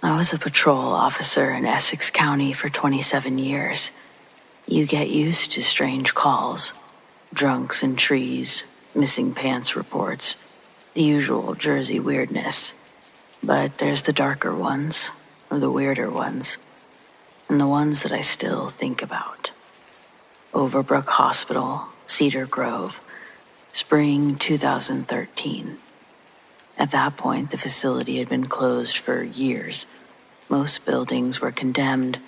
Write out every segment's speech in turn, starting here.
I was a patrol officer in Essex County for 27 years. You get used to strange calls, drunks in trees, missing pants reports, the usual Jersey weirdness. But there's the darker ones, or the weirder ones, and the ones that I still think about. Overbrook Hospital, Cedar Grove, spring 2013. At that point, the facility had been closed for years. Most buildings were condemned,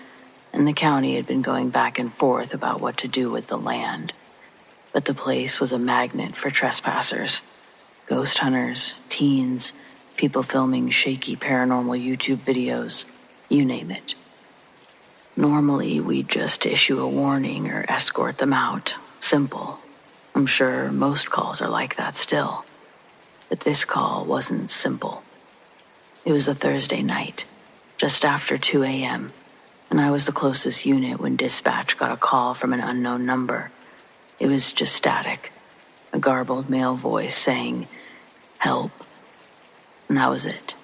and the county had been going back and forth about what to do with the land. But the place was a magnet for trespassers, ghost hunters, teens, people filming shaky paranormal YouTube videos, you name it. Normally, we'd just issue a warning or escort them out. Simple. I'm sure most calls are like that still. But this call wasn't simple. It was a Thursday night, just after 2 a.m., and I was the closest unit when dispatch got a call from an unknown number. It was just static, a garbled male voice saying, "Help." And that was it.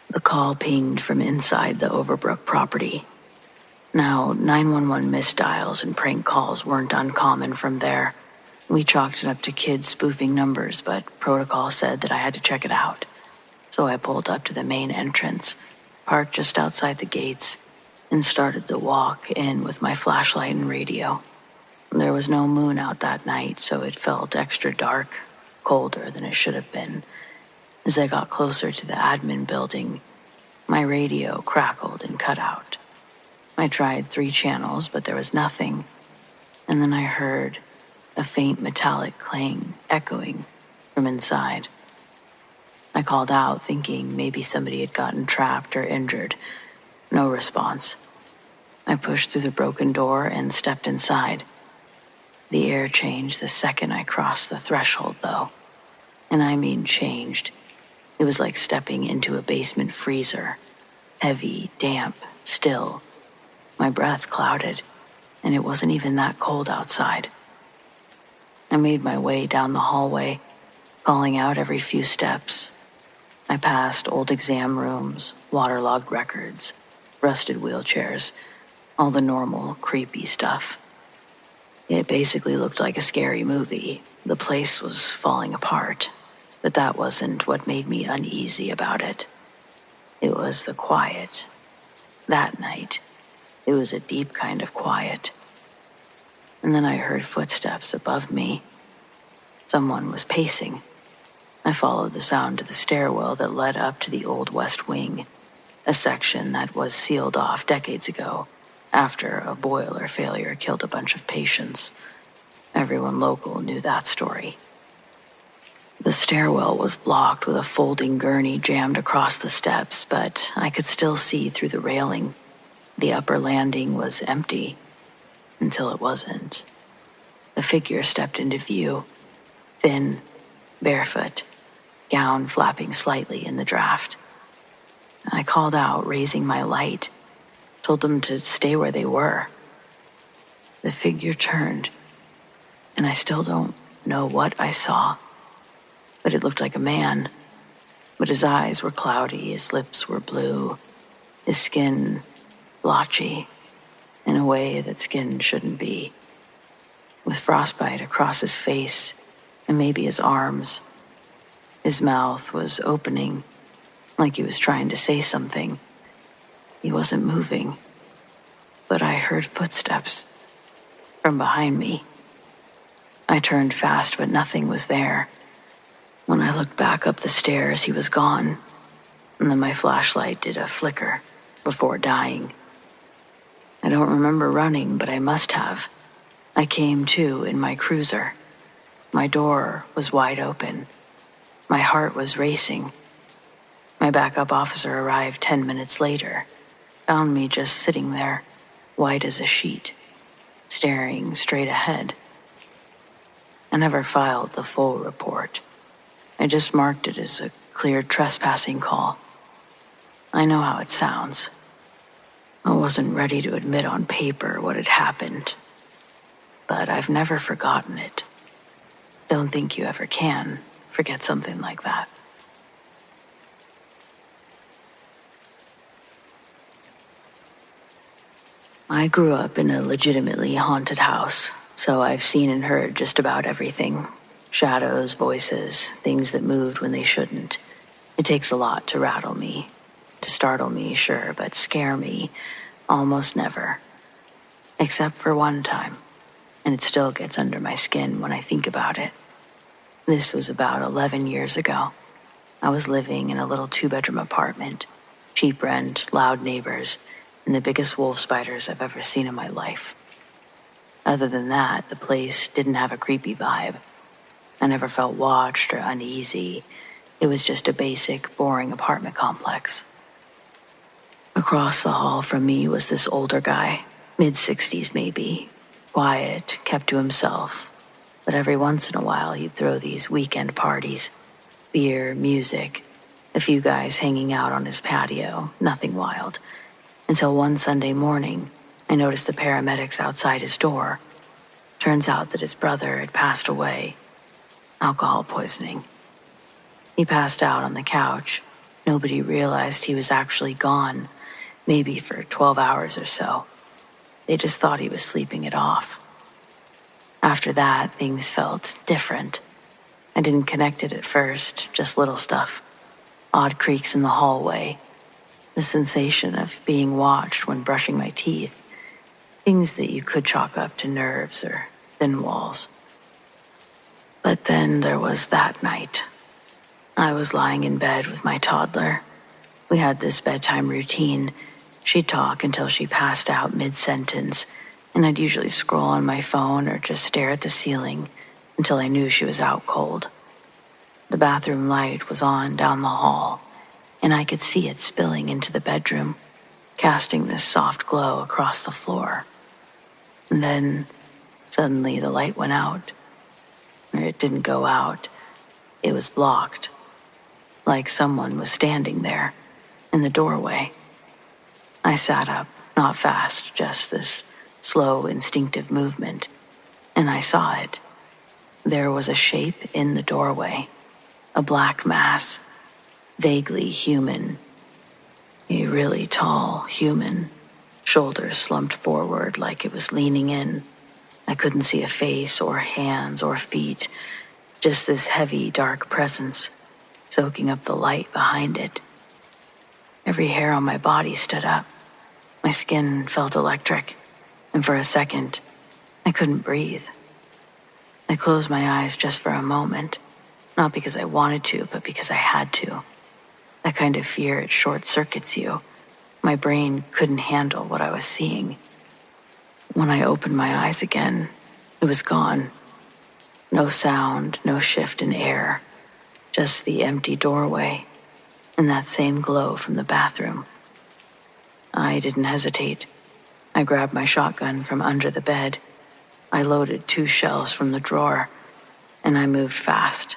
The call pinged from inside the Overbrook property. Now, 911 missed dials and prank calls weren't uncommon from there. We chalked it up to kids spoofing numbers, but protocol said that I had to check it out. So I pulled up to the main entrance, parked just outside the gates, and started the walk in with my flashlight and radio. There was no moon out that night, so it felt extra dark, colder than it should have been. As I got closer to the admin building, my radio crackled and cut out. I tried 3 channels, but there was nothing. And then I heard a faint metallic clang echoing from inside. I called out, thinking maybe somebody had gotten trapped or injured. No response. I pushed through the broken door and stepped inside. The air changed the second I crossed the threshold, though. And I mean changed. It was like stepping into a basement freezer. Heavy, damp, still. My breath clouded, and it wasn't even that cold outside. I made my way down the hallway, calling out every few steps. I passed old exam rooms, waterlogged records, rusted wheelchairs, all the normal, creepy stuff. It basically looked like a scary movie. The place was falling apart, but that wasn't what made me uneasy about it. It was the quiet. That night, it was a deep kind of quiet. And then I heard footsteps above me. Someone was pacing. I followed the sound to the stairwell that led up to the old West Wing, a section that was sealed off decades ago after a boiler failure killed a bunch of patients. Everyone local knew that story. The stairwell was blocked with a folding gurney jammed across the steps, but I could still see through the railing. The upper landing was empty. Until it wasn't. A figure stepped into view, thin, barefoot, gown flapping slightly in the draft. I called out, raising my light, told them to stay where they were. The figure turned, and I still don't know what I saw, but it looked like a man. But his eyes were cloudy, his lips were blue, his skin blotchy, in a way that skin shouldn't be, with frostbite across his face and maybe his arms. His mouth was opening, like he was trying to say something. He wasn't moving, but I heard footsteps from behind me. I turned fast, but nothing was there. When I looked back up the stairs, he was gone, and then my flashlight did a flicker before dying. I don't remember running, but I must have. I came to in my cruiser. My door was wide open. My heart was racing. My backup officer arrived 10 minutes later, found me just sitting there, white as a sheet, staring straight ahead. I never filed the full report. I just marked it as a cleared trespassing call. I know how it sounds. I wasn't ready to admit on paper what had happened, but I've never forgotten it. Don't think you ever can forget something like that. I grew up in a legitimately haunted house, so I've seen and heard just about everything. Shadows, voices, things that moved when they shouldn't. It takes a lot to rattle me. To startle me, sure, but scare me, almost never. Except for one time, and it still gets under my skin when I think about it. This was about 11 years ago. I was living in a little 2-bedroom apartment, cheap rent, loud neighbors, and the biggest wolf spiders I've ever seen in my life. Other than that, the place didn't have a creepy vibe. I never felt watched or uneasy. It was just a basic, boring apartment complex. Across the hall from me was this older guy, mid-60s maybe, quiet, kept to himself, but every once in a while he'd throw these weekend parties. Beer, music, a few guys hanging out on his patio, nothing wild. Until one Sunday morning, I noticed the paramedics outside his door. Turns out that his brother had passed away. Alcohol poisoning. He passed out on the couch. Nobody realized he was actually gone, maybe for 12 hours or so. They just thought he was sleeping it off. After that, things felt different. I didn't connect it at first, just little stuff. Odd creaks in the hallway. The sensation of being watched when brushing my teeth. Things that you could chalk up to nerves or thin walls. But then there was that night. I was lying in bed with my toddler. We had this bedtime routine. She'd talk until she passed out mid-sentence, and I'd usually scroll on my phone or just stare at the ceiling until I knew she was out cold. The bathroom light was on down the hall, and I could see it spilling into the bedroom, casting this soft glow across the floor. And then, suddenly the light went out. Or it didn't go out. It was blocked. Like someone was standing there, in the doorway. I sat up, not fast, just this slow, instinctive movement, and I saw it. There was a shape in the doorway, a black mass, vaguely human. A really tall human, shoulders slumped forward like it was leaning in. I couldn't see a face or hands or feet, just this heavy, dark presence, soaking up the light behind it. Every hair on my body stood up. My skin felt electric, and for a second, I couldn't breathe. I closed my eyes just for a moment, not because I wanted to, but because I had to. That kind of fear, it short-circuits you. My brain couldn't handle what I was seeing. When I opened my eyes again, it was gone. No sound, no shift in air, just the empty doorway and that same glow from the bathroom. I didn't hesitate. I grabbed my shotgun from under the bed. I loaded 2 shells from the drawer, and I moved fast.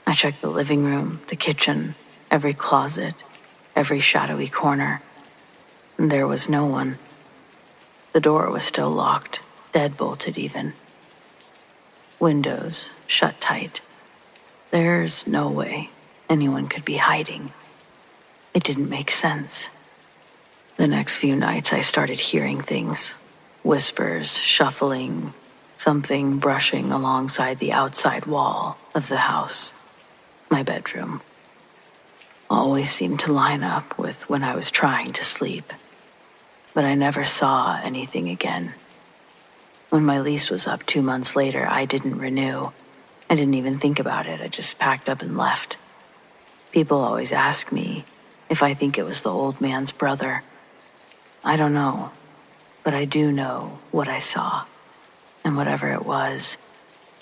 I checked the living room, the kitchen, every closet, every shadowy corner. And there was no one. The door was still locked, deadbolted even. Windows shut tight. There's no way anyone could be hiding. It didn't make sense. The next few nights I started hearing things. Whispers, shuffling, something brushing alongside the outside wall of the house. My bedroom. Always seemed to line up with when I was trying to sleep. But I never saw anything again. When my lease was up 2 months later, I didn't renew. I didn't even think about it. I just packed up and left. People always ask me if I think it was the old man's brother. I don't know, but I do know what I saw. And whatever it was,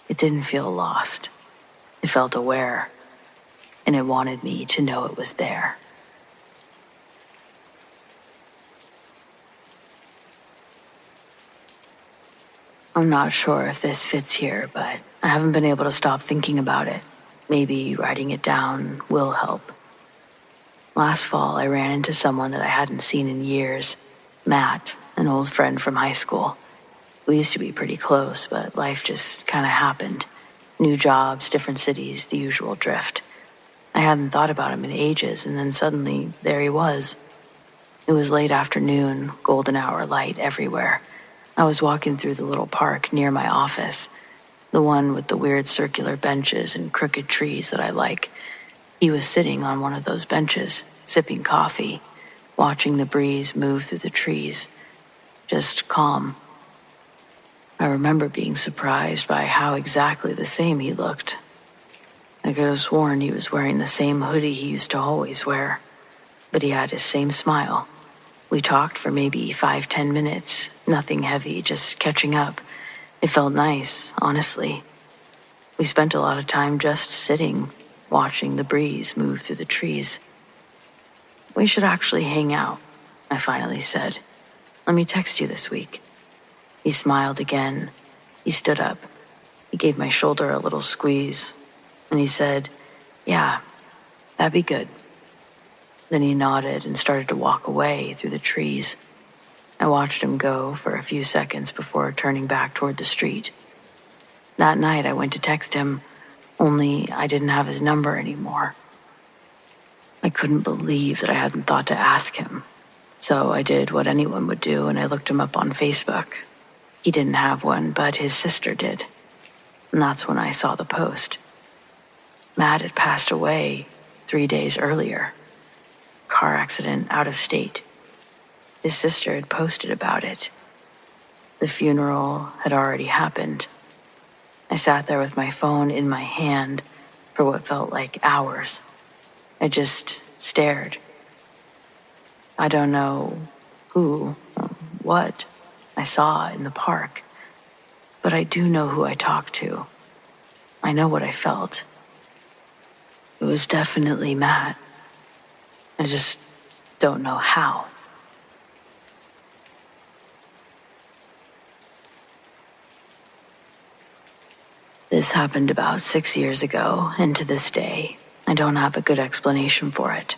it didn't feel lost. It felt aware, and it wanted me to know it was there. I'm not sure if this fits here, but I haven't been able to stop thinking about it. Maybe writing it down will help. Last fall, I ran into someone that I hadn't seen in years. Matt, an old friend from high school. We used to be pretty close, but life just kind of happened. New jobs, different cities, the usual drift. I hadn't thought about him in ages, and then suddenly, there he was. It was late afternoon, golden hour light everywhere. I was walking through the little park near my office, the one with the weird circular benches and crooked trees that I like. He was sitting on one of those benches, sipping coffee, watching the breeze move through the trees, just calm. I remember being surprised by how exactly the same he looked. I could have sworn he was wearing the same hoodie he used to always wear, but he had his same smile. We talked for maybe 5-10 minutes, nothing heavy, just catching up. It felt nice, honestly. We spent a lot of time just sitting, watching the breeze move through the trees. "We should actually hang out," I finally said. "Let me text you this week." He smiled again. He stood up. He gave my shoulder a little squeeze, and he said, "Yeah, that'd be good." Then he nodded and started to walk away through the trees. I watched him go for a few seconds before turning back toward the street. That night I went to text him, only I didn't have his number anymore. I couldn't believe that I hadn't thought to ask him. So I did what anyone would do, and I looked him up on Facebook. He didn't have one, but his sister did. And that's when I saw the post. Matt had passed away 3 days earlier. Car accident out of state. His sister had posted about it. The funeral had already happened. I sat there with my phone in my hand for what felt like hours. I just stared. I don't know who, what I saw in the park, but I do know who I talked to. I know what I felt. It was definitely Matt. I just don't know how. This happened about 6 years ago, and to this day, I don't have a good explanation for it.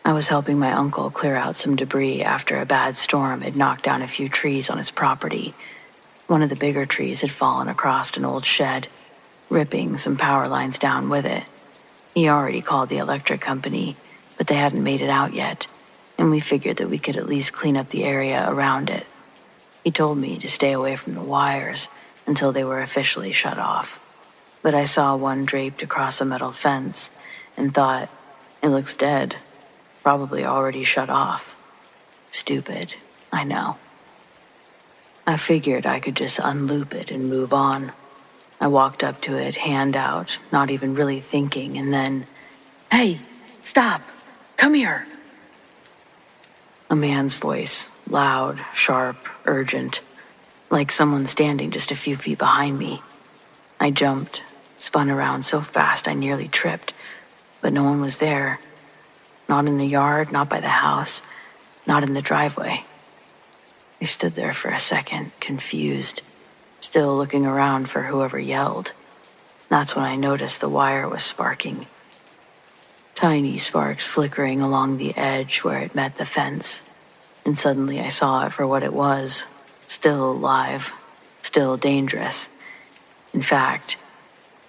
I was helping my uncle clear out some debris after a bad storm had knocked down a few trees on his property. One of the bigger trees had fallen across an old shed, ripping some power lines down with it. He already called the electric company, but they hadn't made it out yet, and we figured that we could at least clean up the area around it. He told me to stay away from the wires until they were officially shut off. But I saw one draped across a metal fence and thought, it looks dead, probably already shut off. Stupid, I know. I figured I could just unloop it and move on. I walked up to it, hand out, not even really thinking, and then, "Hey, stop! Come here!" A man's voice, loud, sharp, urgent, like someone standing just a few feet behind me. I jumped, spun around so fast I nearly tripped, but no one was there. Not in the yard, not by the house, not in the driveway. I stood there for a second, confused, still looking around for whoever yelled. That's when I noticed the wire was sparking. Tiny sparks flickering along the edge where it met the fence, and suddenly I saw it for what it was, still alive, still dangerous. In fact,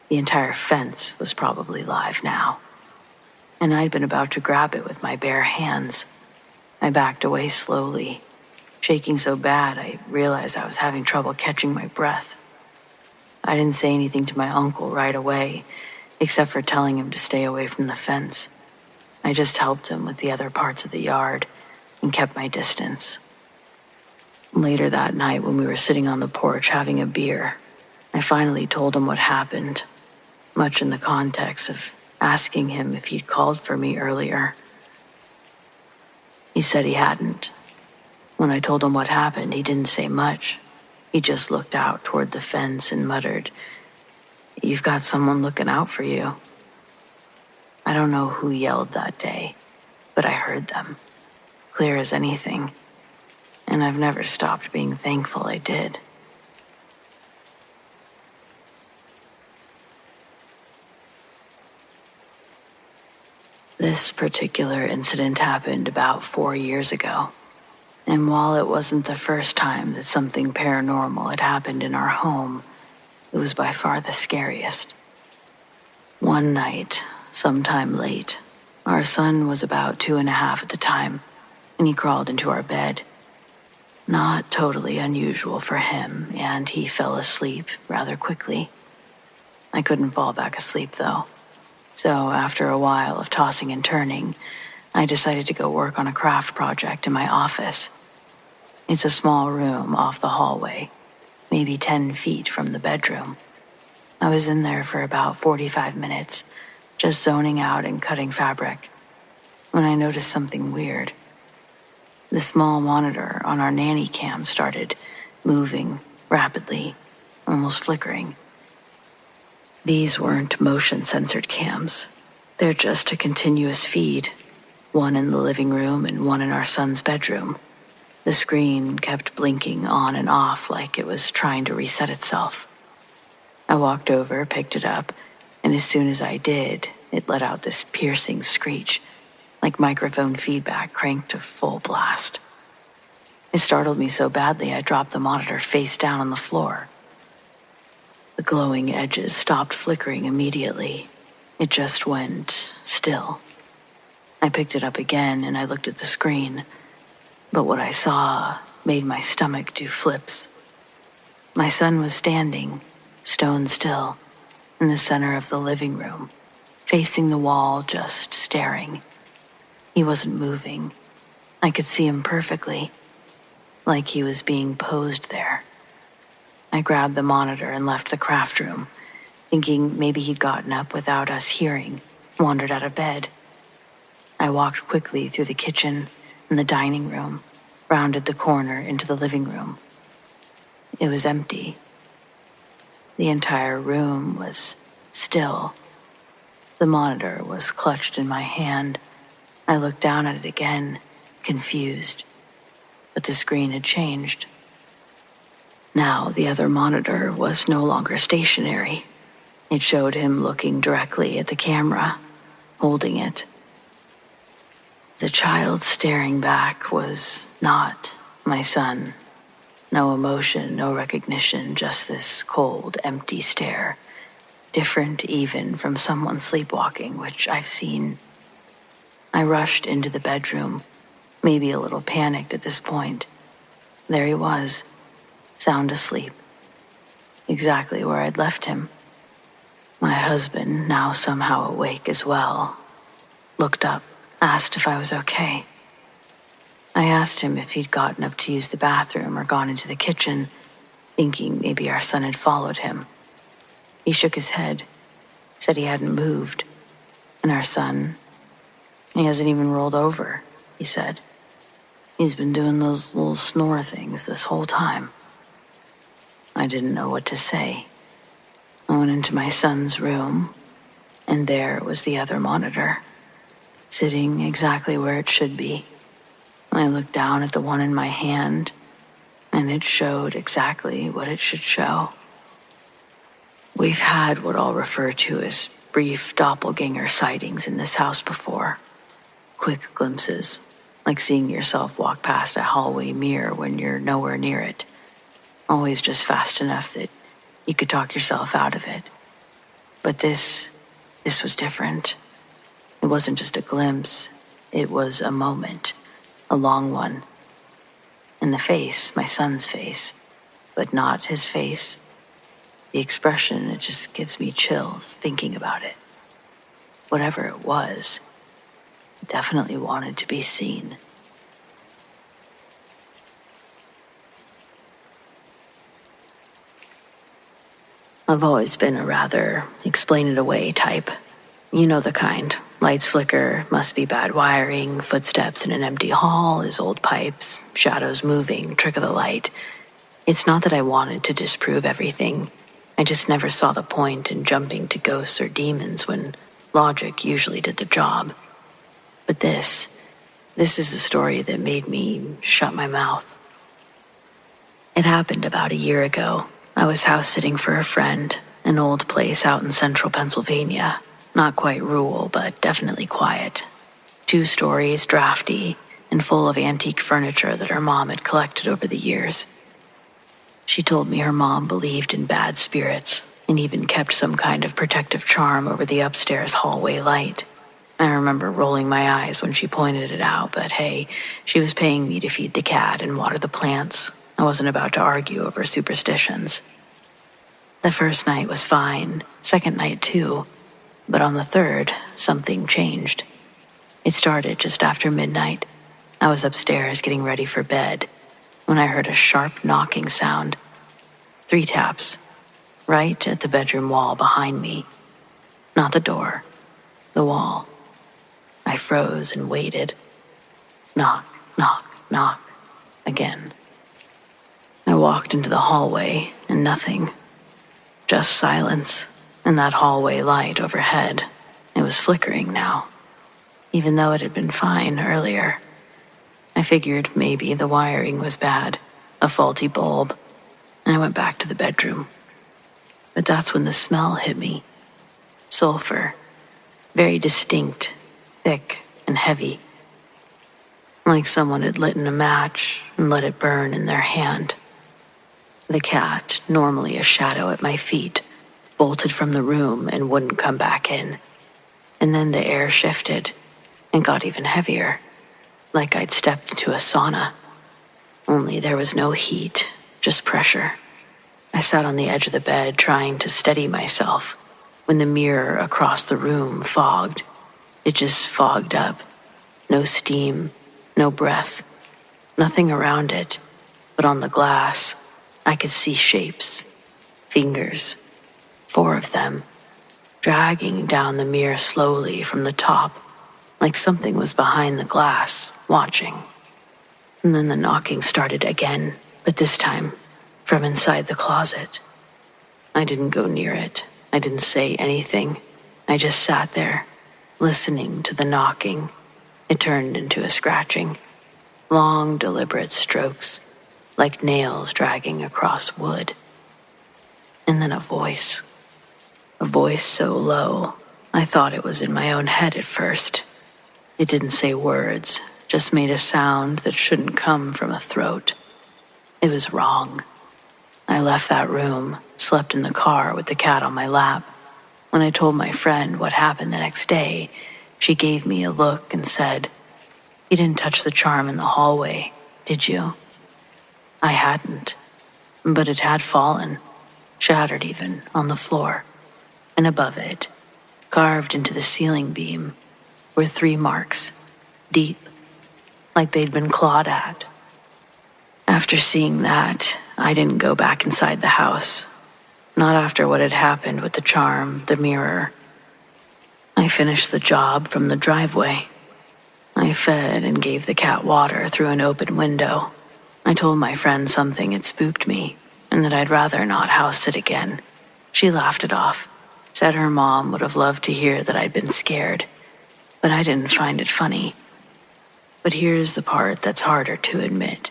the entire fence was probably live now, and I'd been about to grab it with my bare hands. I backed away slowly, shaking so bad I realized I was having trouble catching my breath. I didn't say anything to my uncle right away, except for telling him to stay away from the fence. I just helped him with the other parts of the yard and kept my distance. Later that night, when we were sitting on the porch having a beer, I finally told him what happened, much in the context of asking him if he'd called for me earlier. He said he hadn't. When I told him what happened, he didn't say much. He just looked out toward the fence and muttered, "You've got someone looking out for you." I don't know who yelled that day, but I heard them, clear as anything, and I've never stopped being thankful I did. This particular incident happened about 4 years ago, and while it wasn't the first time that something paranormal had happened in our home, it was by far the scariest. One night, sometime late, our son was about 2.5 at the time. and he crawled into our bed. Not totally unusual for him, and he fell asleep rather quickly. I couldn't fall back asleep, though. So after a while of tossing and turning, I decided to go work on a craft project in my office. It's a small room off the hallway, maybe 10 feet from the bedroom. I was in there for about 45 minutes, just zoning out and cutting fabric, when I noticed something weird. The small monitor on our nanny cam started moving rapidly, almost flickering. These weren't motion-censored cams. They're just a continuous feed, one in the living room and one in our son's bedroom. The screen kept blinking on and off like it was trying to reset itself. I walked over, picked it up, and as soon as I did, it let out this piercing screech, like microphone feedback cranked to full blast. It startled me so badly I dropped the monitor face down on the floor. The glowing edges stopped flickering immediately. It just went still. I picked it up again and I looked at the screen, but what I saw made my stomach do flips. My son was standing, stone still, in the center of the living room, facing the wall, just staring. He wasn't moving. I could see him perfectly, like he was being posed there. I grabbed the monitor and left the craft room, thinking maybe he'd gotten up without us hearing, wandered out of bed. I walked quickly through the kitchen and the dining room, rounded the corner into the living room. It was empty. The entire room was still. The monitor was clutched in my hand. I looked down at it again, confused, but the screen had changed. Now the other monitor was no longer stationary. It showed him looking directly at the camera, holding it. The child staring back was not my son. No emotion, no recognition, just this cold, empty stare. Different even from someone sleepwalking, which I've seen. I rushed into the bedroom, maybe a little panicked at this point. There he was, sound asleep, exactly where I'd left him. My husband, now somehow awake as well, looked up, asked if I was okay. I asked him if he'd gotten up to use the bathroom or gone into the kitchen, thinking maybe our son had followed him. He shook his head, said he hadn't moved, and our son, he hasn't even rolled over, he said. He's been doing those little snore things this whole time. I didn't know what to say. I went into my son's room, and there was the other monitor, sitting exactly where it should be. I looked down at the one in my hand, and it showed exactly what it should show. We've had what I'll refer to as brief doppelganger sightings in this house before. Quick glimpses, like seeing yourself walk past a hallway mirror when you're nowhere near it. Always just fast enough that you could talk yourself out of it. But this was different. It wasn't just a glimpse. It was a moment, a long one. And the face, my son's face, but not his face. The expression, it just gives me chills thinking about it. Whatever it was, it definitely wanted to be seen. I've always been a rather explain-it-away type. You know the kind. Lights flicker, must be bad wiring, footsteps in an empty hall is old pipes, shadows moving, trick of the light. It's not that I wanted to disprove everything. I just never saw the point in jumping to ghosts or demons when logic usually did the job. But this is a story that made me shut my mouth. It happened about a year ago. I was house sitting for a friend, an old place out in central Pennsylvania. Not quite rural, but definitely quiet. 2 stories, drafty, and full of antique furniture that her mom had collected over the years. She told me her mom believed in bad spirits and even kept some kind of protective charm over the upstairs hallway light. I remember rolling my eyes when she pointed it out, but hey, she was paying me to feed the cat and water the plants. I wasn't about to argue over superstitions. The first night was fine, second night too, but on the third, something changed. It started just after midnight. I was upstairs getting ready for bed when I heard a sharp knocking sound. 3 taps, right at the bedroom wall behind me. Not the door, the wall. I froze and waited. Knock, knock, knock, again. I walked into the hallway and nothing. Just silence and that hallway light overhead. It was flickering now, even though it had been fine earlier. I figured maybe the wiring was bad, a faulty bulb, and I went back to the bedroom. But that's when the smell hit me. Sulfur, very distinct, thick and heavy, like someone had lit a match and let it burn in their hand. The cat, normally a shadow at my feet, bolted from the room and wouldn't come back in. And then the air shifted and got even heavier, like I'd stepped into a sauna. Only there was no heat, just pressure. I sat on the edge of the bed trying to steady myself when the mirror across the room fogged. It just fogged up. No steam, no breath, nothing around it, but on the glass, I could see shapes, fingers, 4 of them, dragging down the mirror slowly from the top, like something was behind the glass, watching. And then the knocking started again, but this time, from inside the closet. I didn't go near it. I didn't say anything. I just sat there, listening to the knocking. It turned into a scratching. Long, deliberate strokes, like nails dragging across wood. And then a voice. A voice so low, I thought it was in my own head at first. It didn't say words, just made a sound that shouldn't come from a throat. It was wrong. I left that room, slept in the car with the cat on my lap. When I told my friend what happened the next day, she gave me a look and said, "You didn't touch the charm in the hallway, did you?" I hadn't, but it had fallen, shattered even, on the floor. And above it, carved into the ceiling beam, were 3 marks, deep, like they'd been clawed at. After seeing that, I didn't go back inside the house. Not after what had happened with the charm, the mirror. I finished the job from the driveway. I fed and gave the cat water through an open window. I told my friend something had spooked me, and that I'd rather not house it again. She laughed it off, said her mom would have loved to hear that I'd been scared, but I didn't find it funny. But here's the part that's harder to admit.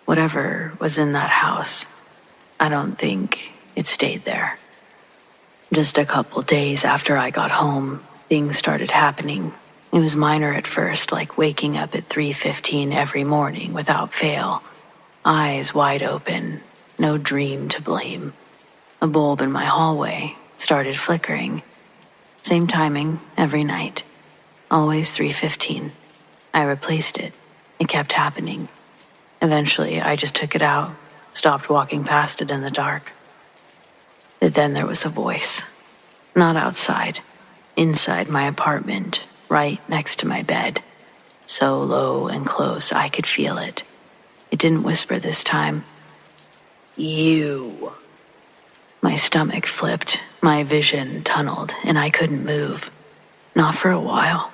Whatever was in that house, I don't think it stayed there. Just a couple days after I got home, things started happening. It was minor at first, like waking up at 3:15 every morning without fail. Eyes wide open, no dream to blame. A bulb in my hallway started flickering. Same timing every night. Always 3:15. I replaced it. It kept happening. Eventually, I just took it out, stopped walking past it in the dark. But then there was a voice. Not outside. Inside my apartment, right next to my bed. So low and close I could feel it. It didn't whisper this time. "You." My stomach flipped, my vision tunneled, and I couldn't move. Not for a while.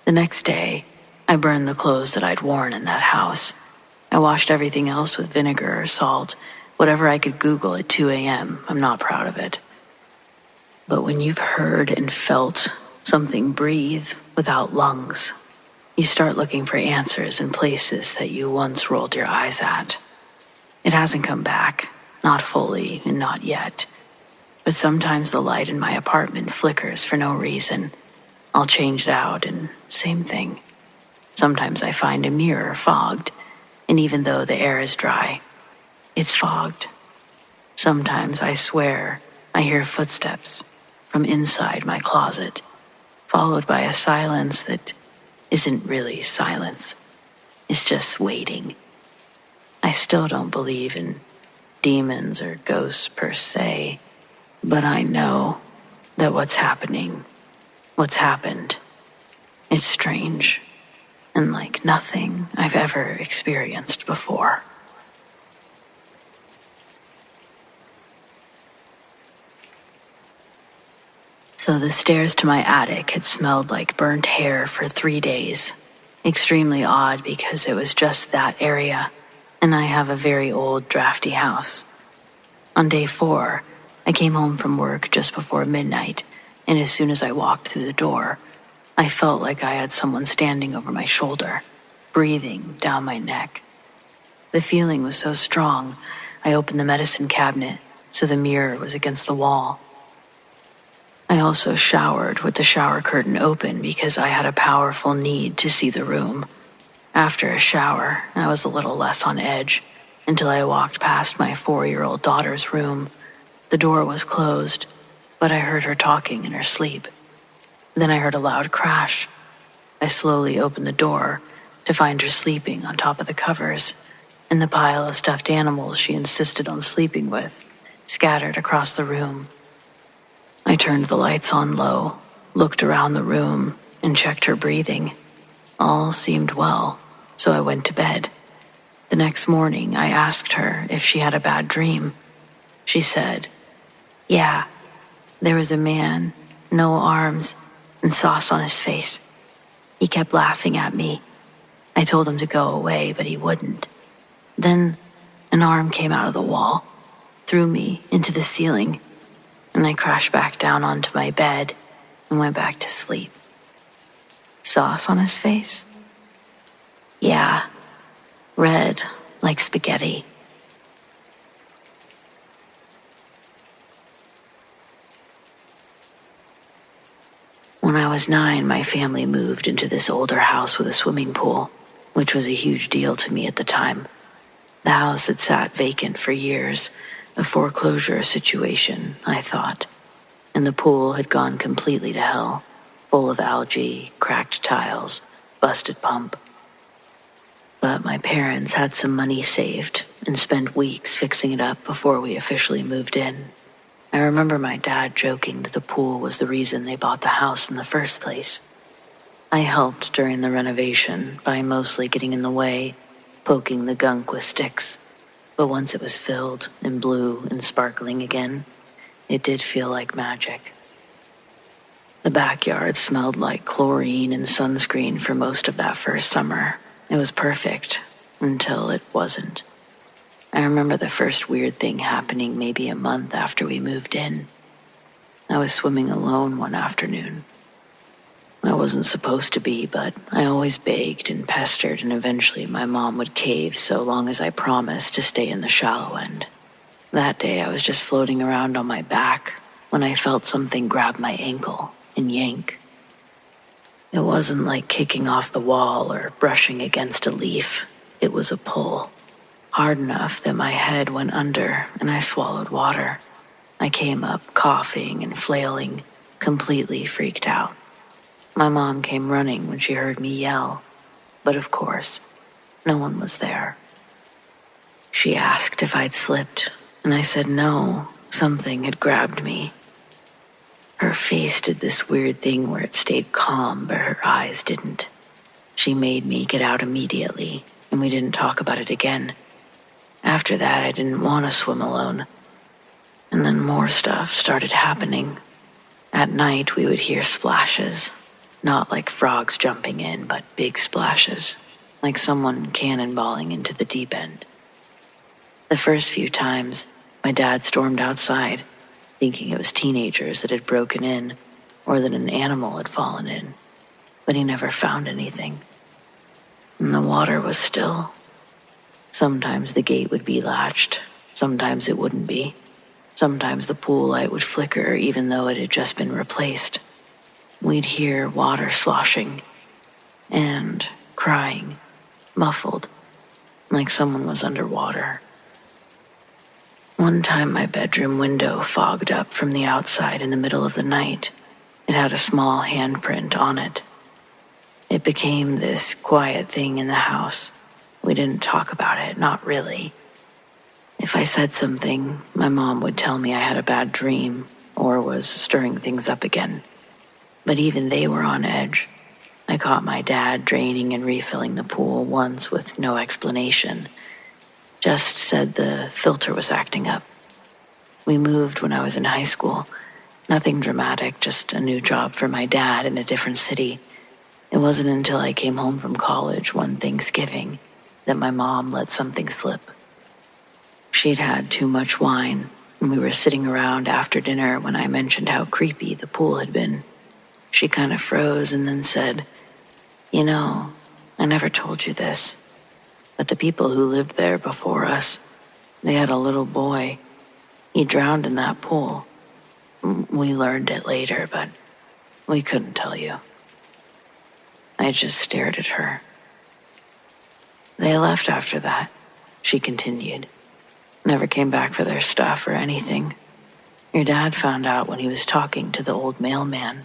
The next day, I burned the clothes that I'd worn in that house. I washed everything else with vinegar or salt, whatever I could Google at 2 a.m. I'm not proud of it. But when you've heard and felt something breathe without lungs, you start looking for answers in places that you once rolled your eyes at. It hasn't come back, not fully and not yet. But sometimes the light in my apartment flickers for no reason. I'll change it out and same thing. Sometimes I find a mirror fogged, and even though the air is dry, it's fogged. Sometimes I swear I hear footsteps from inside my closet, followed by a silence that isn't really silence. It's just waiting. I still don't believe in demons or ghosts per se, but I know that what's happened, it's strange and like nothing I've ever experienced before. So the stairs to my attic had smelled like burnt hair for 3 days. Extremely odd because it was just that area, and I have a very old, drafty house. On day 4, I came home from work just before midnight, and as soon as I walked through the door, I felt like I had someone standing over my shoulder, breathing down my neck. The feeling was so strong, I opened the medicine cabinet so the mirror was against the wall. I also showered with the shower curtain open because I had a powerful need to see the room. After a shower, I was a little less on edge until I walked past my 4-year-old daughter's room. The door was closed, but I heard her talking in her sleep. Then I heard a loud crash. I slowly opened the door to find her sleeping on top of the covers, and the pile of stuffed animals she insisted on sleeping with scattered across the room. I turned the lights on low, looked around the room, and checked her breathing. All seemed well, so I went to bed. The next morning, I asked her if she had a bad dream. She said, "Yeah, there was a man, no arms, and sauce on his face. He kept laughing at me. I told him to go away, but he wouldn't. Then an arm came out of the wall, threw me into the ceiling, and I crashed back down onto my bed and went back to sleep." Sauce on his face? Yeah, red like spaghetti. When I was 9, my family moved into this older house with a swimming pool, which was a huge deal to me at the time. The house had sat vacant for years, a foreclosure situation, I thought, and the pool had gone completely to hell, full of algae, cracked tiles, busted pump. But my parents had some money saved and spent weeks fixing it up before we officially moved in. I remember my dad joking that the pool was the reason they bought the house in the first place. I helped during the renovation by mostly getting in the way, poking the gunk with sticks. But once it was filled and blue and sparkling again, it did feel like magic. The backyard smelled like chlorine and sunscreen for most of that first summer. It was perfect until it wasn't. I remember the first weird thing happening maybe a month after we moved in. I was swimming alone one afternoon. I wasn't supposed to be, but I always begged and pestered, and eventually my mom would cave so long as I promised to stay in the shallow end. That day I was just floating around on my back when I felt something grab my ankle and yank. It wasn't like kicking off the wall or brushing against a leaf. It was a pull, hard enough that my head went under and I swallowed water. I came up coughing and flailing, completely freaked out. My mom came running when she heard me yell, but of course, no one was there. She asked if I'd slipped, and I said no, something had grabbed me. Her face did this weird thing where it stayed calm, but her eyes didn't. She made me get out immediately, and we didn't talk about it again. After that, I didn't want to swim alone. And then more stuff started happening. At night, we would hear splashes. Not like frogs jumping in, but big splashes, like someone cannonballing into the deep end. The first few times, my dad stormed outside, thinking it was teenagers that had broken in or that an animal had fallen in, but he never found anything. And the water was still. Sometimes the gate would be latched, sometimes it wouldn't be. Sometimes the pool light would flicker even though it had just been replaced. We'd hear water sloshing and crying, muffled, like someone was underwater. One time my bedroom window fogged up from the outside in the middle of the night. It had a small handprint on it. It became this quiet thing in the house. We didn't talk about it, not really. If I said something, my mom would tell me I had a bad dream or was stirring things up again. But even they were on edge. I caught my dad draining and refilling the pool once with no explanation. Just said the filter was acting up. We moved when I was in high school. Nothing dramatic, just a new job for my dad in a different city. It wasn't until I came home from college one Thanksgiving that my mom let something slip. She'd had too much wine, and we were sitting around after dinner when I mentioned how creepy the pool had been. She kind of froze and then said, "You know, I never told you this, but the people who lived there before us, they had a little boy. He drowned in that pool. We learned it later, but we couldn't tell you." I just stared at her. "They left after that," she continued. "Never came back for their stuff or anything. Your dad found out when he was talking to the old mailman.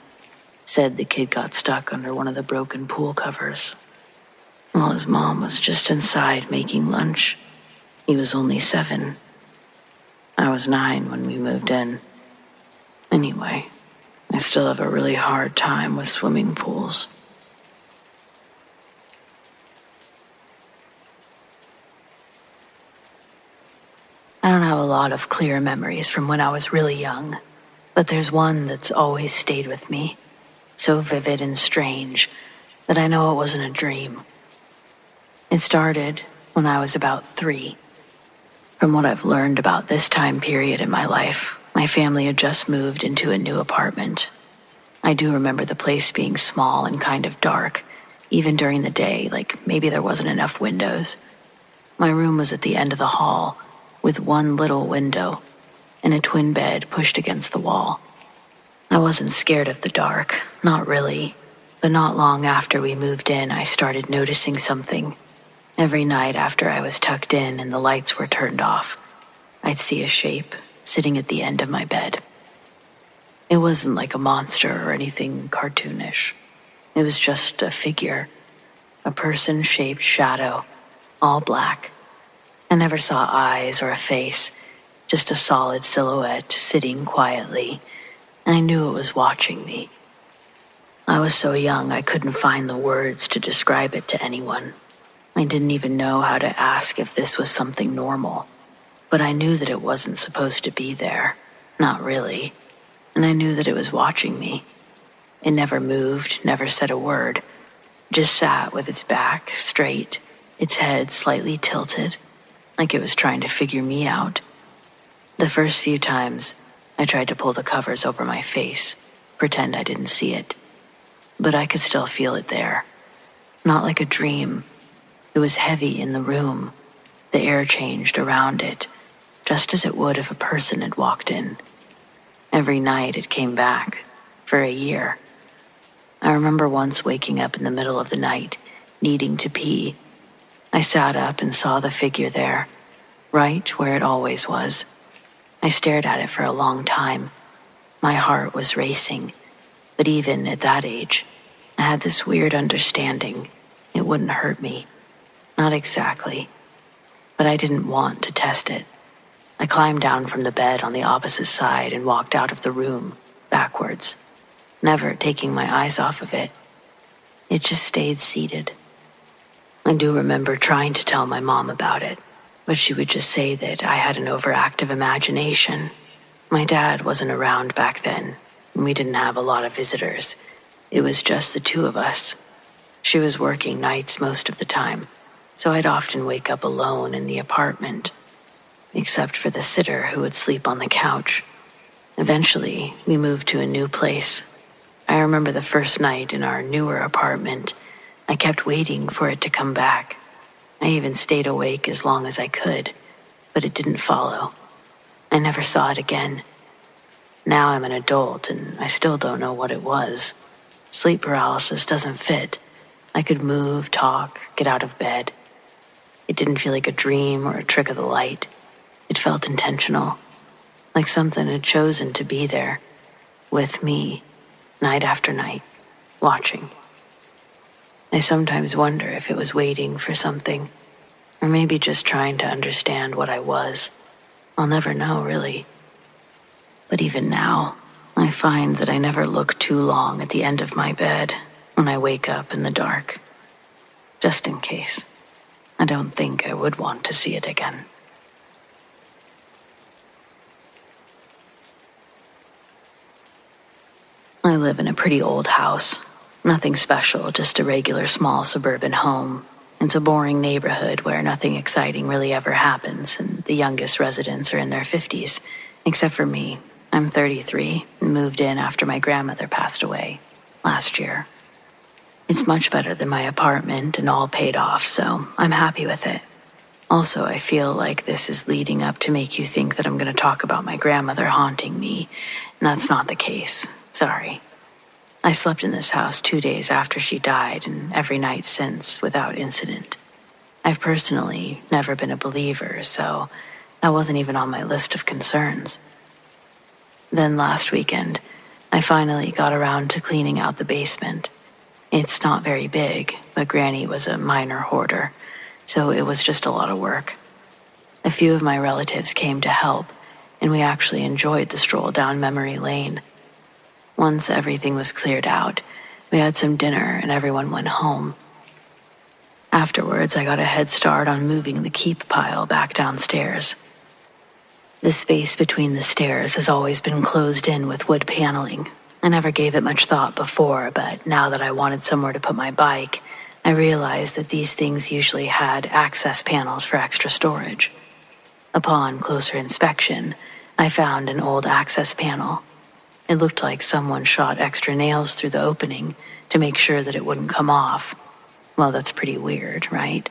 Said the kid got stuck under one of the broken pool covers. While his mom was just inside making lunch. He was only 7. I was 9 when we moved in. Anyway, I still have a really hard time with swimming pools." I don't have a lot of clear memories from when I was really young, but there's one that's always stayed with me, so vivid and strange that I know it wasn't a dream. It started when I was about 3. From what I've learned about this time period in my life, my family had just moved into a new apartment. I do remember the place being small and kind of dark, even during the day, like maybe there wasn't enough windows. My room was at the end of the hall, with one little window and a twin bed pushed against the wall. I wasn't scared of the dark, not really, but not long after we moved in, I started noticing something. Every night after I was tucked in and the lights were turned off, I'd see a shape sitting at the end of my bed. It wasn't like a monster or anything cartoonish. It was just a figure, a person-shaped shadow, all black. I never saw eyes or a face, just a solid silhouette sitting quietly. I knew it was watching me. I was so young I couldn't find the words to describe it to anyone. I didn't even know how to ask if this was something normal. But I knew that it wasn't supposed to be there. Not really. And I knew that it was watching me. It never moved, never said a word. Just sat with its back straight, its head slightly tilted, like it was trying to figure me out. The first few times, I tried to pull the covers over my face, pretend I didn't see it. But I could still feel it there. Not like a dream. It was heavy in the room. The air changed around it, just as it would if a person had walked in. Every night it came back, for a year. I remember once waking up in the middle of the night, needing to pee. I sat up and saw the figure there, right where it always was. I stared at it for a long time. My heart was racing, but even at that age, I had this weird understanding it wouldn't hurt me. Not exactly, but I didn't want to test it. I climbed down from the bed on the opposite side and walked out of the room, backwards, never taking my eyes off of it. It just stayed seated. I do remember trying to tell my mom about it, but she would just say that I had an overactive imagination. My dad wasn't around back then, and we didn't have a lot of visitors. It was just the two of us. She was working nights most of the time, so I'd often wake up alone in the apartment, except for the sitter who would sleep on the couch. Eventually, we moved to a new place. I remember the first night in our newer apartment, I kept waiting for it to come back. I even stayed awake as long as I could, but it didn't follow. I never saw it again. Now I'm an adult and I still don't know what it was. Sleep paralysis doesn't fit. I could move, talk, get out of bed. It didn't feel like a dream or a trick of the light. It felt intentional, like something had chosen to be there, with me, night after night, watching. I sometimes wonder if it was waiting for something, or maybe just trying to understand what I was. I'll never know, really. But even now, I find that I never look too long at the end of my bed when I wake up in the dark. Just in case. I don't think I would want to see it again. I live in a pretty old house. Nothing special, just a regular small suburban home. It's a boring neighborhood where nothing exciting really ever happens, and the youngest residents are in their 50s, except for me. I'm 33 and moved in after my grandmother passed away last year. It's much better than my apartment and all paid off, so I'm happy with it. Also, I feel like this is leading up to make you think that I'm going to talk about my grandmother haunting me, and that's not the case. Sorry. I slept in this house 2 days after she died and every night since without incident. I've personally never been a believer, so that wasn't even on my list of concerns. Then last weekend, I finally got around to cleaning out the basement. It's not very big, but Granny was a minor hoarder, so it was just a lot of work. A few of my relatives came to help, and we actually enjoyed the stroll down memory lane. Once everything was cleared out, we had some dinner and everyone went home. Afterwards, I got a head start on moving the keep pile back downstairs. The space between the stairs has always been closed in with wood paneling. I never gave it much thought before, but now that I wanted somewhere to put my bike, I realized that these things usually had access panels for extra storage. Upon closer inspection, I found an old access panel. It looked like someone shot extra nails through the opening to make sure that it wouldn't come off. Well, that's pretty weird, right?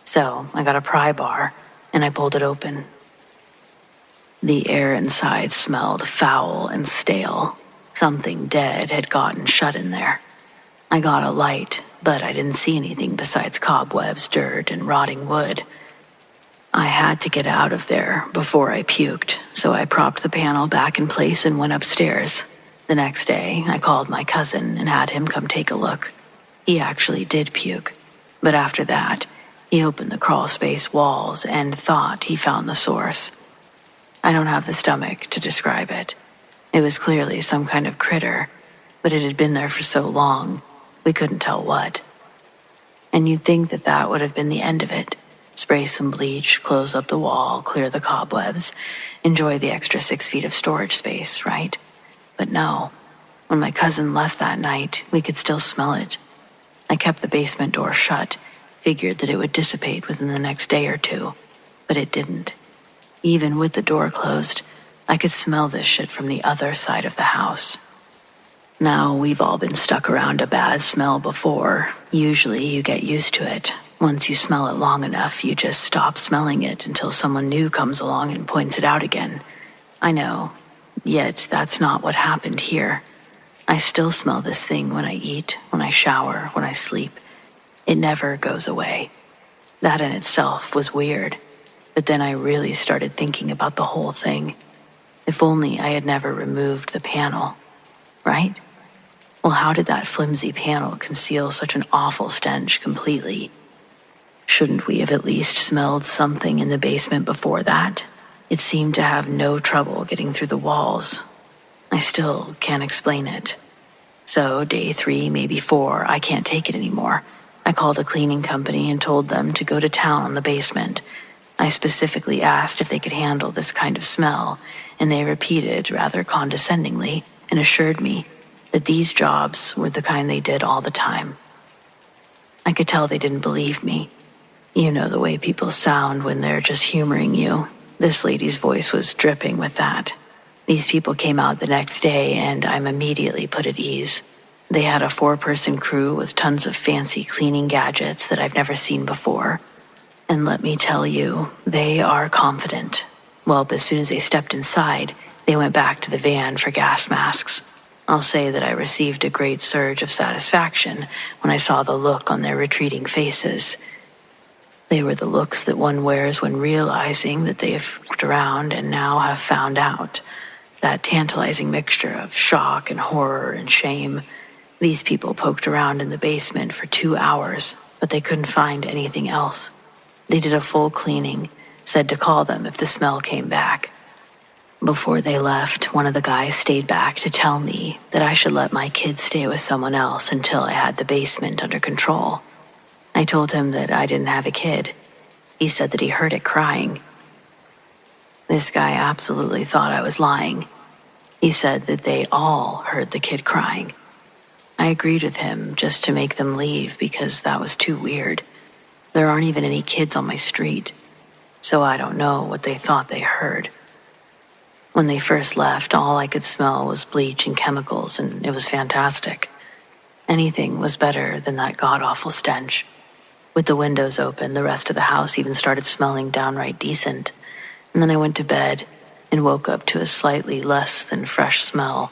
So I got a pry bar and I pulled it open. The air inside smelled foul and stale. Something dead had gotten shut in there. I got a light, but I didn't see anything besides cobwebs, dirt, and rotting wood. I had to get out of there before I puked, so I propped the panel back in place and went upstairs. The next day, I called my cousin and had him come take a look. He actually did puke, but after that, he opened the crawl space walls and thought he found the source. I don't have the stomach to describe it. It was clearly some kind of critter, but it had been there for so long, we couldn't tell what. And you'd think that that would have been the end of it. Spray some bleach, close up the wall, clear the cobwebs, enjoy the extra 6 feet of storage space, right? But no. When my cousin left that night, we could still smell it. I kept the basement door shut, figured that it would dissipate within the next day or two, but it didn't. Even with the door closed, I could smell this shit from the other side of the house. Now, we've all been stuck around a bad smell before. Usually you get used to it. Once you smell it long enough, you just stop smelling it until someone new comes along and points it out again. I know, yet that's not what happened here. I still smell this thing when I eat, when I shower, when I sleep. It never goes away. That in itself was weird, but then I really started thinking about the whole thing. If only I had never removed the panel, right? Well, how did that flimsy panel conceal such an awful stench completely? Shouldn't we have at least smelled something in the basement before that? It seemed to have no trouble getting through the walls. I still can't explain it. So, day 3, maybe 4, I can't take it anymore. I called a cleaning company and told them to go to town on the basement. I specifically asked if they could handle this kind of smell, and they repeated rather condescendingly and assured me that these jobs were the kind they did all the time. I could tell they didn't believe me. You know the way people sound when they're just humoring you. This lady's voice was dripping with that. These people came out the next day, and I'm immediately put at ease. They had a 4-person crew with tons of fancy cleaning gadgets that I've never seen before. And let me tell you, they are confident. Well, as soon as they stepped inside, they went back to the van for gas masks. I'll say that I received a great surge of satisfaction when I saw the look on their retreating faces. They were the looks that one wears when realizing that they have f***ed around and now have found out. That tantalizing mixture of shock and horror and shame. These people poked around in the basement for 2 hours, but they couldn't find anything else. They did a full cleaning, said to call them if the smell came back. Before they left, one of the guys stayed back to tell me that I should let my kids stay with someone else until I had the basement under control. I told him that I didn't have a kid. He said that he heard it crying. This guy absolutely thought I was lying. He said that they all heard the kid crying. I agreed with him just to make them leave because that was too weird. There aren't even any kids on my street, so I don't know what they thought they heard. When they first left, all I could smell was bleach and chemicals, and it was fantastic. Anything was better than that god-awful stench. With the windows open, the rest of the house even started smelling downright decent. And then I went to bed and woke up to a slightly less than fresh smell,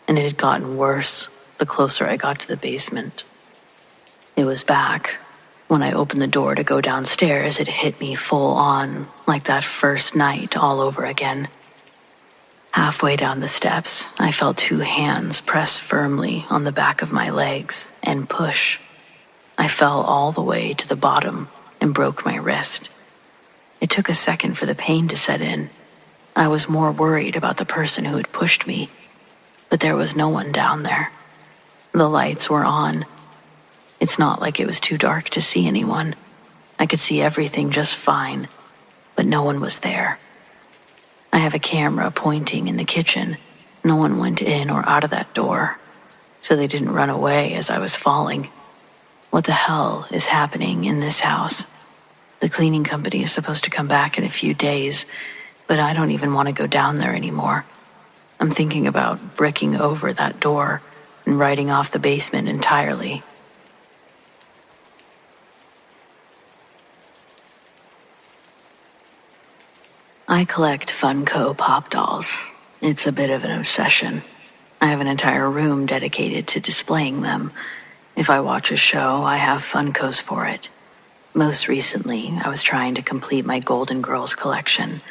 and it had gotten worse the closer I got to the basement. It was back. When I opened the door to go downstairs, it hit me full on, like that first night all over again. Halfway down the steps, I felt 2 hands press firmly on the back of my legs and push. I fell all the way to the bottom and broke my wrist. It took a second for the pain to set in. I was more worried about the person who had pushed me, but there was no one down there. The lights were on. It's not like it was too dark to see anyone. I could see everything just fine, but no one was there. I have a camera pointing in the kitchen. No one went in or out of that door, so they didn't run away as I was falling. What the hell is happening in this house? The cleaning company is supposed to come back in a few days, but I don't even want to go down there anymore. I'm thinking about bricking over that door and writing off the basement entirely. I collect Funko Pop dolls. It's a bit of an obsession. I have an entire room dedicated to displaying them. If I watch a show, I have Funkos for it. Most recently, I was trying to complete my Golden Girls collection,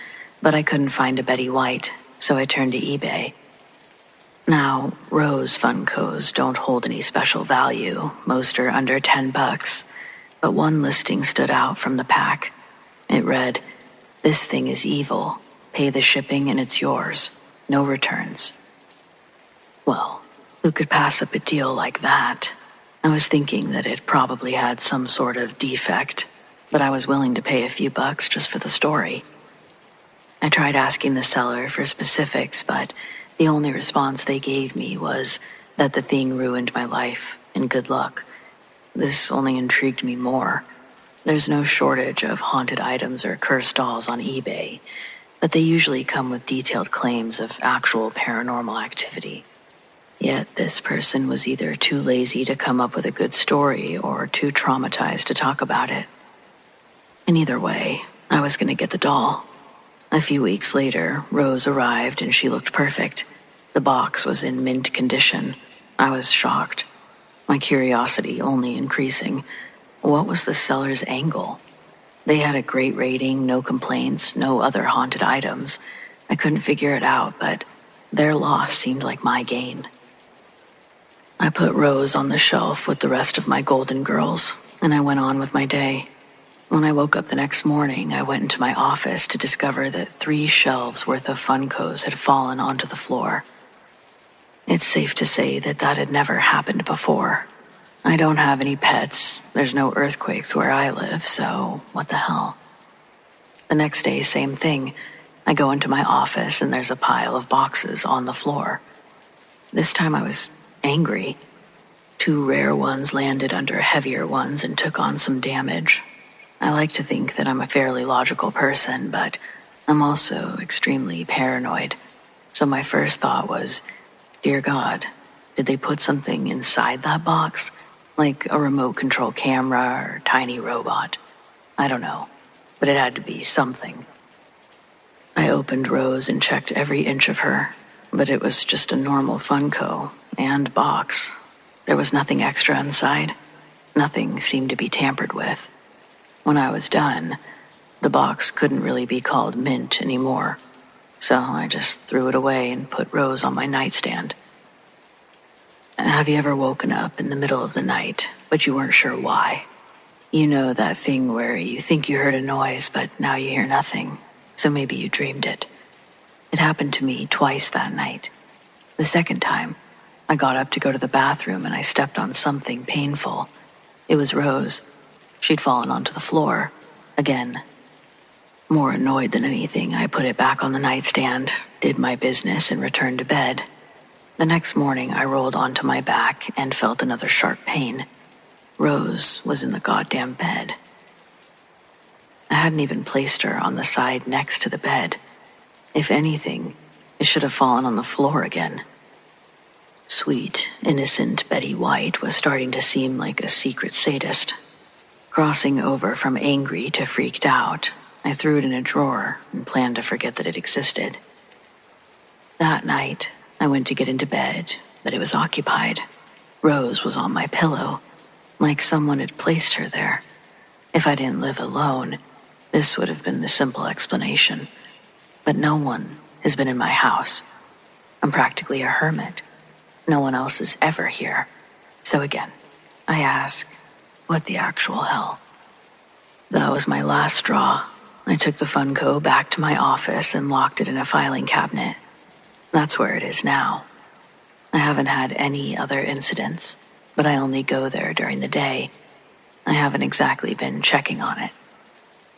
but I couldn't find a Betty White, so I turned to eBay. Now, Rose Funkos don't hold any special value. Most are under $10, but one listing stood out from the pack. It read, "This thing is evil. Pay the shipping and it's yours. No returns." Well, who could pass up a deal like that? I was thinking that it probably had some sort of defect, but I was willing to pay a few bucks just for the story. I tried asking the seller for specifics, but the only response they gave me was that the thing ruined my life and good luck. This only intrigued me more. There's no shortage of haunted items or cursed dolls on eBay, but they usually come with detailed claims of actual paranormal activity. Yet this person was either too lazy to come up with a good story or too traumatized to talk about it. And either way, I was going to get the doll. A few weeks later, Rose arrived and she looked perfect. The box was in mint condition. I was shocked, my curiosity only increasing. What was the seller's angle? They had a great rating, no complaints, no other haunted items. I couldn't figure it out, but their loss seemed like my gain. I put Rose on the shelf with the rest of my Golden Girls, and I went on with my day. When I woke up the next morning, I went into my office to discover that 3 shelves worth of Funkos had fallen onto the floor. It's safe to say that that had never happened before. I don't have any pets. There's no earthquakes where I live, so what the hell? The next day, same thing. I go into my office and there's a pile of boxes on the floor. This time I was angry. 2 rare ones landed under heavier ones and took on some damage. I like to think that I'm a fairly logical person, but I'm also extremely paranoid. So my first thought was, dear God, did they put something inside that box? Like a remote control camera or tiny robot. I don't know, but it had to be something. I opened Rose and checked every inch of her, but it was just a normal Funko and box. There was nothing extra inside. Nothing seemed to be tampered with. When I was done, the box couldn't really be called mint anymore, so I just threw it away and put Rose on my nightstand. Have you ever woken up in the middle of the night, but you weren't sure why? You know that thing where you think you heard a noise, but now you hear nothing, so maybe you dreamed it. It happened to me twice that night. The second time, I got up to go to the bathroom and I stepped on something painful. It was Rose. She'd fallen onto the floor. Again. More annoyed than anything, I put it back on the nightstand, did my business, and returned to bed. The next morning, I rolled onto my back and felt another sharp pain. Rose was in the goddamn bed. I hadn't even placed her on the side next to the bed. If anything, it should have fallen on the floor again. Sweet, innocent Betty White was starting to seem like a secret sadist. Crossing over from angry to freaked out, I threw it in a drawer and planned to forget that it existed. That night, I went to get into bed, but it was occupied. Rose was on my pillow, like someone had placed her there. If I didn't live alone, this would have been the simple explanation. But no one has been in my house. I'm practically a hermit. No one else is ever here. So again, I ask, what the actual hell? That was my last straw. I took the Funko back to my office and locked it in a filing cabinet. That's where it is now. I haven't had any other incidents, but I only go there during the day. I haven't exactly been checking on it.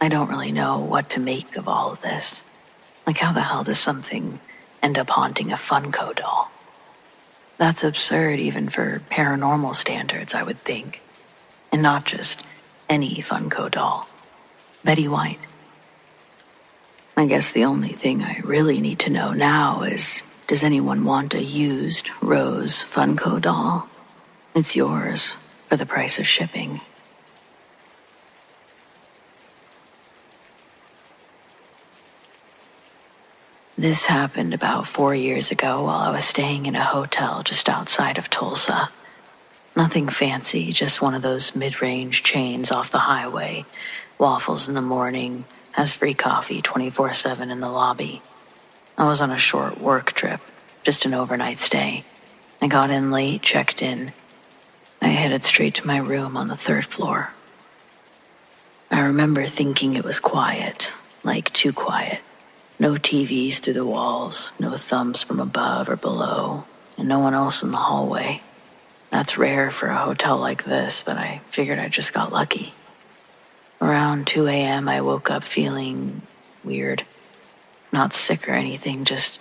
I don't really know what to make of all of this. Like, how the hell does something end up haunting a Funko doll? That's absurd even for paranormal standards, I would think. And not just any Funko doll. Betty White. I guess the only thing I really need to know now is, does anyone want a used Rose Funko doll? It's yours for the price of shipping. This happened about 4 years ago while I was staying in a hotel just outside of Tulsa. Nothing fancy, just one of those mid-range chains off the highway. Waffles in the morning, has free coffee 24/7 in the lobby. I was on a short work trip, just an overnight stay. I got in late, checked in. I headed straight to my room on the 3rd floor. I remember thinking it was quiet, like too quiet. No TVs through the walls, no thumbs from above or below, and no one else in the hallway. That's rare for a hotel like this, but I figured I just got lucky. Around 2 a.m., I woke up feeling weird. Not sick or anything, just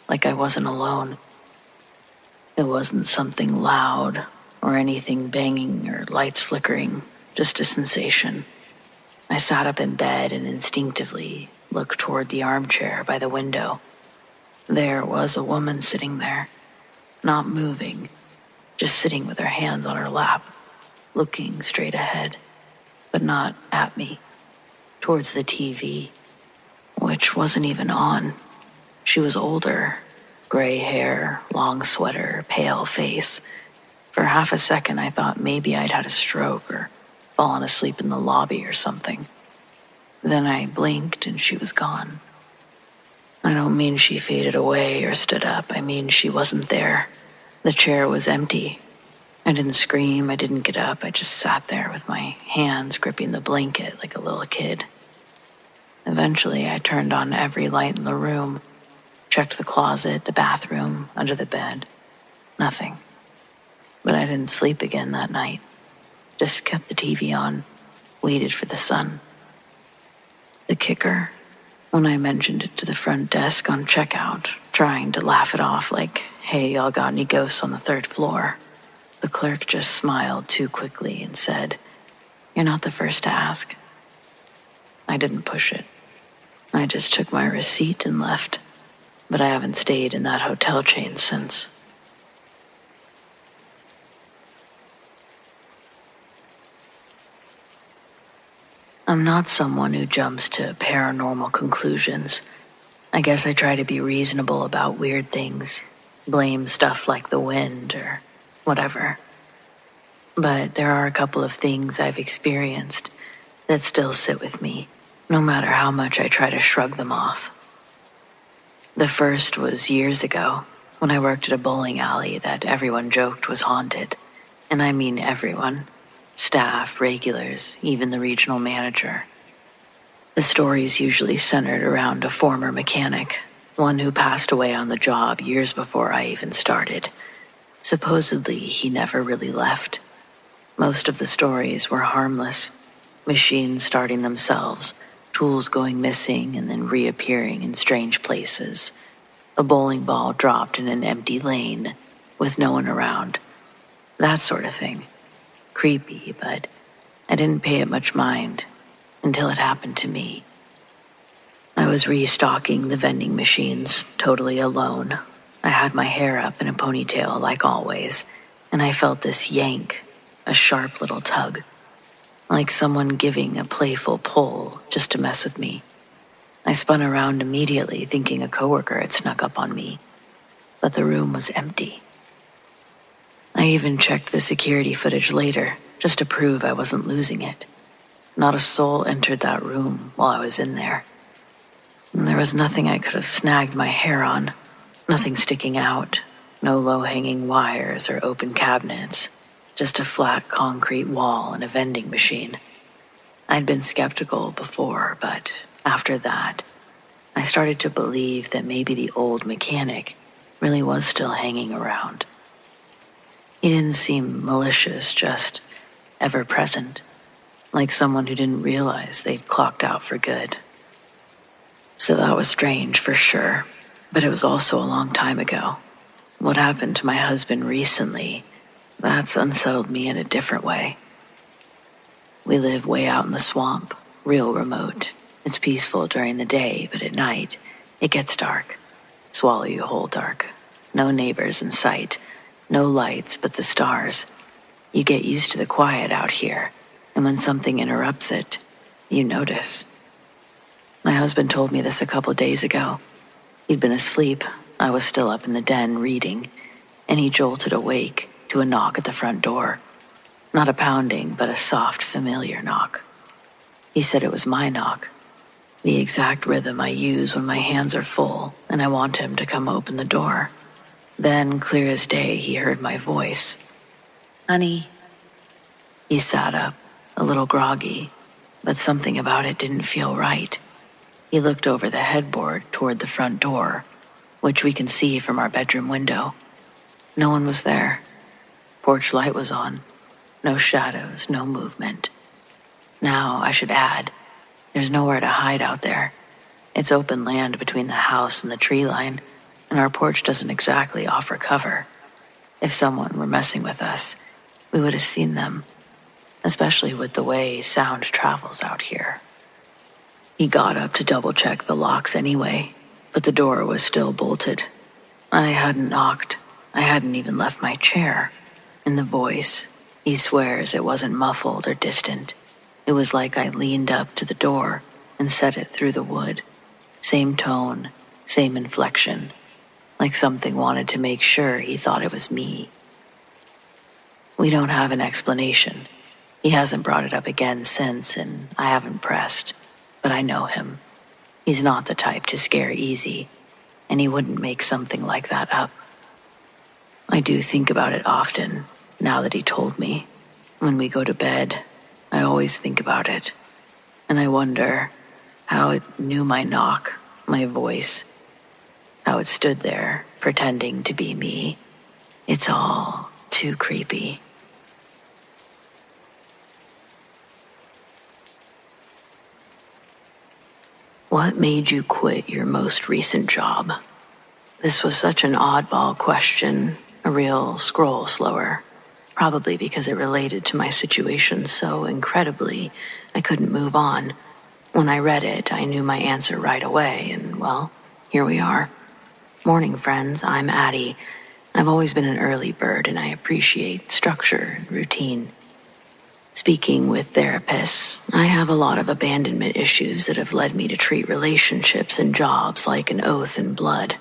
like I wasn't alone. It wasn't something loud or anything banging or lights flickering, just a sensation. I sat up in bed and instinctively looked toward the armchair by the window. There was a woman sitting there, not moving, just sitting with her hands on her lap, looking straight ahead, but not at me, towards the TV, which wasn't even on. She was older, gray hair, long sweater, pale face. For half a second, I thought maybe I'd had a stroke or fallen asleep in the lobby or something. Then I blinked and she was gone. I don't mean she faded away or stood up. I mean she wasn't there. The chair was empty. I didn't scream, I didn't get up. I just sat there with my hands gripping the blanket like a little kid. Eventually, I turned on every light in the room, checked the closet, the bathroom, under the bed. Nothing. But I didn't sleep again that night. Just kept the TV on, waited for the sun. The kicker, when I mentioned it to the front desk on checkout, trying to laugh it off like, hey, y'all got any ghosts on the 3rd floor? The clerk just smiled too quickly and said, you're not the first to ask. I didn't push it. I just took my receipt and left. But I haven't stayed in that hotel chain since. I'm not someone who jumps to paranormal conclusions. I guess I try to be reasonable about weird things, blame stuff like the wind or whatever. But there are a couple of things I've experienced that still sit with me, no matter how much I try to shrug them off. The first was years ago, when I worked at a bowling alley that everyone joked was haunted. And I mean everyone. Staff, regulars, even the regional manager. The stories usually centered around a former mechanic, one who passed away on the job years before I even started. Supposedly, he never really left. Most of the stories were harmless. Machines starting themselves, tools going missing and then reappearing in strange places. A bowling ball dropped in an empty lane with no one around. That sort of thing. Creepy, but I didn't pay it much mind until it happened to me. I was restocking the vending machines, totally alone. I had my hair up in a ponytail like always, and I felt this yank, a sharp little tug, like someone giving a playful pull just to mess with me. I spun around immediately, thinking a coworker had snuck up on me, but the room was empty. I even checked the security footage later, just to prove I wasn't losing it. Not a soul entered that room while I was in there. And there was nothing I could have snagged my hair on, nothing sticking out, no low-hanging wires or open cabinets, just a flat concrete wall and a vending machine. I'd been skeptical before, but after that, I started to believe that maybe the old mechanic really was still hanging around. He didn't seem malicious, just ever-present, like someone who didn't realize they'd clocked out for good. So that was strange for sure, but it was also a long time ago. What happened to my husband recently, that's unsettled me in a different way. We live way out in the swamp, real remote. It's peaceful during the day, but at night, it gets dark. Swallow you whole dark. No neighbors in sight, no lights but the stars. You get used to the quiet out here, and when something interrupts it, you notice. My husband told me this a couple days ago. He'd been asleep, I was still up in the den reading, and he jolted awake to a knock at the front door. Not a pounding, but a soft, familiar knock. He said it was my knock, the exact rhythm I use when my hands are full and I want him to come open the door. Then, clear as day, he heard my voice. "Honey." He sat up, a little groggy, but something about it didn't feel right. He looked over the headboard toward the front door, which we can see from our bedroom window. No one was there. Porch light was on. No shadows, no movement. Now, I should add, there's nowhere to hide out there. It's open land between the house and the tree line, and our porch doesn't exactly offer cover. If someone were messing with us, we would have seen them, especially with the way sound travels out here. He got up to double-check the locks anyway, but the door was still bolted. I hadn't knocked. I hadn't even left my chair. And the voice, he swears it wasn't muffled or distant. It was like I leaned up to the door and said it through the wood. Same tone, same inflection, like something wanted to make sure he thought it was me. We don't have an explanation. He hasn't brought it up again since, and I haven't pressed. But I know him. He's not the type to scare easy, and he wouldn't make something like that up. I do think about it often, now that he told me. When we go to bed, I always think about it, and I wonder how it knew my knock, my voice, how it stood there, pretending to be me. It's all too creepy. What made you quit your most recent job? This was such an oddball question, a real scroll slower, probably because it related to my situation so incredibly I couldn't move on. When I read it, I knew my answer right away, and well, here we are. Morning, friends, I'm Addie. I've always been an early bird, and I appreciate structure and routine. Speaking with therapists, I have a lot of abandonment issues that have led me to treat relationships and jobs like an oath in blood.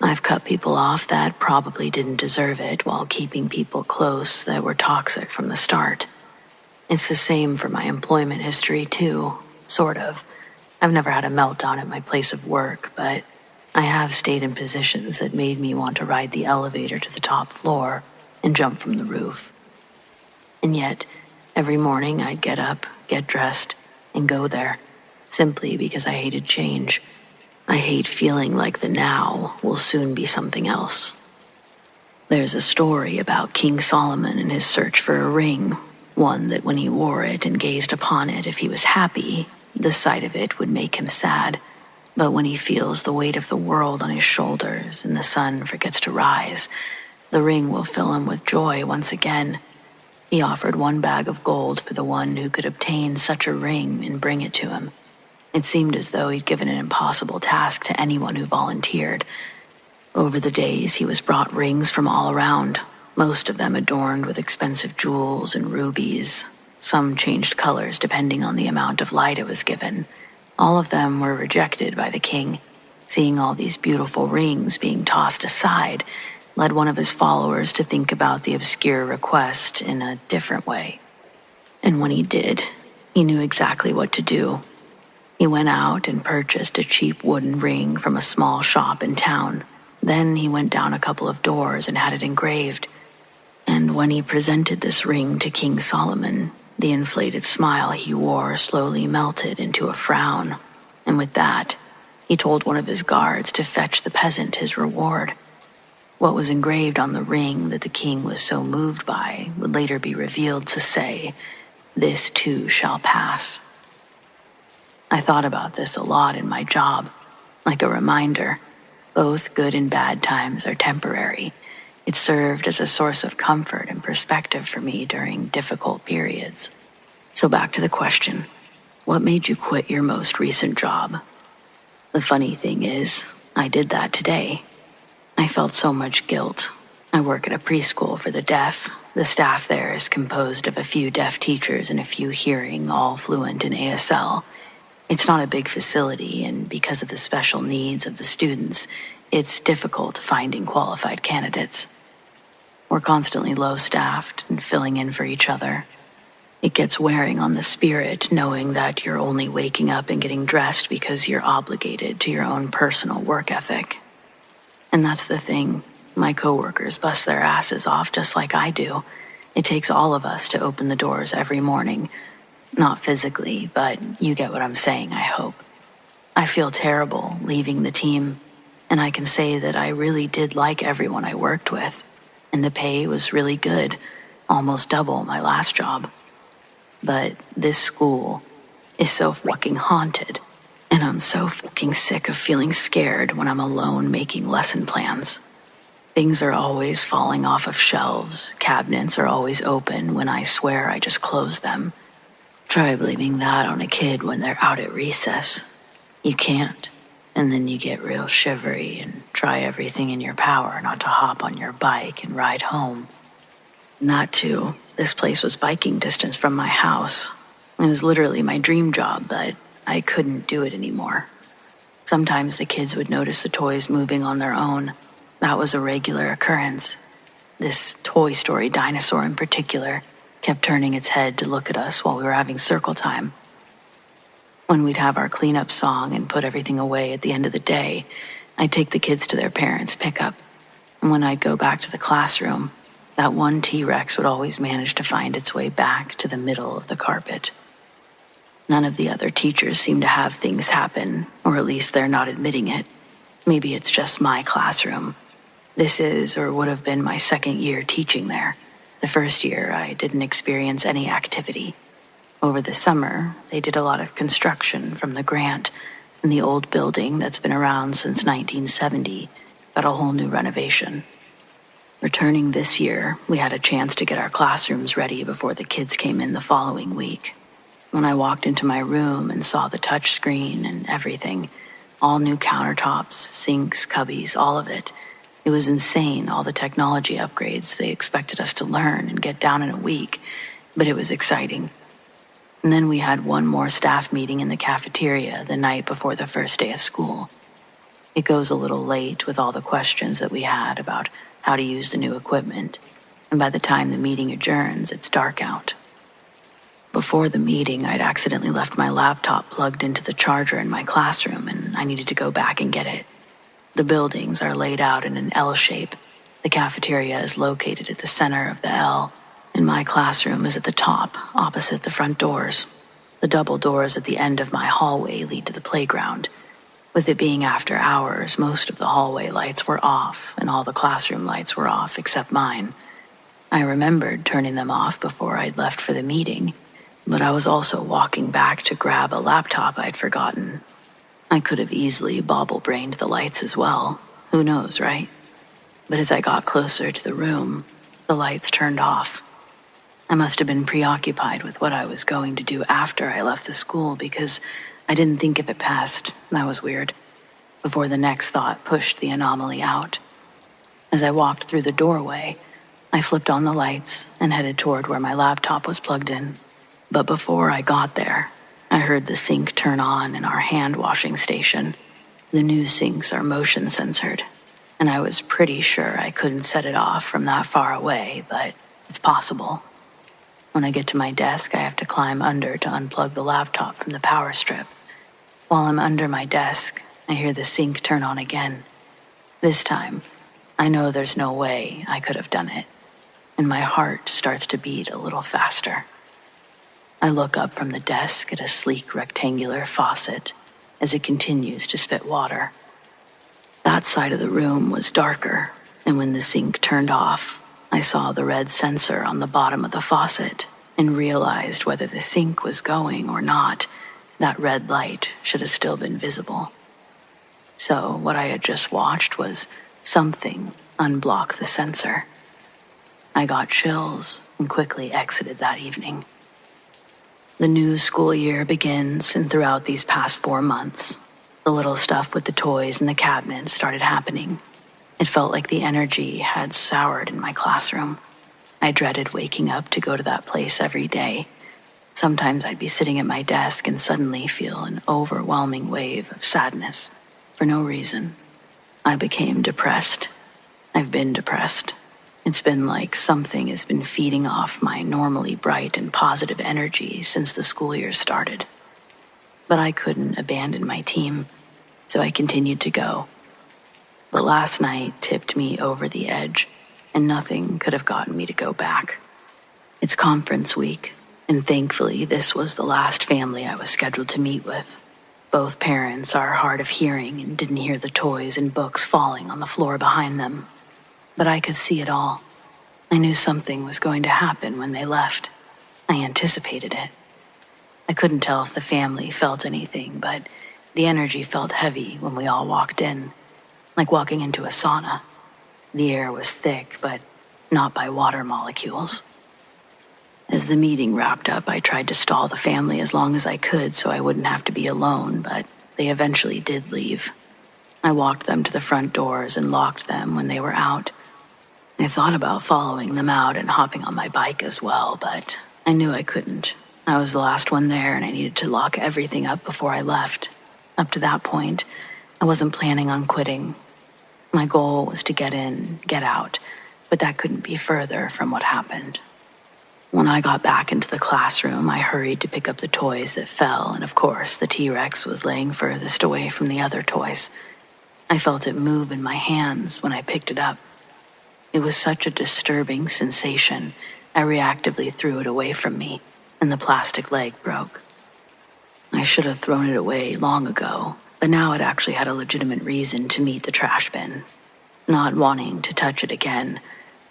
I've cut people off that probably didn't deserve it while keeping people close that were toxic from the start. It's the same for my employment history too, sort of. I've never had a meltdown at my place of work, but I have stayed in positions that made me want to ride the elevator to the top floor and jump from the roof. And yet, every morning I'd get up, get dressed, and go there, simply because I hated change. I hate feeling like the now will soon be something else. There's a story about King Solomon and his search for a ring, one that when he wore it and gazed upon it, if he was happy, the sight of it would make him sad. But when he feels the weight of the world on his shoulders and the sun forgets to rise, the ring will fill him with joy once again. He offered 1 bag of gold for the one who could obtain such a ring and bring it to him. It seemed as though he'd given an impossible task to anyone who volunteered. Over the days, he was brought rings from all around, most of them adorned with expensive jewels and rubies. Some changed colors depending on the amount of light it was given. All of them were rejected by the king. Seeing all these beautiful rings being tossed aside led one of his followers to think about the obscure request in a different way. And when he did, he knew exactly what to do. He went out and purchased a cheap wooden ring from a small shop in town. Then he went down a couple of doors and had it engraved. And when he presented this ring to King Solomon, the inflated smile he wore slowly melted into a frown. And with that, he told one of his guards to fetch the peasant his reward. What was engraved on the ring that the king was so moved by would later be revealed to say, "This too shall pass." I thought about this a lot in my job, like a reminder. Both good and bad times are temporary. It served as a source of comfort and perspective for me during difficult periods. So back to the question, what made you quit your most recent job? The funny thing is, I did that today. I felt so much guilt. I work at a preschool for the deaf. The staff there is composed of a few deaf teachers and a few hearing, all fluent in ASL. It's not a big facility, and because of the special needs of the students, it's difficult finding qualified candidates. We're constantly low-staffed and filling in for each other. It gets wearing on the spirit knowing that you're only waking up and getting dressed because you're obligated to your own personal work ethic. And that's the thing. My coworkers bust their asses off just like I do. It takes all of us to open the doors every morning. Not physically, but you get what I'm saying, I hope. I feel terrible leaving the team, and I can say that I really did like everyone I worked with, and the pay was really good, almost double my last job. But this school is so fucking haunted, and I'm so fucking sick of feeling scared when I'm alone making lesson plans. Things are always falling off of shelves, cabinets are always open when I swear I just closed them. Try blaming that on a kid when they're out at recess. You can't. And then you get real shivery and try everything in your power not to hop on your bike and ride home. Not to. This place was biking distance from my house. It was literally my dream job, but I couldn't do it anymore. Sometimes the kids would notice the toys moving on their own. That was a regular occurrence. This Toy Story dinosaur in particular kept turning its head to look at us while we were having circle time. When we'd have our cleanup song and put everything away at the end of the day, I'd take the kids to their parents' pickup. And when I'd go back to the classroom, that one T-Rex would always manage to find its way back to the middle of the carpet. None of the other teachers seem to have things happen, or at least they're not admitting it. Maybe it's just my classroom. This is or would have been my second year teaching there. The first year, I didn't experience any activity. Over the summer, they did a lot of construction from the grant, and the old building that's been around since 1970 got a whole new renovation. Returning this year, we had a chance to get our classrooms ready before the kids came in the following week. When I walked into my room and saw the touch screen and everything, all new countertops, sinks, cubbies, all of it, it was insane, all the technology upgrades they expected us to learn and get down in a week, but it was exciting. And then we had one more staff meeting in the cafeteria the night before the first day of school. It goes a little late with all the questions that we had about how to use the new equipment, and by the time the meeting adjourns, it's dark out. Before the meeting, I'd accidentally left my laptop plugged into the charger in my classroom, and I needed to go back and get it. The buildings are laid out in an L shape. The cafeteria is located at the center of the L, and my classroom is at the top, opposite the front doors. The double doors at the end of my hallway lead to the playground. With it being after hours, most of the hallway lights were off, and all the classroom lights were off except mine. I remembered turning them off before I'd left for the meeting, but I was also walking back to grab a laptop I'd forgotten. I could have easily bobble-brained the lights as well. Who knows, right? But as I got closer to the room, the lights turned off. I must have been preoccupied with what I was going to do after I left the school because I didn't think of it past, that was weird, before the next thought pushed the anomaly out. As I walked through the doorway, I flipped on the lights and headed toward where my laptop was plugged in. But before I got there, I heard the sink turn on in our hand washing station. The new sinks are motion censored, and I was pretty sure I couldn't set it off from that far away, but it's possible. When I get to my desk, I have to climb under to unplug the laptop from the power strip. While I'm under my desk, I hear the sink turn on again. This time, I know there's no way I could have done it, and my heart starts to beat a little faster. I look up from the desk at a sleek rectangular faucet as it continues to spit water. That side of the room was darker, and when the sink turned off, I saw the red sensor on the bottom of the faucet and realized whether the sink was going or not, that red light should have still been visible. So what I had just watched was something unblock the sensor. I got chills and quickly exited that evening. The new school year begins, and throughout these past 4 months, the little stuff with the toys and the cabinets started happening. It felt like the energy had soured in my classroom. I dreaded waking up to go to that place every day. Sometimes I'd be sitting at my desk and suddenly feel an overwhelming wave of sadness for no reason. I became depressed. I've been depressed. It's been like something has been feeding off my normally bright and positive energy since the school year started. But I couldn't abandon my team, so I continued to go. But last night tipped me over the edge, and nothing could have gotten me to go back. It's conference week, and thankfully this was the last family I was scheduled to meet with. Both parents are hard of hearing and didn't hear the toys and books falling on the floor behind them. But I could see it all. I knew something was going to happen when they left. I anticipated it. I couldn't tell if the family felt anything, but the energy felt heavy when we all walked in, like walking into a sauna. The air was thick, but not by water molecules. As the meeting wrapped up, I tried to stall the family as long as I could so I wouldn't have to be alone, but they eventually did leave. I walked them to the front doors and locked them when they were out. I thought about following them out and hopping on my bike as well, but I knew I couldn't. I was the last one there and I needed to lock everything up before I left. Up to that point, I wasn't planning on quitting. My goal was to get in, get out, but that couldn't be further from what happened. When I got back into the classroom, I hurried to pick up the toys that fell, and of course, the T-Rex was laying furthest away from the other toys. I felt it move in my hands when I picked it up. It was such a disturbing sensation, I reactively threw it away from me, and the plastic leg broke. I should have thrown it away long ago, but now it actually had a legitimate reason to meet the trash bin. Not wanting to touch it again,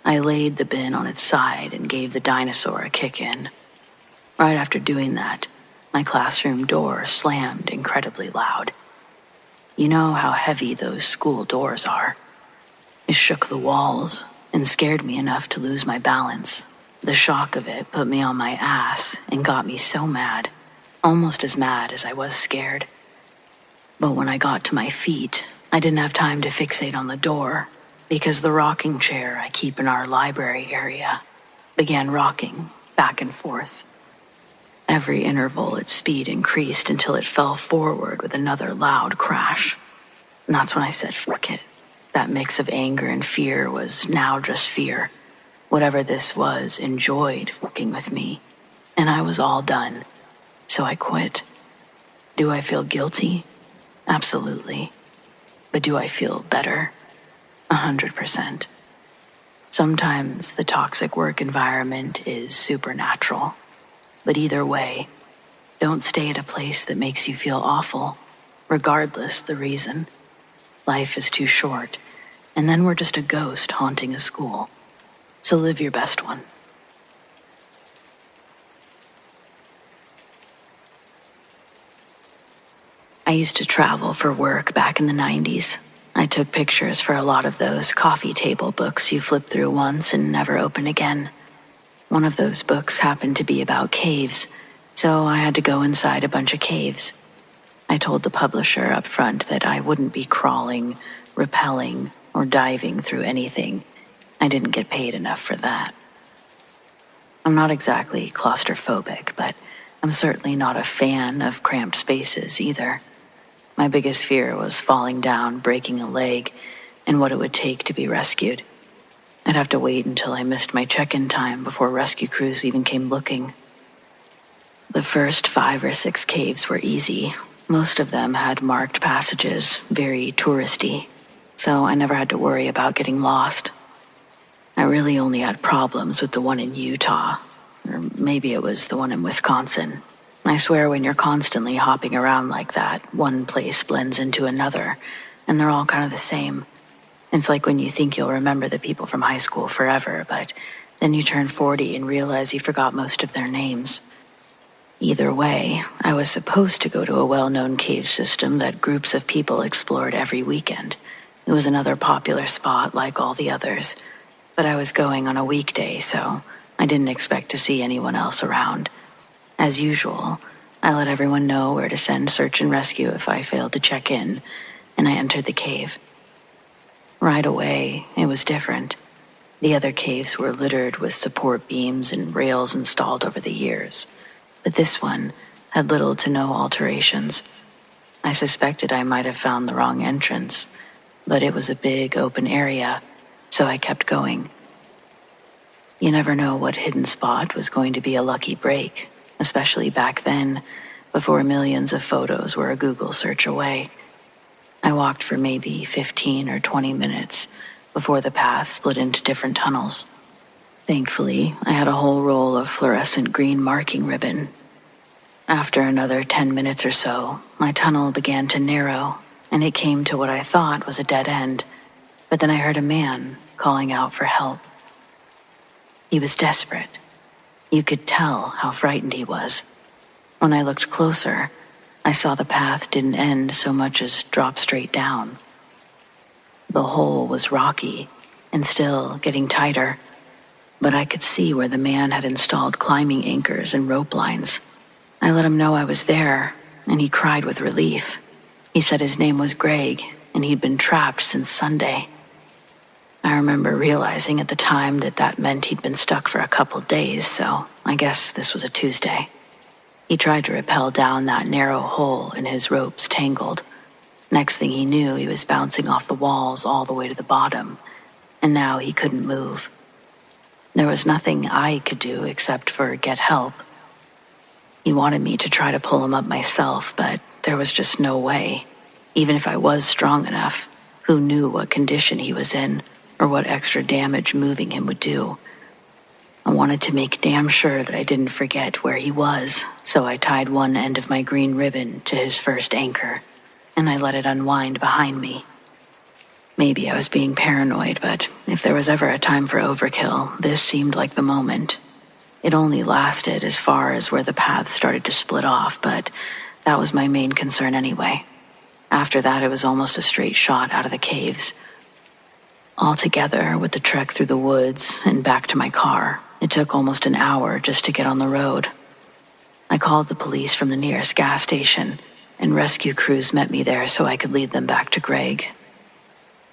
I laid the bin on its side and gave the dinosaur a kick in. Right after doing that, my classroom door slammed incredibly loud. You know how heavy those school doors are. It shook the walls and scared me enough to lose my balance. The shock of it put me on my ass and got me so mad, almost as mad as I was scared. But when I got to my feet, I didn't have time to fixate on the door because the rocking chair I keep in our library area began rocking back and forth. Every interval, its speed increased until it fell forward with another loud crash. And that's when I said, fuck it. That mix of anger and fear was now just fear. Whatever this was enjoyed fucking with me, and I was all done. So I quit. Do I feel guilty? Absolutely. But do I feel better? 100%. Sometimes the toxic work environment is supernatural. But either way, don't stay at a place that makes you feel awful, regardless the reason. Life is too short, and then we're just a ghost haunting a school. So live your best one. I used to travel for work back in the 90s. I took pictures for a lot of those coffee table books you flip through once and never open again. One of those books happened to be about caves, so I had to go inside a bunch of caves. I told the publisher up front that I wouldn't be crawling, rappelling, or diving through anything. I didn't get paid enough for that. I'm not exactly claustrophobic, but I'm certainly not a fan of cramped spaces either. My biggest fear was falling down, breaking a leg, and what it would take to be rescued. I'd have to wait until I missed my check-in time before rescue crews even came looking. The first 5 or 6 caves were easy. Most of them had marked passages, very touristy, so I never had to worry about getting lost. I really only had problems with the one in Utah, or maybe it was the one in Wisconsin. I swear when you're constantly hopping around like that, one place blends into another, and they're all kind of the same. It's like when you think you'll remember the people from high school forever, but then you turn 40 and realize you forgot most of their names. Either way, I was supposed to go to a well-known cave system that groups of people explored every weekend. It was another popular spot like all the others, but I was going on a weekday, so I didn't expect to see anyone else around. As usual, I let everyone know where to send search and rescue if I failed to check in, and I entered the cave. Right away, it was different. The other caves were littered with support beams and rails installed over the years, but this one had little to no alterations. I suspected I might have found the wrong entrance, but it was a big open area, so I kept going. You never know what hidden spot was going to be a lucky break, especially back then, before millions of photos were a Google search away. I walked for maybe 15 or 20 minutes before the path split into different tunnels. Thankfully, I had a whole roll of fluorescent green marking ribbon. After another 10 minutes or so, my tunnel began to narrow, and it came to what I thought was a dead end, but then I heard a man calling out for help. He was desperate. You could tell how frightened he was. When I looked closer, I saw the path didn't end so much as drop straight down. The hole was rocky and still getting tighter, but I could see where the man had installed climbing anchors and rope lines. I let him know I was there, and he cried with relief. He said his name was Greg, and he'd been trapped since Sunday. I remember realizing at the time that meant he'd been stuck for a couple days, so I guess this was a Tuesday. He tried to rappel down that narrow hole and his ropes tangled. Next thing he knew, he was bouncing off the walls all the way to the bottom, and now he couldn't move. There was nothing I could do except for get help. He wanted me to try to pull him up myself, but there was just no way. Even if I was strong enough, who knew what condition he was in or what extra damage moving him would do? I wanted to make damn sure that I didn't forget where he was, so I tied one end of my green ribbon to his first anchor, and I let it unwind behind me. Maybe I was being paranoid, but if there was ever a time for overkill, this seemed like the moment. It only lasted as far as where the path started to split off, but that was my main concern anyway. After that, it was almost a straight shot out of the caves. Altogether, with the trek through the woods and back to my car, it took almost an hour just to get on the road. I called the police from the nearest gas station, and rescue crews met me there so I could lead them back to Greg.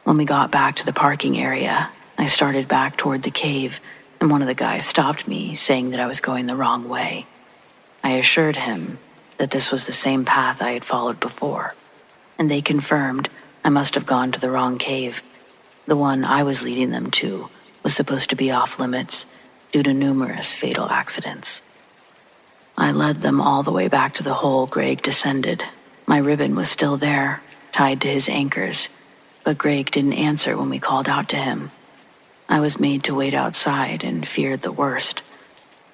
When we got back to the parking area, I started back toward the cave, and one of the guys stopped me, saying that I was going the wrong way. I assured him that this was the same path I had followed before, and they confirmed I must have gone to the wrong cave. The one I was leading them to was supposed to be off limits due to numerous fatal accidents. I led them all the way back to the hole Greg descended. My ribbon was still there, tied to his anchors, but Greg didn't answer when we called out to him. I was made to wait outside and feared the worst.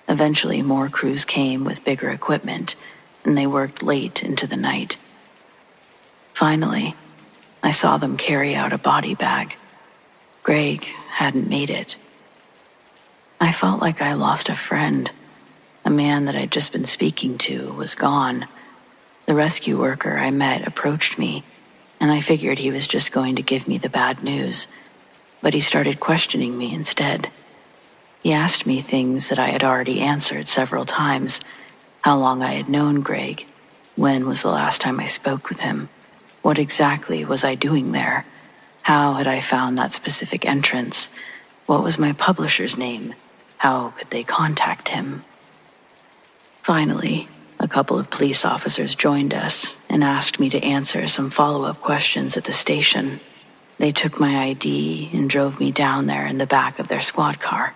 Eventually, more crews came with bigger equipment, and they worked late into the night. Finally, I saw them carry out a body bag. Greg hadn't made it. I felt like I lost a friend. A man that I'd just been speaking to was gone. The rescue worker I met approached me, and I figured he was just going to give me the bad news. But he started questioning me instead. He asked me things that I had already answered several times. How long I had known Greg, when was the last time I spoke with him, what exactly was I doing there, how had I found that specific entrance, what was my publisher's name, how could they contact him. Finally, a couple of police officers joined us and asked me to answer some follow-up questions at the station. They took my ID and drove me down there in the back of their squad car.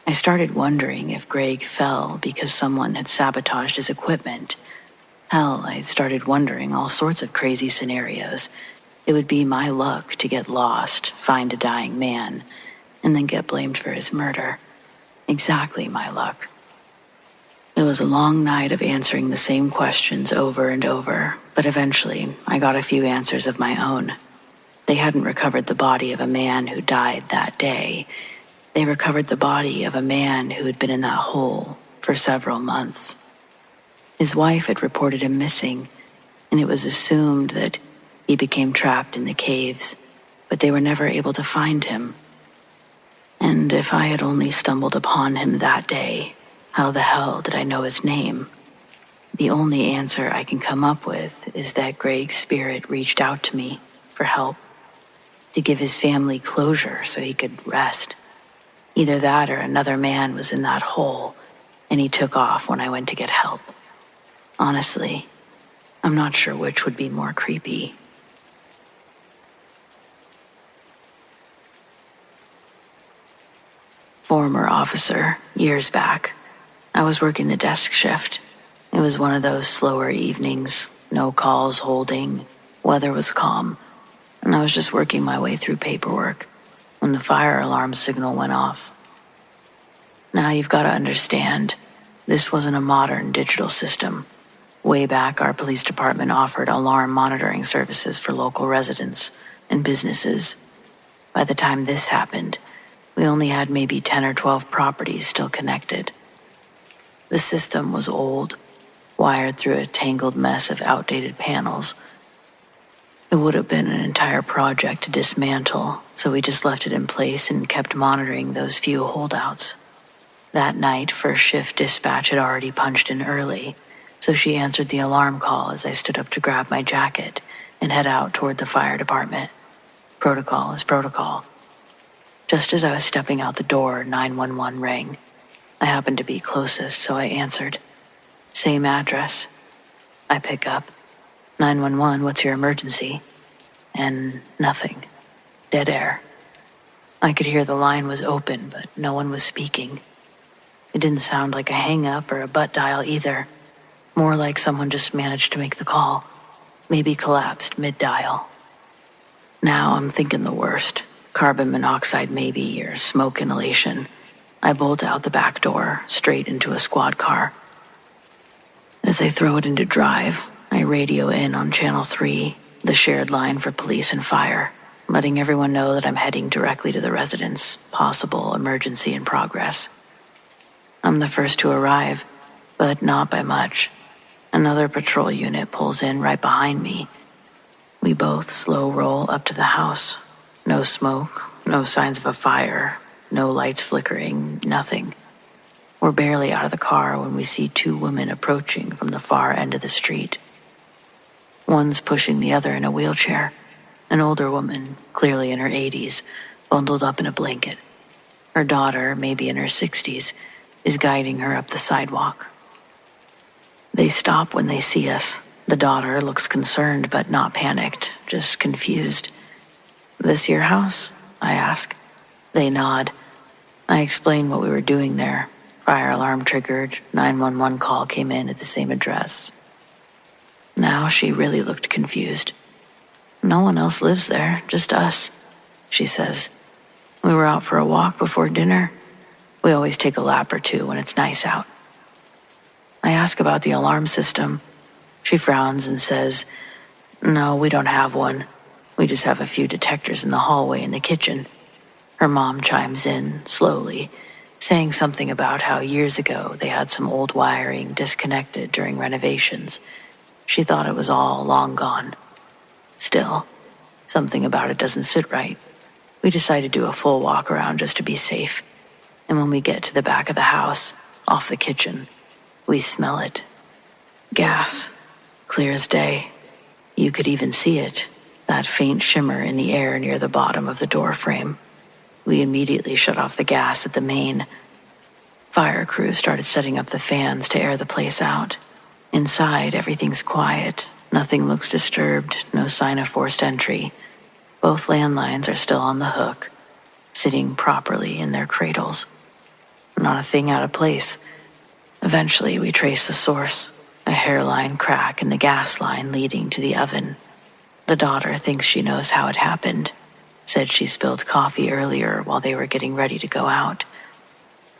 I started wondering if Greg fell because someone had sabotaged his equipment. Hell, I started wondering all sorts of crazy scenarios. It would be my luck to get lost, find a dying man, and then get blamed for his murder. Exactly my luck. It was a long night of answering the same questions over and over, but eventually I got a few answers of my own. They hadn't recovered the body of a man who died that day. They recovered the body of a man who had been in that hole for several months. His wife had reported him missing, and it was assumed that he became trapped in the caves, but they were never able to find him. And if I had only stumbled upon him that day, how the hell did I know his name? The only answer I can come up with is that Greg's spirit reached out to me for help, to give his family closure so he could rest. Either that or another man was in that hole, and he took off when I went to get help. Honestly, I'm not sure which would be more creepy. Former officer, years back. I was working the desk shift. It was one of those slower evenings, no calls holding, weather was calm, and I was just working my way through paperwork when the fire alarm signal went off. Now you've got to understand, this wasn't a modern digital system. Way back, our police department offered alarm monitoring services for local residents and businesses. By the time this happened, we only had maybe 10 or 12 properties still connected. The system was old, wired through a tangled mess of outdated panels. It would have been an entire project to dismantle, so we just left it in place and kept monitoring those few holdouts. That night, first shift dispatch had already punched in early, so she answered the alarm call as I stood up to grab my jacket and head out toward the fire department. Protocol is protocol. Just as I was stepping out the door, 911 rang. I happened to be closest, so I answered. Same address. I pick up. 911, what's your emergency? And nothing. Dead air. I could hear the line was open, but no one was speaking. It didn't sound like a hang-up or a butt dial either. More like someone just managed to make the call. Maybe collapsed mid-dial. Now I'm thinking the worst. Carbon monoxide maybe, or smoke inhalation. I bolt out the back door, straight into a squad car. As I throw it into drive, I radio in on Channel 3, the shared line for police and fire, letting everyone know that I'm heading directly to the residence, possible emergency in progress. I'm the first to arrive, but not by much. Another patrol unit pulls in right behind me. We both slow roll up to the house. No smoke, no signs of a fire, no lights flickering, nothing. We're barely out of the car when we see two women approaching from the far end of the street. One's pushing the other in a wheelchair, an older woman, clearly in her 80s, bundled up in a blanket. Her daughter, maybe in her 60s, is guiding her up the sidewalk. They stop when they see us. The daughter looks concerned but not panicked, just confused. This your house? I ask. They nod. I explain what we were doing there. Fire alarm triggered, 911 call came in at the same address. Now she really looked confused. No one else lives there, just us, she says. We were out for a walk before dinner. We always take a lap or two when it's nice out. I ask about the alarm system. She frowns and says, "No, we don't have one. We just have a few detectors in the hallway and the kitchen." Her mom chimes in, slowly, saying something about how years ago they had some old wiring disconnected during renovations. She thought it was all long gone. Still, something about it doesn't sit right. We decide to do a full walk around just to be safe. And when we get to the back of the house, off the kitchen, we smell it. Gas. Clear as day. You could even see it, that faint shimmer in the air near the bottom of the door frame. We immediately shut off the gas at the main. Fire crews started setting up the fans to air the place out. Inside, everything's quiet. Nothing looks disturbed, no sign of forced entry. Both landlines are still on the hook, sitting properly in their cradles. Not a thing out of place. Eventually, we trace the source, a hairline crack in the gas line leading to the oven. The daughter thinks she knows how it happened. Said she spilled coffee earlier while they were getting ready to go out.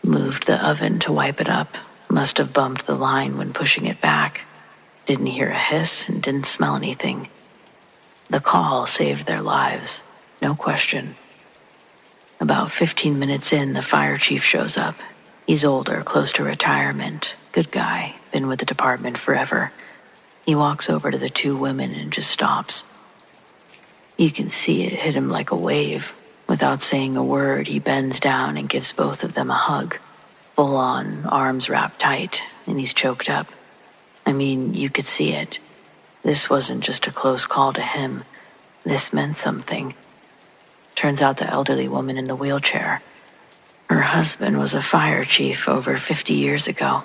Moved the oven to wipe it up. Must have bumped the line when pushing it back. Didn't hear a hiss and didn't smell anything. The call saved their lives, no question. About 15 minutes in, the fire chief shows up. He's older, close to retirement. Good guy, been with the department forever. He walks over to the two women and just stops. You can see it hit him like a wave. Without saying a word, he bends down and gives both of them a hug. Full on, arms wrapped tight, and he's choked up. I mean, you could see it. This wasn't just a close call to him. This meant something. Turns out the elderly woman in the wheelchair. Her husband was a fire chief over 50 years ago,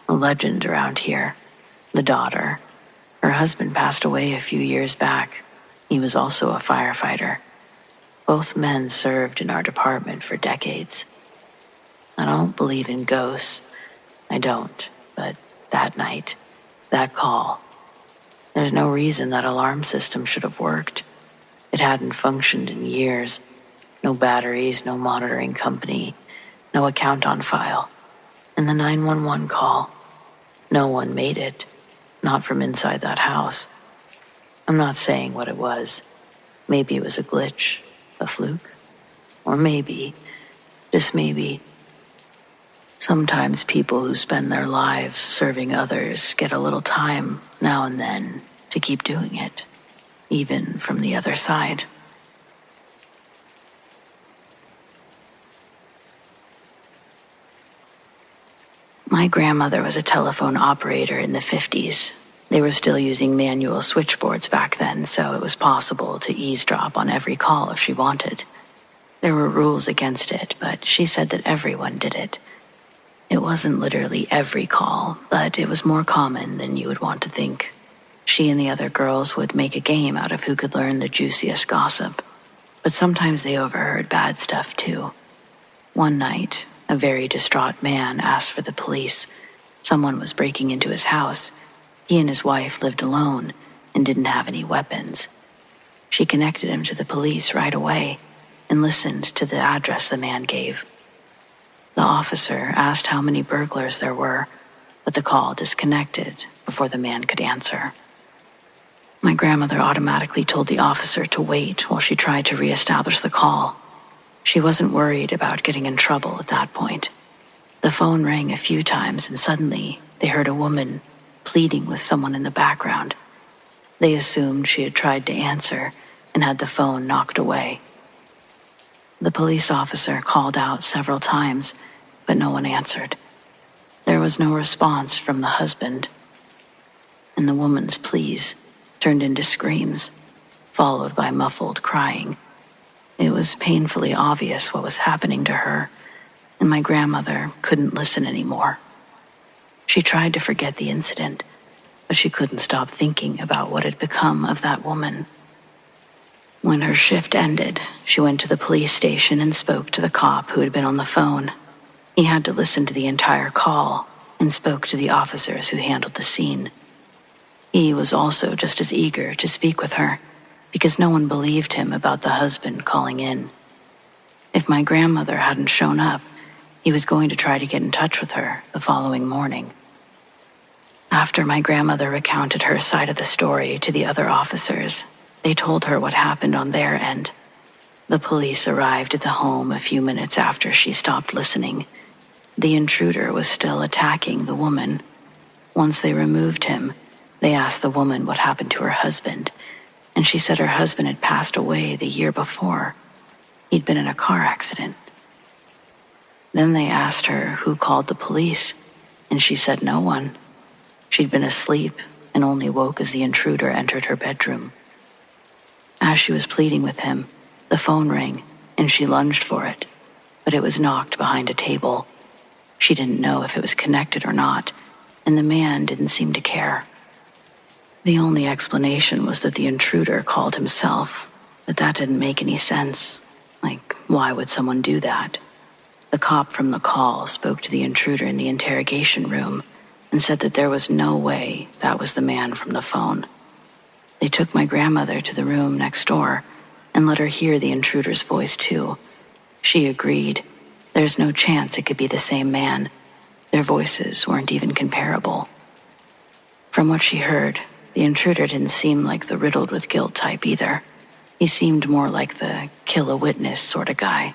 a legend around here. The daughter. Her husband passed away a few years back. He was also a firefighter. Both men served in our department for decades. I don't believe in ghosts. I don't, but that night, that call, there's no reason that alarm system should have worked. It hadn't functioned in years. No batteries, no monitoring company, no account on file. And the 911 call, no one made it, not from inside that house. I'm not saying what it was. Maybe it was a glitch, a fluke. Or maybe, just maybe, sometimes people who spend their lives serving others get a little time now and then to keep doing it, even from the other side. My grandmother was a telephone operator in the 50s. They were still using manual switchboards back then, so it was possible to eavesdrop on every call if she wanted. There were rules against it, but she said that everyone did it. It wasn't literally every call, but it was more common than you would want to think. She and the other girls would make a game out of who could learn the juiciest gossip. But sometimes they overheard bad stuff too. One night, a very distraught man asked for the police. Someone was breaking into his house. He and his wife lived alone and didn't have any weapons. She connected him to the police right away and listened to the address the man gave. The officer asked how many burglars there were, but the call disconnected before the man could answer. My grandmother automatically told the officer to wait while she tried to reestablish the call. She wasn't worried about getting in trouble at that point. The phone rang a few times and suddenly they heard a woman pleading with someone in the background. They assumed she had tried to answer and had the phone knocked away. The police officer called out several times, but no one answered. There was no response from the husband, and the woman's pleas turned into screams, followed by muffled crying. It was painfully obvious what was happening to her, and my grandmother couldn't listen anymore. She tried to forget the incident, but she couldn't stop thinking about what had become of that woman. When her shift ended, she went to the police station and spoke to the cop who had been on the phone. He had to listen to the entire call and spoke to the officers who handled the scene. He was also just as eager to speak with her because no one believed him about the husband calling in. If my grandmother hadn't shown up, he was going to try to get in touch with her the following morning. After my grandmother recounted her side of the story to the other officers, they told her what happened on their end. The police arrived at the home a few minutes after she stopped listening. The intruder was still attacking the woman. Once they removed him, they asked the woman what happened to her husband, and she said her husband had passed away the year before. He'd been in a car accident. Then they asked her who called the police, and she said no one. She'd been asleep and only woke as the intruder entered her bedroom. As she was pleading with him, the phone rang, and she lunged for it, but it was knocked behind a table. She didn't know if it was connected or not, and the man didn't seem to care. The only explanation was that the intruder called himself, but that didn't make any sense. Like, why would someone do that? The cop from the call spoke to the intruder in the interrogation room and said that there was no way that was the man from the phone. They took my grandmother to the room next door and let her hear the intruder's voice too. She agreed. There's no chance it could be the same man. Their voices weren't even comparable. From what she heard, the intruder didn't seem like the riddled with guilt type either. He seemed more like the kill a witness sort of guy.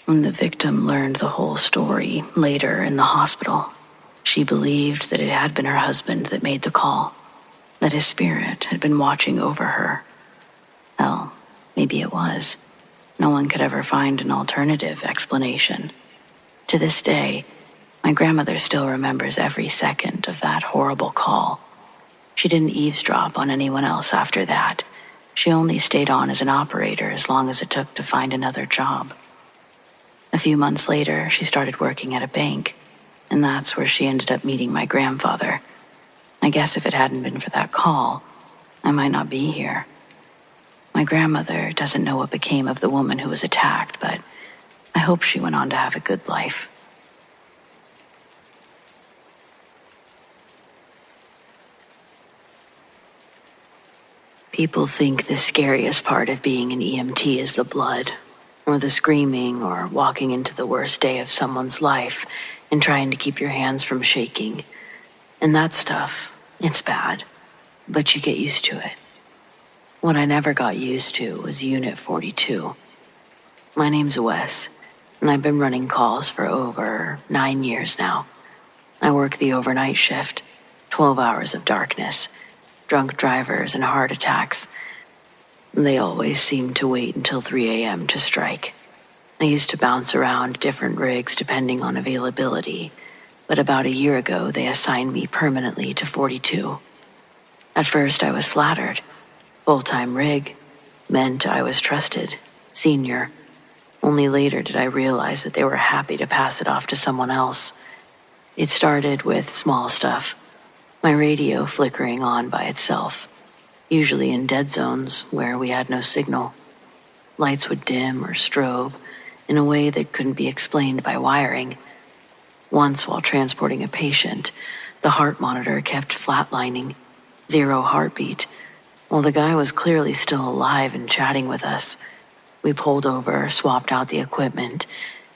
When the victim learned the whole story later in the hospital, she believed that it had been her husband that made the call, that his spirit had been watching over her. Hell, maybe it was. No one could ever find an alternative explanation. To this day, my grandmother still remembers every second of that horrible call. She didn't eavesdrop on anyone else after that. She only stayed on as an operator as long as it took to find another job. A few months later, she started working at a bank, and that's where she ended up meeting my grandfather. I guess if it hadn't been for that call, I might not be here. My grandmother doesn't know what became of the woman who was attacked, but I hope she went on to have a good life. People think the scariest part of being an EMT is the blood, or the screaming, or walking into the worst day of someone's life and trying to keep your hands from shaking. And that stuff, it's bad, but you get used to it. What I never got used to was Unit 42. My name's Wes, and I've been running calls for over 9 years now. I work the overnight shift, 12 hours of darkness, drunk drivers and heart attacks. They always seem to wait until 3 a.m. to strike. I used to bounce around different rigs depending on availability, but about a year ago they assigned me permanently to 42. At first I was flattered. Full-time rig meant I was trusted, senior. Only later did I realize that they were happy to pass it off to someone else. It started with small stuff. My radio flickering on by itself, usually in dead zones where we had no signal. Lights would dim or strobe in a way that couldn't be explained by wiring. Once, while transporting a patient, the heart monitor kept flatlining, 0 heartbeat, while the guy was clearly still alive and chatting with us. We pulled over, swapped out the equipment,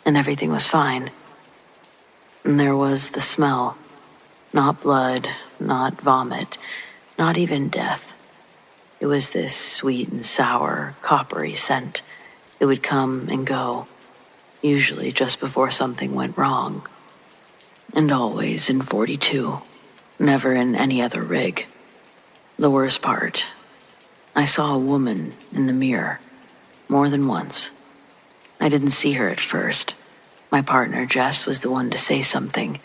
and everything was fine. And there was the smell. Not blood, not vomit, not even death. It was this sweet and sour, coppery scent. It would come and go, usually just before something went wrong. And always in 42, never in any other rig. The worst part, I saw a woman in the mirror, more than once. I didn't see her at first. My partner, Jess, was the one to say something.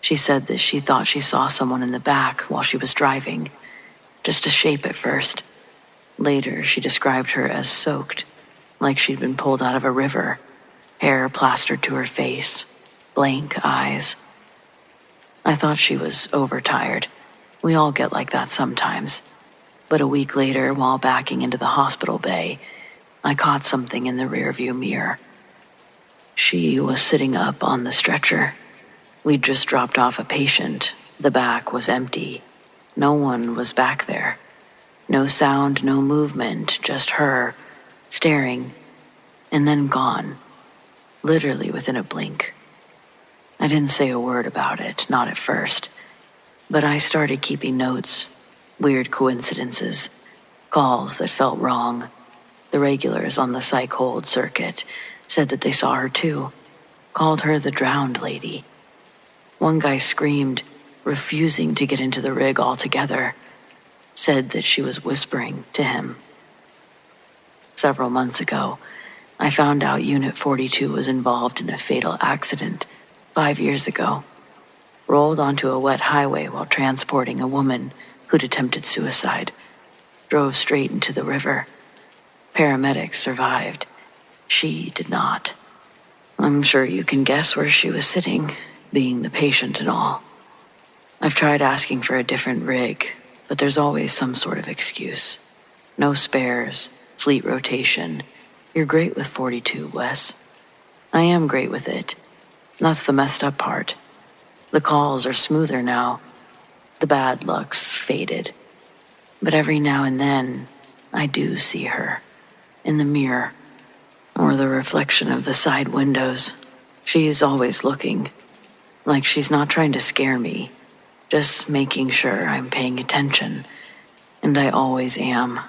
She said that she thought she saw someone in the back while she was driving, just a shape at first. Later, she described her as soaked, like she'd been pulled out of a river, hair plastered to her face, blank eyes. I thought she was overtired. We all get like that sometimes. But a week later, while backing into the hospital bay, I caught something in the rearview mirror. She was sitting up on the stretcher. We'd just dropped off a patient. The back was empty. No one was back there. No sound, no movement, just her, staring, and then gone, literally within a blink. I didn't say a word about it, not at first, but I started keeping notes, weird coincidences, calls that felt wrong. The regulars on the psych hold circuit said that they saw her too, called her the drowned lady. One guy screamed, refusing to get into the rig altogether, said that she was whispering to him. Several months ago, I found out Unit 42 was involved in a fatal accident 5 years ago. Rolled onto a wet highway while transporting a woman who'd attempted suicide. Drove straight into the river. Paramedics survived. She did not. I'm sure you can guess where she was sitting, being the patient and all. I've tried asking for a different rig, but there's always some sort of excuse. No spares, fleet rotation. You're great with 42, Wes. I am great with it. That's the messed up part. The calls are smoother now. The bad luck's faded. But every now and then, I do see her. In the mirror. Or the reflection of the side windows. She's always looking. Like she's not trying to scare me. Just making sure I'm paying attention. And I always am.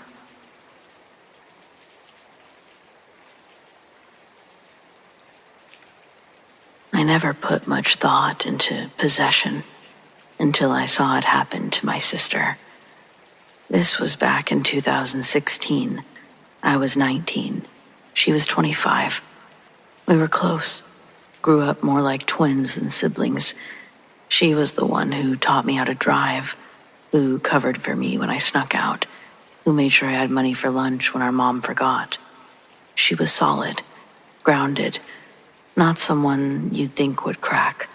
I never put much thought into possession until I saw it happen to my sister. This was back in 2016. I was 19. She was 25. We were close. Grew up more like twins than siblings. She was the one who taught me how to drive, who covered for me when I snuck out, who made sure I had money for lunch when our mom forgot. She was solid, grounded, not someone you'd think would crack.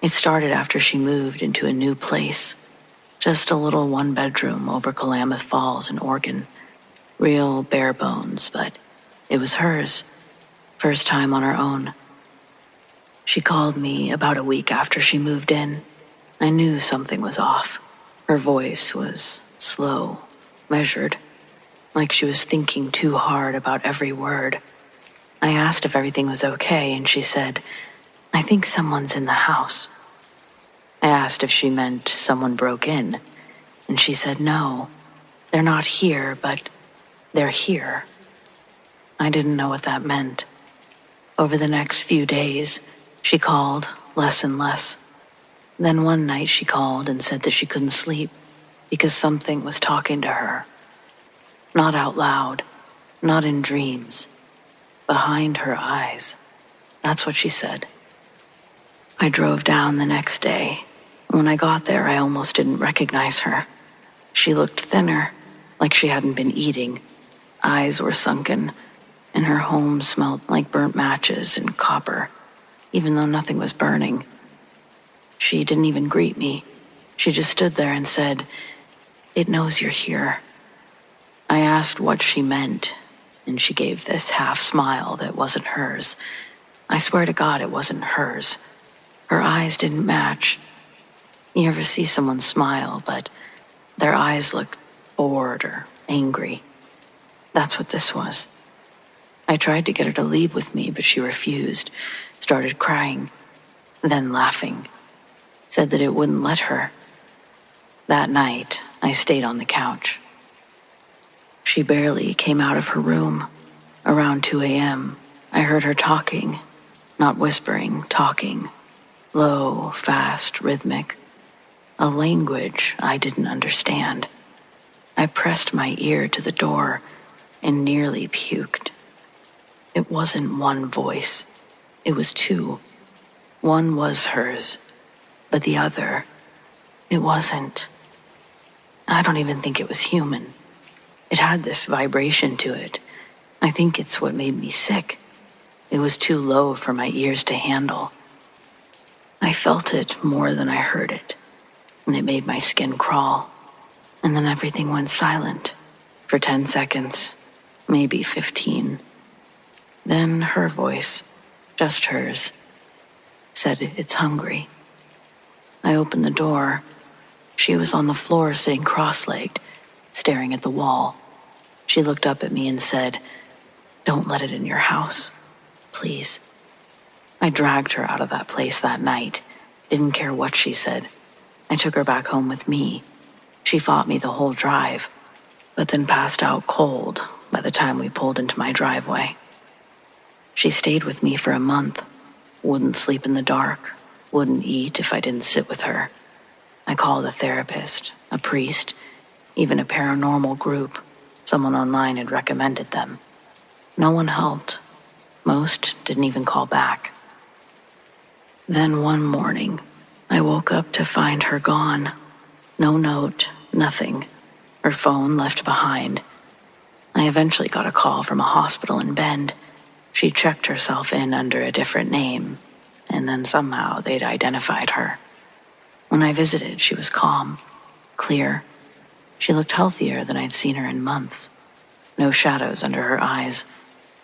It started after she moved into a new place, just a little one-bedroom over Klamath Falls in Oregon. Real bare bones, but it was hers. First time on her own. She called me about a week after she moved in. I knew something was off. Her voice was slow, measured, like she was thinking too hard about every word. I asked if everything was okay, and she said, "I think someone's in the house." I asked if she meant someone broke in, and she said, "No, they're not here, but they're here." I didn't know what that meant. Over the next few days, she called less and less. Then one night she called and said that she couldn't sleep because something was talking to her. Not out loud, not in dreams. Behind her eyes. That's what she said. I drove down the next day. When I got there, I almost didn't recognize her. She looked thinner, like she hadn't been eating. Eyes were sunken, and her home smelled like burnt matches and copper, even though nothing was burning. She didn't even greet me. She just stood there and said, "It knows you're here." I asked what she meant, and she gave this half smile that wasn't hers. I swear to God it wasn't hers. Her eyes didn't match. You ever see someone smile, but their eyes look bored or angry? That's what this was. I tried to get her to leave with me, but she refused, started crying, then laughing, said that it wouldn't let her. That night, I stayed on the couch. She barely came out of her room. Around 2 a.m., I heard her talking, not whispering, talking, low, fast, rhythmic, a language I didn't understand. I pressed my ear to the door and nearly puked. It wasn't one voice. It was two. One was hers, but the other, it wasn't. I don't even think it was human. It had this vibration to it. I think it's what made me sick. It was too low for my ears to handle. I felt it more than I heard it, and it made my skin crawl. And then everything went silent for 10 seconds, maybe 15. Then her voice, just hers, said it's hungry. I opened the door. She was on the floor sitting cross-legged, staring at the wall. She looked up at me and said, "Don't let it in your house, please." I dragged her out of that place that night. Didn't care what she said. I took her back home with me. She fought me the whole drive, but then passed out cold by the time we pulled into my driveway. She stayed with me for a month, wouldn't sleep in the dark, wouldn't eat if I didn't sit with her. I called a therapist, a priest, even a paranormal group. Someone online had recommended them. No one helped. Most didn't even call back. Then one morning, I woke up to find her gone. No note, nothing. Her phone left behind. I eventually got a call from a hospital in Bend. She checked herself in under a different name, and then somehow they'd identified her. When I visited, she was calm, clear. She looked healthier than I'd seen her in months. No shadows under her eyes,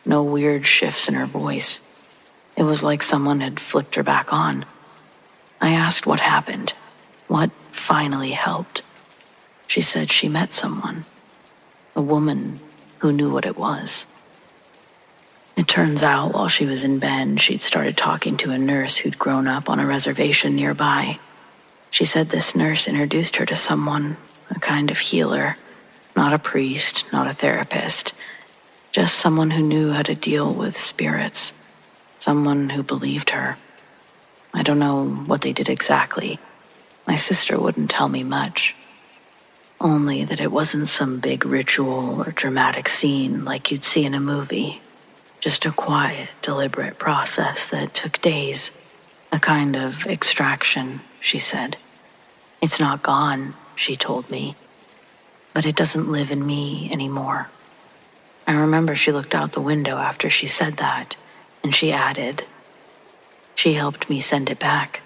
no weird shifts in her voice. It was like someone had flipped her back on. I asked what happened, what finally helped. She said she met someone, a woman who knew what it was. It turns out while she was in Bend, she'd started talking to a nurse who'd grown up on a reservation nearby. She said this nurse introduced her to someone, a kind of healer, not a priest, not a therapist, just someone who knew how to deal with spirits, someone who believed her. I don't know what they did exactly. My sister wouldn't tell me much. Only that it wasn't some big ritual or dramatic scene like you'd see in a movie. Just a quiet, deliberate process that took days. A kind of extraction, she said. It's not gone, she told me, but it doesn't live in me anymore. I remember she looked out the window after she said that, and she added, "She helped me send it back."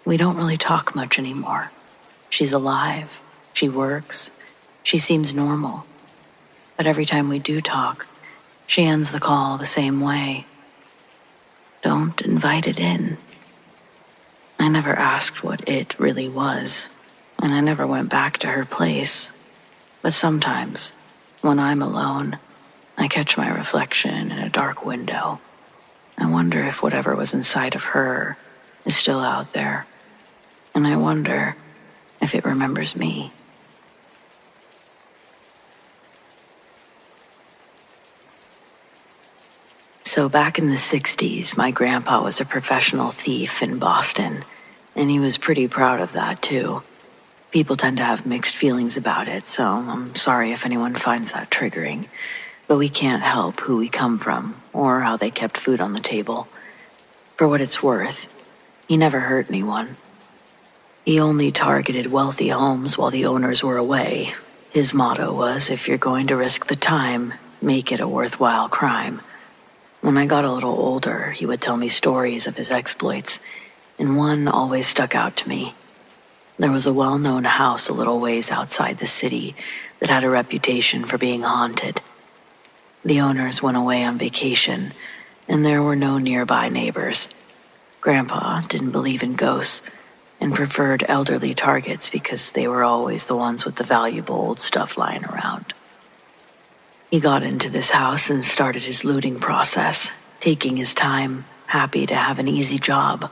We don't really talk much anymore. She's alive, she works, she seems normal. But every time we do talk, she ends the call the same way. "Don't invite it in." I never asked what it really was, and I never went back to her place. But sometimes, when I'm alone, I catch my reflection in a dark window. I wonder if whatever was inside of her is still out there. And I wonder if it remembers me. So back in the 60s, my grandpa was a professional thief in Boston, and he was pretty proud of that too. People tend to have mixed feelings about it, so I'm sorry if anyone finds that triggering. But we can't help who we come from or how they kept food on the table. For what it's worth, he never hurt anyone. He only targeted wealthy homes while the owners were away. His motto was, if you're going to risk the time, make it a worthwhile crime. When I got a little older, he would tell me stories of his exploits, and one always stuck out to me. There was a well-known house a little ways outside the city that had a reputation for being haunted. The owners went away on vacation, and there were no nearby neighbors. Grandpa didn't believe in ghosts and preferred elderly targets because they were always the ones with the valuable old stuff lying around. He got into this house and started his looting process, taking his time, happy to have an easy job.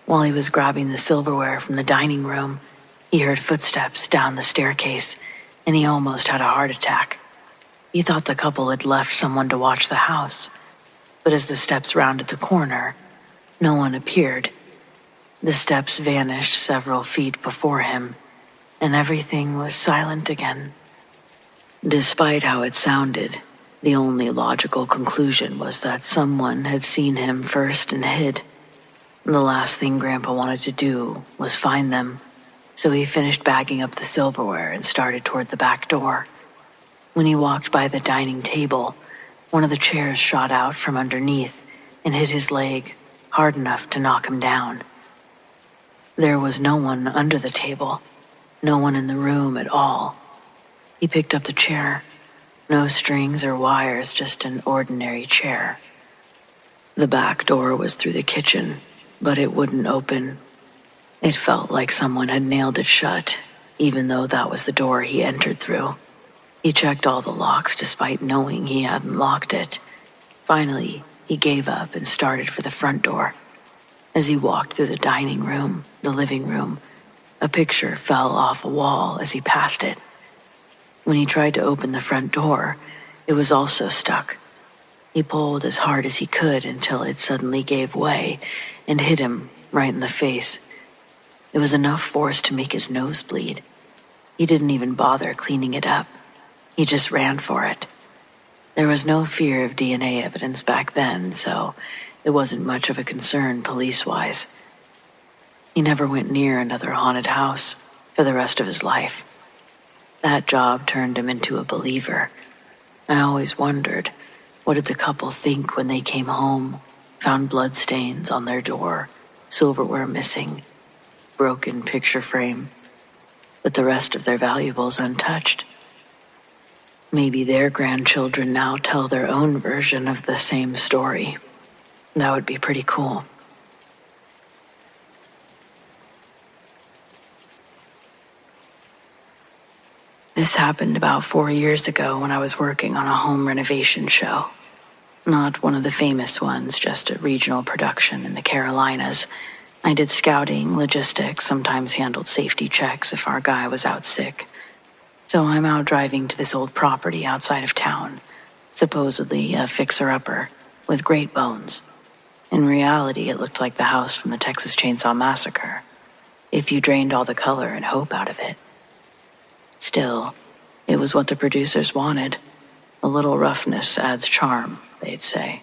While he was grabbing the silverware from the dining room, he heard footsteps down the staircase, and he almost had a heart attack. He thought the couple had left someone to watch the house, but as the steps rounded the corner, no one appeared. The steps vanished several feet before him, and everything was silent again. Despite how it sounded, the only logical conclusion was that someone had seen him first and hid. The last thing Grandpa wanted to do was find them, so he finished bagging up the silverware and started toward the back door. When he walked by the dining table, one of the chairs shot out from underneath and hit his leg hard enough to knock him down. There was no one under the table, no one in the room at all. He picked up the chair. No strings or wires, just an ordinary chair. The back door was through the kitchen, but it wouldn't open. It felt like someone had nailed it shut, even though that was the door he entered through. He checked all the locks despite knowing he hadn't locked it. Finally, he gave up and started for the front door. As he walked through the dining room, the living room, a picture fell off a wall as he passed it. When he tried to open the front door, it was also stuck. He pulled as hard as he could until it suddenly gave way and hit him right in the face. It was enough force to make his nose bleed. He didn't even bother cleaning it up. He just ran for it. There was no fear of DNA evidence back then, so it wasn't much of a concern police-wise. He never went near another haunted house for the rest of his life. That job turned him into a believer. I always wondered, what did the couple think when they came home, found bloodstains on their door, silverware missing, broken picture frame, but the rest of their valuables untouched? Maybe their grandchildren now tell their own version of the same story. That would be pretty cool. This happened about 4 years ago when I was working on a home renovation show. Not one of the famous ones, just a regional production in the Carolinas. I did scouting, logistics, sometimes handled safety checks if our guy was out sick. So I'm out driving to this old property outside of town, supposedly a fixer-upper, with great bones. In reality, it looked like the house from the Texas Chainsaw Massacre, if you drained all the color and hope out of it. Still, it was what the producers wanted. A little roughness adds charm, they'd say.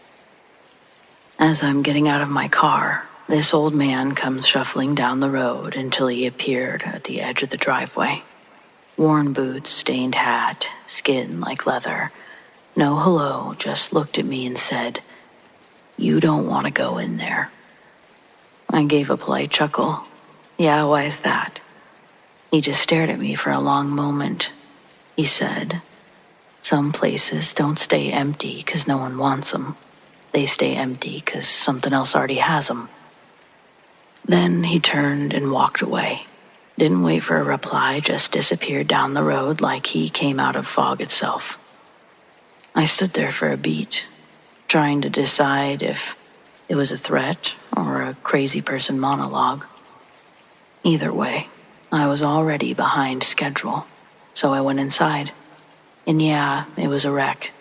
As I'm getting out of my car, this old man comes shuffling down the road until he appeared at the edge of the driveway. Worn boots, stained hat, skin like leather. No hello, just looked at me and said, "You don't want to go in there." I gave a polite chuckle. "Yeah, why is that?" He just stared at me for a long moment. He said, "Some places don't stay empty 'cause no one wants them. They stay empty 'cause something else already has them." Then he turned and walked away. Didn't wait for a reply, just disappeared down the road like he came out of fog itself. I stood there for a beat, trying to decide if it was a threat or a crazy person monologue. Either way, I was already behind schedule, so I went inside. And yeah, it was a wreck.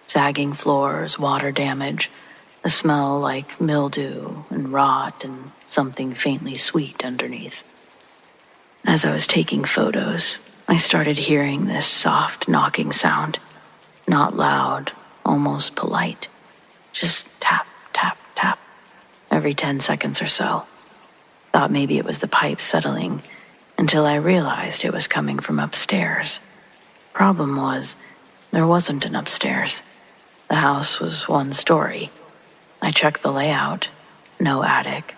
Sagging floors, water damage, a smell like mildew and rot and something faintly sweet underneath. As I was taking photos, I started hearing this soft knocking sound. Not loud, almost polite. Just tap, tap, tap, every 10 seconds or so. Thought maybe it was the pipe settling, until I realized it was coming from upstairs. Problem was, there wasn't an upstairs. The house was one story. I checked the layout. No attic,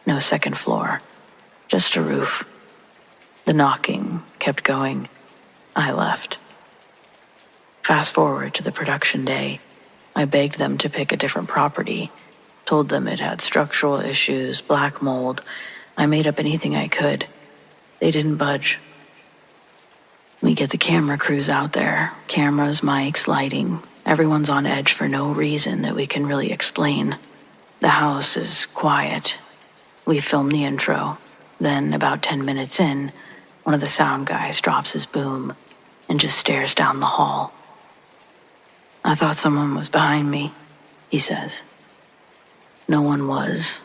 no second floor, just a roof. The knocking kept going. I left. Fast forward to the production day. I begged them to pick a different property, told them it had structural issues, black mold. I made up anything I could. They didn't budge. We get the camera crews out there, cameras, mics, lighting. Everyone's on edge for no reason that we can really explain. The house is quiet. We film the intro. Then, about 10 minutes in, one of the sound guys drops his boom and just stares down the hall. "I thought someone was behind me," he says. No one was,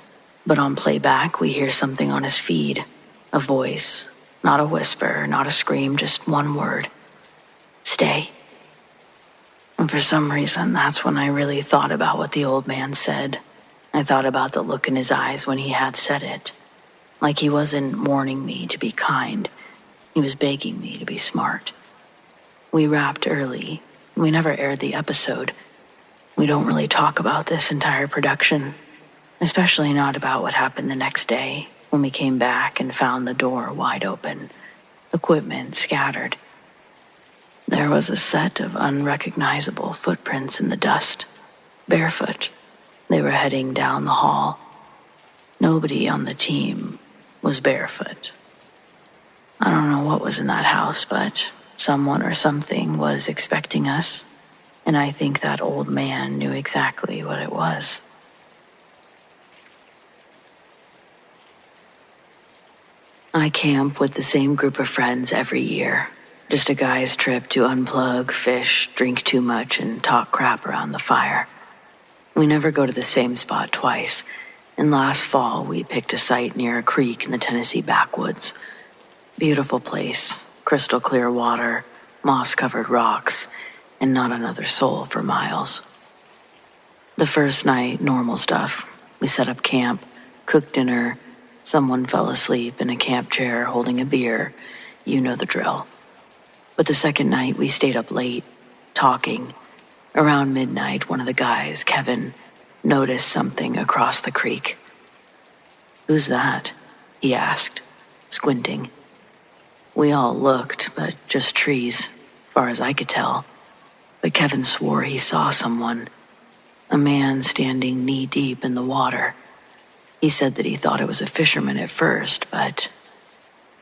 but on playback we hear something on his feed. A voice, not a whisper, not a scream, just one word. "Stay." And for some reason, that's when I really thought about what the old man said. I thought about the look in his eyes when he had said it. Like he wasn't warning me to be kind. He was begging me to be smart. We wrapped early. We never aired the episode. We don't really talk about this entire production, especially not about what happened the next day when we came back and found the door wide open, equipment scattered. There was a set of unrecognizable footprints in the dust, barefoot. They were heading down the hall. Nobody on the team was barefoot. I don't know what was in that house, but someone or something was expecting us, and I think that old man knew exactly what it was. I camp with the same group of friends every year. Just a guy's trip to unplug, fish, drink too much, and talk crap around the fire. We never go to the same spot twice, and last fall we picked a site near a creek in the Tennessee backwoods. Beautiful place, crystal clear water, moss-covered rocks, and not another soul for miles. The first night, normal stuff. We set up camp, cooked dinner. Someone fell asleep in a camp chair holding a beer. You know the drill. But the second night, we stayed up late, talking. Around midnight, one of the guys, Kevin, noticed something across the creek. "Who's that?" he asked, squinting. We all looked, but just trees, far as I could tell. But Kevin swore he saw someone, a man standing knee-deep in the water. He said that he thought it was a fisherman at first, but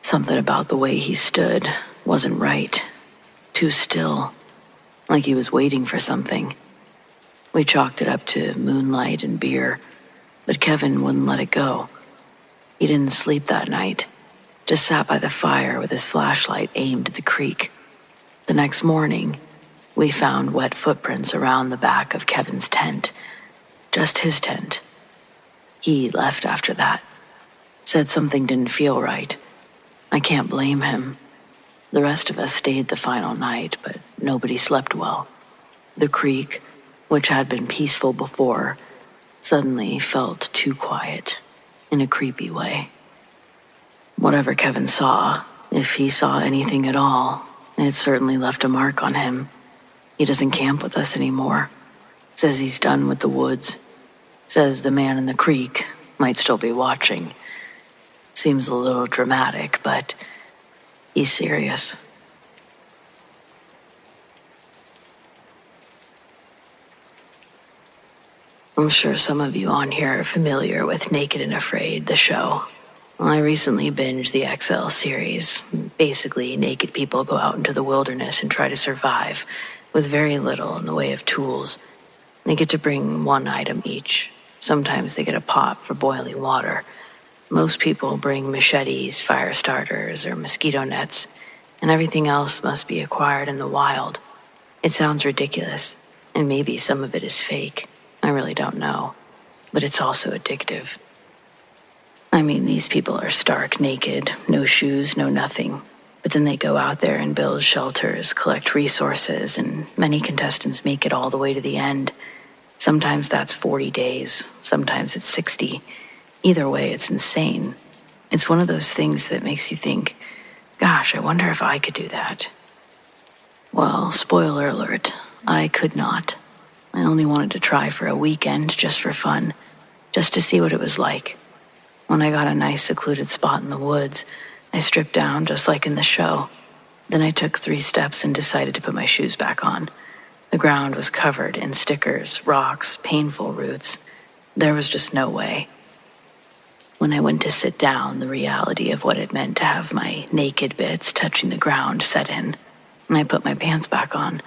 something about the way he stood wasn't right. Too still, like he was waiting for something. We chalked it up to moonlight and beer, but Kevin wouldn't let it go. He didn't sleep that night, just sat by the fire with his flashlight aimed at the creek. The next morning, we found wet footprints around the back of Kevin's tent. Just his tent. He left after that. Said something didn't feel right. I can't blame him. The rest of us stayed the final night, but nobody slept well. The creek, which had been peaceful before, suddenly felt too quiet, in a creepy way. Whatever Kevin saw, if he saw anything at all, it certainly left a mark on him. He doesn't camp with us anymore. Says he's done with the woods. Says the man in the creek might still be watching. Seems a little dramatic, but he's serious. I'm sure some of you on here are familiar with Naked and Afraid, the show. I recently binged the XL series. Basically, naked people go out into the wilderness and try to survive with very little in the way of tools. They get to bring one item each. Sometimes they get a pot for boiling water. Most people bring machetes, fire starters, or mosquito nets, and everything else must be acquired in the wild. It sounds ridiculous, and maybe some of it is fake. I really don't know, but it's also addictive. I mean, these people are stark naked, no shoes, no nothing. But then they go out there and build shelters, collect resources, and many contestants make it all the way to the end. Sometimes that's 40 days, sometimes it's 60. Either way, it's insane. It's one of those things that makes you think, gosh, I wonder if I could do that. Well, spoiler alert, I could not. I only wanted to try for a weekend just for fun, just to see what it was like. When I got a nice secluded spot in the woods, I stripped down just like in the show. Then I took 3 steps and decided to put my shoes back on. The ground was covered in stickers, rocks, painful roots. There was just no way. When I went to sit down, the reality of what it meant to have my naked bits touching the ground set in, and I put my pants back on.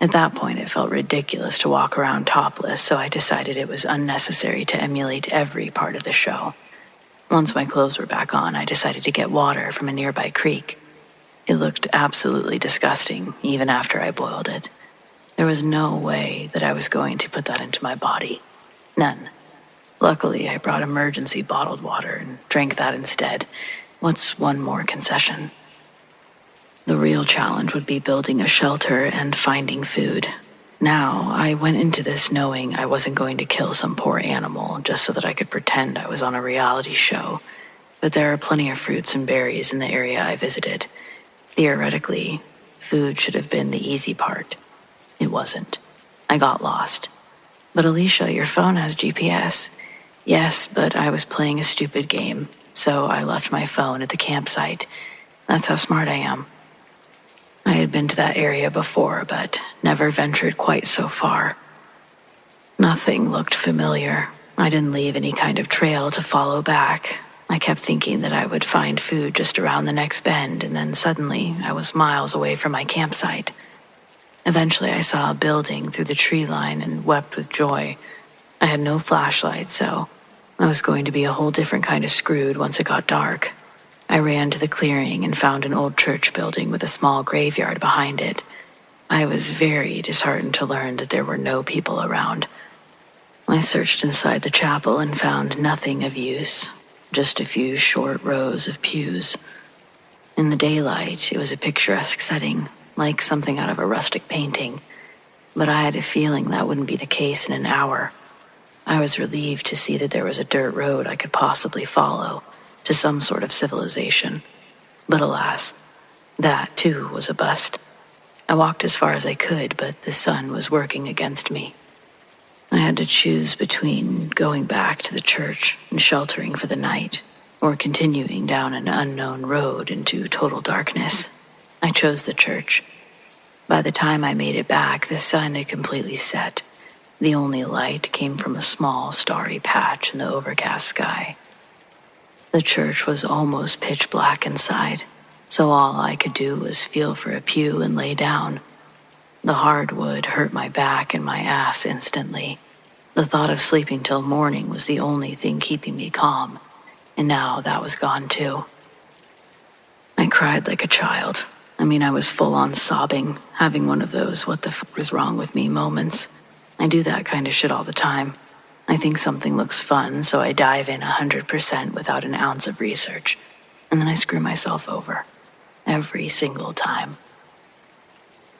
At that point, it felt ridiculous to walk around topless, so I decided it was unnecessary to emulate every part of the show. Once my clothes were back on, I decided to get water from a nearby creek. It looked absolutely disgusting, even after I boiled it. There was no way that I was going to put that into my body. None. Luckily, I brought emergency bottled water and drank that instead. What's one more concession? The real challenge would be building a shelter and finding food. Now, I went into this knowing I wasn't going to kill some poor animal just so that I could pretend I was on a reality show. But there are plenty of fruits and berries in the area I visited. Theoretically, food should have been the easy part. It wasn't. I got lost. But Alicia, your phone has GPS. Yes, but I was playing a stupid game, so I left my phone at the campsite. That's how smart I am. I had been to that area before, but never ventured quite so far. Nothing looked familiar. I didn't leave any kind of trail to follow back. I kept thinking that I would find food just around the next bend, and then suddenly I was miles away from my campsite. Eventually I saw a building through the tree line and wept with joy. I had no flashlight, so I was going to be a whole different kind of screwed once it got dark. I ran to the clearing and found an old church building with a small graveyard behind it. I was very disheartened to learn that there were no people around. I searched inside the chapel and found nothing of use, just a few short rows of pews. In the daylight, it was a picturesque setting, like something out of a rustic painting, but I had a feeling that wouldn't be the case in an hour. I was relieved to see that there was a dirt road I could possibly follow to some sort of civilization. But alas, that too was a bust. I walked as far as I could, but the sun was working against me. I had to choose between going back to the church and sheltering for the night, or continuing down an unknown road into total darkness. I chose the church. By the time I made it back, the sun had completely set. The only light came from a small, starry patch in the overcast sky. The church was almost pitch black inside, so all I could do was feel for a pew and lay down. The hardwood hurt my back and my ass instantly. The thought of sleeping till morning was the only thing keeping me calm, and now that was gone too. I cried like a child. I was full on sobbing, having one of those what the fuck is wrong with me moments. I do that kind of shit all the time. I think something looks fun, so I dive in 100% without an ounce of research, and then I screw myself over. Every single time.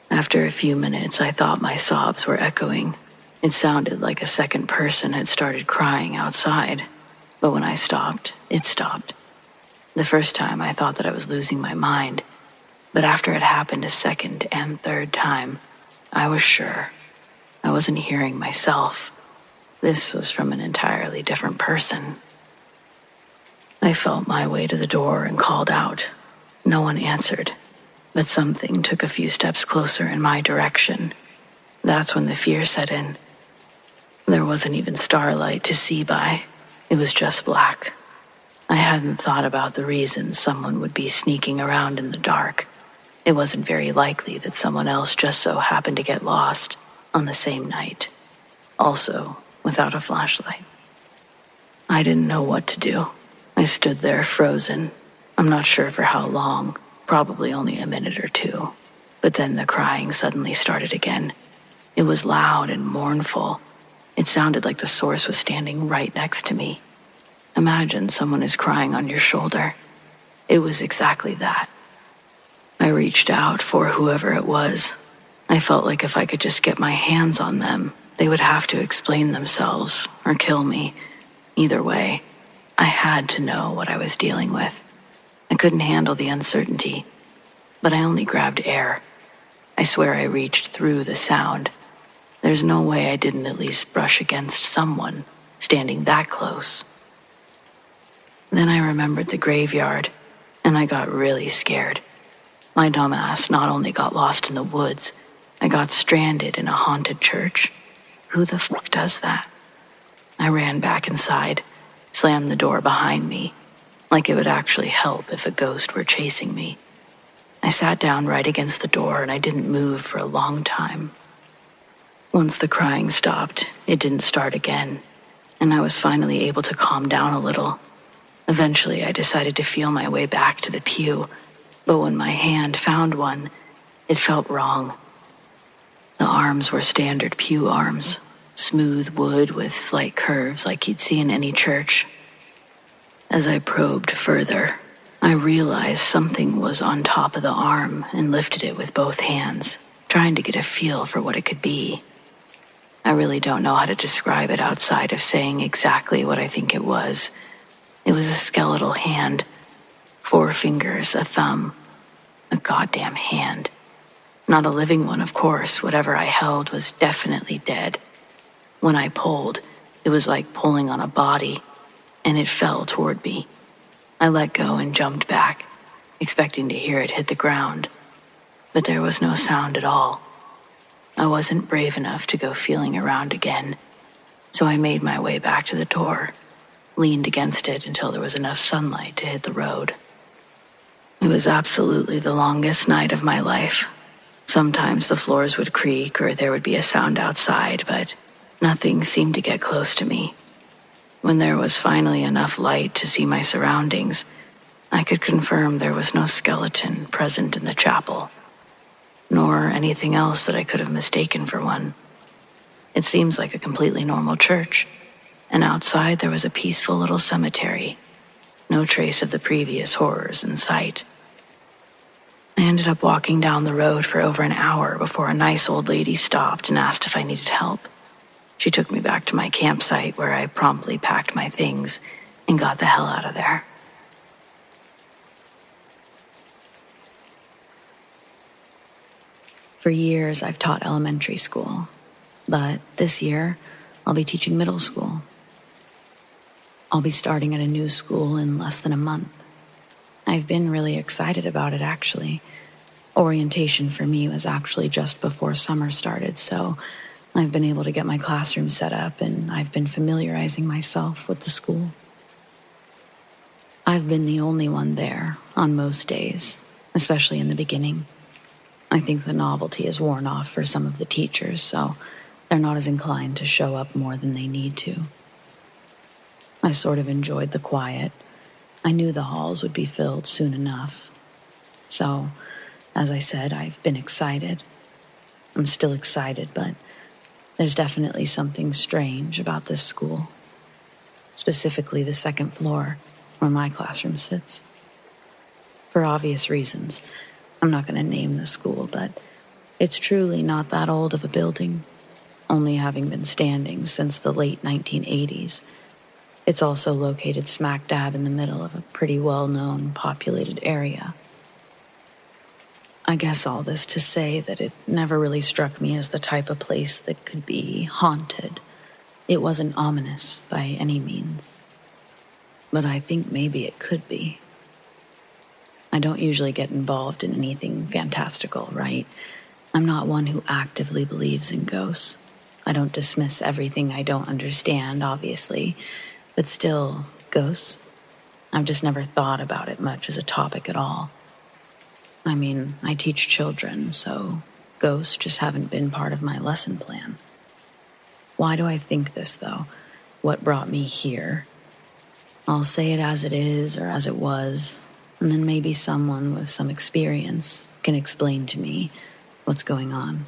After a few minutes, I thought my sobs were echoing. It sounded like a second person had started crying outside, but when I stopped, it stopped. The first time I thought that I was losing my mind, but after it happened a second and third time, I was sure. I wasn't hearing myself. This was from an entirely different person. I felt my way to the door and called out. No one answered, but something took a few steps closer in my direction. That's when the fear set in. There wasn't even starlight to see by. It was just black. I hadn't thought about the reasons someone would be sneaking around in the dark. It wasn't very likely that someone else just so happened to get lost on the same night, also without a flashlight. I didn't know what to do. I stood there frozen. I'm not sure for how long, probably only a minute or two. But then the crying suddenly started again. It was loud and mournful. It sounded like the source was standing right next to me. Imagine someone is crying on your shoulder. It was exactly that. I reached out for whoever it was. I felt like if I could just get my hands on them, they would have to explain themselves or kill me. Either way, I had to know what I was dealing with. I couldn't handle the uncertainty, but I only grabbed air. I swear I reached through the sound. There's no way I didn't at least brush against someone standing that close. Then I remembered the graveyard, and I got really scared. My dumbass not only got lost in the woods, I got stranded in a haunted church. Who the fuck does that? I ran back inside, slammed the door behind me, like it would actually help if a ghost were chasing me. I sat down right against the door and I didn't move for a long time. Once the crying stopped, it didn't start again, and I was finally able to calm down a little. Eventually, I decided to feel my way back to the pew, but when my hand found one, it felt wrong. The arms were standard pew arms, smooth wood with slight curves like you'd see in any church. As I probed further, I realized something was on top of the arm and lifted it with both hands, trying to get a feel for what it could be. I really don't know how to describe it outside of saying exactly what I think it was. It was a skeletal hand, 4 fingers, a thumb, a goddamn hand. Not a living one, of course. Whatever I held was definitely dead. When I pulled, it was like pulling on a body, and it fell toward me. I let go and jumped back, expecting to hear it hit the ground, but there was no sound at all. I wasn't brave enough to go feeling around again, so I made my way back to the door. leaned against it until there was enough sunlight to hit the road. It was absolutely the longest night of my life. Sometimes the floors would creak or there would be a sound outside, but nothing seemed to get close to me. When there was finally enough light to see my surroundings, I could confirm there was no skeleton present in the chapel, nor anything else that I could have mistaken for one. It seems like a completely normal church, and outside there was a peaceful little cemetery. No trace of the previous horrors in sight. I ended up walking down the road for over an hour before a nice old lady stopped and asked if I needed help. She took me back to my campsite where I promptly packed my things and got the hell out of there. For years, I've taught elementary school, but this year, I'll be teaching middle school. I'll be starting at a new school in less than a month. I've been really excited about it, actually. Orientation for me was actually just before summer started, so I've been able to get my classroom set up and I've been familiarizing myself with the school. I've been the only one there on most days, especially in the beginning. I think the novelty is worn off for some of the teachers, so they're not as inclined to show up more than they need to. I sort of enjoyed the quiet. I knew the halls would be filled soon enough. So, as I said, I've been excited. I'm still excited, but there's definitely something strange about this school. Specifically the second floor, where my classroom sits. For obvious reasons, I'm not going to name the school, but it's truly not that old of a building, only having been standing since the late 1980s. It's also located smack dab in the middle of a pretty well-known, populated area. I guess all this to say that it never really struck me as the type of place that could be haunted. It wasn't ominous by any means. But I think maybe it could be. I don't usually get involved in anything fantastical, right? I'm not one who actively believes in ghosts. I don't dismiss everything I don't understand, obviously, but still, ghosts? I've just never thought about it much as a topic at all. I mean, I teach children, so ghosts just haven't been part of my lesson plan. Why do I think this, though? What brought me here? I'll say it as it is or as it was, and then maybe someone with some experience can explain to me what's going on.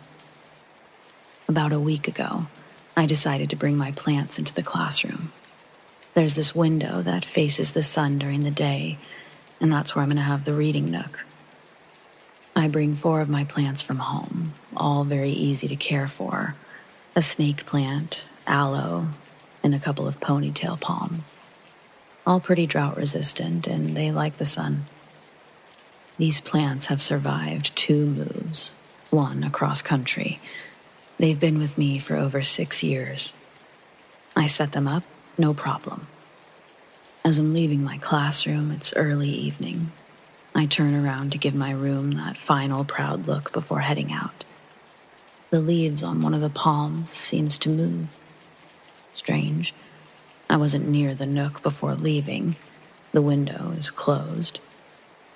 About a week ago, I decided to bring my plants into the classroom. There's this window that faces the sun during the day, and that's where I'm going to have the reading nook. I bring 4 of my plants from home, all very easy to care for. A snake plant, aloe, and a couple of ponytail palms. All pretty drought resistant, and they like the sun. These plants have survived 2 moves, 1 across country. They've been with me for over 6 years. I set them up, no problem. As I'm leaving my classroom, it's early evening. I turn around to give my room that final proud look before heading out. The leaves on one of the palms seems to move. Strange. I wasn't near the nook before leaving. The window is closed.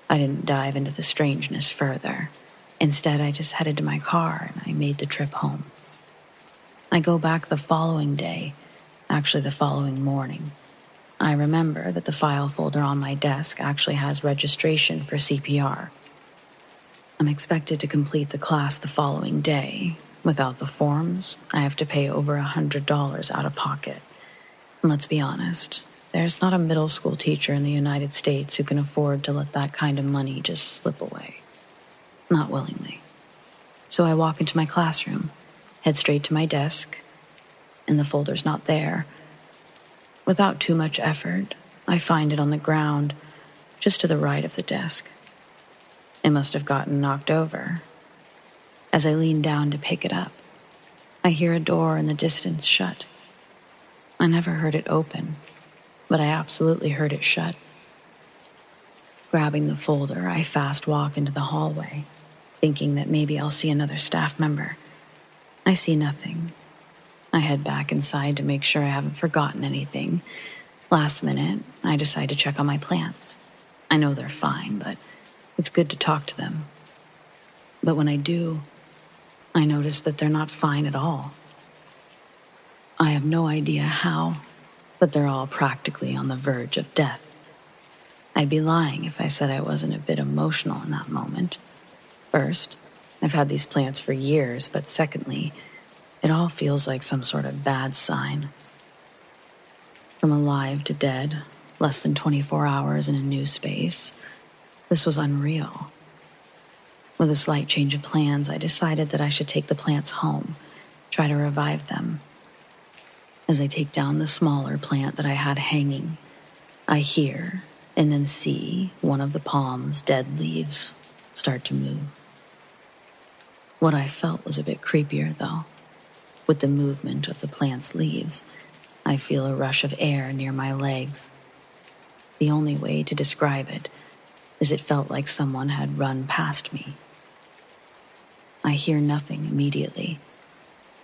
I didn't dive into the strangeness further. Instead, I just headed to my car and I made the trip home. I go back the following day, actually the following morning. I remember that the file folder on my desk actually has registration for CPR. I'm expected to complete the class the following day. Without the forms, I have to pay over $100 out of pocket. And let's be honest, there's not a middle school teacher in the United States who can afford to let that kind of money just slip away. Not willingly. So I walk into my classroom, head straight to my desk, and the folder's not there. Without too much effort, I find it on the ground, just to the right of the desk. It must have gotten knocked over. As I lean down to pick it up, I hear a door in the distance shut. I never heard it open, but I absolutely heard it shut. Grabbing the folder, I fast walk into the hallway, thinking that maybe I'll see another staff member. I see nothing. I head back inside to make sure I haven't forgotten anything, Last minute, I decide to check on my plants. I know they're fine, but it's good to talk to them. But when I do, I notice that they're not fine at all. I have no idea how, but they're all practically on the verge of death. I'd be lying if I said I wasn't a bit emotional in that moment. First, I've had these plants for years, but secondly, it all feels like some sort of bad sign. From alive to dead, less than 24 hours in a new space, this was unreal. With a slight change of plans, I decided that I should take the plants home, try to revive them. As I take down the smaller plant that I had hanging, I hear and then see one of the palm's dead leaves start to move. What I felt was a bit creepier, though. With the movement of the plant's leaves, I feel a rush of air near my legs. The only way to describe it is it felt like someone had run past me. I hear nothing immediately,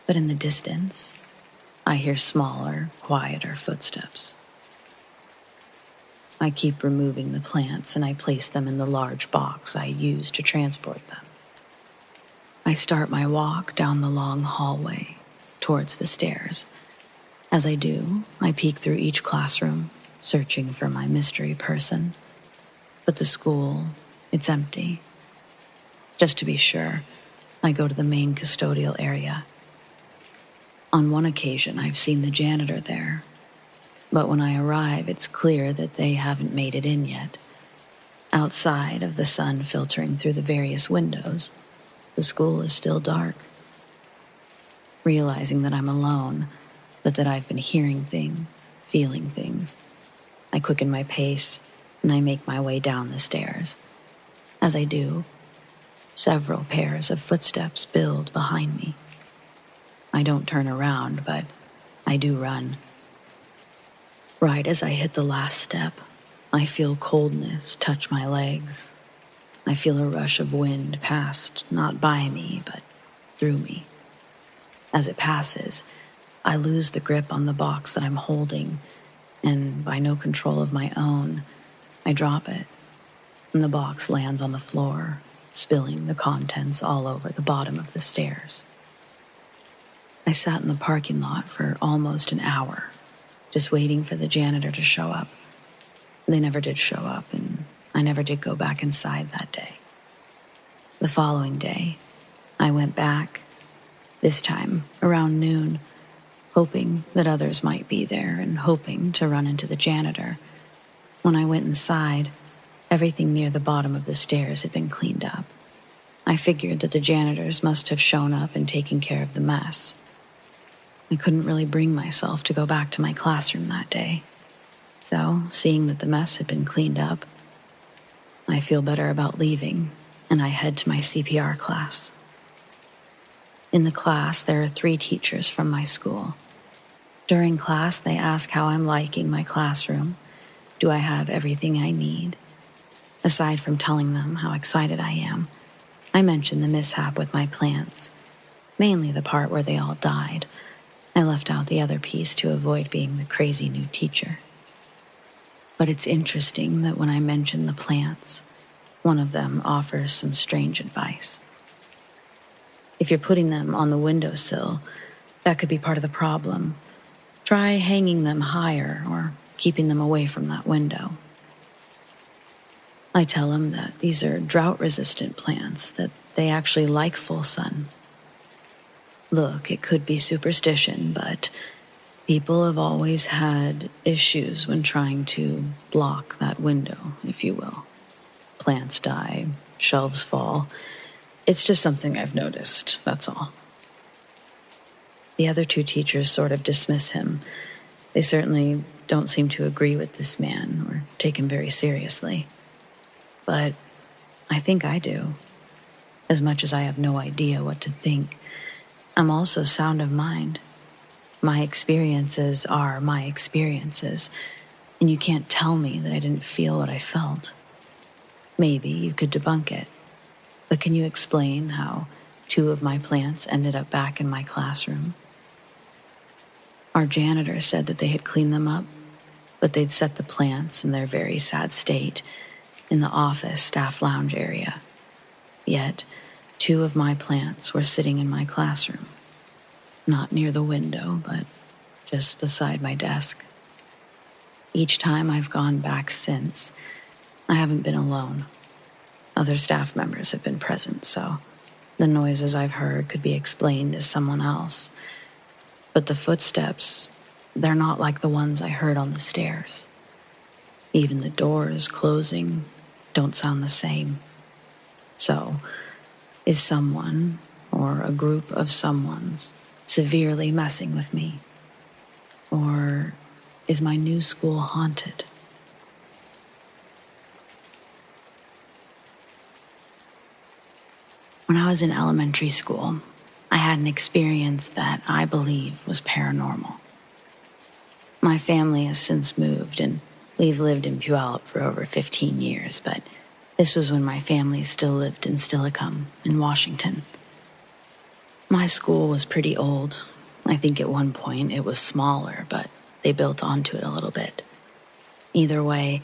but in the distance, I hear smaller, quieter footsteps. I keep removing the plants and I place them in the large box I use to transport them. I start my walk down the long hallway towards the stairs. As I do, I peek through each classroom, searching for my mystery person. But the school, it's empty. Just to be sure, I go to the main custodial area. On one occasion, I've seen the janitor there, but when I arrive, it's clear that they haven't made it in yet. Outside of the sun filtering through the various windows, the school is still dark. Realizing that I'm alone, but that I've been hearing things, feeling things, I quicken my pace and I make my way down the stairs. As I do, several pairs of footsteps build behind me. I don't turn around, but I do run. Right as I hit the last step, I feel coldness touch my legs. I feel a rush of wind past, not by me, but through me. As it passes, I lose the grip on the box that I'm holding, and by no control of my own, I drop it, and the box lands on the floor, spilling the contents all over the bottom of the stairs. I sat in the parking lot for almost an hour, just waiting for the janitor to show up. They never did show up, and I never did go back inside that day. The following day, I went back, this time around noon, hoping that others might be there and hoping to run into the janitor. When I went inside, everything near the bottom of the stairs had been cleaned up. I figured that the janitors must have shown up and taken care of the mess. I couldn't really bring myself to go back to my classroom that day. So, seeing that the mess had been cleaned up, I feel better about leaving, and I head to my CPR class. In the class, there are 3 teachers from my school. During class, they ask how I'm liking my classroom. Do I have everything I need? Aside from telling them how excited I am, I mention the mishap with my plants, mainly the part where they all died. I left out the other piece to avoid being the crazy new teacher. But it's interesting that when I mention the plants, one of them offers some strange advice. If you're putting them on the windowsill, that could be part of the problem. Try hanging them higher or keeping them away from that window. I tell him that these are drought-resistant plants, that they actually like full sun. Look, it could be superstition, but people have always had issues when trying to block that window, if you will. Plants die, shelves fall. It's just something I've noticed, that's all. The other 2 teachers sort of dismiss him. They certainly don't seem to agree with this man or take him very seriously. But I think I do. As much as I have no idea what to think, I'm also sound of mind. My experiences are my experiences, and you can't tell me that I didn't feel what I felt. Maybe you could debunk it, but can you explain how 2 of my plants ended up back in my classroom? Our janitor said that they had cleaned them up. but they'd set the plants in their very sad state in the office staff lounge area. Yet, 2 of my plants were sitting in my classroom, not near the window, but just beside my desk. Each time I've gone back since, I haven't been alone. Other staff members have been present, so the noises I've heard could be explained as someone else. But the footsteps, they're not like the ones I heard on the stairs. Even the doors closing don't sound the same. So, is someone, or a group of someones, severely messing with me? Or is my new school haunted? When I was in elementary school, I had an experience that I believe was paranormal. My family has since moved, and we've lived in Puyallup for over 15 years, but this was when my family still lived in Steilacoom in Washington. My school was pretty old. I think at one point it was smaller, but they built onto it a little bit. Either way,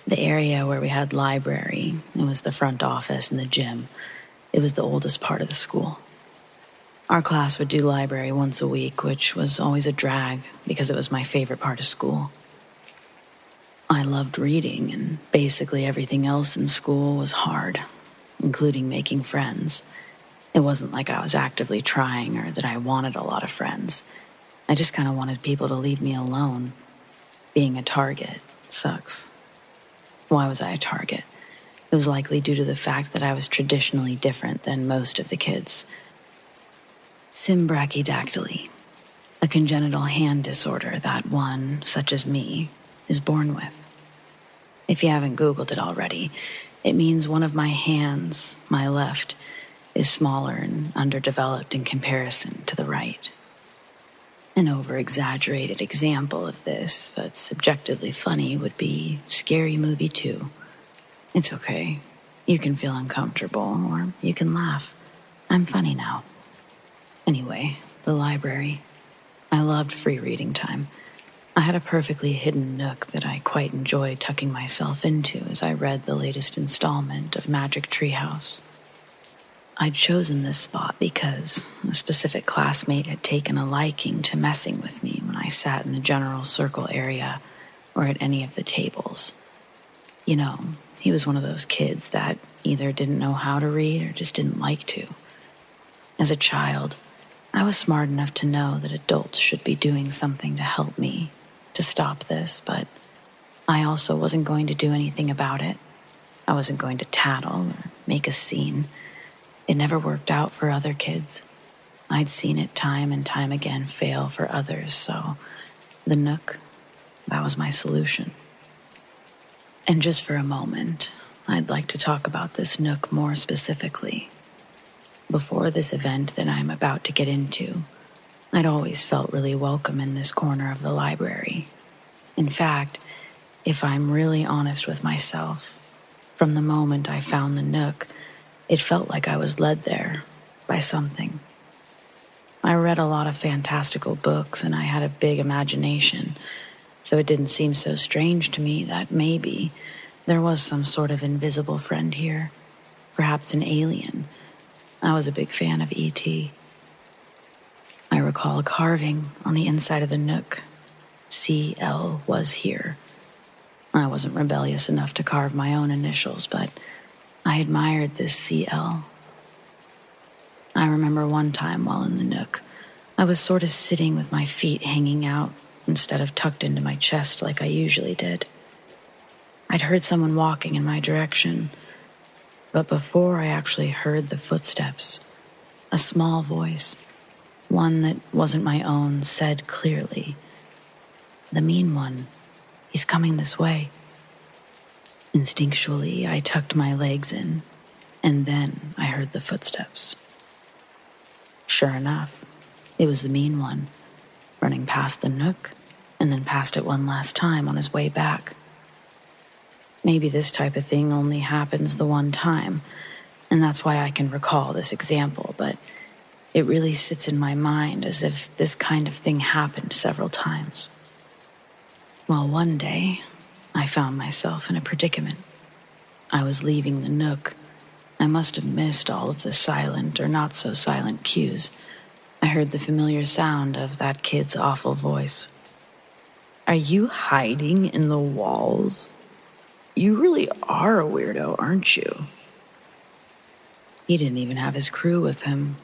the area where we had library, it was the front office and the gym, it was the oldest part of the school. Our class would do library once a week, which was always a drag because it was my favorite part of school. I loved reading, and basically everything else in school was hard, including making friends. It wasn't like I was actively trying or that I wanted a lot of friends. I just kind of wanted people to leave me alone. Being a target sucks. Why was I a target? It was likely due to the fact that I was traditionally different than most of the kids. Symbrachydactyly, a congenital hand disorder that one, such as me, is born with. If you haven't Googled it already, it means one of my hands, my left, is smaller and underdeveloped in comparison to the right. An over-exaggerated example of this, but subjectively funny, would be Scary Movie 2. It's okay. You can feel uncomfortable, or you can laugh. I'm funny now. Anyway, the library. I loved free reading time. I had a perfectly hidden nook that I quite enjoyed tucking myself into as I read the latest installment of Magic Treehouse. I'd chosen this spot because a specific classmate had taken a liking to messing with me when I sat in the general circle area or at any of the tables. You know, he was one of those kids that either didn't know how to read or just didn't like to. As a child, I was smart enough to know that adults should be doing something to help me, to stop this, but I also wasn't going to do anything about it. I wasn't going to tattle or make a scene. It never worked out for other kids. I'd seen it time and time again fail for others, so the nook, that was my solution. And just for a moment, I'd like to talk about this nook more specifically. Before this event that I'm about to get into, I'd always felt really welcome in this corner of the library. In fact, if I'm really honest with myself, from the moment I found the nook, it felt like I was led there by something. I read a lot of fantastical books and I had a big imagination, so it didn't seem so strange to me that maybe there was some sort of invisible friend here, perhaps an alien. I was a big fan of E.T. I recall a carving on the inside of the nook. C.L. was here. I wasn't rebellious enough to carve my own initials, but I admired this C.L. I remember one time while in the nook, I was sort of sitting with my feet hanging out instead of tucked into my chest like I usually did. I'd heard someone walking in my direction, but before I actually heard the footsteps, a small voice, one that wasn't my own, said clearly, "The mean one, he's coming this way." Instinctually, I tucked my legs in, and then I heard the footsteps. Sure enough, it was the mean one, running past the nook, and then past it one last time on his way back. Maybe this type of thing only happens the one time, and that's why I can recall this example, but it really sits in my mind as if this kind of thing happened several times. Well, one day, I found myself in a predicament. I was leaving the Nook. I must have missed all of the silent or not so silent cues. I heard the familiar sound of that kid's awful voice. "Are you hiding in the walls? You really are a weirdo, aren't you?" He didn't even have his crew with him,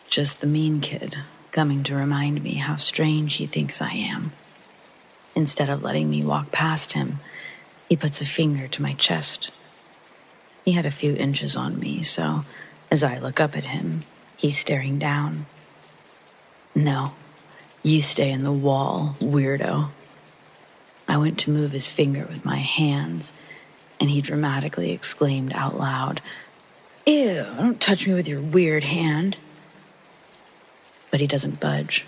just the mean kid, coming to remind me how strange he thinks I am. Instead of letting me walk past him, he puts a finger to my chest. He had a few inches on me, so as I look up at him, he's staring down. "No, you stay in the wall, weirdo." I went to move his finger with my hands, and he dramatically exclaimed out loud, "Ew, don't touch me with your weird hand." But he doesn't budge,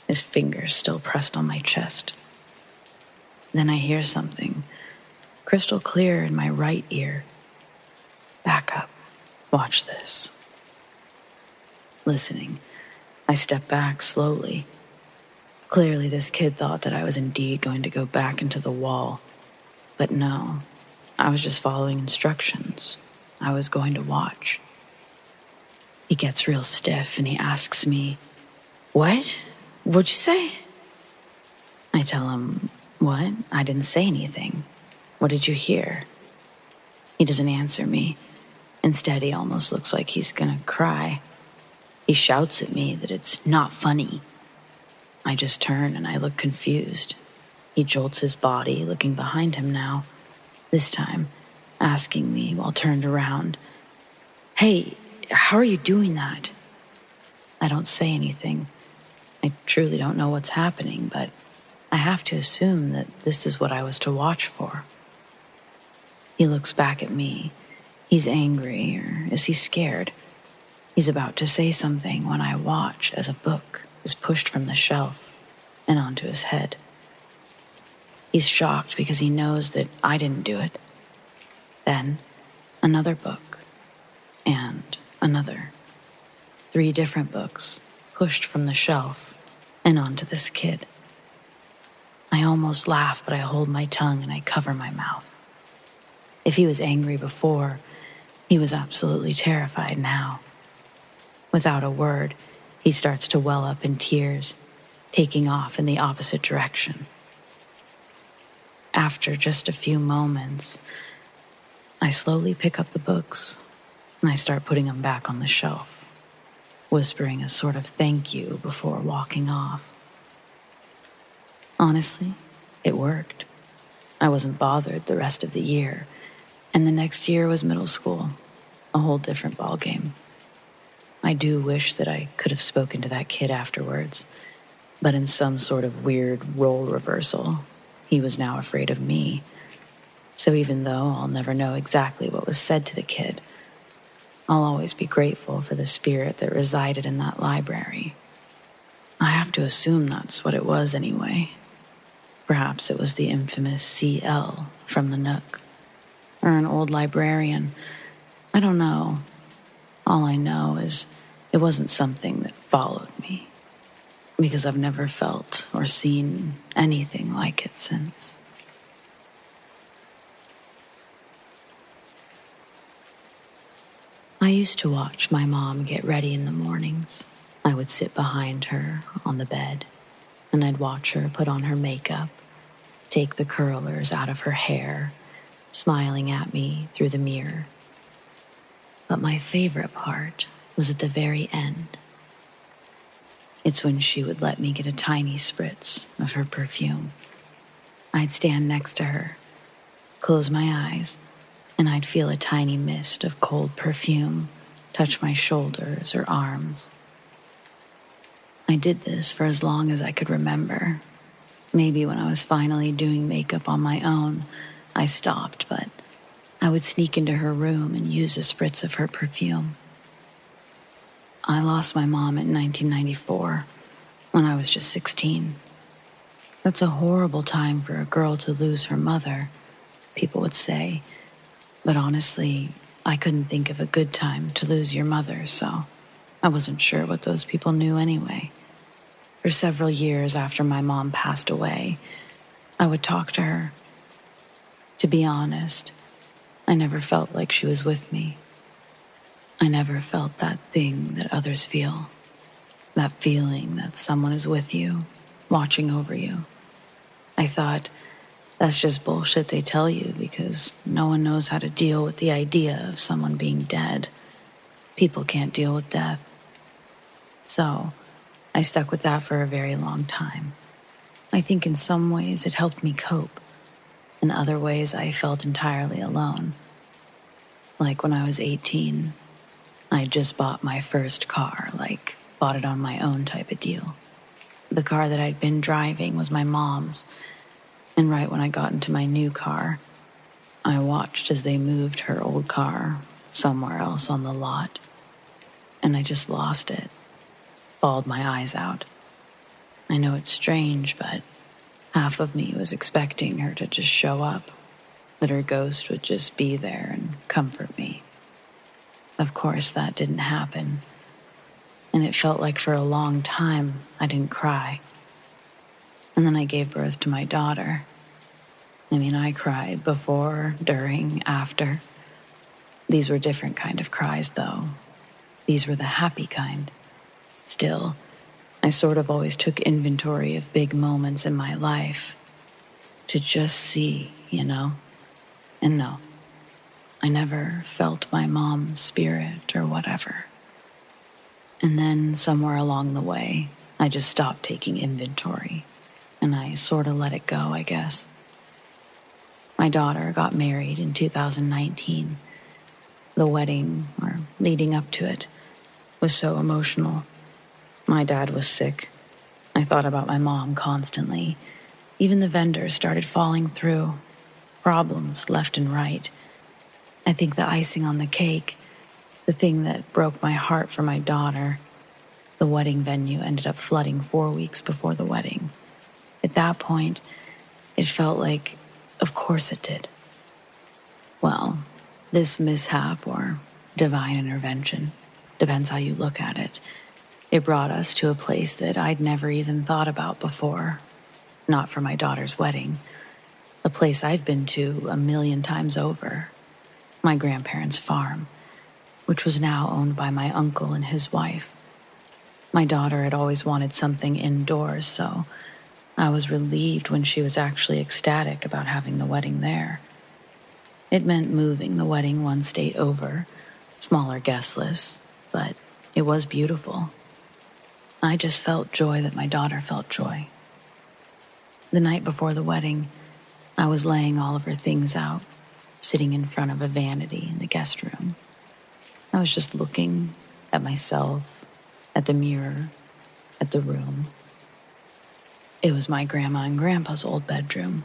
his finger still pressed on my chest. Then I hear something, crystal clear in my right ear. "Back up. Watch this." Listening, I step back slowly. Clearly, this kid thought that I was indeed going to go back into the wall. But no, I was just following instructions. I was going to watch. He gets real stiff and he asks me, "What? What'd you say?" I tell him, "What? I didn't say anything. What did you hear?" He doesn't answer me. Instead, he almost looks like he's gonna cry. He shouts at me that it's not funny. I just turn and I look confused. He jolts his body, looking behind him now, this time asking me while turned around, "Hey, how are you doing that?" I don't say anything. I truly don't know what's happening, but I have to assume that this is what I was to watch for. He looks back at me. He's angry, or is he scared? He's about to say something when I watch as a book is pushed from the shelf and onto his head. He's shocked because he knows that I didn't do it. Then, another book, and another. 3 different books pushed from the shelf and onto this kid. I almost laugh, but I hold my tongue and I cover my mouth. If he was angry before, he was absolutely terrified now. Without a word, he starts to well up in tears, taking off in the opposite direction. After just a few moments, I slowly pick up the books and I start putting them back on the shelf, whispering a sort of thank you before walking off. Honestly, it worked. I wasn't bothered the rest of the year, and the next year was middle school, a whole different ballgame. I do wish that I could have spoken to that kid afterwards, but in some sort of weird role reversal, he was now afraid of me. So even though I'll never know exactly what was said to the kid, I'll always be grateful for the spirit that resided in that library. I have to assume that's what it was anyway. Perhaps it was the infamous CL from the Nook, or an old librarian. I don't know. All I know is it wasn't something that followed me, because I've never felt or seen anything like it since. I used to watch my mom get ready in the mornings. I would sit behind her on the bed, and I'd watch her put on her makeup, take the curlers out of her hair, smiling at me through the mirror. But my favorite part was at the very end. It's when she would let me get a tiny spritz of her perfume. I'd stand next to her, close my eyes, and I'd feel a tiny mist of cold perfume touch my shoulders or arms. I did this for as long as I could remember. Maybe when I was finally doing makeup on my own, I stopped, but I would sneak into her room and use a spritz of her perfume. I lost my mom in 1994, when I was just 16. That's a horrible time for a girl to lose her mother, people would say. But honestly, I couldn't think of a good time to lose your mother, so I wasn't sure what those people knew anyway. For several years after my mom passed away, I would talk to her. To be honest, I never felt like she was with me. I never felt that thing that others feel. That feeling that someone is with you, watching over you. I thought, that's just bullshit they tell you because no one knows how to deal with the idea of someone being dead. People can't deal with death. So, I stuck with that for a very long time. I think in some ways it helped me cope. In other ways, I felt entirely alone. Like when I was 18, I had just bought my first car, bought it on my own type of deal. The car that I'd been driving was my mom's, and right when I got into my new car, I watched as they moved her old car somewhere else on the lot, and I just lost it, bawled my eyes out. I know it's strange, but half of me was expecting her to just show up, that her ghost would just be there and comfort me. Of course, that didn't happen, and it felt like for a long time I didn't cry. And then I gave birth to my daughter. I cried before, during, after. These were different kind of cries, though. These were the happy kind. Still, I sort of always took inventory of big moments in my life to just see, And no, I never felt my mom's spirit or whatever. And then somewhere along the way, I just stopped taking inventory, and I sort of let it go, I guess. My daughter got married in 2019. The wedding, or leading up to it, was so emotional. My dad was sick. I thought about my mom constantly. Even the vendors started falling through. Problems left and right. I think the icing on the cake, the thing that broke my heart for my daughter, the wedding venue ended up flooding 4 weeks before the wedding. At that point, it felt like, of course it did. Well, this mishap or divine intervention, depends how you look at it, it brought us to a place that I'd never even thought about before. Not for my daughter's wedding. A place I'd been to 1,000,000 times over. My grandparents' farm, which was now owned by my uncle and his wife. My daughter had always wanted something indoors, so I was relieved when she was actually ecstatic about having the wedding there. It meant moving the wedding 1 state over, smaller guest lists, but it was beautiful. I just felt joy that my daughter felt joy. The night before the wedding, I was laying all of her things out, sitting in front of a vanity in the guest room. I was just looking at myself, at the mirror, at the room. It was my grandma and grandpa's old bedroom.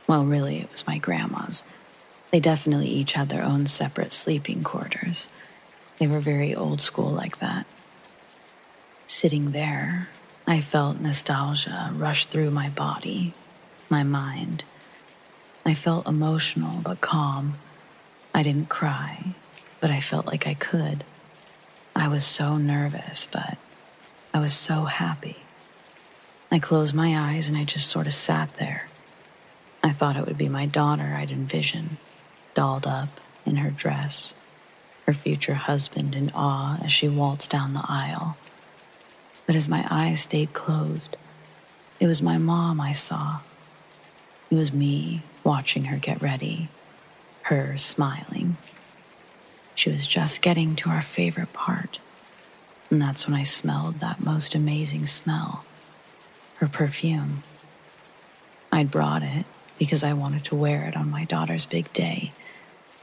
Well, really, it was my grandma's. They definitely each had their own separate sleeping quarters. They were very old school like that. Sitting there, I felt nostalgia rush through my body, my mind. I felt emotional but calm. I didn't cry, but I felt like I could. I was so nervous, but I was so happy. I closed my eyes and I just sort of sat there. I thought it would be my daughter I'd envisioned, dolled up in her dress, her future husband in awe as she waltzed down the aisle. But as my eyes stayed closed, it was my mom I saw. It was me watching her get ready, her smiling. She was just getting to our favorite part, and that's when I smelled that most amazing smell, her perfume. I'd brought it because I wanted to wear it on my daughter's big day,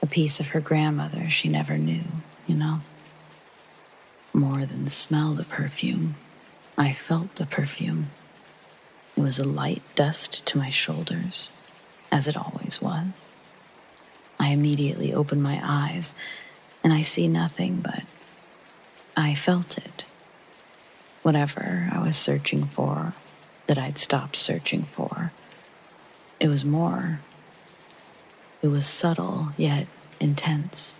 a piece of her grandmother she never knew, More than smell the perfume, I felt the perfume. It was a light dust to my shoulders, as it always was. I immediately opened my eyes, and I see nothing, but I felt it. Whatever I was searching for, that I'd stopped searching for, it was more. It was subtle, yet intense.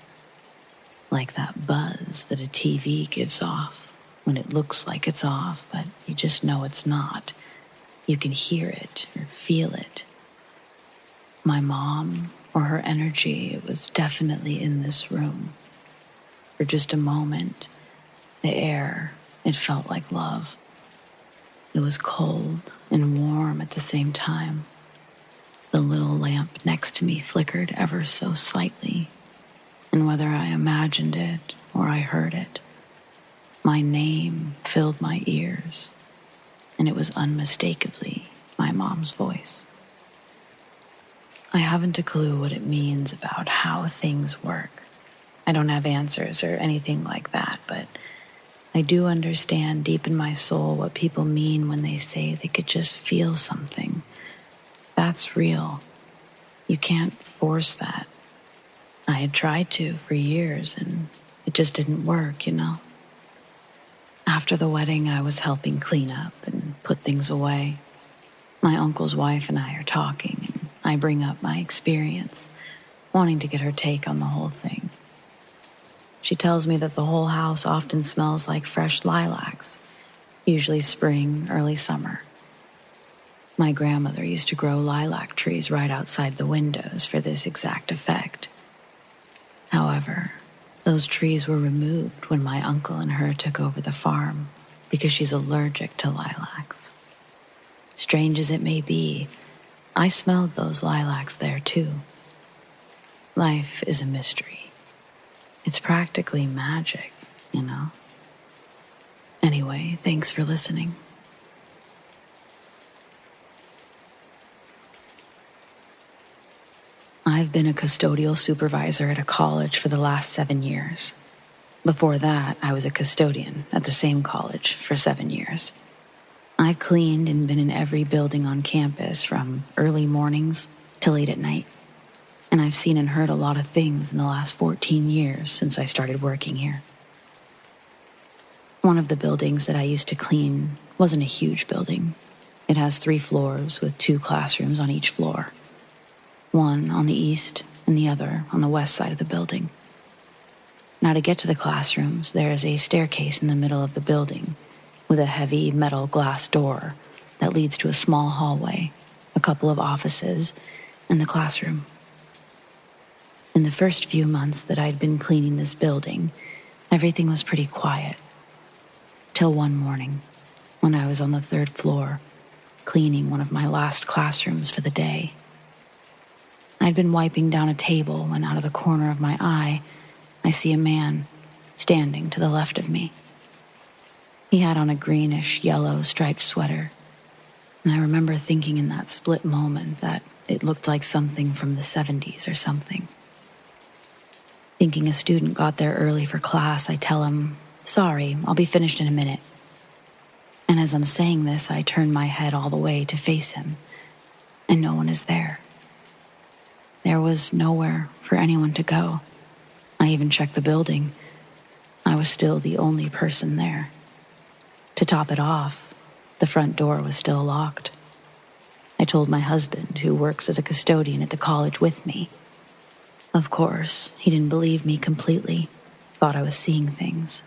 Like that buzz that a TV gives off when it looks like it's off, but you just know it's not. You can hear it or feel it, my mom or her energy was definitely in this room. For just a moment, the air, it felt like love. It was cold and warm at the same time. The little lamp next to me flickered ever so slightly, and whether I imagined it or I heard it, my name filled my ears, and it was unmistakably my mom's voice. I haven't a clue what it means about how things work. I don't have answers or anything like that, but I do understand deep in my soul what people mean when they say they could just feel something. That's real. You can't force that. I had tried to for years, and it just didn't work, you know? After the wedding, I was helping clean up and put things away. My uncle's wife and I are talking, and I bring up my experience, wanting to get her take on the whole thing. She tells me that the whole house often smells like fresh lilacs, usually spring, early summer. My grandmother used to grow lilac trees right outside the windows for this exact effect. However, those trees were removed when my uncle and her took over the farm because she's allergic to lilacs. Strange as it may be, I smelled those lilacs there too. Life is a mystery. It's practically magic, you know? Anyway, thanks for listening. I've been a custodial supervisor at a college for the last 7 years. Before that, I was a custodian at the same college for 7 years. I've cleaned and been in every building on campus from early mornings to late at night. And I've seen and heard a lot of things in the last 14 years since I started working here. One of the buildings that I used to clean wasn't a huge building. It has 3 floors with 2 classrooms on each floor. One on the east and the other on the west side of the building. Now, to get to the classrooms, there is a staircase in the middle of the building with a heavy metal glass door that leads to a small hallway, a couple of offices, and the classroom. In the first few months that I'd been cleaning this building, everything was pretty quiet. Till one morning, when I was on the 3rd floor, cleaning one of my last classrooms for the day. I'd been wiping down a table when out of the corner of my eye, I see a man standing to the left of me. He had on a greenish-yellow striped sweater, and I remember thinking in that split moment that it looked like something from the 70s or something. Thinking a student got there early for class, I tell him, "Sorry, I'll be finished in a minute." And as I'm saying this, I turn my head all the way to face him, and no one is there. There was nowhere for anyone to go. I even checked the building. I was still the only person there. To top it off, the front door was still locked. I told my husband, who works as a custodian at the college with me. Of course, he didn't believe me completely, thought I was seeing things.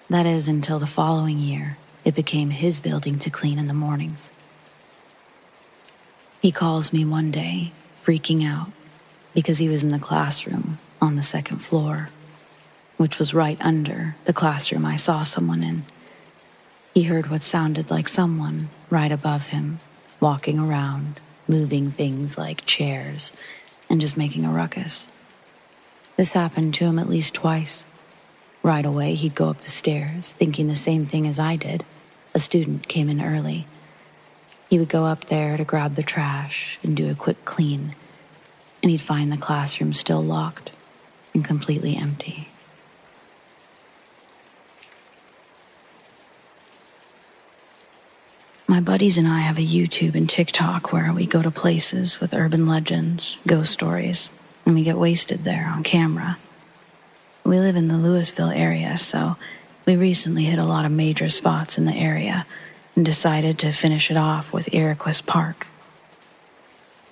That is, until the following year, it became his building to clean in the mornings. He calls me one day, freaking out, because he was in the classroom on the 2nd floor, which was right under the classroom I saw someone in. He heard what sounded like someone right above him, walking around, moving things like chairs, and just making a ruckus. This happened to him at least twice. Right away, he'd go up the stairs, thinking the same thing as I did. A student came in early. He would go up there to grab the trash and do a quick clean, and he'd find the classroom still locked and completely empty. My buddies and I have a YouTube and TikTok where we go to places with urban legends, ghost stories, and we get wasted there on camera. We live in the Louisville area, so we recently hit a lot of major spots in the area and decided to finish it off with Iroquois Park.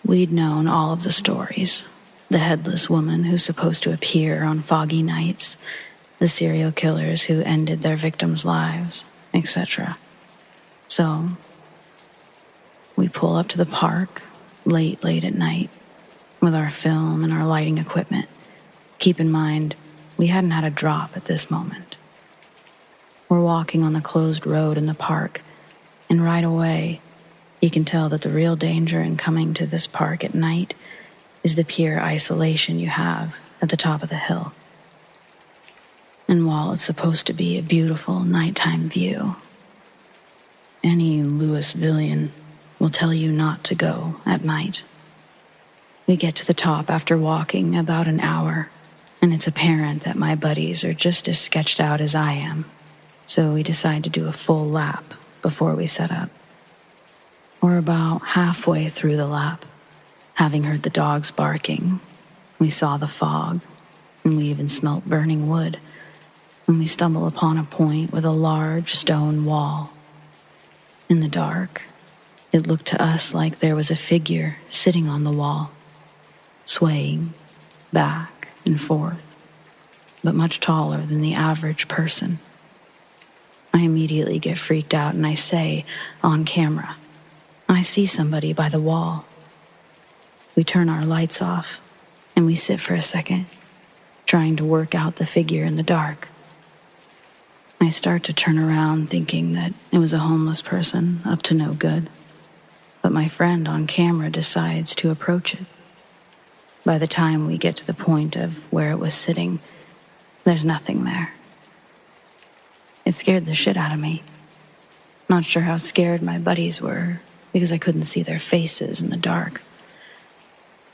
We'd known all of the stories. The headless woman who's supposed to appear on foggy nights, the serial killers who ended their victims' lives, etc. So, we pull up to the park late at night, with our film and our lighting equipment. Keep in mind, we hadn't had a drop at this moment. We're walking on the closed road in the park, and right away, you can tell that the real danger in coming to this park at night is the pure isolation you have at the top of the hill. And while it's supposed to be a beautiful nighttime view, any Louisvillian will tell you not to go at night. We get to the top after walking about an hour, and it's apparent that my buddies are just as sketched out as I am, so we decide to do a full lap before we set up. We're about halfway through the lap, having heard the dogs barking. We saw the fog, and we even smelt burning wood, when we stumble upon a point with a large stone wall. In the dark, it looked to us like there was a figure sitting on the wall, swaying back and forth, but much taller than the average person. I immediately get freaked out and I say, on camera, I see somebody by the wall. We turn our lights off and we sit for a second, trying to work out the figure in the dark. I start to turn around thinking that it was a homeless person up to no good, but my friend on camera decides to approach it. By the time we get to the point of where it was sitting, there's nothing there. It scared the shit out of me. Not sure how scared my buddies were because I couldn't see their faces in the dark.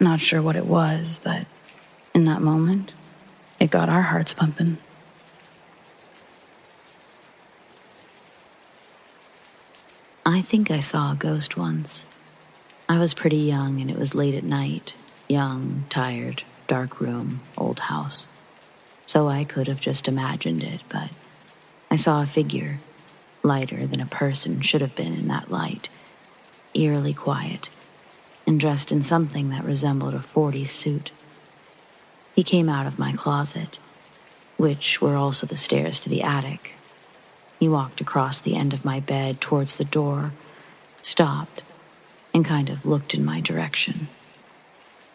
Not sure what it was, but in that moment, it got our hearts pumping. I think I saw a ghost once. I was pretty young and it was late at night. Young, tired, dark room, old house. So I could have just imagined it, but I saw a figure, lighter than a person should have been in that light, eerily quiet, and dressed in something that resembled a 40s suit. He came out of my closet, which were also the stairs to the attic. He walked across the end of my bed towards the door, stopped, and kind of looked in my direction.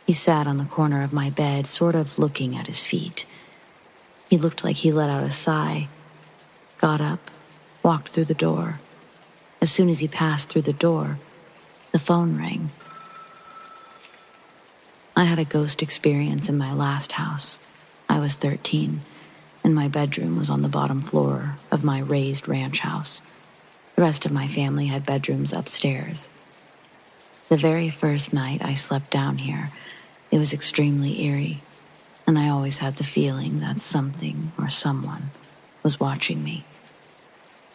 He sat on the corner of my bed, sort of looking at his feet. He looked like he let out a sigh, got up, walked through the door. As soon as he passed through the door, the phone rang. I had a ghost experience in my last house. I was 13, and my bedroom was on the bottom floor of my raised ranch house. The rest of my family had bedrooms upstairs. The very first night I slept down here, it was extremely eerie, and I always had the feeling that something or someone was watching me.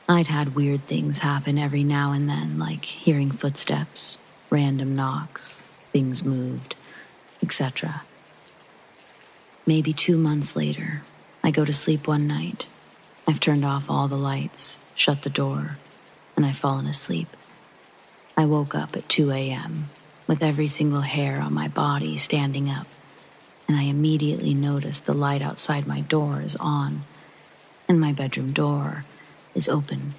I'd had weird things happen every now and then, like hearing footsteps, random knocks, things moved, etc. Maybe 2 months later, I go to sleep one night. I've turned off all the lights, shut the door, and I've fallen asleep. I woke up at 2 a.m. with every single hair on my body standing up, and I immediately noticed the light outside my door is on, and my bedroom door is open.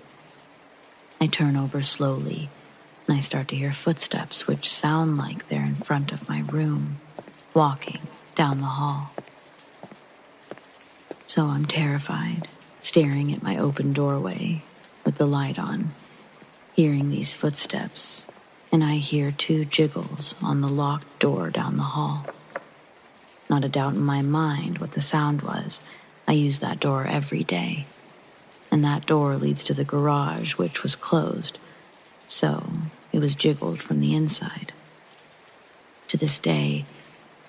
I turn over slowly, and I start to hear footsteps which sound like they're in front of my room, walking down the hall. So I'm terrified, staring at my open doorway with the light on, hearing these footsteps, and I hear 2 jiggles on the locked door down the hall. Not a doubt in my mind what the sound was. I use that door every day. And that door leads to the garage, which was closed, so it was jiggled from the inside. To this day,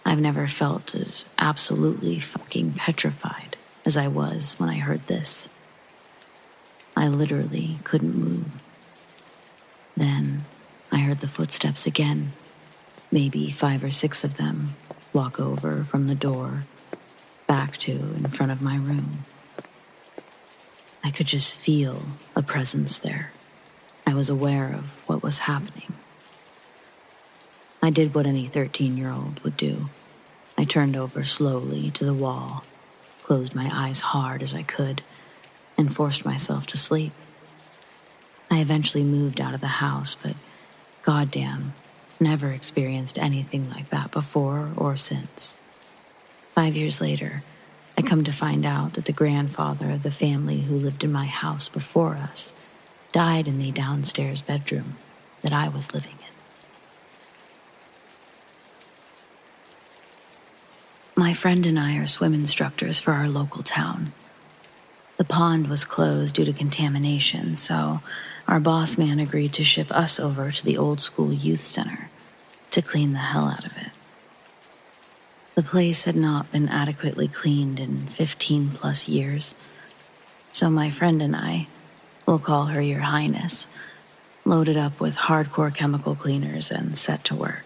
I've never felt as absolutely fucking petrified as I was when I heard this. I literally couldn't move. Then I heard the footsteps again, maybe 5 or 6 of them, walk over from the door, back to in front of my room. I could just feel a presence there. I was aware of what was happening. I did what any 13-year-old would do. I turned over slowly to the wall, closed my eyes hard as I could, and forced myself to sleep. I eventually moved out of the house, but goddamn, Never experienced anything like that before or since. 5 years later, I come to find out that the grandfather of the family who lived in my house before us died in the downstairs bedroom that I was living in. My friend and I are swim instructors for our local town. The pond was closed due to contamination, so our boss man agreed to ship us over to the old school youth center to clean the hell out of it. The place had not been adequately cleaned in 15 plus years, so my friend and I, we'll call her Your Highness, loaded up with hardcore chemical cleaners and set to work,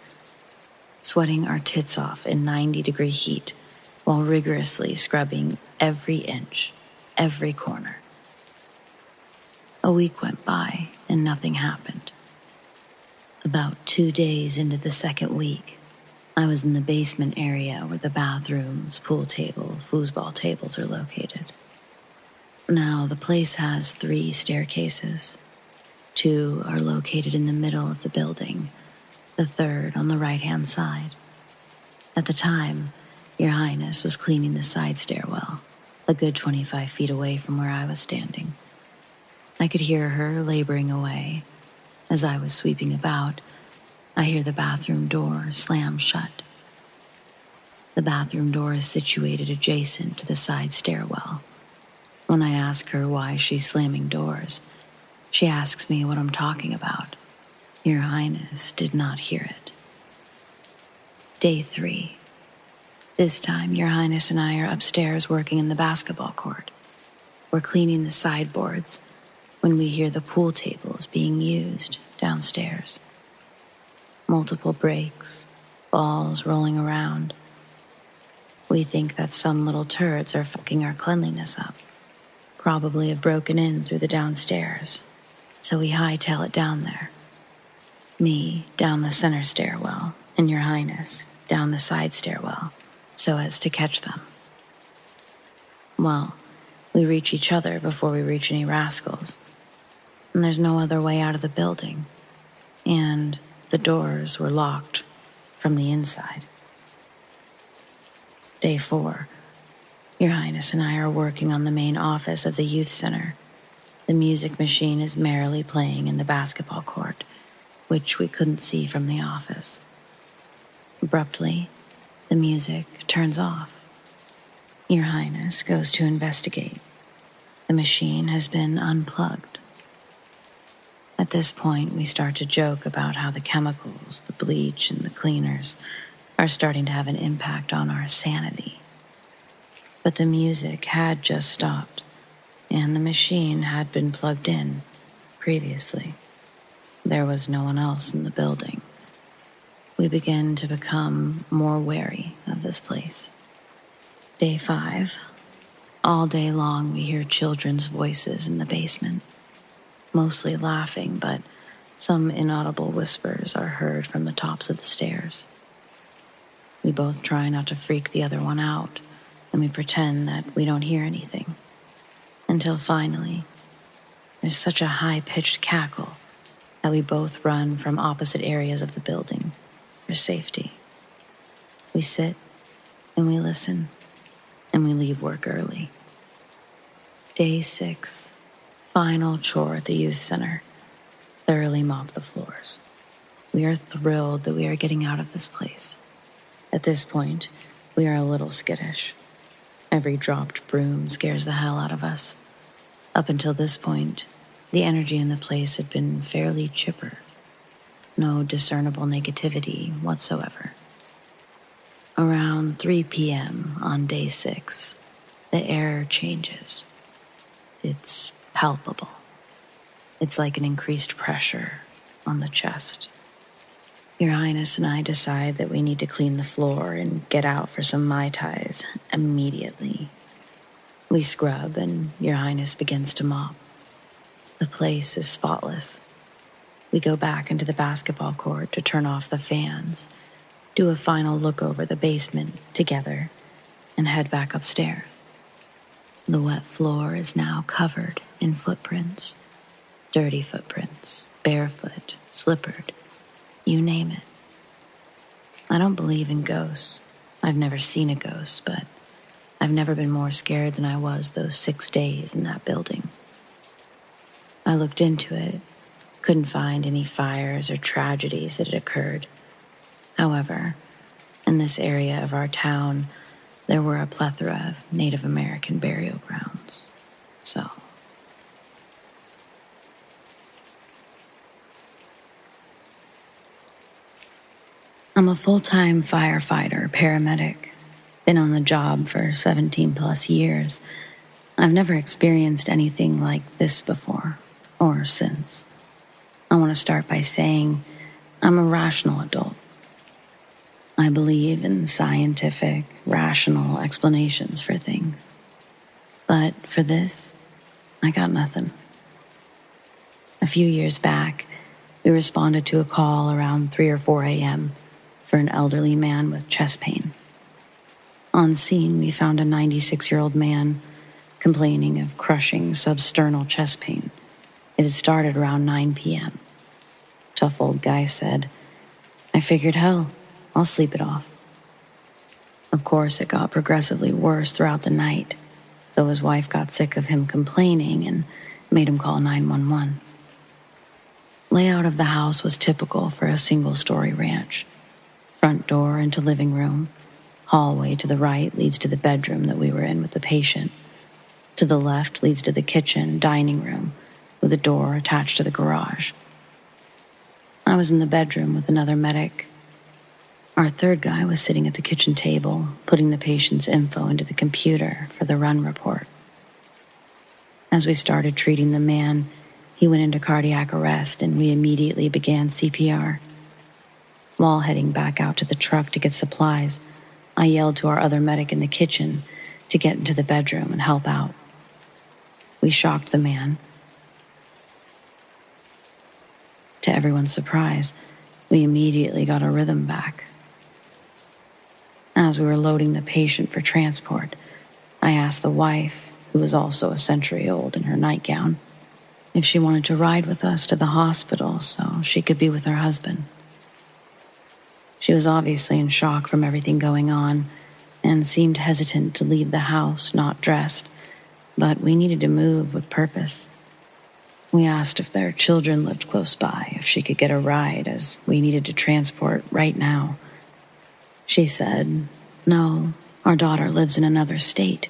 sweating our tits off in 90-degree heat while rigorously scrubbing every inch, every corner. A week went by and nothing happened. About 2 days into the second week, I was in the basement area where the bathrooms, pool table, foosball tables are located. Now, the place has 3 staircases. 2 are located in the middle of the building, the 3rd on the right-hand side. At the time, Your Highness was cleaning the side stairwell, a good 25 feet away from where I was standing. I could hear her laboring away. As I was sweeping about, I hear the bathroom door slam shut. The bathroom door is situated adjacent to the side stairwell. When I ask her why she's slamming doors, she asks me what I'm talking about. Your Highness did not hear it. Day 3. This time, Your Highness and I are upstairs working in the basketball court. We're cleaning the sideboards when we hear the pool tables being used downstairs. Multiple breaks, balls rolling around. We think that some little turds are fucking our cleanliness up. Probably have broken in through the downstairs, so we hightail it down there. Me down the center stairwell, and Your Highness down the side stairwell, so as to catch them. Well, we reach each other before we reach any rascals, and there's no other way out of the building, and the doors were locked from the inside. Day 4. Your Highness and I are working on the main office of the youth center. The music machine is merrily playing in the basketball court, which we couldn't see from the office. Abruptly, the music turns off. Your Highness goes to investigate. The machine has been unplugged. At this point, we start to joke about how the chemicals, the bleach, and the cleaners are starting to have an impact on our sanity. But the music had just stopped, and the machine had been plugged in previously. There was no one else in the building. We begin to become more wary of this place. Day 5. All day long we hear children's voices in the basement, mostly laughing, but some inaudible whispers are heard from the tops of the stairs. We both try not to freak the other one out, and we pretend that we don't hear anything. Until finally, there's such a high-pitched cackle that we both run from opposite areas of the building for safety. We sit and we listen, and we leave work early. Day 6. Final chore at the youth center. Thoroughly mop the floors. We are thrilled that we are getting out of this place. At this point, we are a little skittish. Every dropped broom scares the hell out of us. Up until this point, the energy in the place had been fairly chipper. No discernible negativity whatsoever. Around 3 p.m. on day 6, the air changes. It's palpable. It's like an increased pressure on the chest. Your Highness and I decide that we need to clean the floor and get out for some Mai Tais immediately. We scrub and Your Highness begins to mop. The place is spotless. We go back into the basketball court to turn off the fans, do a final look over the basement together, and head back upstairs. The wet floor is now covered in dirty footprints, barefoot, slippered, you name it. I don't believe in ghosts. I've never seen a ghost, but I've never been more scared than I was those 6 days in that building. I looked into it, couldn't find any fires or tragedies that had occurred. However, in this area of our town, there were a plethora of Native American burial grounds. So, I'm a full-time firefighter, paramedic. Been on the job for 17 plus years. I've never experienced anything like this before, or since. I want to start by saying I'm a rational adult. I believe in scientific, rational explanations for things. But for this, I got nothing. A few years back, we responded to a call around 3 or 4 a.m. for an elderly man with chest pain. On scene, we found a 96-year-old man complaining of crushing substernal chest pain. It had started around 9 p.m. Tough old guy said, "I figured, hell, I'll sleep it off." Of course, it got progressively worse throughout the night, so his wife got sick of him complaining and made him call 911. Layout of the house was typical for a single-story ranch. Front door into living room. Hallway to the right leads to the bedroom that we were in with the patient. To the left leads to the kitchen, dining room, with a door attached to the garage. I was in the bedroom with another medic. Our third guy was sitting at the kitchen table, putting the patient's info into the computer for the run report. As we started treating the man, he went into cardiac arrest and we immediately began CPR. While heading back out to the truck to get supplies, I yelled to our other medic in the kitchen to get into the bedroom and help out. We shocked the man. To everyone's surprise, we immediately got our rhythm back. As we were loading the patient for transport, I asked the wife, who was also a century old in her nightgown, if she wanted to ride with us to the hospital so she could be with her husband. She was obviously in shock from everything going on and seemed hesitant to leave the house not dressed, but we needed to move with purpose. We asked if their children lived close by, if she could get a ride, as we needed to transport right now. She said, "No, our daughter lives in another state."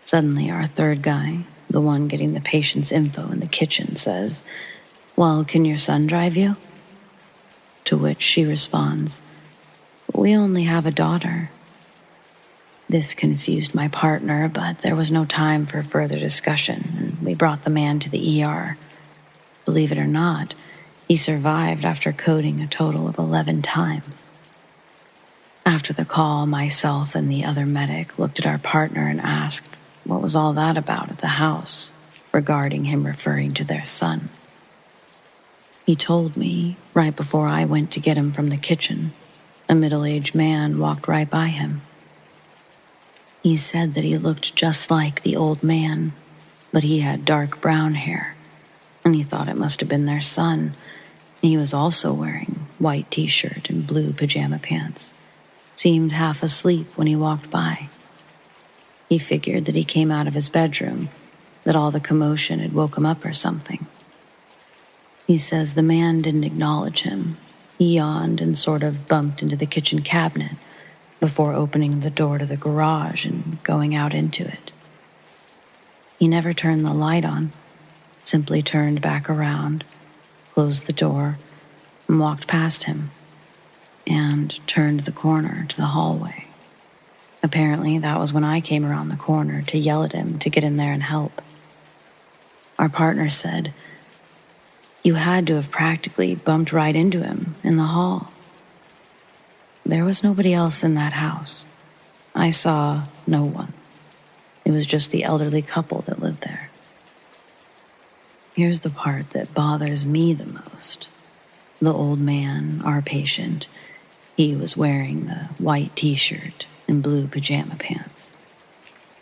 Suddenly, our third guy, the one getting the patient's info in the kitchen, says, "Well, can your son drive you?" To which she responds, "We only have a daughter." This confused my partner, but there was no time for further discussion, and we brought the man to the ER. Believe it or not, he survived after coding a total of 11 times. After the call, myself and the other medic looked at our partner and asked what was all that about at the house regarding him referring to their son. He told me right before I went to get him from the kitchen, a middle-aged man walked right by him. He said that he looked just like the old man, but he had dark brown hair, and he thought it must have been their son. He was also wearing white t-shirt and blue pajama pants. Seemed half asleep when he walked by. He figured that he came out of his bedroom, that all the commotion had woke him up or something. He says the man didn't acknowledge him. He yawned and sort of bumped into the kitchen cabinet before opening the door to the garage and going out into it. He never turned the light on, simply turned back around, closed the door, and walked past him, and turned the corner to the hallway. Apparently, that was when I came around the corner to yell at him to get in there and help. Our partner said, "You had to have practically bumped right into him in the hall." There was nobody else in that house. I saw no one. It was just the elderly couple that lived there. Here's the part that bothers me the most. The old man, our patient, he was wearing the white t-shirt and blue pajama pants.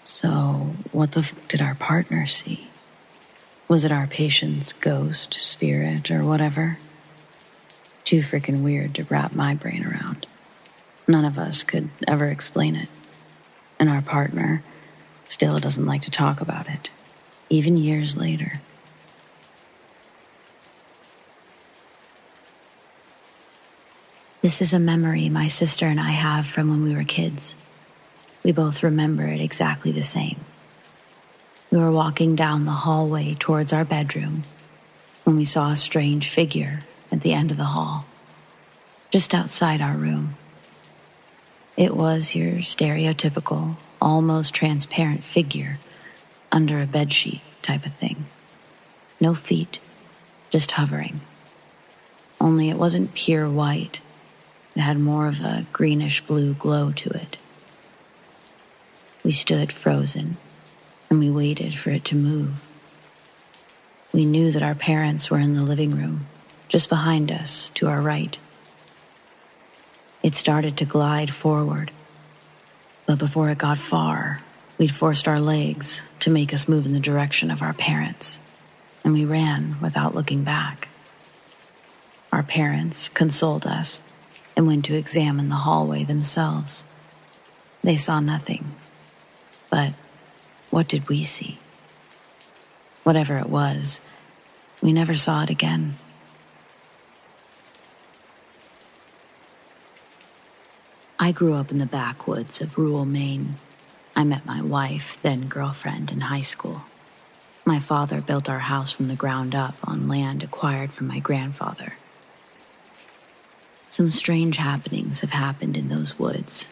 So, what the did our partner see? Was it our patient's ghost, spirit, or whatever? Too freaking weird to wrap my brain around. None of us could ever explain it. And our partner still doesn't like to talk about it, even years later. This is a memory my sister and I have from when we were kids. We both remember it exactly the same. We were walking down the hallway towards our bedroom when we saw a strange figure at the end of the hall, just outside our room. It was your stereotypical, almost transparent figure under a bedsheet type of thing. No feet, just hovering. Only it wasn't pure white. It had more of a greenish-blue glow to it. We stood frozen, and we waited for it to move. We knew that our parents were in the living room, just behind us, to our right. It started to glide forward, but before it got far, we'd forced our legs to make us move in the direction of our parents, and we ran without looking back. Our parents consoled us and went to examine the hallway themselves. They saw nothing. But what did we see? Whatever it was, we never saw it again. I grew up in the backwoods of rural Maine. I met my wife, then girlfriend, in high school. My father built our house from the ground up on land acquired from my grandfather. Some strange happenings have happened in those woods,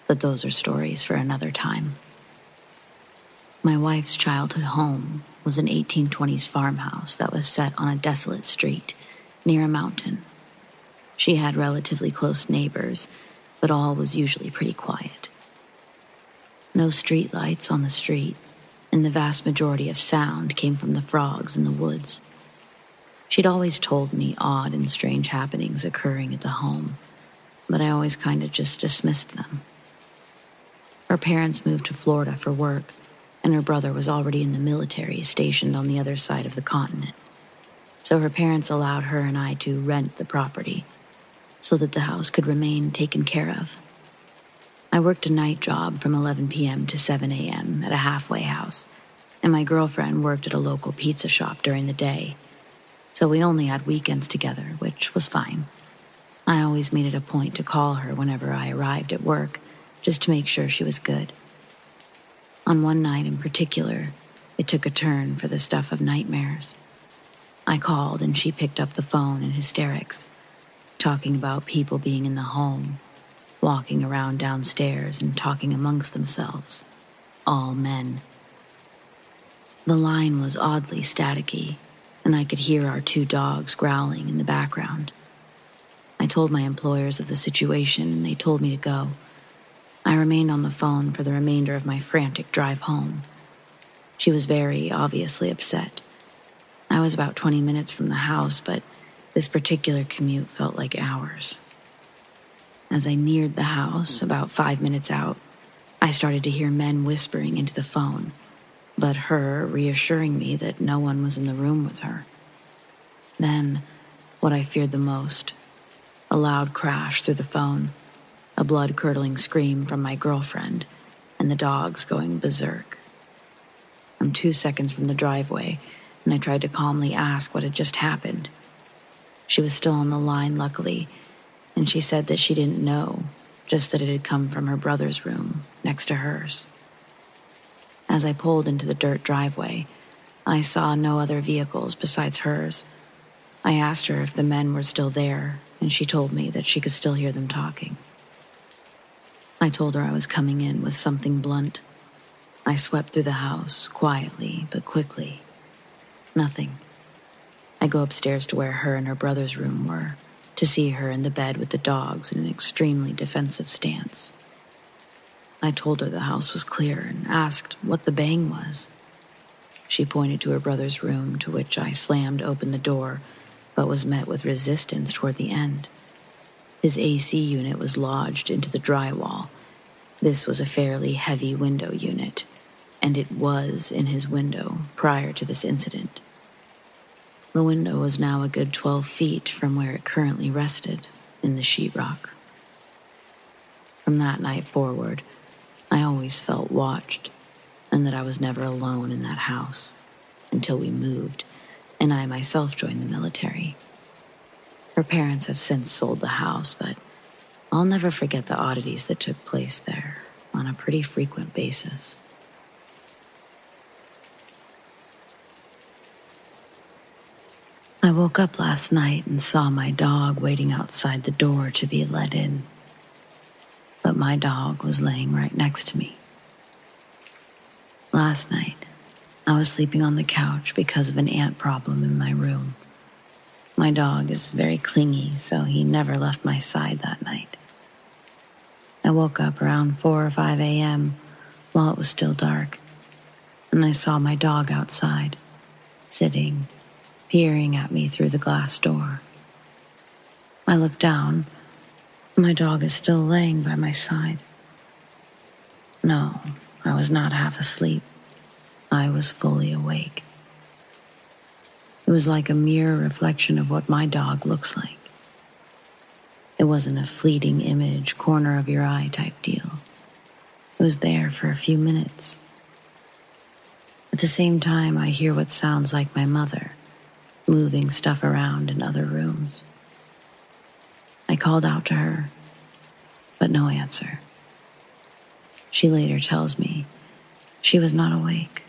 but those are stories for another time. My wife's childhood home was an 1820s farmhouse that was set on a desolate street near a mountain. She had relatively close neighbors, but all was usually pretty quiet. No street lights on the street, and the vast majority of sound came from the frogs in the woods. She'd always told me odd and strange happenings occurring at the home, but I always kind of just dismissed them. Her parents moved to Florida for work, and her brother was already in the military stationed on the other side of the continent. So her parents allowed her and I to rent the property so that the house could remain taken care of. I worked a night job from 11 p.m. to 7 a.m. at a halfway house, and my girlfriend worked at a local pizza shop during the day. So we only had weekends together, which was fine. I always made it a point to call her whenever I arrived at work, just to make sure she was good. On one night in particular, it took a turn for the stuff of nightmares. I called and she picked up the phone in hysterics, talking about people being in the home, walking around downstairs and talking amongst themselves, all men. The line was oddly staticky, and I could hear our 2 dogs growling in the background. I told my employers of the situation, and they told me to go. I remained on the phone for the remainder of my frantic drive home. She was very obviously upset. I was about 20 minutes from the house, but this particular commute felt like hours. As I neared the house, about 5 minutes out, I started to hear men whispering into the phone, but her reassuring me that no one was in the room with her. Then, what I feared the most, a loud crash through the phone, a blood-curdling scream from my girlfriend, and the dogs going berserk. I'm 2 seconds from the driveway, and I tried to calmly ask what had just happened. She was still on the line, luckily, and she said that she didn't know, just that it had come from her brother's room next to hers. As I pulled into the dirt driveway, I saw no other vehicles besides hers. I asked her if the men were still there, and she told me that she could still hear them talking. I told her I was coming in with something blunt. I swept through the house, quietly but quickly. Nothing. I go upstairs to where her and her brother's room were, to see her in the bed with the dogs in an extremely defensive stance. I told her the house was clear and asked what the bang was. She pointed to her brother's room, to which I slammed open the door, but was met with resistance toward the end. His AC unit was lodged into the drywall. This was a fairly heavy window unit, and it was in his window prior to this incident. The window was now a good 12 feet from where it currently rested, in the sheetrock. From that night forward, I always felt watched, and that I was never alone in that house, until we moved, and I myself joined the military. Her parents have since sold the house, but I'll never forget the oddities that took place there on a pretty frequent basis. I woke up last night and saw my dog waiting outside the door to be let in. But my dog was laying right next to me. Last night, I was sleeping on the couch because of an ant problem in my room. My dog is very clingy, so he never left my side that night. I woke up around 4 or 5 a.m. while it was still dark, and I saw my dog outside, sitting, peering at me through the glass door. I looked down. My dog is still laying by my side. No, I was not half asleep. I was fully awake. It was like a mirror reflection of what my dog looks like. It wasn't a fleeting image, corner of your eye type deal. It was there for a few minutes. At the same time, I hear what sounds like my mother, moving stuff around in other rooms. I called out to her, but no answer. She later tells me she was not awake.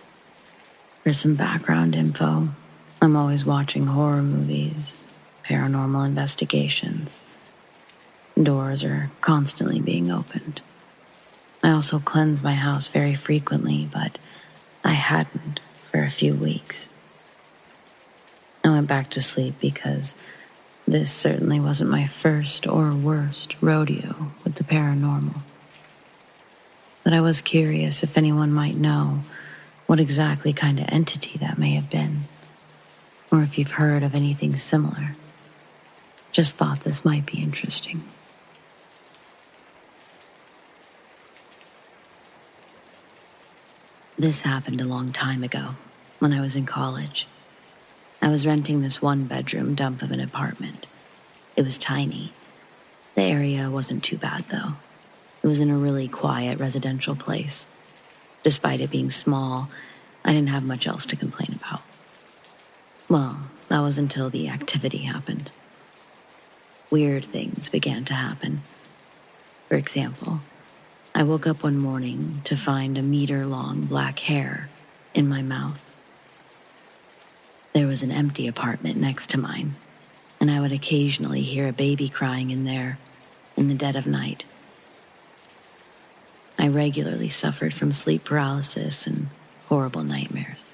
For some background info, I'm always watching horror movies, paranormal investigations. Doors are constantly being opened. I also cleanse my house very frequently, but I hadn't for a few weeks. I went back to sleep because this certainly wasn't my first or worst rodeo with the paranormal. But I was curious if anyone might know what exactly kind of entity that may have been, or if you've heard of anything similar. Just thought this might be interesting. This happened a long time ago, when I was in college. I was renting this one-bedroom dump of an apartment. It was tiny. The area wasn't too bad, though. It was in a really quiet residential place. Despite it being small, I didn't have much else to complain about. Well, that was until the activity happened. Weird things began to happen. For example, I woke up one morning to find a meter-long black hair in my mouth. There was an empty apartment next to mine, and I would occasionally hear a baby crying in there in the dead of night. I regularly suffered from sleep paralysis and horrible nightmares.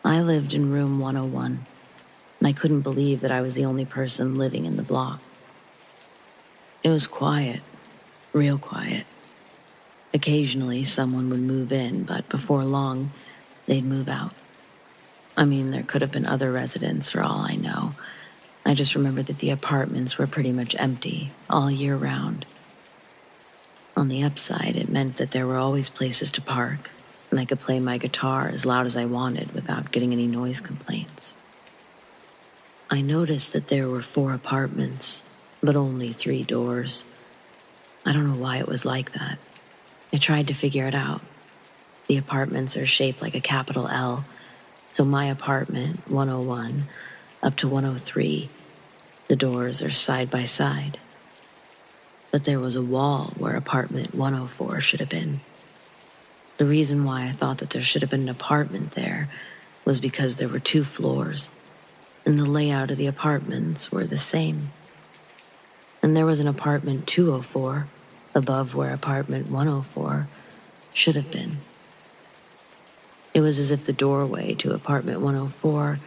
I lived in room 101, and I couldn't believe that I was the only person living in the block. It was quiet, real quiet. Occasionally someone would move in, but before long, they'd move out. I mean, there could have been other residents for all I know. I just remember that the apartments were pretty much empty all year round. On the upside, it meant that there were always places to park, and I could play my guitar as loud as I wanted without getting any noise complaints. I noticed that there were 4 apartments, but only 3 doors. I don't know why it was like that. I tried to figure it out. The apartments are shaped like a capital L, so my apartment, 101, up to 103, the doors are side by side. But there was a wall where apartment 104 should have been. The reason why I thought that there should have been an apartment there was because there were 2 floors, and the layout of the apartments were the same. And there was an apartment 204 above where apartment 104 should have been. It was as if the doorway to apartment 104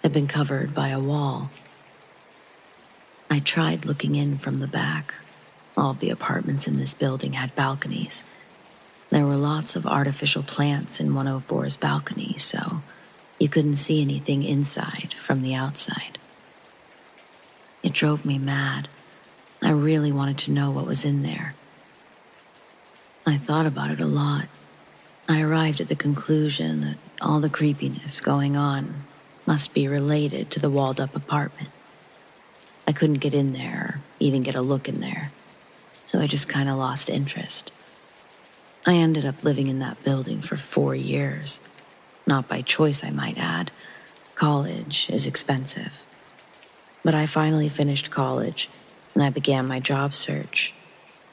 had been covered by a wall. I tried looking in from the back. All of the apartments in this building had balconies. There were lots of artificial plants in 104's balcony, so you couldn't see anything inside from the outside. It drove me mad. I really wanted to know what was in there. I thought about it a lot. I arrived at the conclusion that all the creepiness going on must be related to the walled-up apartment. I couldn't get in there or even get a look in there, so I just kind of lost interest. I ended up living in that building for 4 years. Not by choice, I might add. College is expensive. But I finally finished college, and I began my job search.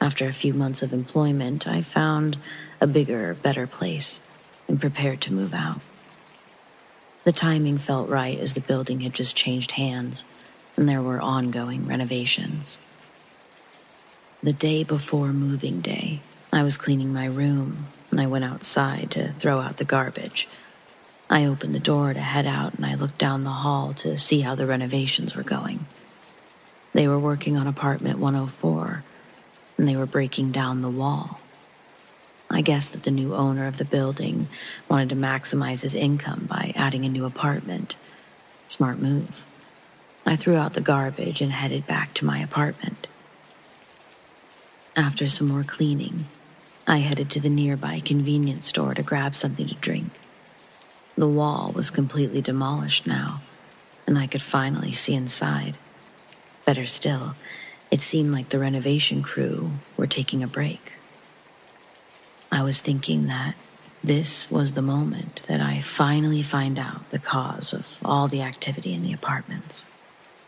After a few months of employment, I found a bigger, better place and prepared to move out. The timing felt right as the building had just changed hands, and there were ongoing renovations. The day before moving day, I was cleaning my room, and I went outside to throw out the garbage. I opened the door to head out, and I looked down the hall to see how the renovations were going. They were working on apartment 104, and they were breaking down the wall. I guess that the new owner of the building wanted to maximize his income by adding a new apartment. Smart move. I threw out the garbage and headed back to my apartment. After some more cleaning, I headed to the nearby convenience store to grab something to drink. The wall was completely demolished now, and I could finally see inside. Better still, it seemed like the renovation crew were taking a break. I was thinking that this was the moment that I finally find out the cause of all the activity in the apartments.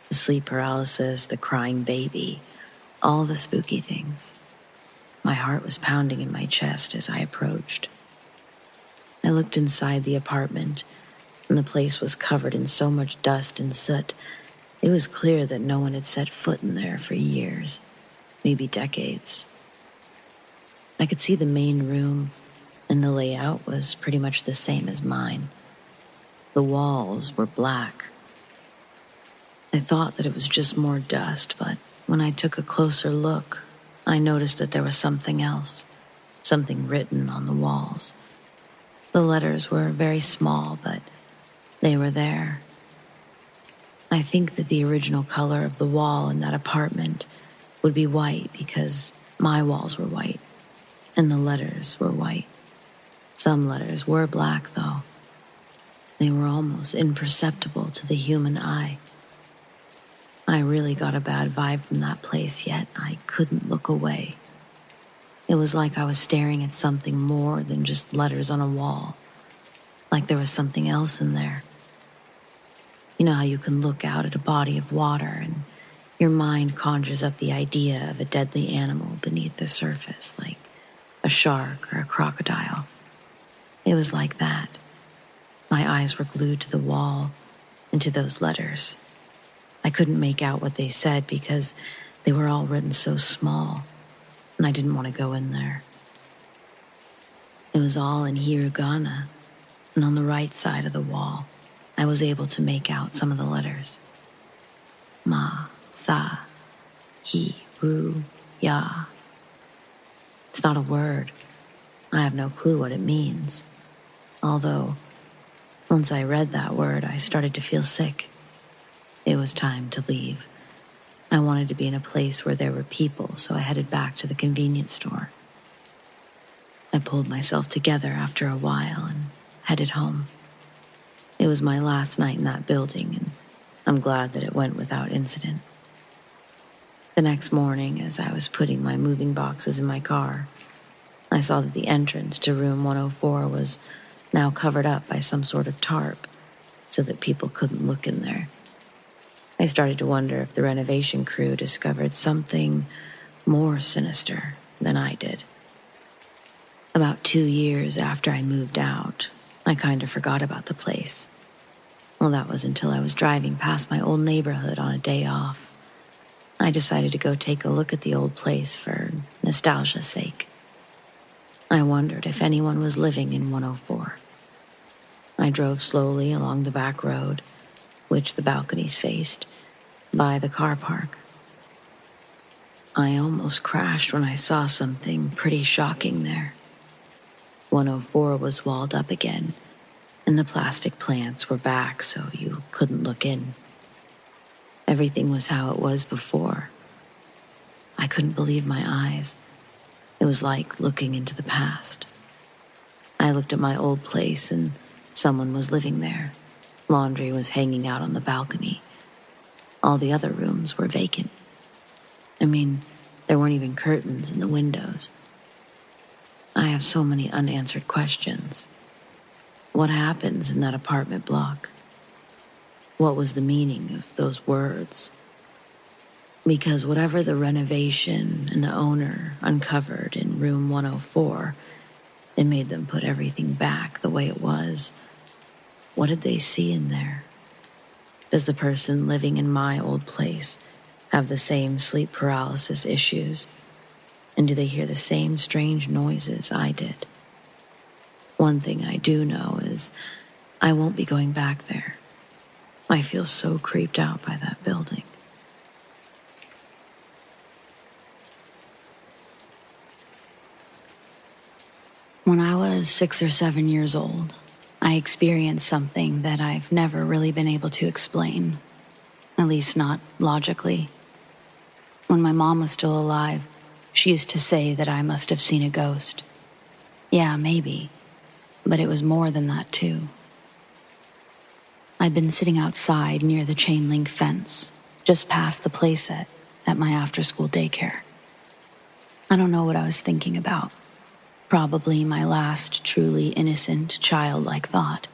The sleep paralysis, the crying baby, all the spooky things. My heart was pounding in my chest as I approached. I looked inside the apartment, and the place was covered in so much dust and soot. It was clear that no one had set foot in there for years, maybe decades. I could see the main room, and the layout was pretty much the same as mine. The walls were black. I thought that it was just more dust, but when I took a closer look, I noticed that there was something else, something written on the walls. The letters were very small, but they were there. I think that the original color of the wall in that apartment would be white because my walls were white, and the letters were white. Some letters were black, though. They were almost imperceptible to the human eye. I really got a bad vibe from that place, yet I couldn't look away. It was like I was staring at something more than just letters on a wall, like there was something else in there. You know how you can look out at a body of water and your mind conjures up the idea of a deadly animal beneath the surface, like a shark or a crocodile. It was like that. My eyes were glued to the wall and to those letters. I couldn't make out what they said because they were all written so small, and I didn't want to go in there. It was all in hiragana, and on the right side of the wall, I was able to make out some of the letters. Ma, sa, hi, ru, ya. It's not a word. I have no clue what it means. Although, once I read that word, I started to feel sick. It was time to leave. I wanted to be in a place where there were people, so I headed back to the convenience store. I pulled myself together after a while and headed home. It was my last night in that building, and I'm glad that it went without incident. The next morning, as I was putting my moving boxes in my car, I saw that the entrance to room 104 was now covered up by some sort of tarp so that people couldn't look in there. I started to wonder if the renovation crew discovered something more sinister than I did. About 2 years after I moved out, I kind of forgot about the place. Well, that was until I was driving past my old neighborhood on a day off. I decided to go take a look at the old place for nostalgia's sake. I wondered if anyone was living in 104. I drove slowly along the back road, which the balconies faced, by the car park. I almost crashed when I saw something pretty shocking there. 104 was walled up again, and the plastic plants were back so you couldn't look in. Everything was how it was before. I couldn't believe my eyes. It was like looking into the past. I looked at my old place and someone was living there. Laundry was hanging out on the balcony. All the other rooms were vacant. I mean, there weren't even curtains in the windows. I have so many unanswered questions. What happens in that apartment block? What was the meaning of those words? Because whatever the renovation and the owner uncovered in room 104, it made them put everything back the way it was. What did they see in there? Does the person living in my old place have the same sleep paralysis issues? And do they hear the same strange noises I did? One thing I do know is I won't be going back there. I feel so creeped out by that building. When I was 6 or 7 years old, I experienced something that I've never really been able to explain, at least not logically. When my mom was still alive, she used to say that I must have seen a ghost. Yeah, maybe, but it was more than that too. I'd been sitting outside near the chain link fence, just past the playset at my after-school daycare. I don't know what I was thinking about. Probably my last truly innocent, childlike thought.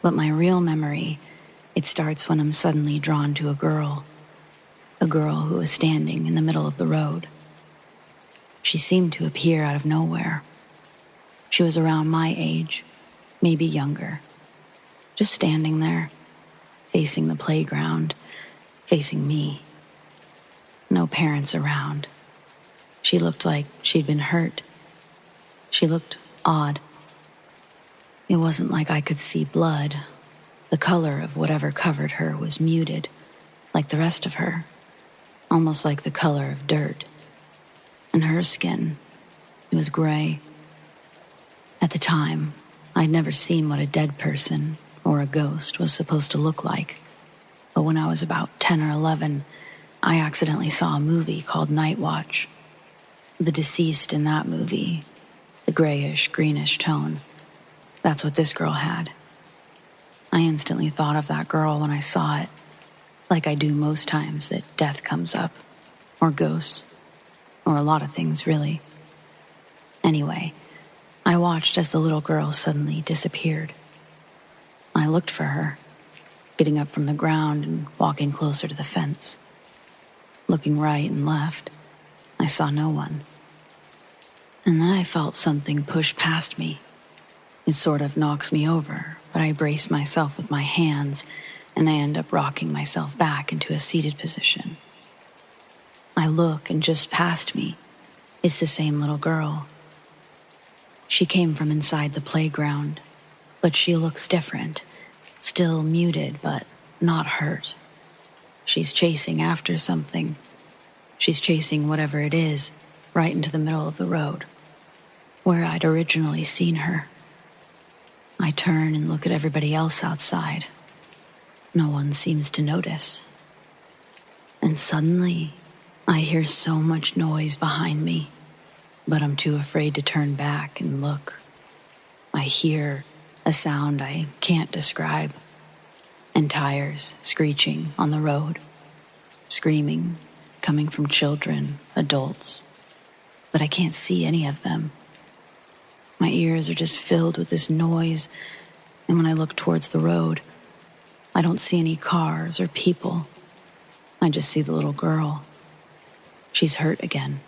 But my real memory, it starts when I'm suddenly drawn to a girl who was standing in the middle of the road. She seemed to appear out of nowhere. She was around my age, maybe younger, just standing there, facing the playground, facing me. No parents around. She looked like she'd been hurt. She looked odd. It wasn't like I could see blood. The color of whatever covered her was muted, like the rest of her, almost like the color of dirt. And her skin, it was gray. At the time, I'd never seen what a dead person or a ghost was supposed to look like. But when I was about 10 or 11, I accidentally saw a movie called Night Watch. The deceased in that movie, the grayish, greenish tone, that's what this girl had. I instantly thought of that girl when I saw it, like I do most times that death comes up, or ghosts, or a lot of things, really. Anyway, I watched as the little girl suddenly disappeared. I looked for her, getting up from the ground and walking closer to the fence. Looking right and left, I saw no one. And then I felt something push past me. It sort of knocks me over, but I brace myself with my hands, and I end up rocking myself back into a seated position. I look, and just past me is the same little girl. She came from inside the playground, but she looks different, still muted, but not hurt. She's chasing after something. She's chasing whatever it is right into the middle of the road, where I'd originally seen her. I turn and look at everybody else outside. No one seems to notice. And suddenly, I hear so much noise behind me, but I'm too afraid to turn back and look. I hear a sound I can't describe, and tires screeching on the road, screaming, coming from children, adults, but I can't see any of them. My ears are just filled with this noise, and when I look towards the road, I don't see any cars or people. I just see the little girl. She's hurt again.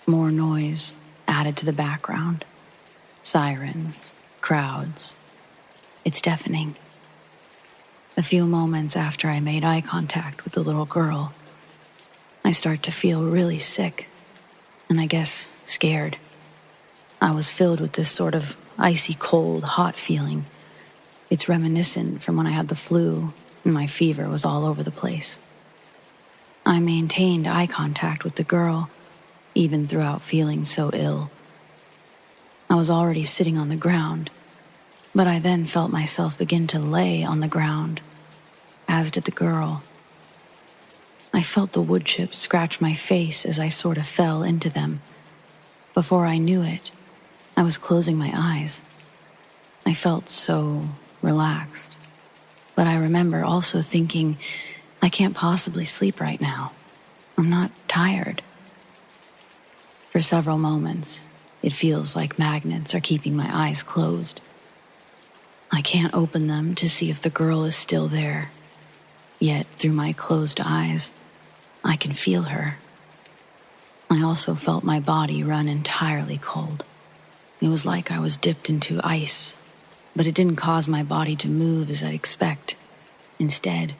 More noise added to the background. Sirens, crowds. It's deafening. A few moments after I made eye contact with the little girl, I start to feel really sick, and I guess scared. I was filled with this sort of icy cold, hot feeling. It's reminiscent from when I had the flu and my fever was all over the place. I maintained eye contact with the girl, even throughout feeling so ill. I was already sitting on the ground, but I then felt myself begin to lay on the ground, as did the girl. I felt the wood chips scratch my face as I sort of fell into them. Before I knew it, I was closing my eyes. I felt so relaxed. But I remember also thinking, I can't possibly sleep right now. I'm not tired. For several moments, it feels like magnets are keeping my eyes closed. I can't open them to see if the girl is still there. Yet, through my closed eyes, I can feel her. I also felt my body run entirely cold. It was like I was dipped into ice, but it didn't cause my body to move as I'd expect. Instead,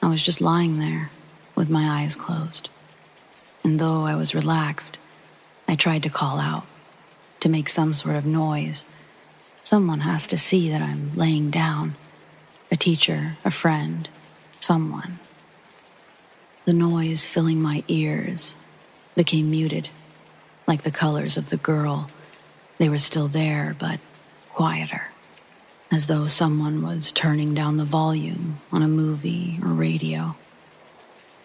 I was just lying there with my eyes closed. And though I was relaxed, I tried to call out, to make some sort of noise. Someone has to see that I'm laying down. A teacher, a friend, someone. The noise filling my ears became muted, like the colors of the girl. They were still there, but quieter, as though someone was turning down the volume on a movie or radio.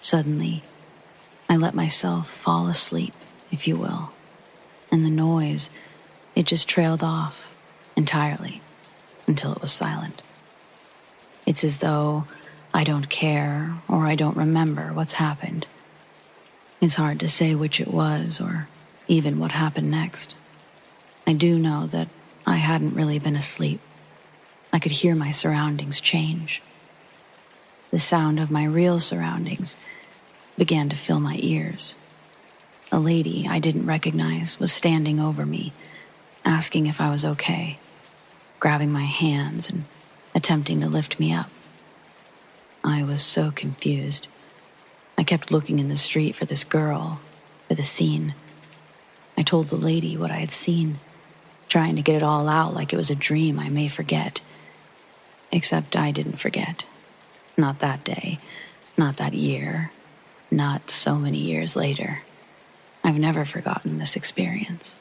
Suddenly, I let myself fall asleep, if you will, and the noise, it just trailed off entirely until it was silent. It's as though I don't care or I don't remember what's happened. It's hard to say which it was or even what happened next. I do know that I hadn't really been asleep. I could hear my surroundings change. The sound of my real surroundings began to fill my ears. A lady I didn't recognize was standing over me, asking if I was okay, grabbing my hands and attempting to lift me up. I was so confused. I kept looking in the street for this girl, for the scene. I told the lady what I had seen, trying to get it all out like it was a dream I may forget. Except I didn't forget. Not that day, not that year, not so many years later. I've never forgotten this experience.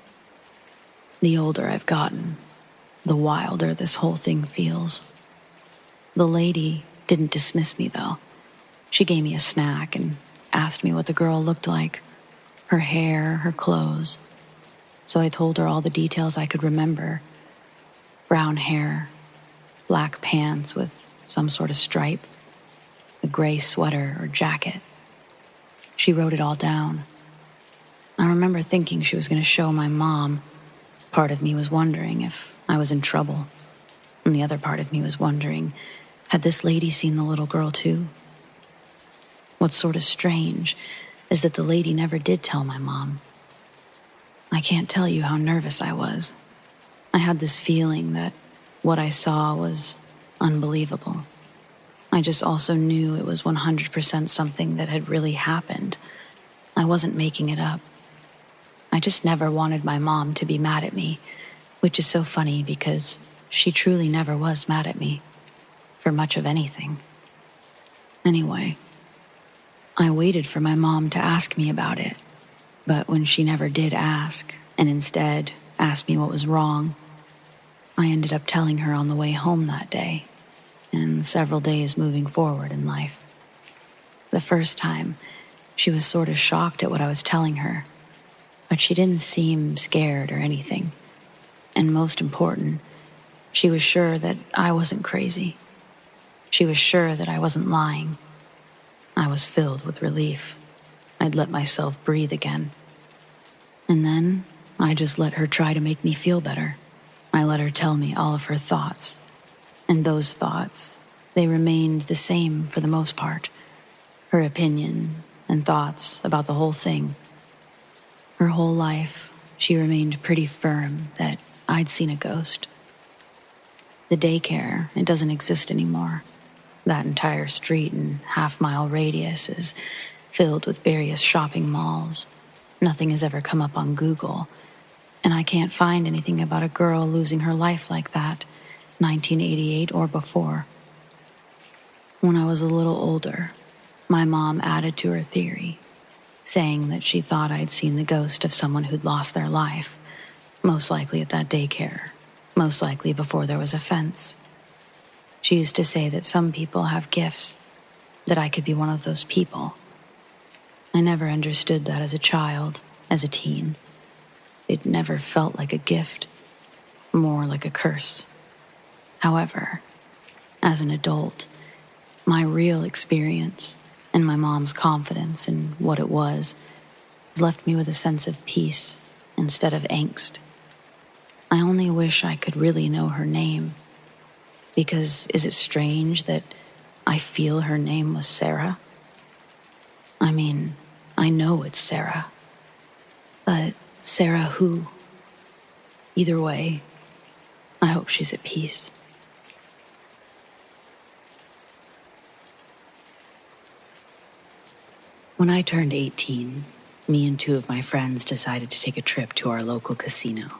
The older I've gotten, the wilder this whole thing feels. The lady didn't dismiss me, though. She gave me a snack and asked me what the girl looked like, her hair, her clothes. So I told her all the details I could remember. Brown hair, black pants with some sort of stripe, a gray sweater or jacket. She wrote it all down. I remember thinking she was going to show my mom. Part of me was wondering if I was in trouble, and the other part of me was wondering, had this lady seen the little girl too? What's sort of strange is that the lady never did tell my mom. I can't tell you how nervous I was. I had this feeling that what I saw was unbelievable. I just also knew it was 100% something that had really happened. I wasn't making it up. I just never wanted my mom to be mad at me, which is so funny because she truly never was mad at me for much of anything. Anyway, I waited for my mom to ask me about it, but when she never did ask, and instead asked me what was wrong, I ended up telling her on the way home that day, and several days moving forward in life. The first time, she was sort of shocked at what I was telling her, but she didn't seem scared or anything. And most important, she was sure that I wasn't crazy. She was sure that I wasn't lying. I was filled with relief. I'd let myself breathe again. And then I just let her try to make me feel better. I let her tell me all of her thoughts. And those thoughts, they remained the same for the most part. Her opinion and thoughts about the whole thing. Her whole life, she remained pretty firm that I'd seen a ghost. The daycare, it doesn't exist anymore. That entire street and half-mile radius is filled with various shopping malls. Nothing has ever come up on Google, and I can't find anything about a girl losing her life like that, 1988 or before. When I was a little older, my mom added to her theory, saying that she thought I'd seen the ghost of someone who'd lost their life, most likely at that daycare, most likely before there was a fence. She used to say that some people have gifts, that I could be one of those people. I never understood that as a child, as a teen. It never felt like a gift, more like a curse. However, As an adult, my real experience and my mom's confidence in what it was has left me with a sense of peace instead of angst. I only wish I could really know her name, because is it strange that I feel her name was SARA? I mean, I know it's SARA, but SARA who? Either way, I hope she's at peace. When I turned 18, me and two of my friends decided to take a trip to our local casino.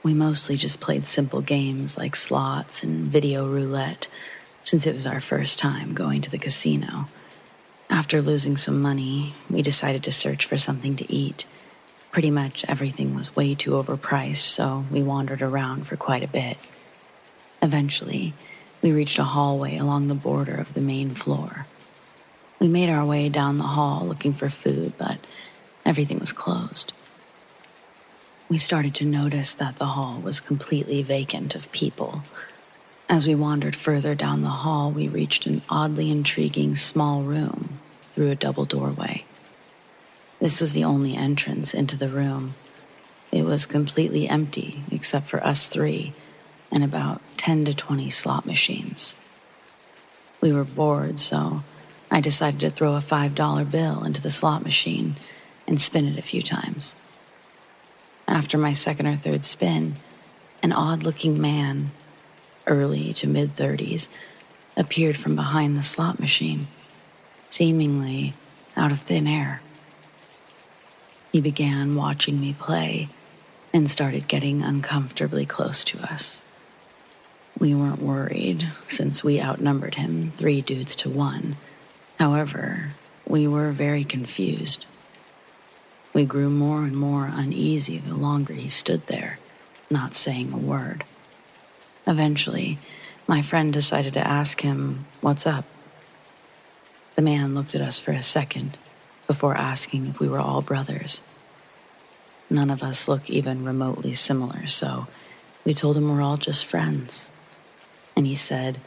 We mostly just played simple games like slots and video roulette, since it was our first time going to the casino. After losing some money, we decided to search for something to eat. Pretty much everything was way too overpriced, so we wandered around for quite a bit. Eventually, we reached a hallway along the border of the main floor. We made our way down the hall looking for food, but everything was closed. We started to notice that the hall was completely vacant of people. As we wandered further down the hall, we reached an oddly intriguing small room through a double doorway. This was the only entrance into the room. It was completely empty except for us three and about 10 to 20 slot machines. We were bored, so I decided to throw a $5 bill into the slot machine and spin it a few times. After my second or third spin, an odd-looking man, early to mid-30s, appeared from behind the slot machine, seemingly out of thin air. He began watching me play and started getting uncomfortably close to us. We weren't worried, since we outnumbered him 3 dudes to 1. However, we were very confused. We grew more and more uneasy the longer he stood there, not saying a word. Eventually, my friend decided to ask him, "What's up?" The man looked at us for a second before asking if we were all brothers. None of us look even remotely similar, so we told him we're all just friends. And he said,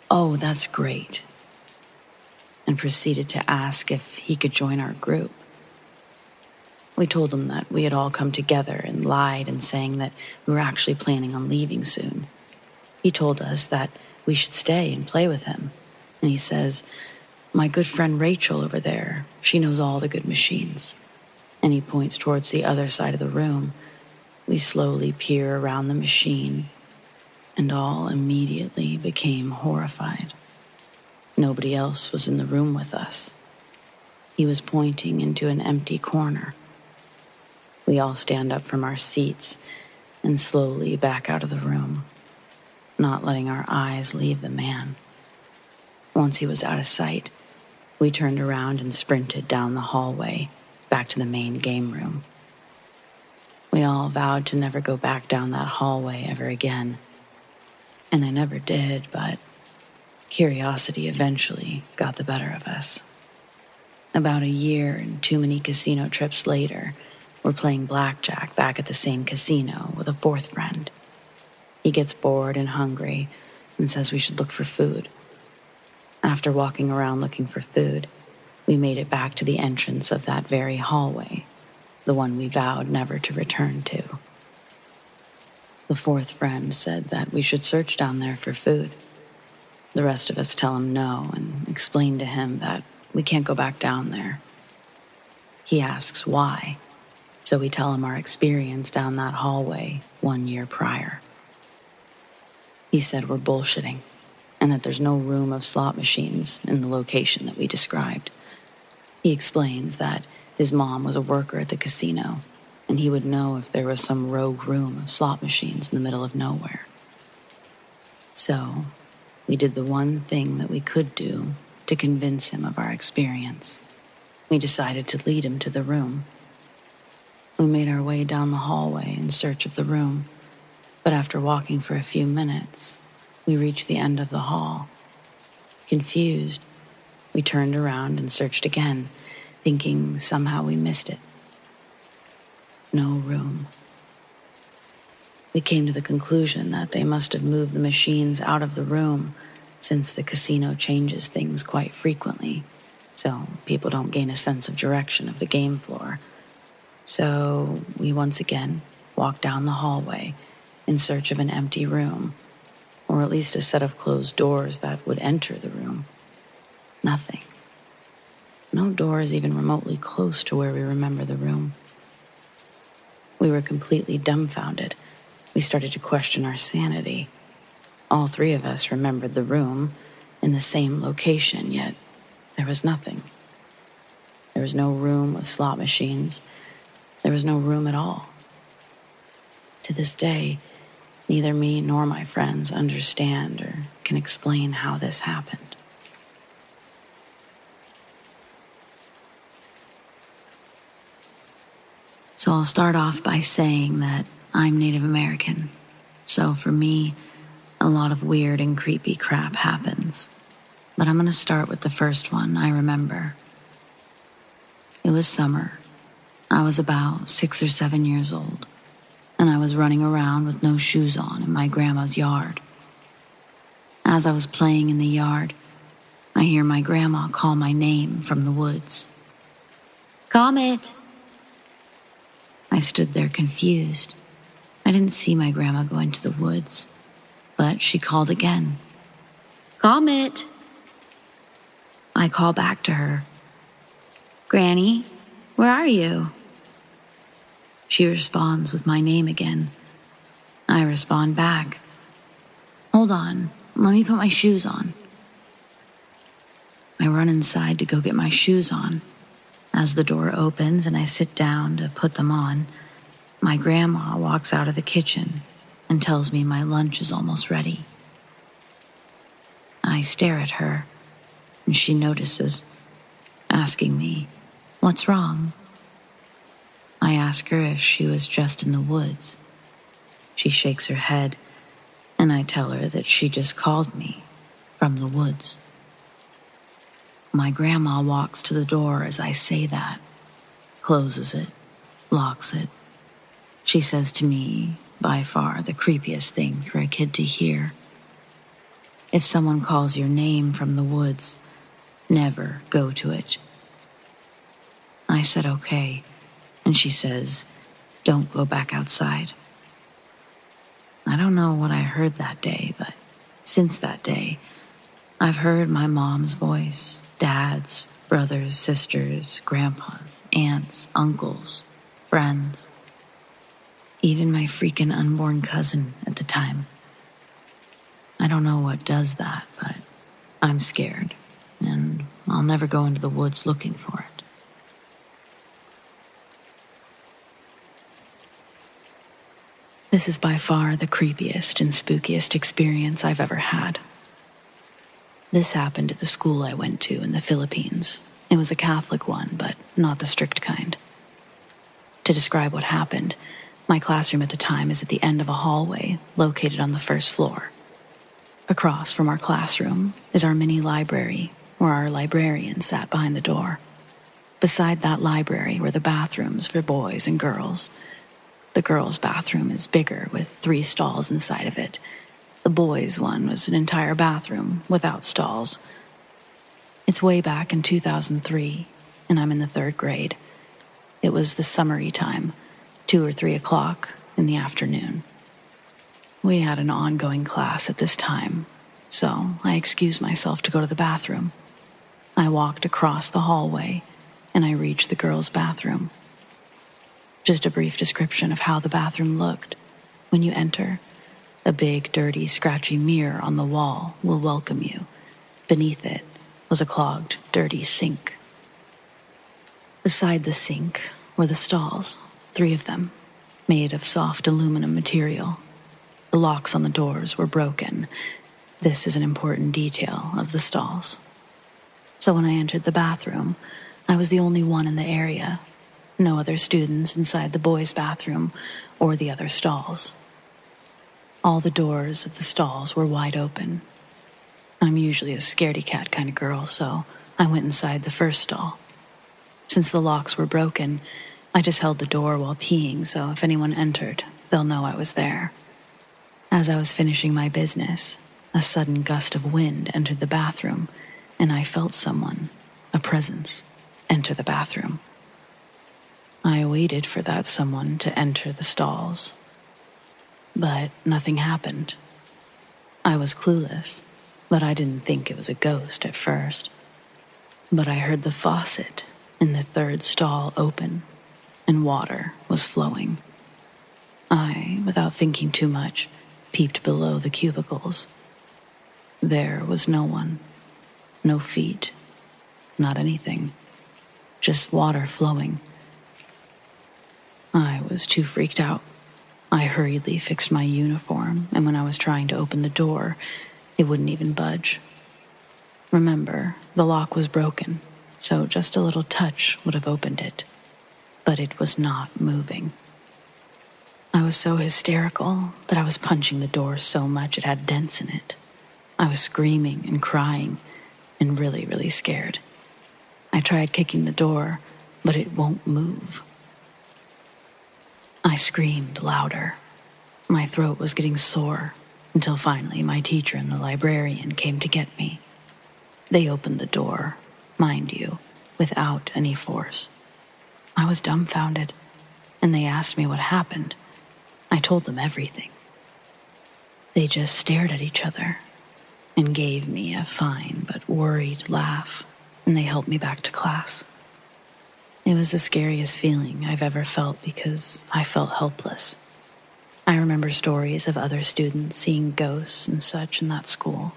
"Oh, that's great," and proceeded to ask if he could join our group. We told him that we had all come together and lied and saying that we were actually planning on leaving soon. He told us that we should stay and play with him, and he says, "My good friend Rachel over there, she knows all the good machines." And he points towards the other side of the room. We slowly peer around the machine, and all immediately became horrified. Nobody else was in the room with us. He was pointing into an empty corner. We all stand up from our seats and slowly back out of the room, not letting our eyes leave the man. Once he was out of sight, we turned around and sprinted down the hallway back to the main game room. We all vowed to never go back down that hallway ever again. And I never did, but curiosity eventually got the better of us. About a year and too many casino trips later, we're playing blackjack back at the same casino with a 4th friend. He gets bored and hungry and says we should look for food. After walking around looking for food, we made it back to the entrance of that very hallway, the one we vowed never to return to. The 4th friend said that we should search down there for food. The rest of us tell him no and explain to him that we can't go back down there. He asks why, so we tell him our experience down that hallway 1 year prior. He said we're bullshitting, and that there's no room of slot machines in the location that we described. He explains that his mom was a worker at the casino, and he would know if there was some rogue room of slot machines in the middle of nowhere. So, we did the one thing that we could do to convince him of our experience. We decided to lead him to the room. We made our way down the hallway in search of the room, but after walking for a few minutes, we reached the end of the hall. Confused, we turned around and searched again, thinking somehow we missed it. No room. We came to the conclusion that they must have moved the machines out of the room, since the casino changes things quite frequently, so people don't gain a sense of direction of the game floor. So we once again walked down the hallway in search of an empty room, or at least a set of closed doors that would enter the room. Nothing. No doors even remotely close to where we remember the room. We were completely dumbfounded. We started to question our sanity. All three of us remembered the room in the same location, yet there was nothing. There was no room with slot machines. There was no room at all. To this day, neither me nor my friends understand or can explain how this happened. So I'll start off by saying that I'm Native American. So for me, a lot of weird and creepy crap happens. But I'm going to start with the first one I remember. It was summer. I was about 6 or 7 years old, and I was running around with no shoes on in my grandma's yard. As I was playing in the yard, I hear my grandma call my name from the woods. "Comet!" I stood there confused. I didn't see my grandma go into the woods, but she called again. "Comet!" I call back to her. "Granny, where are you?" She responds with my name again. I respond back. "Hold on, let me put my shoes on." I run inside to go get my shoes on. As the door opens and I sit down to put them on, my grandma walks out of the kitchen and tells me my lunch is almost ready. I stare at her, and she notices, asking me, "What's wrong?" I ask her if she was just in the woods. She shakes her head, and I tell her that she just called me from the woods. My grandma walks to the door as I say that, closes it, locks it. She says to me, by far the creepiest thing for a kid to hear. If someone calls your name from the woods, never go to it. I said okay, and she says, "Don't go back outside." I don't know what I heard that day, but since that day, I've heard my mom's voice, dad's, brothers, sisters, grandpas, aunts, uncles, friends, even my freaking unborn cousin at the time. I don't know what does that, but I'm scared, and I'll never go into the woods looking for it. This is by far the creepiest and spookiest experience I've ever had. This happened at the school I went to in the Philippines. It was a Catholic one, but not the strict kind. To describe what happened, my classroom at the time is at the end of a hallway located on the first floor. Across from our classroom is our mini library, where our librarian sat behind the door. Beside that library were the bathrooms for boys and girls. The girls' bathroom is bigger, with 3 stalls inside of it. The boys' one was an entire bathroom without stalls. It's way back in 2003, and I'm in the 3rd grade. It was the summery time, 2 or 3 o'clock in the afternoon. We had an ongoing class at this time, so I excused myself to go to the bathroom. I walked across the hallway, and I reached the girls' bathroom. Just a brief description of how the bathroom looked. When you enter, a big, dirty, scratchy mirror on the wall will welcome you. Beneath it was a clogged, dirty sink. Beside the sink were the stalls, 3 of them, made of soft aluminum material. The locks on the doors were broken. This is an important detail of the stalls. So when I entered the bathroom, I was the only one in the area. No other students inside the boys' bathroom or the other stalls. All the doors of the stalls were wide open. I'm usually a scaredy cat kind of girl, so I went inside the first stall. Since the locks were broken, I just held the door while peeing, so if anyone entered, they'll know I was there. As I was finishing my business, a sudden gust of wind entered the bathroom, and I felt someone, a presence, enter the bathroom. I waited for that someone to enter the stalls, but nothing happened. I was clueless, but I didn't think it was a ghost at first. But I heard the faucet in the third stall open, and water was flowing. I, without thinking too much, peeped below the cubicles. There was no one, no feet, not anything, just water flowing. I was too freaked out. I hurriedly fixed my uniform, and when I was trying to open the door, it wouldn't even budge. Remember, the lock was broken, so just a little touch would have opened it. But it was not moving. I was so hysterical that I was punching the door so much it had dents in it. I was screaming and crying and really, really scared. I tried kicking the door, but it won't move. I screamed louder. My throat was getting sore until finally my teacher and the librarian came to get me. They opened the door, mind you, without any force. I was dumbfounded, and they asked me what happened. I told them everything. They just stared at each other and gave me a fine but worried laugh, and they helped me back to class. It was the scariest feeling I've ever felt because I felt helpless. I remember stories of other students seeing ghosts and such in that school.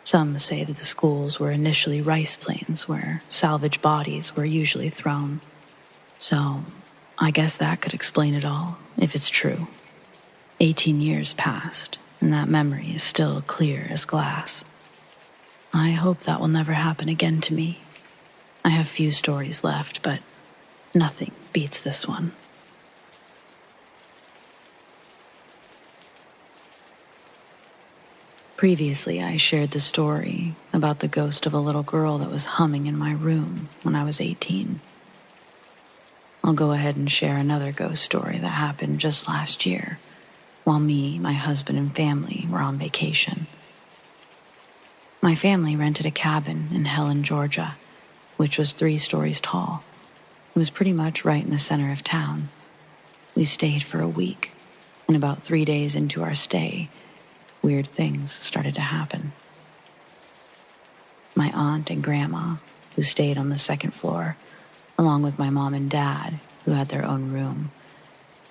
Some say that the schools were initially rice plains where salvage bodies were usually thrown. So, I guess that could explain it all, if it's true. 18 years passed, and that memory is still clear as glass. I hope that will never happen again to me. I have few stories left, but nothing beats this one. Previously, I shared the story about the ghost of a little girl that was humming in my room when I was 18. I'll go ahead and share another ghost story that happened just last year, while me, my husband, and family were on vacation. My family rented a cabin in Helen, Georgia, which was 3 stories tall. It was pretty much right in the center of town. We stayed for a week, and about 3 days into our stay, weird things started to happen. My aunt and grandma, who stayed on the second floor, along with my mom and dad, who had their own room,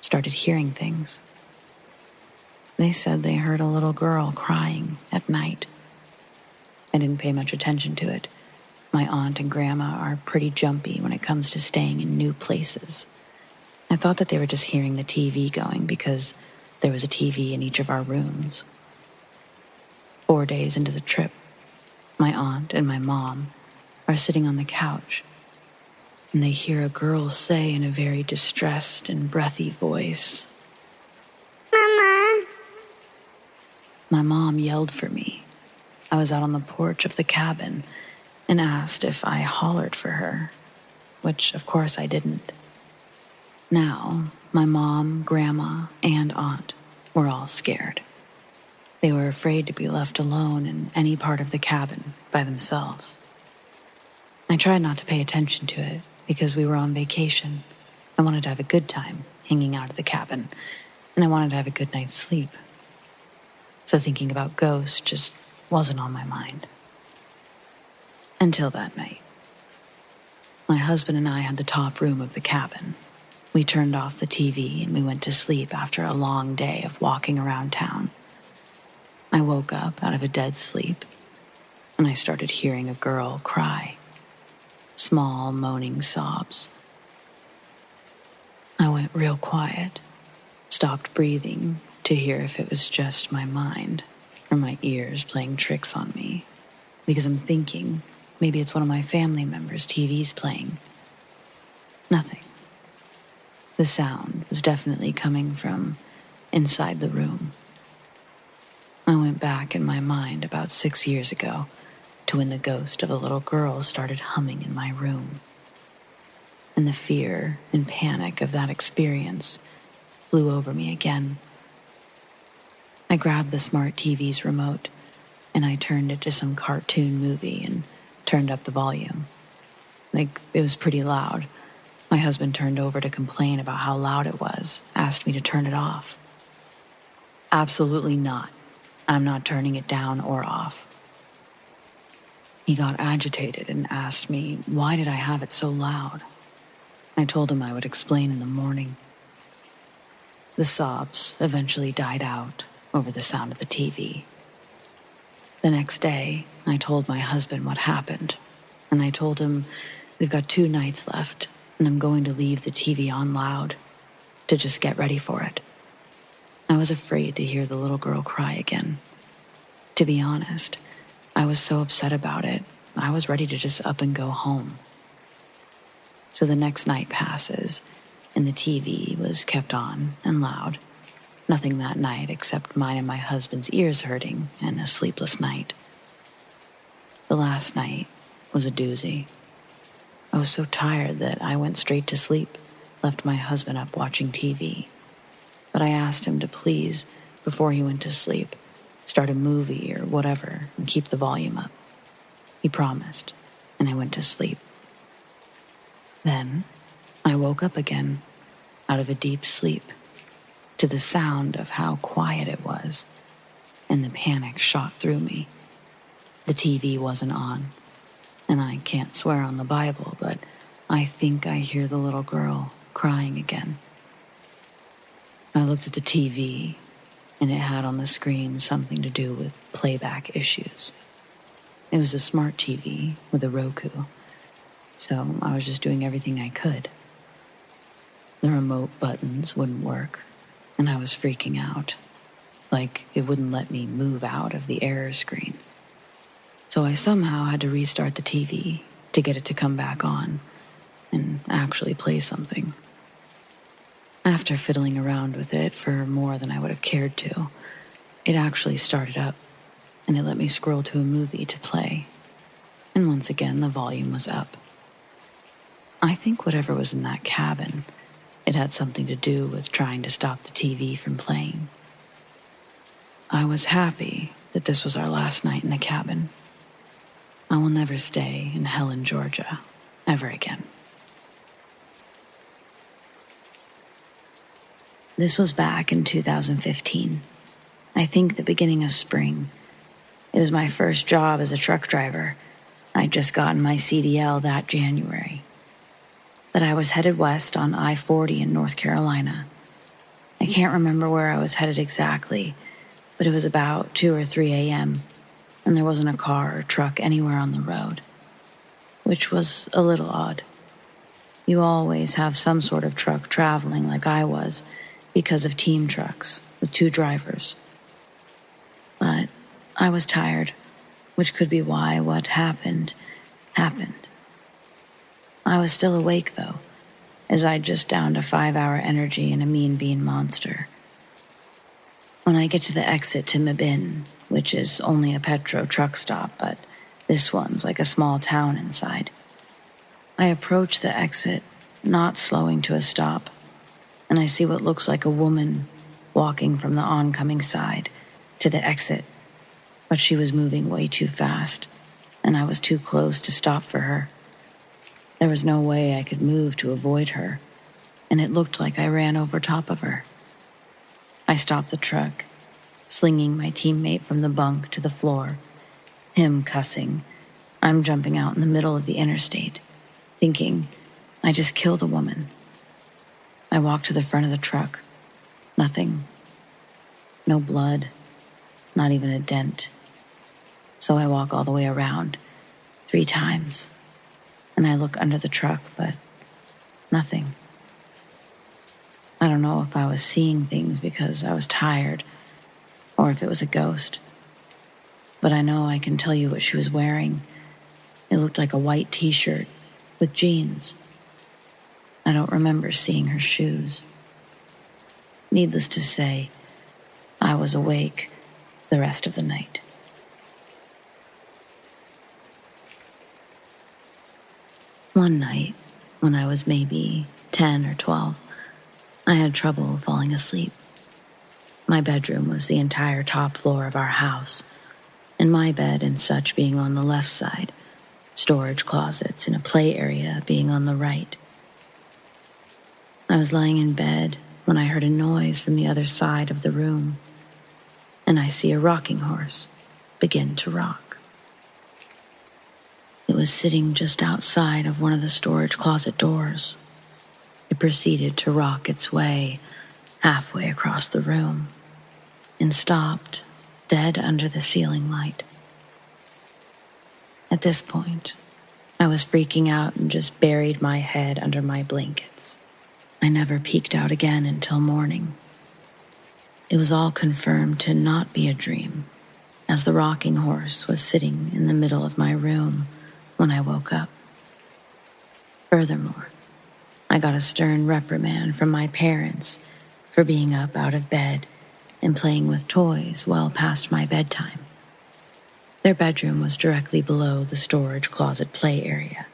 started hearing things. They said they heard a little girl crying at night. I didn't pay much attention to it. My aunt and grandma are pretty jumpy when it comes to staying in new places. I thought that they were just hearing the TV going because there was a TV in each of our rooms. 4 days into the trip, my aunt and my mom are sitting on the couch, and they hear a girl say in a very distressed and breathy voice, "Mama." My mom yelled for me. I was out on the porch of the cabin and asked if I hollered for her, which of course I didn't. Now, my mom, grandma, and aunt were all scared. They were afraid to be left alone in any part of the cabin by themselves. I tried not to pay attention to it because we were on vacation. I wanted to have a good time hanging out at the cabin, and I wanted to have a good night's sleep. So thinking about ghosts just wasn't on my mind. Until that night. My husband and I had the top room of the cabin. We turned off the TV and we went to sleep after a long day of walking around town. I woke up out of a dead sleep, and I started hearing a girl cry. Small, moaning sobs. I went real quiet, stopped breathing to hear if it was just my mind or my ears playing tricks on me, because I'm thinking maybe it's one of my family members' TVs playing. Nothing. The sound was definitely coming from inside the room. I went back in my mind about 6 years ago to when the ghost of a little girl started humming in my room. And the fear and panic of that experience flew over me again. I grabbed the smart TV's remote, and I turned it to some cartoon movie and turned up the volume. Like, it was pretty loud. My husband turned over to complain about how loud it was, asked me to turn it off. Absolutely not. I'm not turning it down or off. He got agitated and asked me, why did I have it so loud? I told him I would explain in the morning. The sobs eventually died out over the sound of the TV. The next day, I told my husband what happened, and I told him we've got 2 nights left, and I'm going to leave the TV on loud to just get ready for it. I was afraid to hear the little girl cry again. To be honest, I was so upset about it, I was ready to just up and go home. So the next night passes, and the TV was kept on and loud. Nothing that night except mine and my husband's ears hurting and a sleepless night. The last night was a doozy. I was so tired that I went straight to sleep, left my husband up watching TV. But I asked him to please, before he went to sleep, start a movie or whatever and keep the volume up. He promised, and I went to sleep. Then I woke up again out of a deep sleep to the sound of how quiet it was, and the panic shot through me. The TV wasn't on, and I can't swear on the Bible, but I think I hear the little girl crying again. I looked at the TV, and it had on the screen something to do with playback issues. It was a smart TV with a Roku, so I was just doing everything I could. The remote buttons wouldn't work, and I was freaking out, like it wouldn't let me move out of the error screen. So I somehow had to restart the TV to get it to come back on and actually play something. After fiddling around with it for more than I would have cared to, it actually started up, and it let me scroll to a movie to play. And once again, the volume was up. I think whatever was in that cabin, it had something to do with trying to stop the TV from playing. I was happy that this was our last night in the cabin. I will never stay in Helen, Georgia, ever again. This was back in 2015. I think the beginning of spring. It was my first job as a truck driver. I'd just gotten my CDL that January. But I was headed west on I-40 in North Carolina. I can't remember where I was headed exactly, but it was about 2 or 3 a.m., and there wasn't a car or truck anywhere on the road, which was a little odd. You always have some sort of truck traveling like I was because of team trucks with 2 drivers. But I was tired, which could be why what happened. I was still awake, though, as I'd just downed a 5-hour energy and a mean bean monster. When I get to the exit to Mabin, which is only a Petro truck stop, but this one's like a small town inside, I approach the exit, not slowing to a stop, and I see what looks like a woman walking from the oncoming side to the exit, but she was moving way too fast, and I was too close to stop for her. There was no way I could move to avoid her, and it looked like I ran over top of her. I stopped the truck, slinging my teammate from the bunk to the floor, him cussing. I'm jumping out in the middle of the interstate, thinking, I just killed a woman. I walked to the front of the truck. Nothing. No blood. Not even a dent. So I walk all the way around, 3 times. And I look under the truck, but nothing. I don't know if I was seeing things because I was tired, or if it was a ghost. But I know I can tell you what she was wearing. It looked like a white t-shirt with jeans. I don't remember seeing her shoes. Needless to say, I was awake the rest of the night. One night, when I was maybe 10 or 12, I had trouble falling asleep. My bedroom was the entire top floor of our house, and my bed and such being on the left side, storage closets in a play area being on the right. I was lying in bed when I heard a noise from the other side of the room, and I see a rocking horse begin to rock. It was sitting just outside of one of the storage closet doors. It proceeded to rock its way halfway across the room and stopped dead under the ceiling light. At this point, I was freaking out and just buried my head under my blankets. I never peeked out again until morning. It was all confirmed to not be a dream, as the rocking horse was sitting in the middle of my room when I woke up. Furthermore, I got a stern reprimand from my parents for being up out of bed and playing with toys well past my bedtime. Their bedroom was directly below the storage closet play area.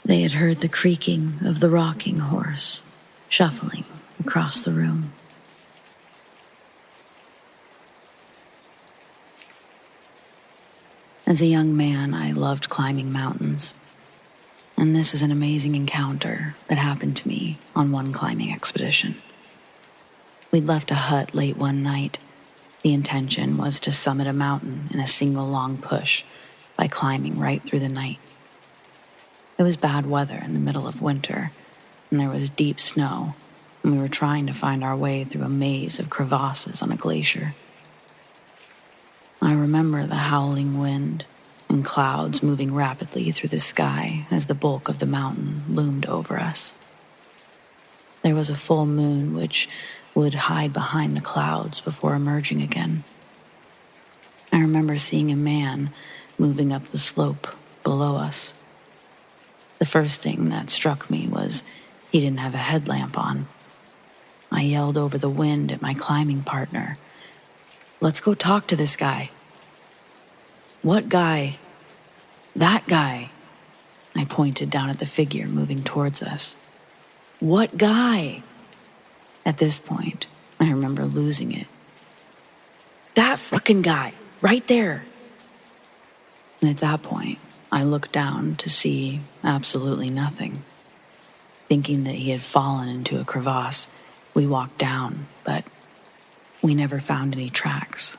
They had heard the creaking of the rocking horse shuffling across the room. As a young man, I loved climbing mountains, and this is an amazing encounter that happened to me on one climbing expedition. We'd left a hut late one night. The intention was to summit a mountain in a single long push by climbing right through the night. It was bad weather in the middle of winter, and there was deep snow, and we were trying to find our way through a maze of crevasses on a glacier. I remember the howling wind and clouds moving rapidly through the sky as the bulk of the mountain loomed over us. There was a full moon which would hide behind the clouds before emerging again. I remember seeing a man moving up the slope below us. The first thing that struck me was he didn't have a headlamp on. I yelled over the wind at my climbing partner, "Let's go talk to this guy." "What guy?" "That guy." I pointed down at the figure moving towards us. "What guy?" At this point, I remember losing it. "That fucking guy, right there." And at that point, I looked down to see absolutely nothing. Thinking that he had fallen into a crevasse, we walked down, but we never found any tracks.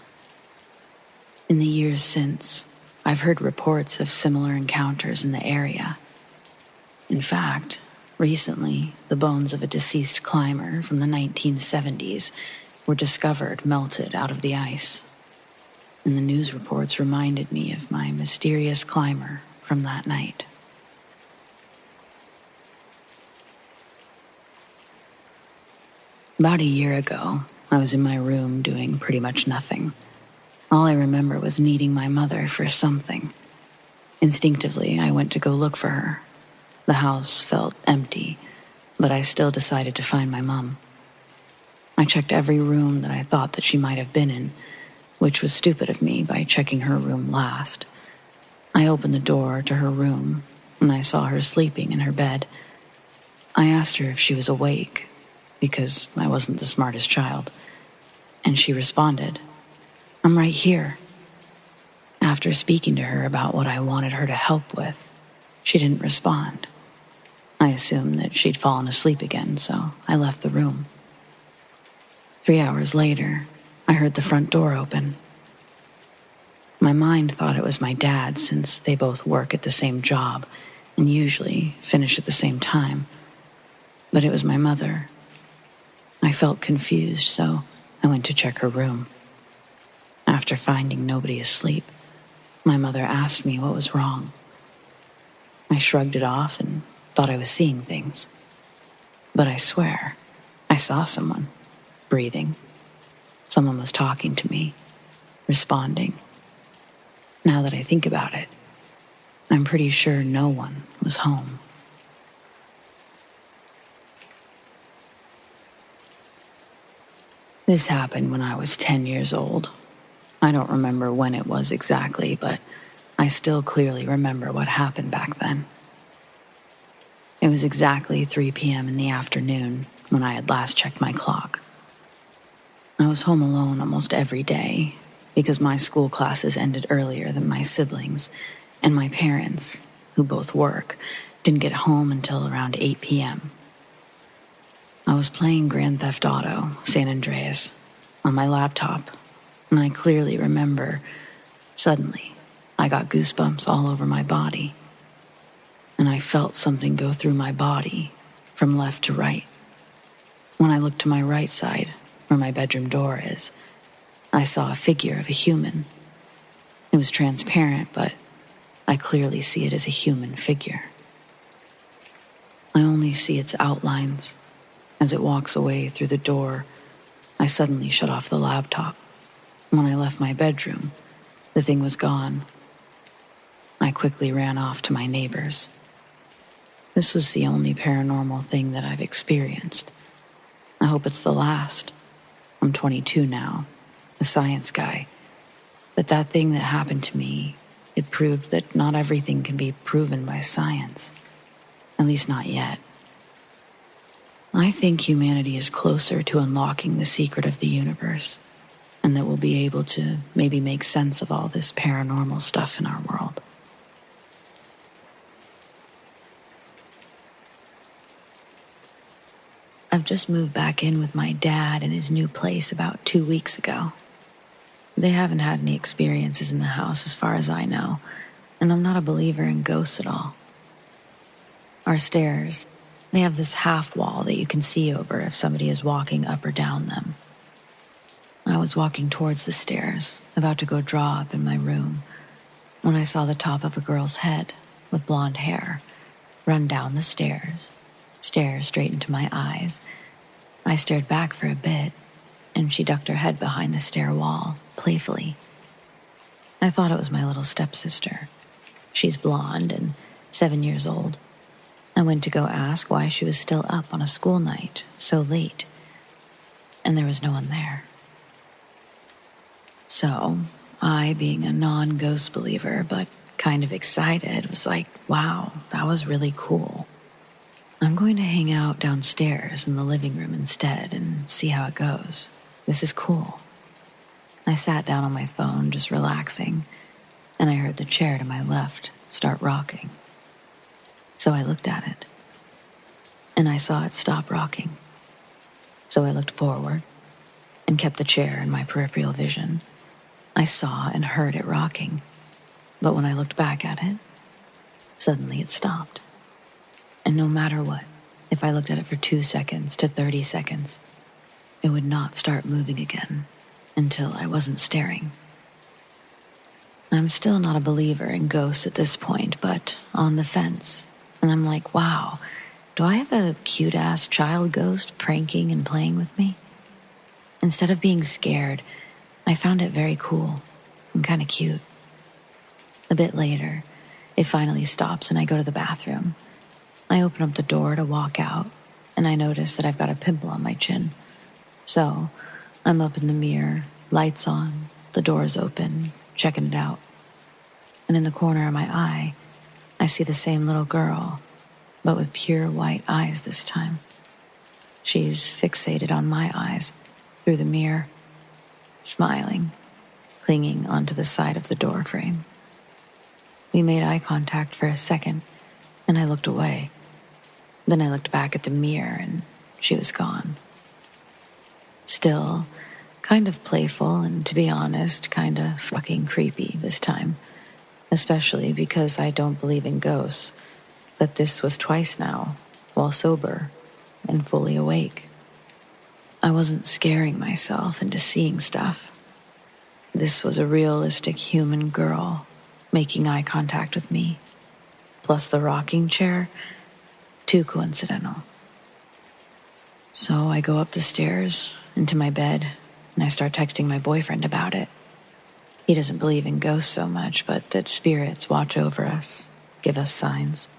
In the years since, I've heard reports of similar encounters in the area. In fact, recently, the bones of a deceased climber from the 1970s were discovered melted out of the ice. And the news reports reminded me of my mysterious climber from that night. About a year ago, I was in my room doing pretty much nothing. All I remember was needing my mother for something. Instinctively, I went to go look for her. The house felt empty, but I still decided to find my mom. I checked every room that I thought that she might have been in, which was stupid of me by checking her room last. I opened the door to her room, and I saw her sleeping in her bed. I asked her if she was awake, because I wasn't the smartest child, and she responded, "I'm right here." After speaking to her about what I wanted her to help with, she didn't respond. I assumed that she'd fallen asleep again, so I left the room. 3 hours later, I heard the front door open. My mind thought it was my dad, since they both work at the same job and usually finish at the same time. But it was my mother. I felt confused, so I went to check her room. After finding nobody asleep, my mother asked me what was wrong. I shrugged it off and thought I was seeing things. But I swear, I saw someone, breathing. Someone was talking to me, responding. Now that I think about it, I'm pretty sure no one was home. This happened when I was 10 years old. I don't remember when it was exactly, but I still clearly remember what happened back then. It was exactly 3 p.m. in the afternoon when I had last checked my clock. I was home alone almost every day because my school classes ended earlier than my siblings, and my parents, who both work, didn't get home until around 8 p.m. I was playing Grand Theft Auto, San Andreas, on my laptop, and I clearly remember, suddenly, I got goosebumps all over my body, and I felt something go through my body from left to right. When I looked to my right side, where my bedroom door is, I saw a figure of a human. It was transparent, but I clearly see it as a human figure. I only see its outlines. As it walks away through the door, I suddenly shut off the laptop. When I left my bedroom, the thing was gone. I quickly ran off to my neighbors. This was the only paranormal thing that I've experienced. I hope it's the last. I'm 22 now, a science guy. But that thing that happened to me, it proved that not everything can be proven by science. At least not yet. I think humanity is closer to unlocking the secret of the universe, and that we'll be able to maybe make sense of all this paranormal stuff in our world. I've just moved back in with my dad in his new place about 2 weeks ago. They haven't had any experiences in the house as far as I know, and I'm not a believer in ghosts at all. Our stairs, they have this half wall that you can see over if somebody is walking up or down them. I was walking towards the stairs, about to go draw up in my room, when I saw the top of a girl's head with blonde hair run down the stairs, stare straight into my eyes. I stared back for a bit, and she ducked her head behind the stair wall, playfully. I thought it was my little stepsister. She's blonde and 7 years old. I went to go ask why she was still up on a school night so late, and there was no one there. So, I, being a non-ghost believer but kind of excited, was like, wow, that was really cool. I'm going to hang out downstairs in the living room instead and see how it goes. This is cool. I sat down on my phone, just relaxing, and I heard the chair to my left start rocking. So I looked at it, and I saw it stop rocking. So I looked forward and kept the chair in my peripheral vision. I saw and heard it rocking, but when I looked back at it, suddenly it stopped. And no matter what, if I looked at it for 2 seconds to 30 seconds, it would not start moving again until I wasn't staring. I'm still not a believer in ghosts at this point, but on the fence. And I'm like, wow, do I have a cute-ass child ghost pranking and playing with me? Instead of being scared, I found it very cool and kind of cute. A bit later, it finally stops and I go to the bathroom. I open up the door to walk out, and I notice that I've got a pimple on my chin. So, I'm up in the mirror, lights on, the door's open, checking it out. And in the corner of my eye, I see the same little girl, but with pure white eyes this time. She's fixated on my eyes through the mirror, smiling, clinging onto the side of the door frame. We made eye contact for a second, and I looked away. Then I looked back at the mirror, and she was gone. Still, kind of playful, and to be honest, kind of fucking creepy this time. Especially because I don't believe in ghosts, but this was twice now, while sober and fully awake. I wasn't scaring myself into seeing stuff. This was a realistic human girl making eye contact with me, plus the rocking chair. Too coincidental. So I go up the stairs into my bed, and I start texting my boyfriend about it. He doesn't believe in ghosts so much, but that spirits watch over us, give us signs.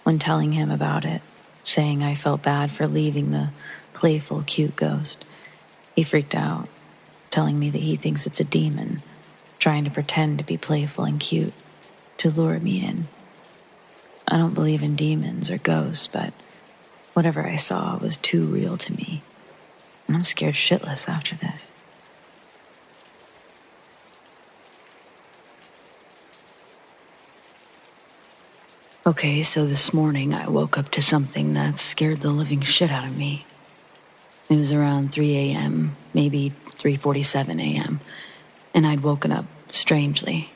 When telling him about it, saying I felt bad for leaving the playful, cute ghost, he freaked out, telling me that he thinks it's a demon, trying to pretend to be playful and cute, to lure me in. I don't believe in demons or ghosts, but Whatever I saw was too real to me, and I'm scared shitless after this. Okay, so this morning I woke up to something that scared the living shit out of me. It was around 3 a.m., maybe 3:47 a.m., and I'd woken up strangely.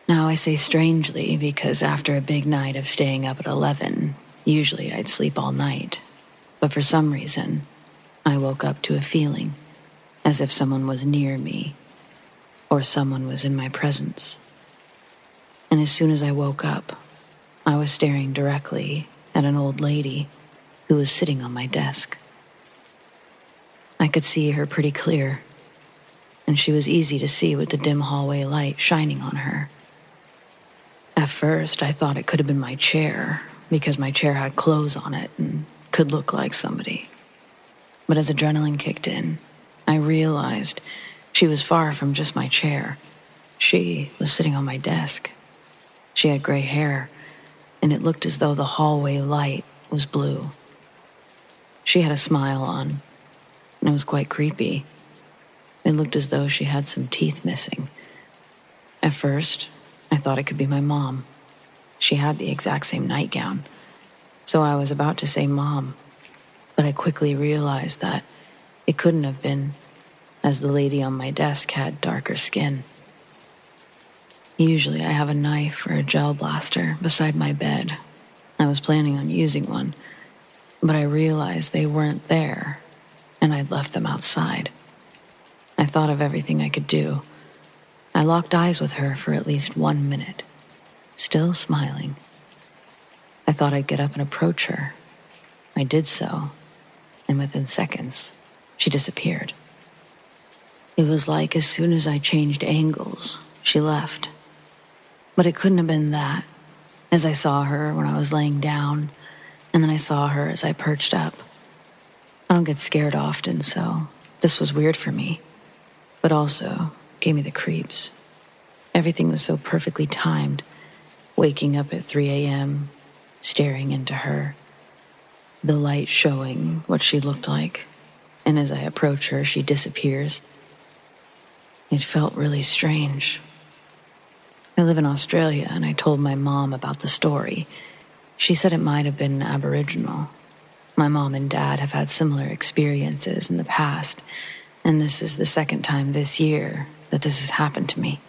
Now I say strangely because after a big night of staying up at 11, usually I'd sleep all night. But for some reason, I woke up to a feeling as if someone was near me or someone was in my presence. And as soon as I woke up, I was staring directly at an old lady who was sitting on my desk. I could see her pretty clear, and she was easy to see with the dim hallway light shining on her. At first, I thought it could have been my chair, because my chair had clothes on it and could look like somebody. But as adrenaline kicked in, I realized she was far from just my chair. She was sitting on my desk. She had gray hair, and it looked as though the hallway light was blue. She had a smile on, and it was quite creepy. It looked as though she had some teeth missing. At first, I thought it could be my mom. She had the exact same nightgown, so I was about to say Mom, but I quickly realized that it couldn't have been, as the lady on my desk had darker skin. Usually I have a knife or a gel blaster beside my bed. I was planning on using one, but I realized they weren't there, and I'd left them outside. I thought of everything I could do. I locked eyes with her for at least 1 minute, still smiling. I thought I'd get up and approach her. I did so, and within seconds, she disappeared. It was like as soon as I changed angles, she left. But it couldn't have been that, as I saw her when I was laying down, and then I saw her as I perched up. I don't get scared often, so this was weird for me, but also gave me the creeps. Everything was so perfectly timed, waking up at 3 a.m., staring into her, the light showing what she looked like, and as I approach her, she disappears. It felt really strange. I live in Australia, and I told my mom about the story. She said it might have been Aboriginal. My mom and dad have had similar experiences in the past, and this is the second time this year that this has happened to me.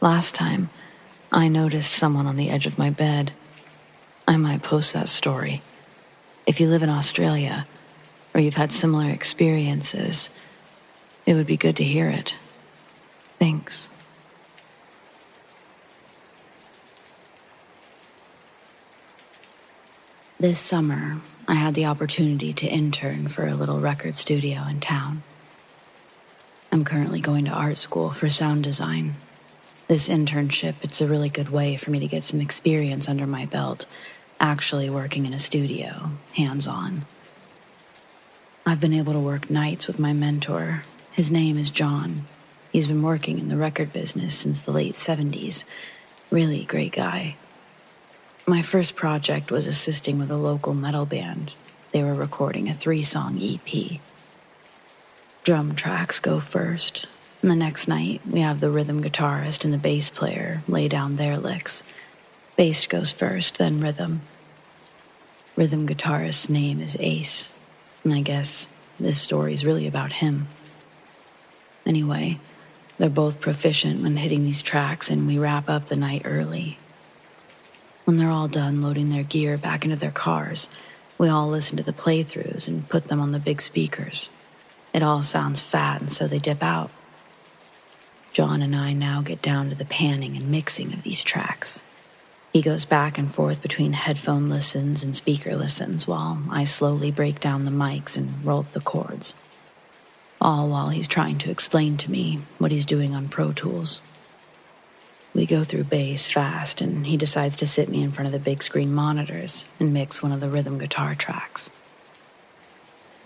Last time, I noticed someone on the edge of my bed. I might post that story. If you live in Australia, or you've had similar experiences, it would be good to hear it. Thanks. This summer, I had the opportunity to intern for a little record studio in town. I'm currently going to art school for sound design. This internship, it's a really good way for me to get some experience under my belt, actually working in a studio, hands-on. I've been able to work nights with my mentor. His name is John. He's been working in the record business since the late 70s. Really great guy. My first project was assisting with a local metal band. They were recording a 3-song EP. Drum tracks go first, and the next night we have the rhythm guitarist and the bass player lay down their licks. Bass goes first, then rhythm. Rhythm guitarist's name is Ace, and I guess this story's really about him. Anyway, they're both proficient when hitting these tracks, and we wrap up the night early. When they're all done loading their gear back into their cars, we all listen to the playthroughs and put them on the big speakers. It all sounds fat, and so they dip out. John and I now get down to the panning and mixing of these tracks. He goes back and forth between headphone listens and speaker listens while I slowly break down the mics and roll up the chords. All while he's trying to explain to me what he's doing on Pro Tools. We go through bass fast, and he decides to sit me in front of the big screen monitors and mix one of the rhythm guitar tracks.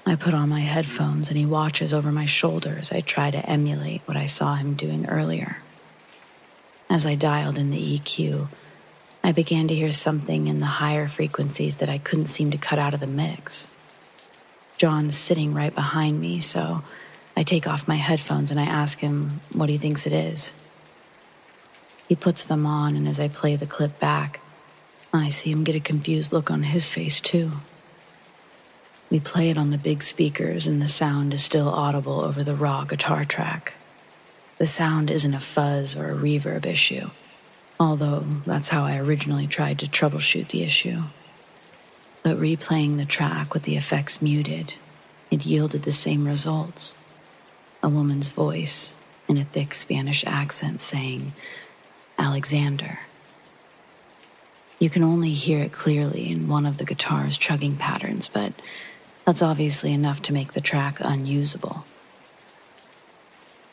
I put on my headphones, and he watches over my shoulder as I try to emulate what I saw him doing earlier. As I dialed in the EQ, I began to hear something in the higher frequencies that I couldn't seem to cut out of the mix. John's sitting right behind me, so I take off my headphones and I ask him what he thinks it is. He puts them on, and as I play the clip back, I see him get a confused look on his face, too. We play it on the big speakers, and the sound is still audible over the raw guitar track. The sound isn't a fuzz or a reverb issue, although that's how I originally tried to troubleshoot the issue. But replaying the track with the effects muted, it yielded the same results. A woman's voice in a thick Spanish accent saying, "Alexander." You can only hear it clearly in one of the guitar's chugging patterns, but that's obviously enough to make the track unusable.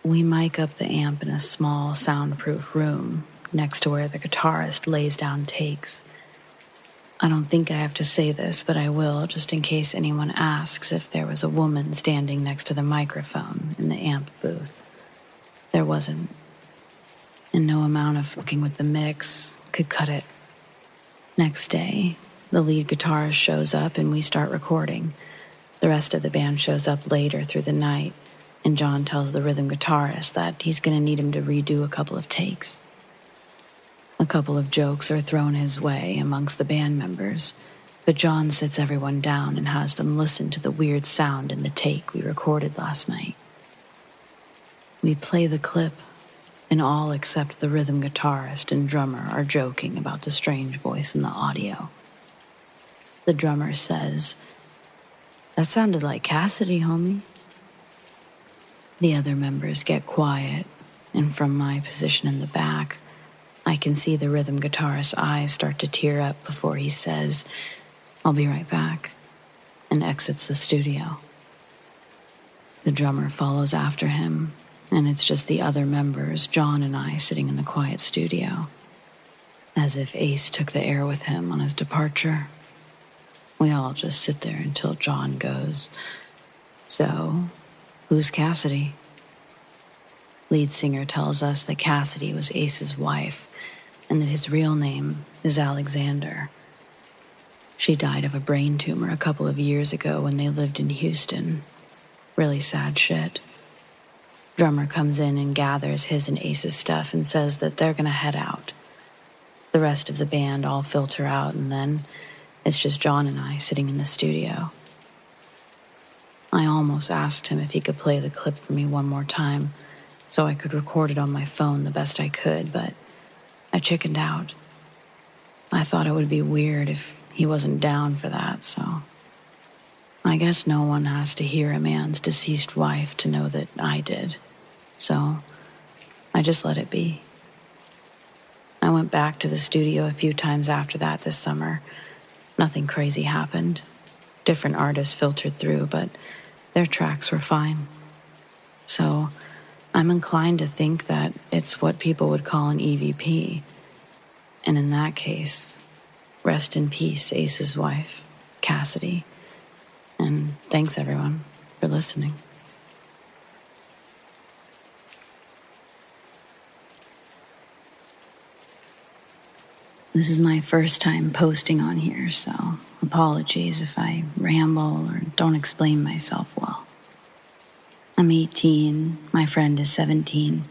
We mic up the amp in a small, soundproof room next to where the guitarist lays down takes. I don't think I have to say this, but I will, just in case anyone asks if there was a woman standing next to the microphone in the amp booth. There wasn't, and no amount of fucking with the mix could cut it. Next day, the lead guitarist shows up and we start recording. The rest of the band shows up later through the night, and John tells the rhythm guitarist that he's going to need him to redo a couple of takes. A couple of jokes are thrown his way amongst the band members, but John sits everyone down and has them listen to the weird sound in the take we recorded last night. We play the clip, and all except the rhythm guitarist and drummer are joking about the strange voice in the audio. The drummer says, "That sounded like Cassidy, homie." The other members get quiet, and from my position in the back, I can see the rhythm guitarist's eyes start to tear up before he says, "I'll be right back," and exits the studio. The drummer follows after him, and it's just the other members, John and I, sitting in the quiet studio, as if Ace took the air with him on his departure. We all just sit there until John goes, "So, who's Cassidy?" Lead singer tells us that Cassidy was Ace's wife and that his real name is Alexander. She died of a brain tumor a couple of years ago when they lived in Houston. Really sad shit. Drummer comes in and gathers his and Ace's stuff and says that they're gonna head out. The rest of the band all filter out, and then it's just John and I sitting in the studio. I almost asked him if he could play the clip for me one more time so I could record it on my phone the best I could, but I chickened out. I thought it would be weird if he wasn't down for that, so I guess no one has to hear a man's deceased wife to know that I did. So I just let it be. I went back to the studio a few times after that this summer. Nothing crazy happened. Different artists filtered through, but their tracks were fine. So I'm inclined to think that it's what people would call an EVP. And in that case, rest in peace, Ace's wife, Cassidy. And thanks, everyone, for listening. This is my first time posting on here, so apologies if I ramble or don't explain myself well. I'm 18, my friend is 17,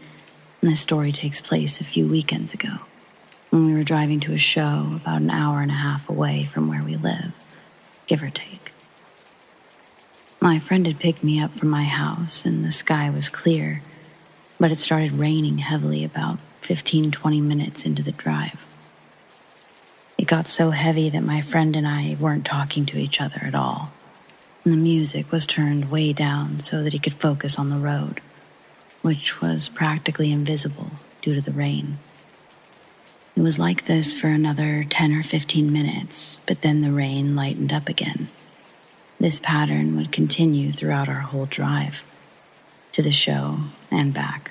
and this story takes place a few weekends ago when we were driving to a show about an hour and a half away from where we live, give or take. My friend had picked me up from my house and the sky was clear, but it started raining heavily about 15-20 minutes into the drive. It got so heavy that my friend and I weren't talking to each other at all, and the music was turned way down so that he could focus on the road, which was practically invisible due to the rain. It was like this for another 10 or 15 minutes, but then the rain lightened up again. This pattern would continue throughout our whole drive, to the show and back.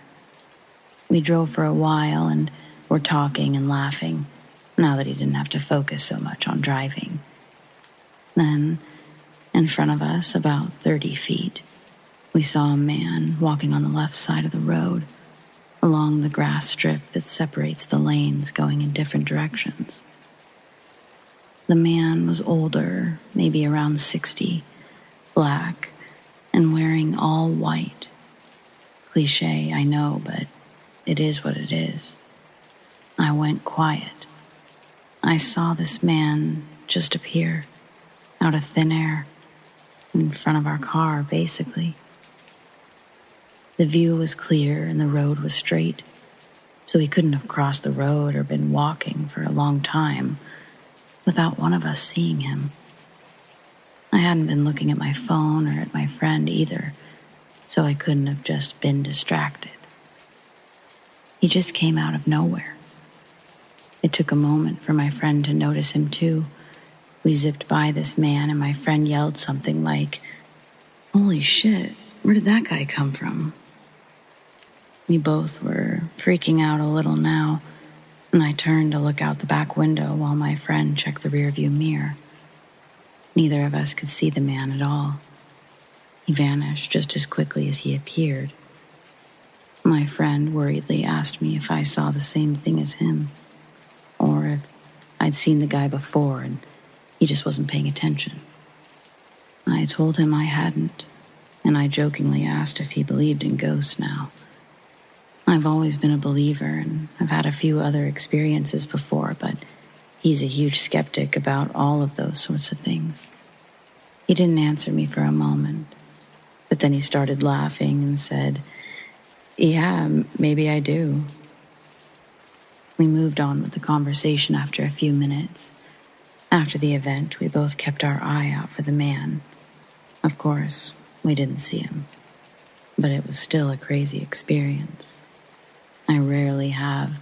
We drove for a while and were talking and laughing, now that he didn't have to focus so much on driving. Then, in front of us, about 30 feet, we saw a man walking on the left side of the road, along the grass strip that separates the lanes going in different directions. The man was older, maybe around 60, black, and wearing all white. Cliché, I know, but it is what it is. I went quiet. I saw this man just appear out of thin air, in front of our car, basically. The view was clear and the road was straight, so he couldn't have crossed the road or been walking for a long time without one of us seeing him. I hadn't been looking at my phone or at my friend either, so I couldn't have just been distracted. He just came out of nowhere. It took a moment for my friend to notice him too. We zipped by this man and my friend yelled something like, "Holy shit, where did that guy come from?" We both were freaking out a little now, and I turned to look out the back window while my friend checked the rearview mirror. Neither of us could see the man at all. He vanished just as quickly as he appeared. My friend worriedly asked me if I saw the same thing as him, or if I'd seen the guy before and he just wasn't paying attention. I told him I hadn't, and I jokingly asked if he believed in ghosts now. I've always been a believer, and I've had a few other experiences before, but he's a huge skeptic about all of those sorts of things. He didn't answer me for a moment, but then he started laughing and said, "Yeah, maybe I do." We moved on with the conversation after a few minutes. After the event, we both kept our eye out for the man. Of course, we didn't see him, but it was still a crazy experience. I rarely have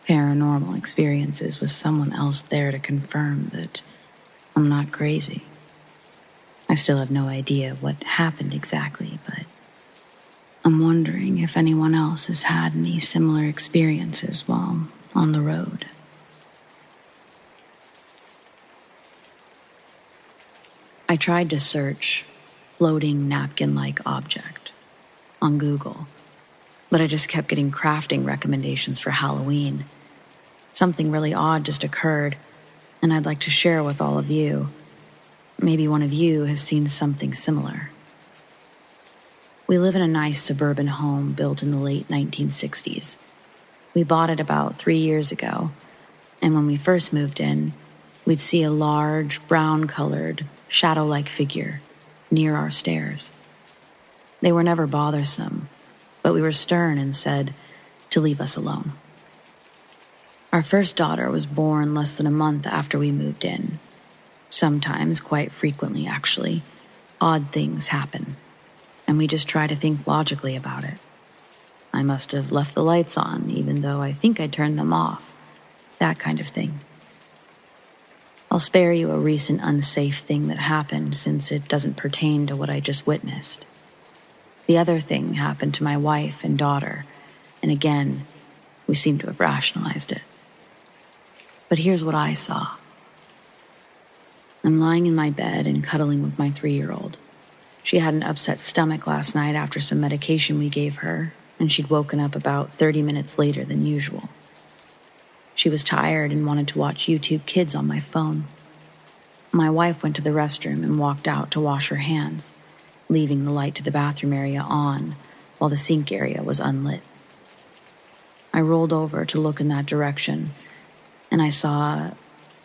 paranormal experiences with someone else there to confirm that I'm not crazy. I still have no idea what happened exactly, but I'm wondering if anyone else has had any similar experiences while on the road. I tried to search floating napkin-like object on Google, but I just kept getting crafting recommendations for Halloween. Something really odd just occurred, and I'd like to share with all of you. Maybe one of you has seen something similar. We live in a nice suburban home built in the late 1960s. We bought it about 3 years ago, and when we first moved in, we'd see a large, brown-colored, shadow-like figure near our stairs. They were never bothersome, but we were stern and said to leave us alone. Our first daughter was born less than a month after we moved in. Sometimes, quite frequently actually, odd things happen, and we just try to think logically about it. I must have left the lights on, even though I think I turned them off. That kind of thing. I'll spare you a recent unsafe thing that happened since it doesn't pertain to what I just witnessed. The other thing happened to my wife and daughter, and again, we seem to have rationalized it. But here's what I saw. I'm lying in my bed and cuddling with my 3-year-old. She had an upset stomach last night after some medication we gave her, and she'd woken up about 30 minutes later than usual. She was tired and wanted to watch YouTube Kids on my phone. My wife went to the restroom and walked out to wash her hands, leaving the light to the bathroom area on while the sink area was unlit. I rolled over to look in that direction, and I saw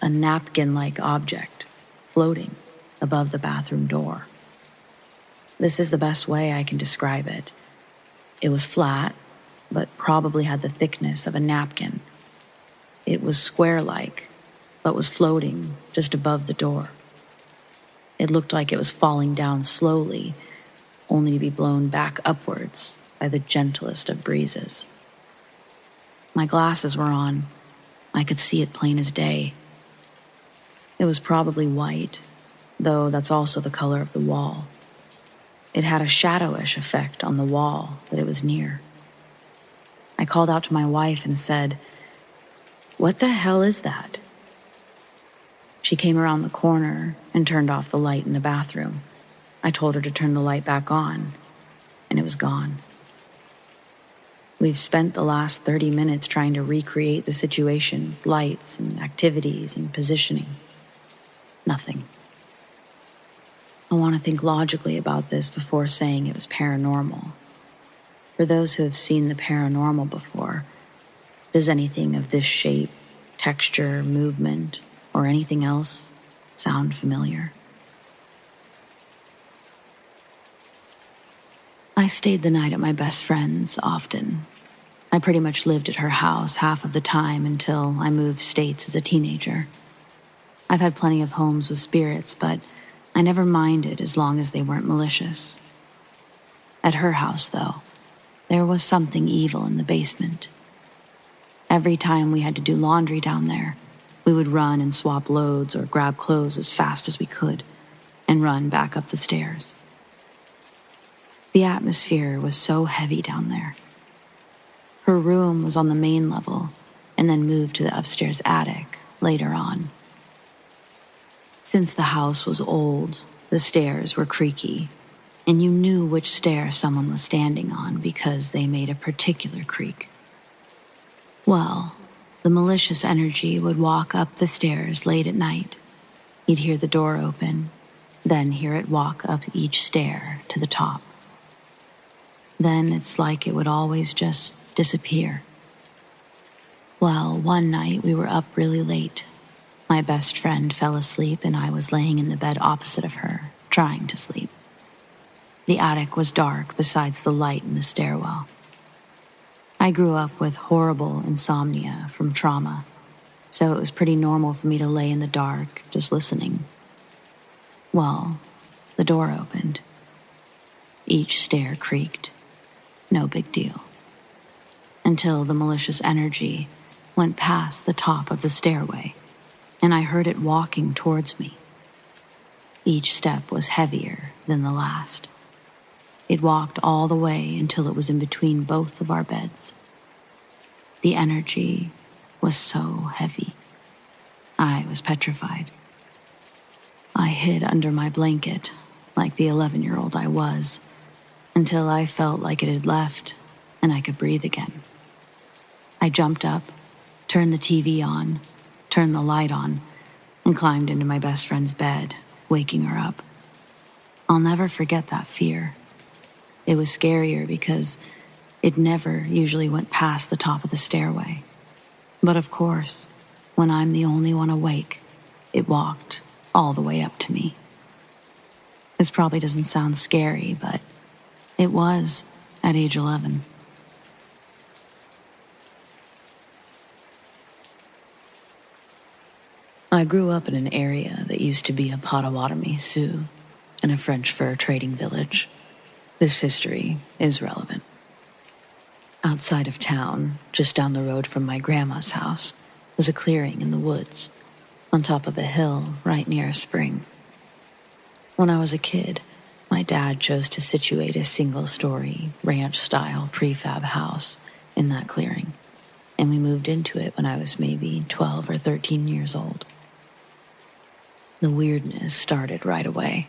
a napkin-like object floating above the bathroom door. This is the best way I can describe it. It was flat, but probably had the thickness of a napkin. It was square-like, but was floating just above the door. It looked like it was falling down slowly, only to be blown back upwards by the gentlest of breezes. My glasses were on. I could see it plain as day. It was probably white, though that's also the color of the wall. It had a shadowish effect on the wall that it was near. I called out to my wife and said, "What the hell is that?" She came around the corner and turned off the light in the bathroom. I told her to turn the light back on, and it was gone. We've spent the last 30 minutes trying to recreate the situation, lights and activities and positioning. nothing. I want to think logically about this before saying it was paranormal. For those who have seen the paranormal before, does anything of this shape, texture, movement, or anything else sound familiar? I stayed the night at my best friend's often. I pretty much lived at her house half of the time until I moved states as a teenager. I've had plenty of homes with spirits, but I never minded as long as they weren't malicious. At her house, though, there was something evil in the basement. Every time we had to do laundry down there, we would run and swap loads or grab clothes as fast as we could and run back up the stairs. The atmosphere was so heavy down there. Her room was on the main level and then moved to the upstairs attic later on. Since the house was old, the stairs were creaky, and you knew which stair someone was standing on because they made a particular creak. Well, the malicious energy would walk up the stairs late at night. You'd hear the door open, then hear it walk up each stair to the top. Then it's like it would always just disappear. Well, one night we were up really late. My best friend fell asleep and I was laying in the bed opposite of her, trying to sleep. The attic was dark besides the light in the stairwell. I grew up with horrible insomnia from trauma, so it was pretty normal for me to lay in the dark, just listening. Well, the door opened. Each stair creaked. No big deal. Until the malicious energy went past the top of the stairway, and I heard it walking towards me. Each step was heavier than the last. It walked all the way until it was in between both of our beds. The energy was so heavy. I was petrified. I hid under my blanket, like the 11-year-old I was, until I felt like it had left and I could breathe again. I jumped up, turned the TV on, turned the light on, and climbed into my best friend's bed, waking her up. I'll never forget that fear. It was scarier because it never usually went past the top of the stairway. But of course, when I'm the only one awake, it walked all the way up to me. This probably doesn't sound scary, but it was at age 11. I grew up in an area that used to be a Potawatomi Sioux and a French fur trading village. This history is relevant. Outside of town, just down the road from my grandma's house, was a clearing in the woods, on top of a hill right near a spring. When I was a kid, my dad chose to situate a single-story, ranch-style prefab house in that clearing, and we moved into it when I was maybe 12 or 13 years old. The weirdness started right away.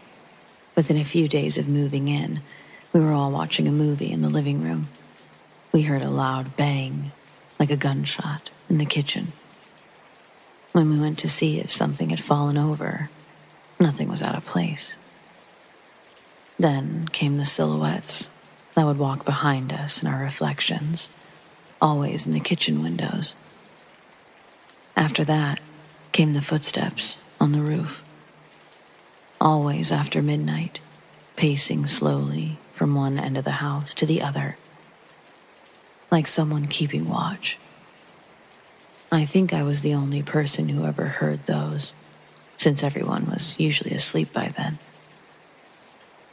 Within a few days of moving in, we were all watching a movie in the living room. We heard a loud bang, like a gunshot, in the kitchen. When we went to see if something had fallen over, nothing was out of place. Then came the silhouettes that would walk behind us and our reflections, always in the kitchen windows. After that came the footsteps on the roof. Always after midnight, pacing slowly from one end of the house to the other, like someone keeping watch. I think I was the only person who ever heard those, since everyone was usually asleep by then.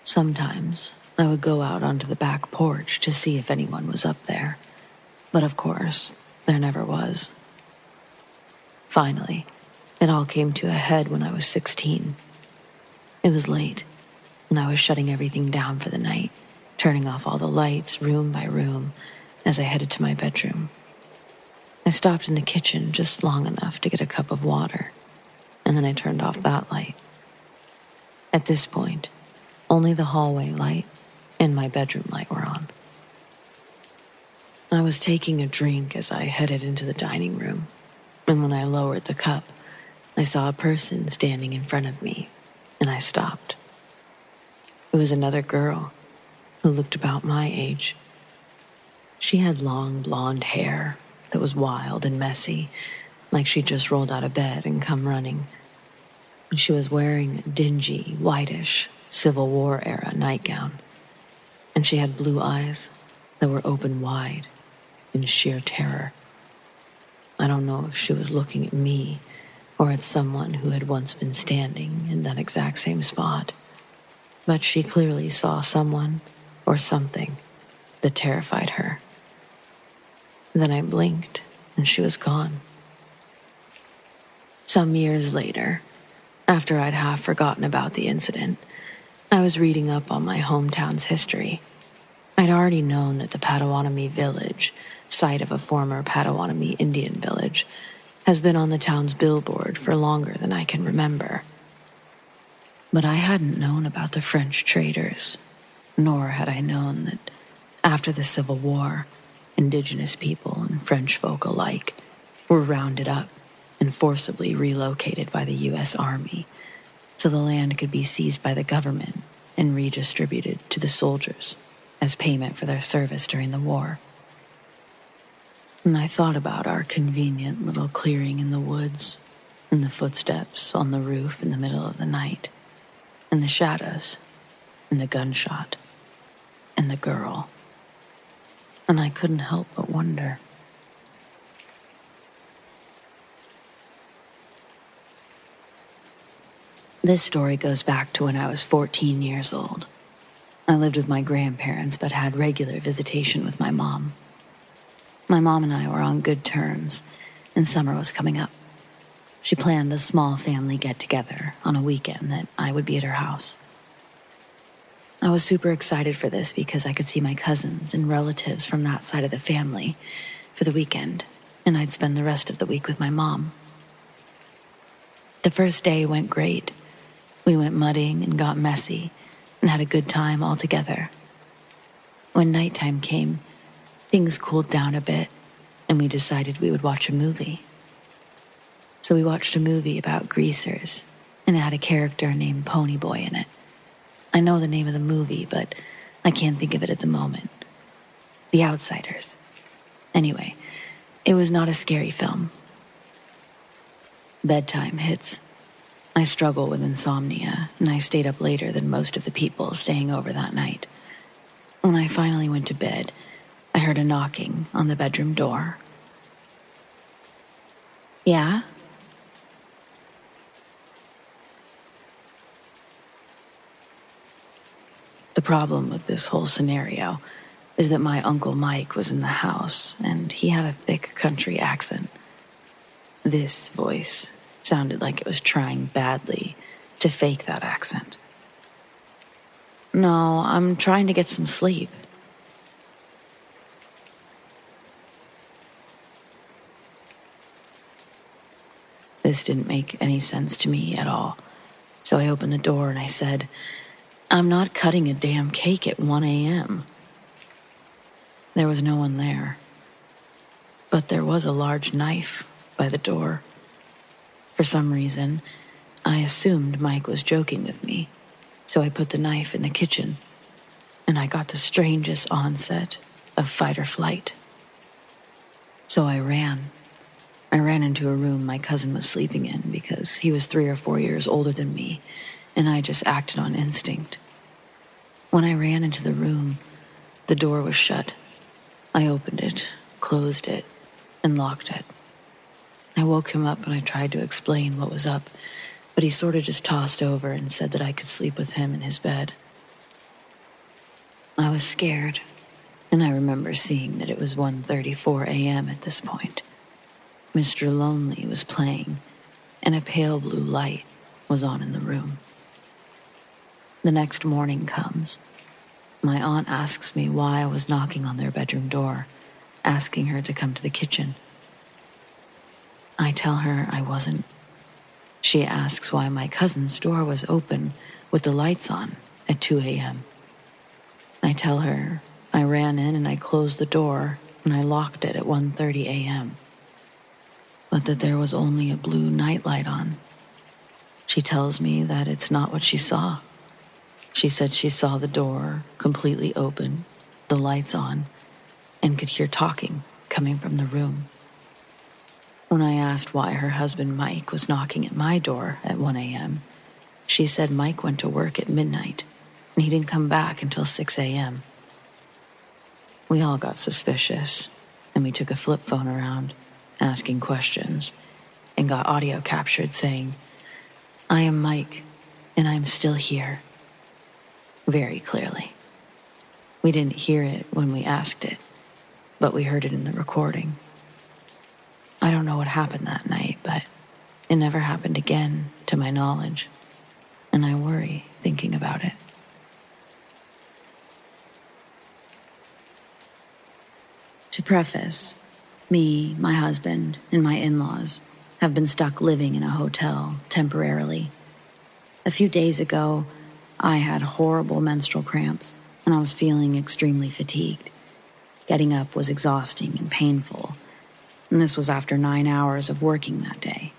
Sometimes I would go out onto the back porch to see if anyone was up there, but of course, there never was. Finally, it all came to a head when I was 16. It was late, and I was shutting everything down for the night, turning off all the lights room by room as I headed to my bedroom. I stopped in the kitchen just long enough to get a cup of water, and then I turned off that light. At this point, only the hallway light and my bedroom light were on. I was taking a drink as I headed into the dining room, and when I lowered the cup, I saw a person standing in front of me, and I stopped. It was another girl who looked about my age. She had long blonde hair that was wild and messy, like she'd just rolled out of bed and come running. And she was wearing a dingy, whitish, Civil War era nightgown. And she had blue eyes that were open wide in sheer terror. I don't know if she was looking at me or at someone who had once been standing in that exact same spot, but she clearly saw someone or something that terrified her. Then I blinked and she was gone. Some years later, after I'd half forgotten about the incident, I was reading up on my hometown's history. I'd already known that the Potawatomi village, site of a former Potawatomi Indian village, has been on the town's billboard for longer than I can remember. But I hadn't known about the French traders, nor had I known that after the Civil War, Indigenous people and French folk alike were rounded up and forcibly relocated by the U.S. Army so the land could be seized by the government and redistributed to the soldiers as payment for their service during the war. And I thought about our convenient little clearing in the woods, and the footsteps on the roof in the middle of the night, and the shadows, and the gunshot, and the girl. And I couldn't help but wonder. This story goes back to when I was 14 years old. I lived with my grandparents but had regular visitation with my mom. My mom and I were on good terms, and summer was coming up. She planned a small family get-together on a weekend that I would be at her house. I was super excited for this because I could see my cousins and relatives from that side of the family for the weekend, and I'd spend the rest of the week with my mom. The first day went great. We went mudding and got messy and had a good time all together. When nighttime came, things cooled down a bit, and we decided we would watch a movie. So we watched a movie about greasers, and it had a character named Ponyboy in it. I know the name of the movie, but I can't think of it at the moment. The Outsiders. Anyway, it was not a scary film. Bedtime hits. I struggle with insomnia, and I stayed up later than most of the people staying over that night. When I finally went to bed, I heard a knocking on the bedroom door. Yeah? The problem with this whole scenario is that my Uncle Mike was in the house, and he had a thick country accent. This voice sounded like it was trying badly to fake that accent. No, I'm trying to get some sleep. This didn't make any sense to me at all, so I opened the door and I said, I'm not cutting a damn cake at 1 a.m. There was no one there, but there was a large knife by the door. For some reason, I assumed Mike was joking with me, so I put the knife in the kitchen, and I got the strangest onset of fight or flight. So I ran. I ran into a room my cousin was sleeping in because he was 3 or 4 years older than me, and I just acted on instinct. When I ran into the room, the door was shut. I opened it, closed it, and locked it. I woke him up and I tried to explain what was up, but he sort of just tossed over and said that I could sleep with him in his bed. I was scared, and I remember seeing that it was 1:34 a.m. at this point. Mr. Lonely was playing, and a pale blue light was on in the room. The next morning comes. My aunt asks me why I was knocking on their bedroom door, asking her to come to the kitchen. I tell her I wasn't. She asks why my cousin's door was open with the lights on at 2 a.m. I tell her I ran in and I closed the door and I locked it at 1:30 a.m. But that there was only a blue nightlight on She tells me that it's not what she saw. She said she saw the door completely open, the lights on, and could hear talking coming from the room. When I asked why her husband Mike was knocking at my door at 1 a.m., she said Mike went to work at midnight and he didn't come back until 6 a.m. We all got suspicious, and we took a flip phone around, asking questions, and got audio captured saying, "I am Mike, and I'm still here," very clearly. We didn't hear it when we asked it, but we heard it in the recording. I don't know what happened that night, but it never happened again, to my knowledge, and I worry thinking about it. To preface, me, my husband, and my in-laws have been stuck living in a hotel temporarily. A few days ago, I had horrible menstrual cramps, and I was feeling extremely fatigued. Getting up was exhausting and painful, and this was after 9 hours of working that day.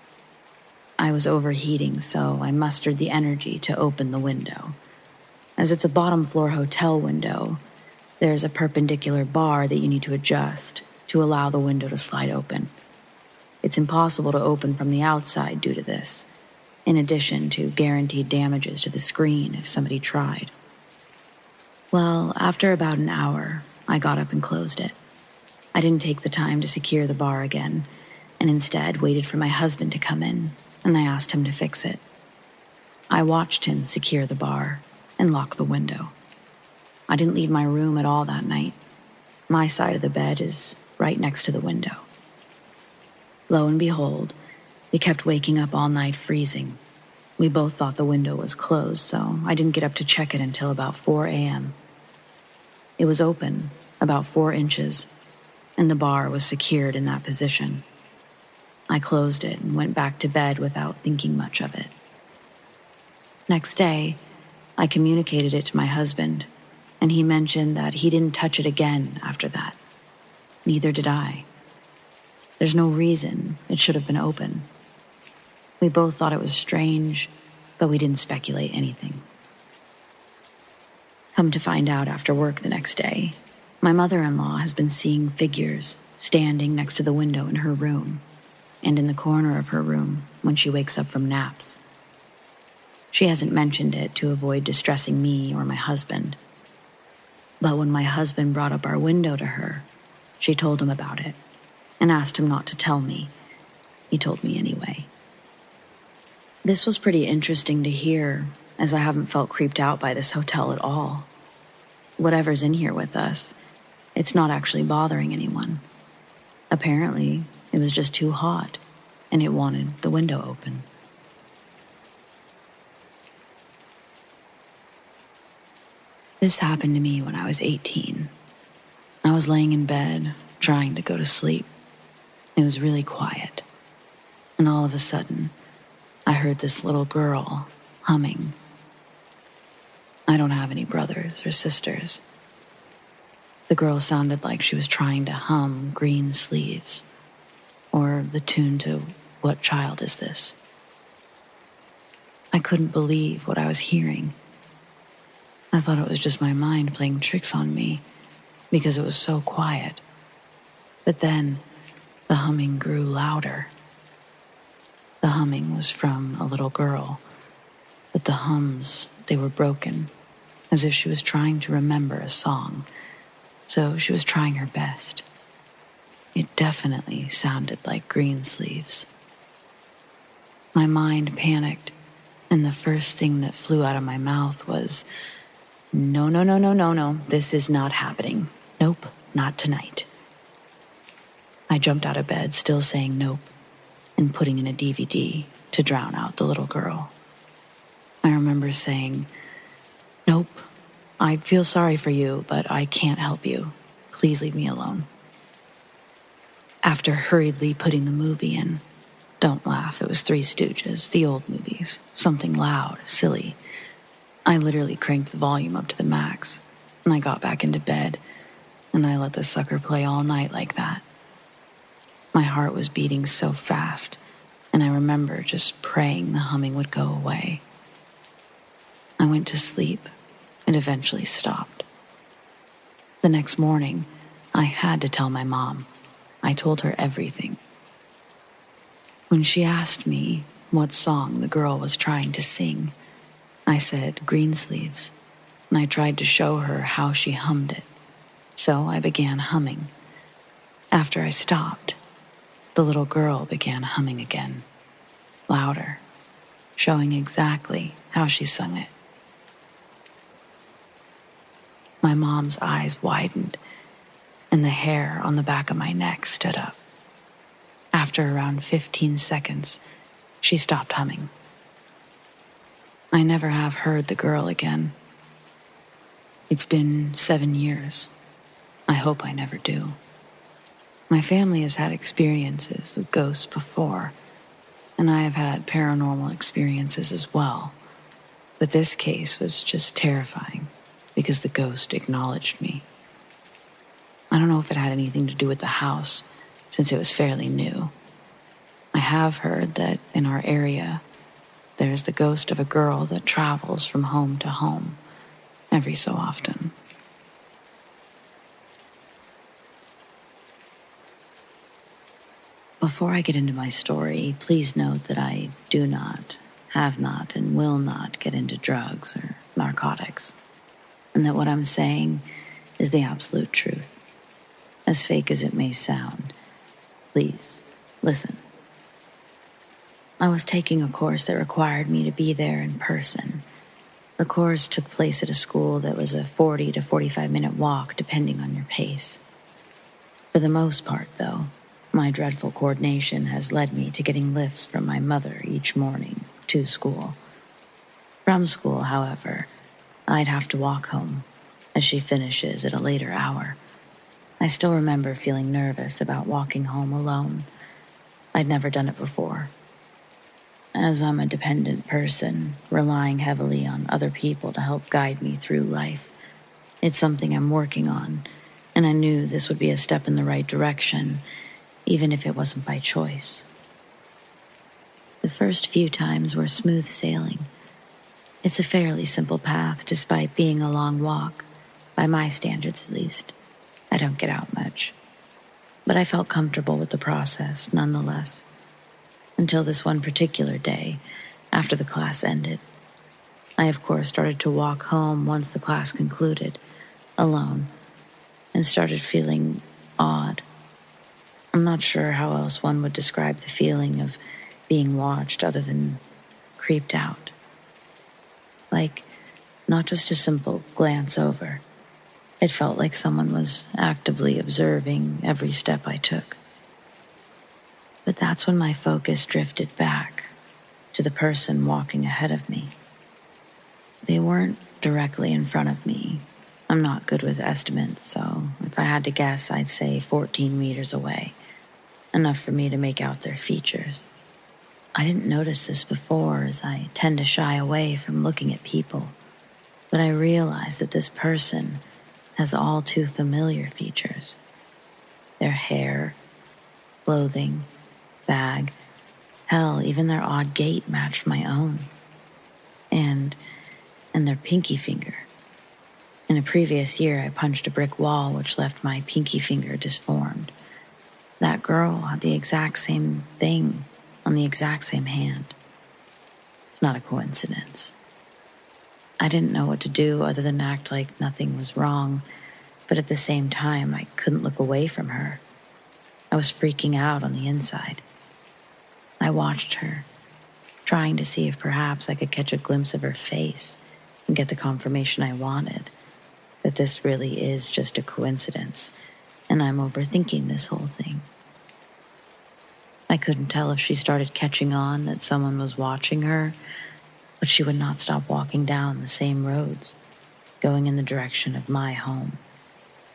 I was overheating, so I mustered the energy to open the window. As it's a bottom-floor hotel window, there's a perpendicular bar that you need to adjust to allow the window to slide open. It's impossible to open from the outside due to this, in addition to guaranteed damages to the screen if somebody tried. Well, after about an hour, I got up and closed it. I didn't take the time to secure the bar again, and instead waited for my husband to come in, and I asked him to fix it. I watched him secure the bar and lock the window. I didn't leave my room at all that night. My side of the bed is right next to the window. Lo and behold, we kept waking up all night freezing. We both thought the window was closed, so I didn't get up to check it until about 4 a.m. It was open, about 4 inches, and the bar was secured in that position. I closed it and went back to bed without thinking much of it. Next day, I communicated it to my husband, and he mentioned that he didn't touch it again after that. Neither did I. There's no reason it should have been open. We both thought it was strange, but we didn't speculate anything. Come to find out after work the next day, my mother-in-law has been seeing figures standing next to the window in her room and in the corner of her room when she wakes up from naps. She hasn't mentioned it to avoid distressing me or my husband. But when my husband brought up our window to her, she told him about it and asked him not to tell me. He told me anyway. This was pretty interesting to hear, as I haven't felt creeped out by this hotel at all. Whatever's in here with us, it's not actually bothering anyone. Apparently, it was just too hot, and it wanted the window open. This happened to me when I was 18. I was laying in bed, trying to go to sleep. It was really quiet. And all of a sudden, I heard this little girl humming. I don't have any brothers or sisters. The girl sounded like she was trying to hum Green Sleeves, or the tune to What Child Is This? I couldn't believe what I was hearing. I thought it was just my mind playing tricks on me because it was so quiet. But then the humming grew louder. The humming was from a little girl, but the hums, they were broken, as if she was trying to remember a song. So she was trying her best. It definitely sounded like Green Sleeves. My mind panicked, and the first thing that flew out of my mouth was, No, this is not happening. Nope, not tonight. I jumped out of bed, still saying nope, and putting in a DVD to drown out the little girl. I remember saying, Nope, I feel sorry for you, but I can't help you. Please leave me alone. After hurriedly putting the movie in, don't laugh, it was Three Stooges, the old movies, something loud, silly. I literally cranked the volume up to the max, and I got back into bed, and I let the sucker play all night like that. My heart was beating so fast, and I remember just praying the humming would go away. I went to sleep. It eventually stopped. The next morning, I had to tell my mom. I told her everything. When she asked me what song the girl was trying to sing, I said Greensleeves, and I tried to show her how she hummed it. So I began humming. After I stopped, the little girl began humming again, louder, showing exactly how she sung it. My mom's eyes widened, and the hair on the back of my neck stood up. After around 15 seconds, she stopped humming. I never have heard the girl again. It's been 7 years. I hope I never do. My family has had experiences with ghosts before, and I have had paranormal experiences as well. But this case was just terrifying because the ghost acknowledged me. I don't know if it had anything to do with the house, since it was fairly new. I have heard that in our area, there's the ghost of a girl that travels from home to home every so often. Before I get into my story, please note that I do not, have not, and will not get into drugs or narcotics, and that what I'm saying is the absolute truth. As fake as it may sound, please listen. I was taking a course that required me to be there in person. The course took place at a school that was a 40 to 45-minute walk, depending on your pace. For the most part, though, my dreadful coordination has led me to getting lifts from my mother each morning to school. From school, however, I'd have to walk home, as she finishes at a later hour. I still remember feeling nervous about walking home alone. I'd never done it before. As I'm a dependent person, relying heavily on other people to help guide me through life, it's something I'm working on, and I knew this would be a step in the right direction, even if it wasn't by choice. The first few times were smooth sailing. It's a fairly simple path despite being a long walk, by my standards at least. I don't get out much. But I felt comfortable with the process nonetheless. Until this one particular day, after the class ended. I, of course, started to walk home once the class concluded, alone, and started feeling odd. I'm not sure how else one would describe the feeling of being watched other than creeped out. Like, not just a simple glance over. It felt like someone was actively observing every step I took. But that's when my focus drifted back to the person walking ahead of me. They weren't directly in front of me. I'm not good with estimates, so if I had to guess, I'd say 14 meters away. Enough for me to make out their features. I didn't notice this before, as I tend to shy away from looking at people. But I realized that this person has all too familiar features. Their hair, clothing, bag, hell, even their odd gait matched my own. And their pinky finger. In a previous year, I punched a brick wall which left my pinky finger disformed. That girl had the exact same thing on the exact same hand. It's not a coincidence. I didn't know what to do other than act like nothing was wrong, but at the same time, I couldn't look away from her. I was freaking out on the inside. I watched her, trying to see if perhaps I could catch a glimpse of her face and get the confirmation I wanted, that this really is just a coincidence, and I'm overthinking this whole thing. I couldn't tell if she started catching on that someone was watching her, but she would not stop walking down the same roads, going in the direction of my home,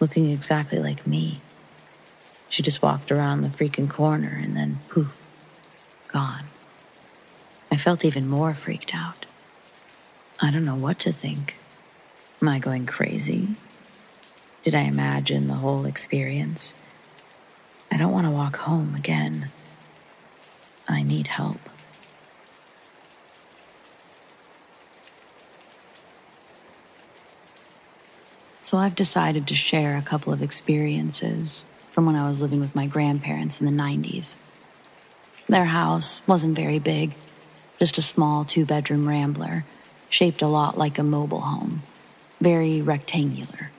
looking exactly like me. She just walked around the freaking corner and then poof, gone. I felt even more freaked out. I don't know what to think. Am I going crazy? Did I imagine the whole experience? I don't want to walk home again. I need help. So I've decided to share a couple of experiences from when I was living with my grandparents in the 90s. Their house wasn't very big, just a small 2-bedroom rambler, shaped a lot like a mobile home, very rectangular.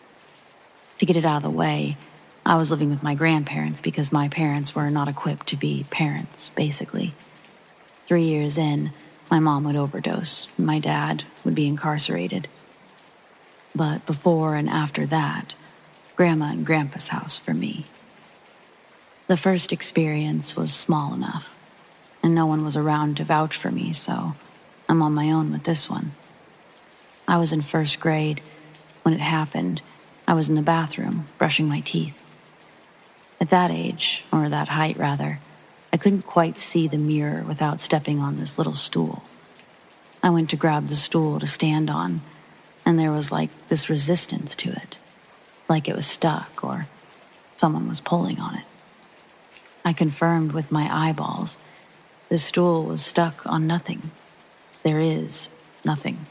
To get it out of the way, I was living with my grandparents because my parents were not equipped to be parents, basically. 3 years in, my mom would overdose, and my dad would be incarcerated. But before and after that, Grandma and Grandpa's house for me. The first experience was small enough, and no one was around to vouch for me, so I'm on my own with this one. I was in first grade. When it happened, I was in the bathroom, brushing my teeth. At that age, or that height rather, I couldn't quite see the mirror without stepping on this little stool. I went to grab the stool to stand on, and there was like this resistance to it, like it was stuck or someone was pulling on it. I confirmed with my eyeballs. The stool was stuck on nothing. There is nothing.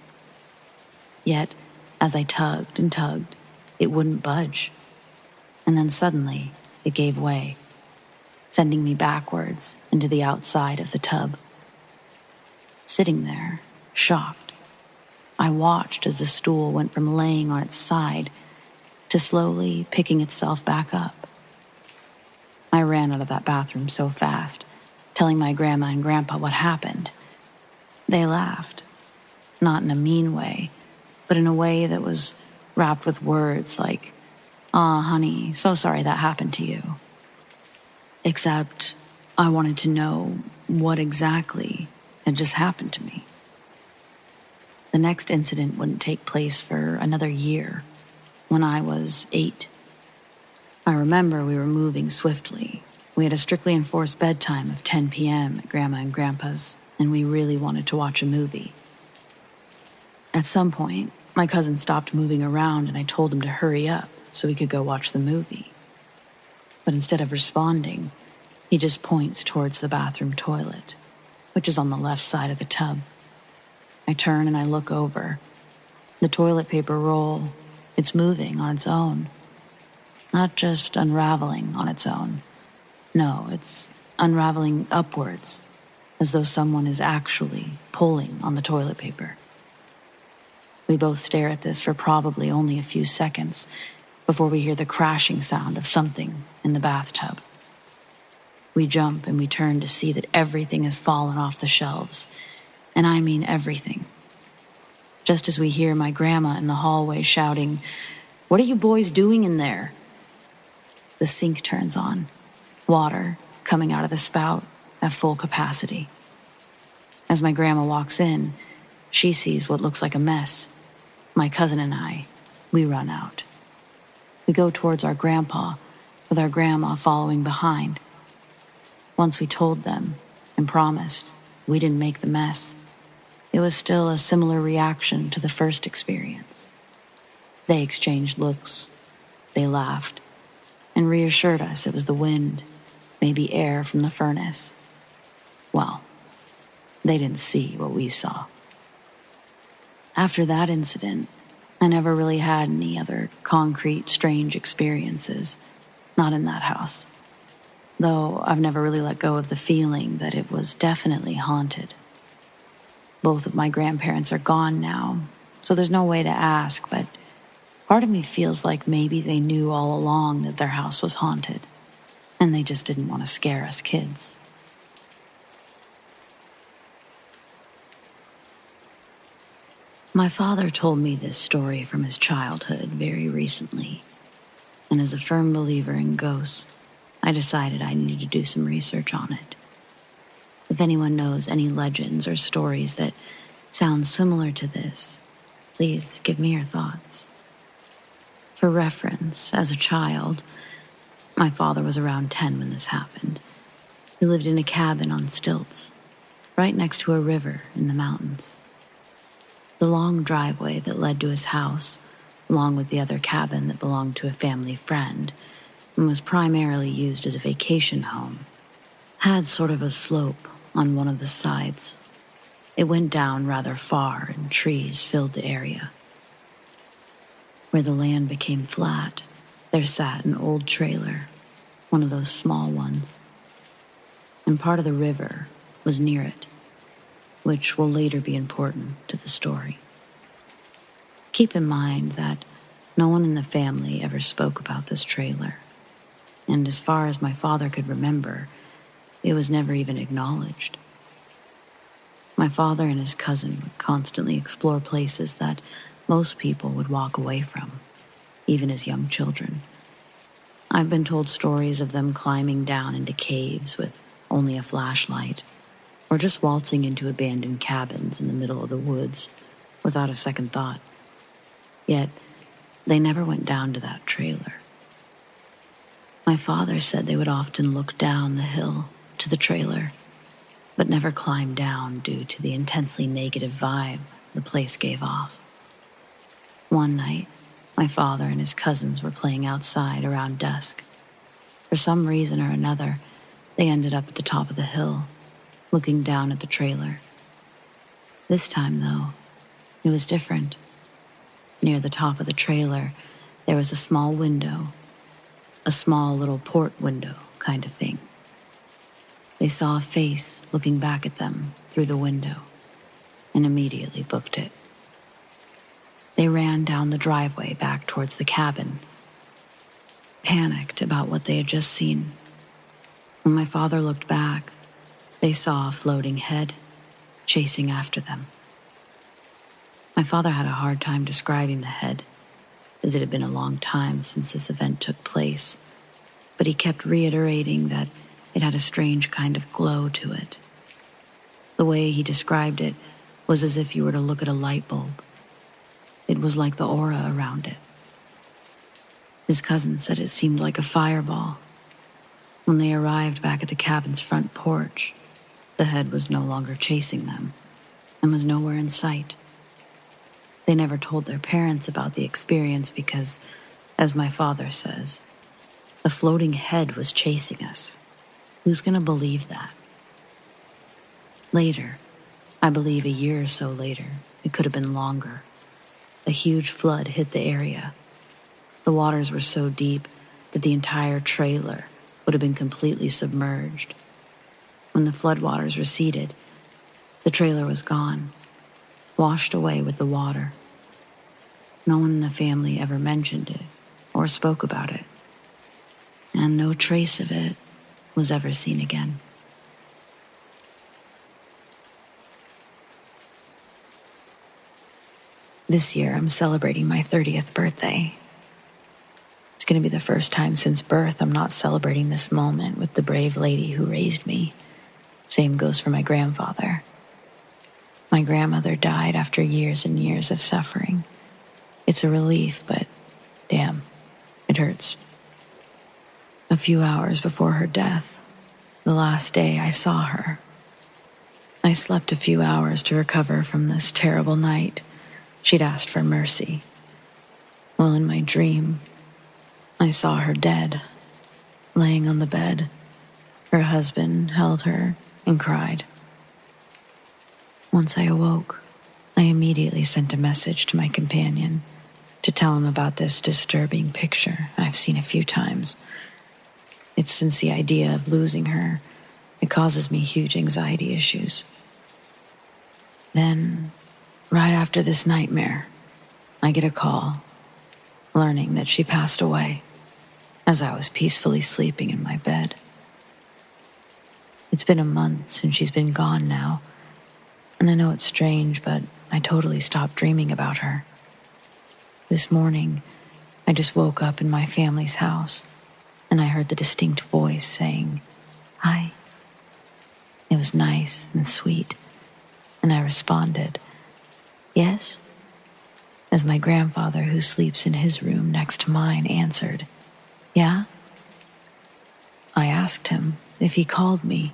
Yet, as I tugged and tugged, it wouldn't budge. And then suddenly, it gave way, sending me backwards into the outside of the tub. Sitting there, shocked, I watched as the stool went from laying on its side to slowly picking itself back up. I ran out of that bathroom so fast, telling my grandma and grandpa what happened. They laughed, not in a mean way, but in a way that was wrapped with words like, "Aw, honey, so sorry that happened to you." Except I wanted to know what exactly had just happened to me. The next incident wouldn't take place for another year, when I was 8. I remember we were moving swiftly. We had a strictly enforced bedtime of 10 p.m. at Grandma and Grandpa's, and we really wanted to watch a movie. At some point, my cousin stopped moving around and I told him to hurry up so we could go watch the movie. But instead of responding, he just points towards the bathroom toilet, which is on the left side of the tub. I turn and I look over. The toilet paper roll, it's moving on its own. Not just unraveling on its own. No, it's unraveling upwards, as though someone is actually pulling on the toilet paper. We both stare at this for probably only a few seconds before we hear the crashing sound of something in the bathtub. We jump and we turn to see that everything has fallen off the shelves, and I mean everything. Just as we hear my grandma in the hallway shouting, "What are you boys doing in there?" The sink turns on, water coming out of the spout at full capacity. As my grandma walks in, she sees what looks like a mess. My cousin and I, we run out. We go towards our grandpa, with our grandma following behind. Once we told them and promised we didn't make the mess, it was still a similar reaction to the first experience. They exchanged looks, they laughed, and reassured us it was the wind, maybe air from the furnace. Well, they didn't see what we saw. After that incident, I never really had any other concrete, strange experiences, not in that house. Though I've never really let go of the feeling that it was definitely haunted. Both of my grandparents are gone now, so there's no way to ask, but part of me feels like maybe they knew all along that their house was haunted, and they just didn't want to scare us kids. My father told me this story from his childhood very recently, and as a firm believer in ghosts, I decided I needed to do some research on it. If anyone knows any legends or stories that sound similar to this, please give me your thoughts. For reference, as a child, my father was around 10 when this happened. He lived in a cabin on stilts, right next to a river in the mountains. The long driveway that led to his house, along with the other cabin that belonged to a family friend and was primarily used as a vacation home, had sort of a slope on one of the sides. It went down rather far, and trees filled the area. Where the land became flat, there sat an old trailer, one of those small ones, and part of the river was near it, which will later be important to the story. Keep in mind that no one in the family ever spoke about this trailer, and as far as my father could remember, it was never even acknowledged. My father and his cousin would constantly explore places that most people would walk away from, even as young children. I've been told stories of them climbing down into caves with only a flashlight, or just waltzing into abandoned cabins in the middle of the woods without a second thought. Yet, they never went down to that trailer. My father said they would often look down the hill to the trailer, but never climb down due to the intensely negative vibe the place gave off. One night, my father and his cousins were playing outside around dusk. For some reason or another, they ended up at the top of the hill, looking down at the trailer. This time, though, it was different. Near the top of the trailer, there was a small window, a small little port window kind of thing. They saw a face looking back at them through the window and immediately booked it. They ran down the driveway back towards the cabin, panicked about what they had just seen. When my father looked back, they saw a floating head chasing after them. My father had a hard time describing the head, as it had been a long time since this event took place, but he kept reiterating that it had a strange kind of glow to it. The way he described it was as if you were to look at a light bulb. It was like the aura around it. His cousin said it seemed like a fireball. When they arrived back at the cabin's front porch, the head was no longer chasing them and was nowhere in sight. They never told their parents about the experience because, as my father says, the floating head was chasing us. Who's going to believe that? Later, I believe a year or so later, it could have been longer, a huge flood hit the area. The waters were so deep that the entire trailer would have been completely submerged. When the floodwaters receded, the trailer was gone, washed away with the water. No one in the family ever mentioned it or spoke about it, and no trace of it was ever seen again. This year, I'm celebrating my 30th birthday. It's going to be the first time since birth I'm not celebrating this moment with the brave lady who raised me. Same goes for my grandfather. My grandmother died after years and years of suffering. It's a relief, but damn, it hurts. A few hours before her death, the last day I saw her, I slept a few hours to recover from this terrible night. She'd asked for mercy. Well, in my dream, I saw her dead, laying on the bed. Her husband held her and cried. Once I awoke, I immediately sent a message to my companion to tell him about this disturbing picture I've seen a few times. It's since the idea of losing her, it causes me huge anxiety issues. Then, right after this nightmare, I get a call, learning that she passed away as I was peacefully sleeping in my bed. It's been a month since she's been gone now, and I know it's strange, but I totally stopped dreaming about her. This morning, I just woke up in my family's house, and I heard the distinct voice saying, "Hi." It was nice and sweet, and I responded, "Yes?" As my grandfather, who sleeps in his room next to mine, answered, "Yeah?" I asked him if he called me,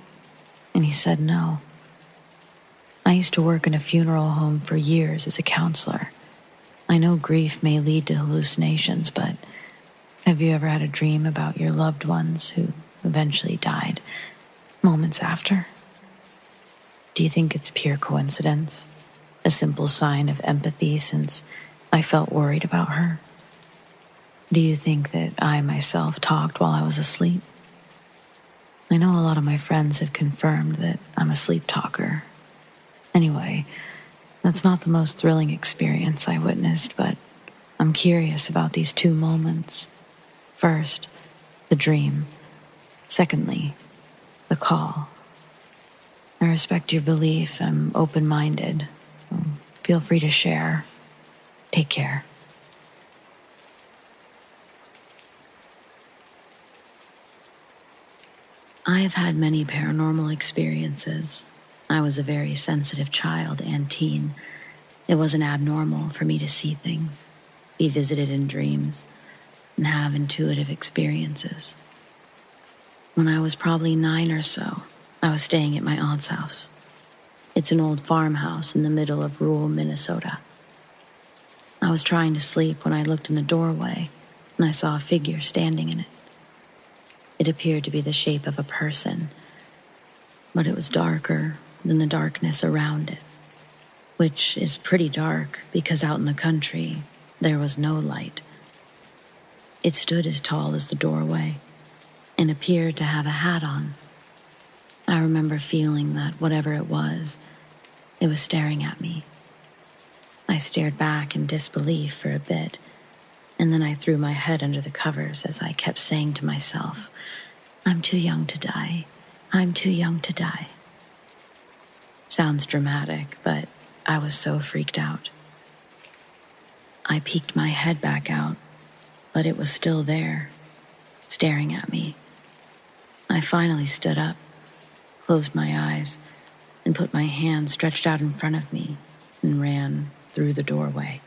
and he said no. I used to work in a funeral home for years as a counselor. I know grief may lead to hallucinations, but have you ever had a dream about your loved ones who eventually died moments after? Do you think it's pure coincidence? A simple sign of empathy since I felt worried about her? Do you think that I myself talked while I was asleep? I know a lot of my friends have confirmed that I'm a sleep talker. Anyway, that's not the most thrilling experience I witnessed, but I'm curious about these two moments. First, the dream. Secondly, the call. I respect your belief. I'm open-minded, so feel free to share. Take care. I have had many paranormal experiences. I was a very sensitive child and teen. It wasn't abnormal for me to see things, be visited in dreams, and have intuitive experiences. When I was probably 9 or so, I was staying at my aunt's house. It's an old farmhouse in the middle of rural Minnesota. I was trying to sleep when I looked in the doorway, and I saw a figure standing in it. It appeared to be the shape of a person, but it was darker than the darkness around it, which is pretty dark because out in the country, there was no light. It stood as tall as the doorway and appeared to have a hat on. I remember feeling that whatever it was staring at me. I stared back in disbelief for a bit, and then I threw my head under the covers as I kept saying to myself, "I'm too young to die. I'm too young to die." Sounds dramatic, but I was so freaked out. I peeked my head back out, but it was still there, staring at me. I finally stood up, closed my eyes, and put my hand stretched out in front of me and ran through the doorway.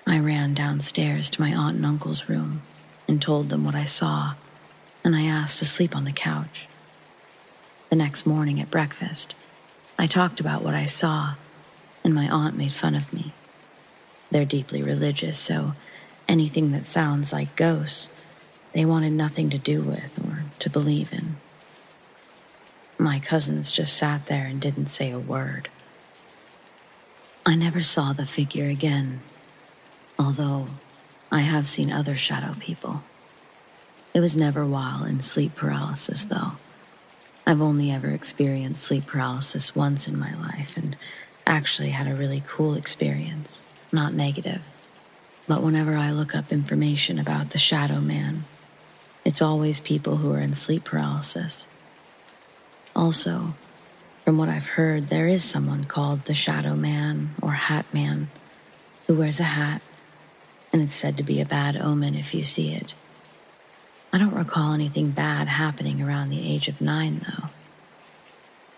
I ran downstairs to my aunt and uncle's room and told them what I saw, and I asked to sleep on the couch. The next morning at breakfast, I talked about what I saw, and my aunt made fun of me. They're deeply religious, so anything that sounds like ghosts, they wanted nothing to do with or to believe in. My cousins just sat there and didn't say a word. I never saw the figure again, although I have seen other shadow people. It was never while in sleep paralysis, though. I've only ever experienced sleep paralysis once in my life and actually had a really cool experience, not negative. But whenever I look up information about the shadow man, it's always people who are in sleep paralysis. Also, from what I've heard, there is someone called the Shadow Man or Hat Man who wears a hat, and it's said to be a bad omen if you see it. I don't recall anything bad happening around the age of 9, though.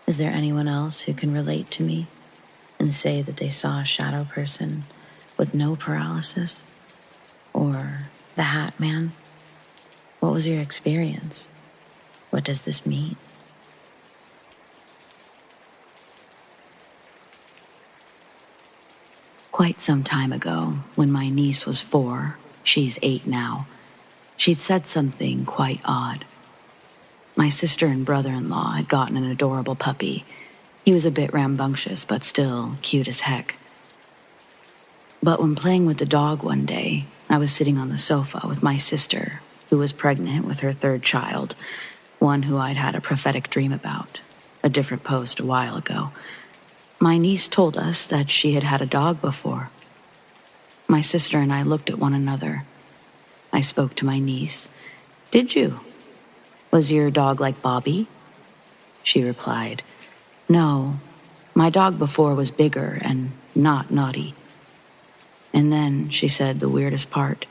Is there anyone else who can relate to me and say that they saw a shadow person with no paralysis? Or the Hat Man? What was your experience? What does this mean? Quite some time ago, when my niece was 4, she's 8 now, she'd said something quite odd. My sister and brother-in-law had gotten an adorable puppy. He was a bit rambunctious, but still cute as heck. But when playing with the dog one day, I was sitting on the sofa with my sister, who was pregnant with her 3rd child, one who I'd had a prophetic dream about, a different post a while ago. My niece told us that she had had a dog before. My sister and I looked at one another. I spoke to my niece. "Did you? Was your dog like Bobby?" She replied, "No, my dog before was bigger and not naughty." And then she said the weirdest part.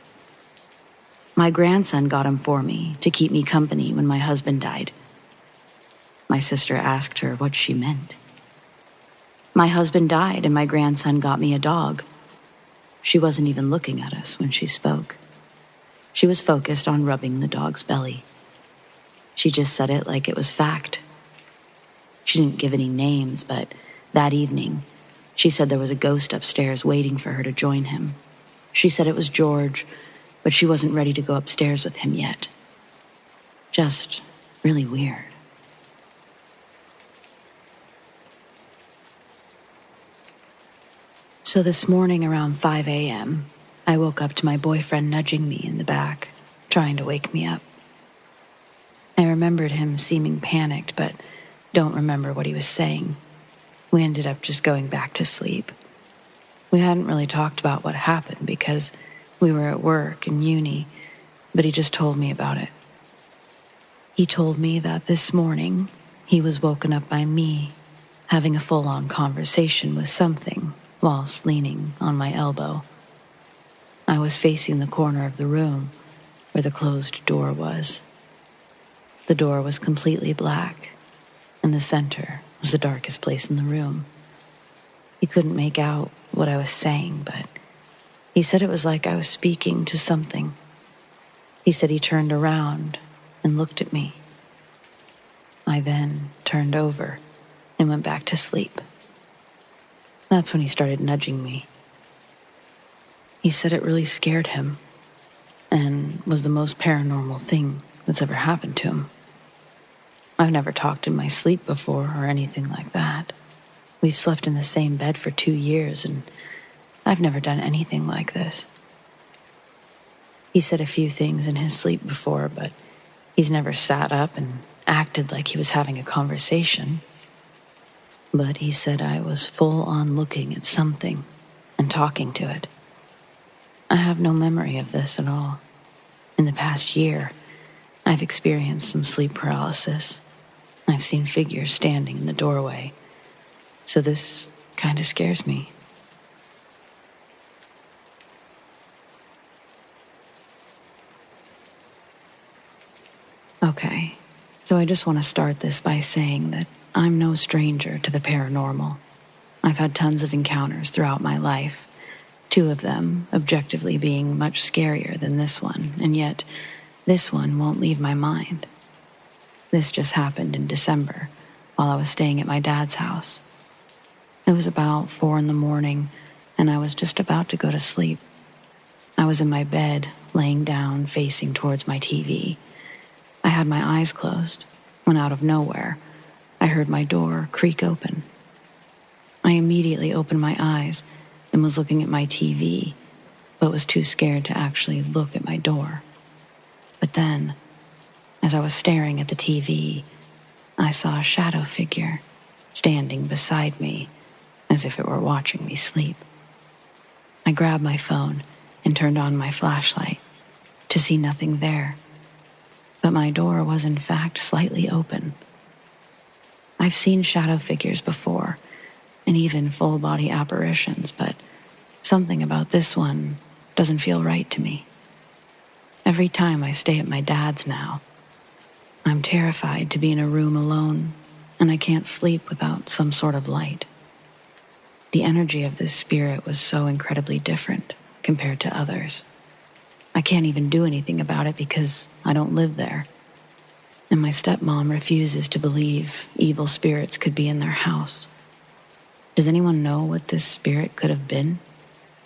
"My grandson got him for me to keep me company when my husband died." My sister asked her what she meant. "My husband died and my grandson got me a dog." She wasn't even looking at us when she spoke. She was focused on rubbing the dog's belly. She just said it like it was fact. She didn't give any names, but that evening, she said there was a ghost upstairs waiting for her to join him. She said it was George, but she wasn't ready to go upstairs with him yet. Just really weird. So this morning around 5 a.m., I woke up to my boyfriend nudging me in the back, trying to wake me up. I remembered him seeming panicked, but don't remember what he was saying. We ended up just going back to sleep. We hadn't really talked about what happened because we were at work and uni, but he just told me about it. He told me that this morning he was woken up by me having a full-on conversation with something whilst leaning on my elbow. I was facing the corner of the room where the closed door was. The door was completely black, and the center was the darkest place in the room. He couldn't make out what I was saying, but he said it was like I was speaking to something. He said he turned around and looked at me. I then turned over and went back to sleep. That's when he started nudging me. He said it really scared him and was the most paranormal thing that's ever happened to him. I've never talked in my sleep before or anything like that. We've slept in the same bed for 2 years, and I've never done anything like this. He said a few things in his sleep before, but he's never sat up and acted like he was having a conversation. But he said I was full on looking at something and talking to it. I have no memory of this at all. In the past year, I've experienced some sleep paralysis. I've seen figures standing in the doorway, so this kind of scares me. Okay, so I just want to start this by saying that I'm no stranger to the paranormal. I've had tons of encounters throughout my life, 2 of them objectively being much scarier than this one, and yet this one won't leave my mind. This just happened in December while I was staying at my dad's house. It was about 4 a.m, and I was just about to go to sleep. I was in my bed, laying down, facing towards my TV. I had my eyes closed when out of nowhere, I heard my door creak open. I immediately opened my eyes and was looking at my TV, but was too scared to actually look at my door. But then, as I was staring at the TV, I saw a shadow figure standing beside me as if it were watching me sleep. I grabbed my phone and turned on my flashlight to see nothing there, but my door was in fact slightly open. I've seen shadow figures before, and even full-body apparitions, but something about this one doesn't feel right to me. Every time I stay at my dad's now, I'm terrified to be in a room alone, and I can't sleep without some sort of light. The energy of this spirit was so incredibly different compared to others. I can't even do anything about it because I don't live there. And my stepmom refuses to believe evil spirits could be in their house. Does anyone know what this spirit could have been?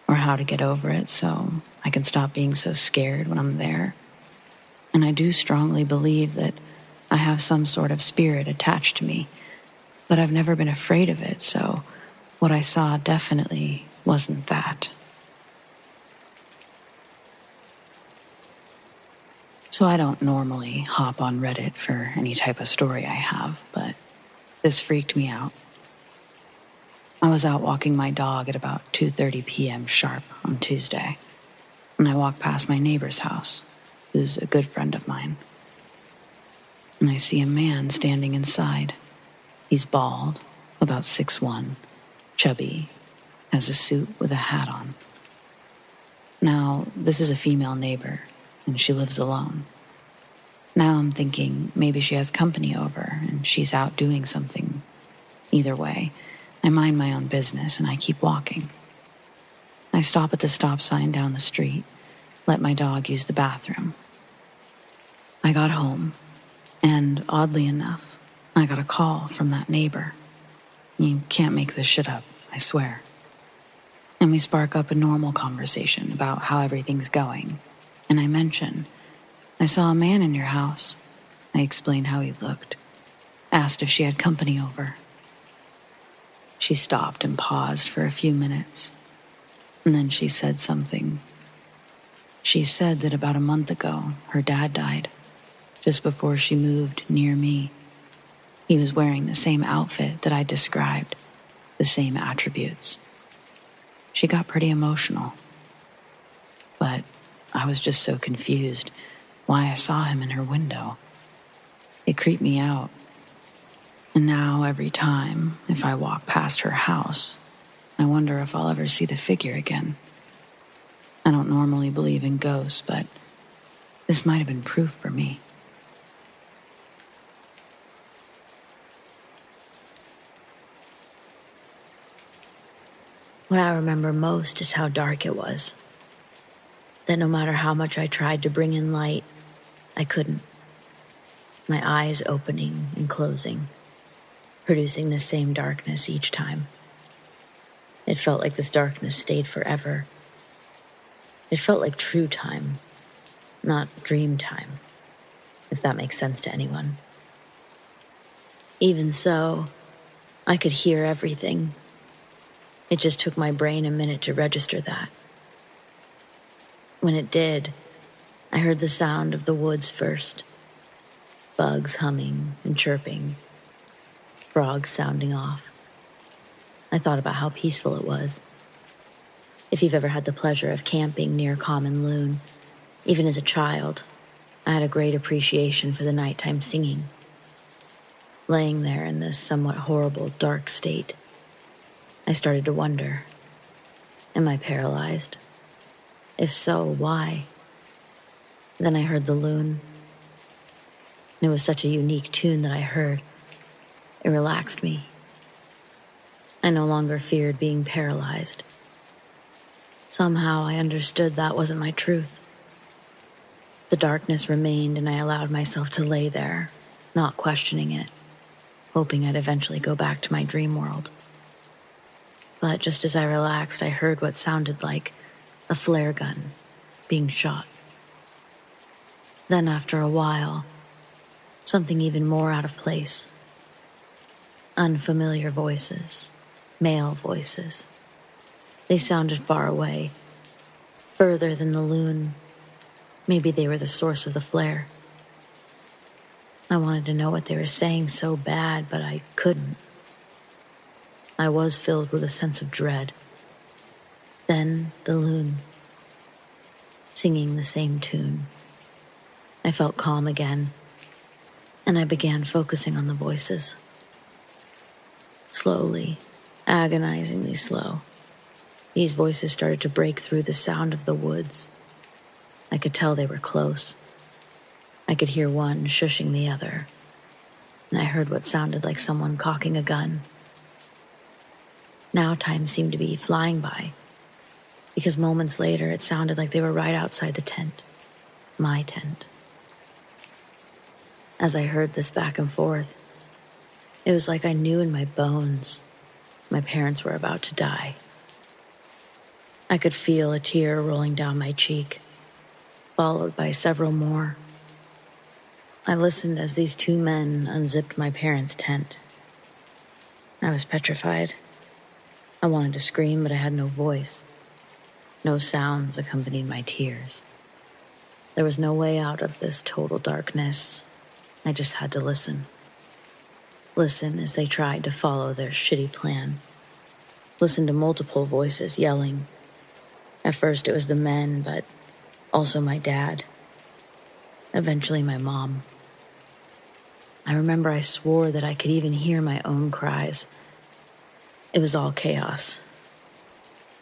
Or how to get over it so I can stop being so scared when I'm there? And I do strongly believe that I have some sort of spirit attached to me, but I've never been afraid of it, so what I saw definitely wasn't that. So I don't normally hop on Reddit for any type of story I have, but this freaked me out. I was out walking my dog at about 2:30 p.m. sharp on Tuesday, and I walked past my neighbor's house, who's a good friend of mine. And I see a man standing inside. He's bald, about 6'1", chubby, has a suit with a hat on. Now, this is a female neighbor, and she lives alone. Now I'm thinking maybe she has company over and she's out doing something. Either way, I mind my own business and I keep walking. I stop at the stop sign down the street, let my dog use the bathroom. I got home, and oddly enough, I got a call from that neighbor. You can't make this shit up, I swear. And we spark up a normal conversation about how everything's going. And I mention, I saw a man in your house. I explained how he looked. Asked if she had company over. She stopped and paused for a few minutes, And then she said something. She said that about a month ago, her dad died, just before she moved near me. He was wearing the same outfit that I described, the same attributes. She got pretty emotional. But I was just so confused why I saw him in her window. It creeped me out. And now every time, if I walk past her house, I wonder if I'll ever see the figure again. I don't normally believe in ghosts, but this might have been proof for me. What I remember most is how dark it was. That no matter how much I tried to bring in light, I couldn't. My eyes opening and closing, producing the same darkness each time. It felt like this darkness stayed forever. It felt like true time, not dream time, if that makes sense to anyone. Even so, I could hear everything. It just took my brain a minute to register that. When it did, I heard the sound of the woods first. Bugs humming and chirping, frogs sounding off. I thought about how peaceful it was. If you've ever had the pleasure of camping near Common Loon, even as a child, I had a great appreciation for the nighttime singing. Laying there in this somewhat horrible, dark state, I started to wonder, am I paralyzed? If so, why? Then I heard the loon. And it was such a unique tune that I heard. It relaxed me. I no longer feared being paralyzed. Somehow I understood that wasn't my truth. The darkness remained and I allowed myself to lay there, not questioning it, hoping I'd eventually go back to my dream world. But just as I relaxed, I heard what sounded like a flare gun being shot. Then after a while, something even more out of place. Unfamiliar voices, male voices. They sounded far away, further than the loon. Maybe they were the source of the flare. I wanted to know what they were saying so bad, but I couldn't. I was filled with a sense of dread. Then the loon, singing the same tune. I felt calm again, and I began focusing on the voices. Slowly, agonizingly slow, these voices started to break through the sound of the woods. I could tell they were close. I could hear one shushing the other, and I heard what sounded like someone cocking a gun. Now time seemed to be flying by, because moments later it sounded like they were right outside the tent, my tent. As I heard this back and forth, it was like I knew in my bones my parents were about to die. I could feel a tear rolling down my cheek, followed by several more. I listened as these two men unzipped my parents' tent. I was petrified. I wanted to scream, but I had no voice. No sounds accompanied my tears. There was no way out of this total darkness. I just had to listen. Listen as they tried to follow their shitty plan. Listen to multiple voices yelling. At first it was the men, but also my dad. Eventually my mom. I remember I swore that I could even hear my own cries. It was all chaos.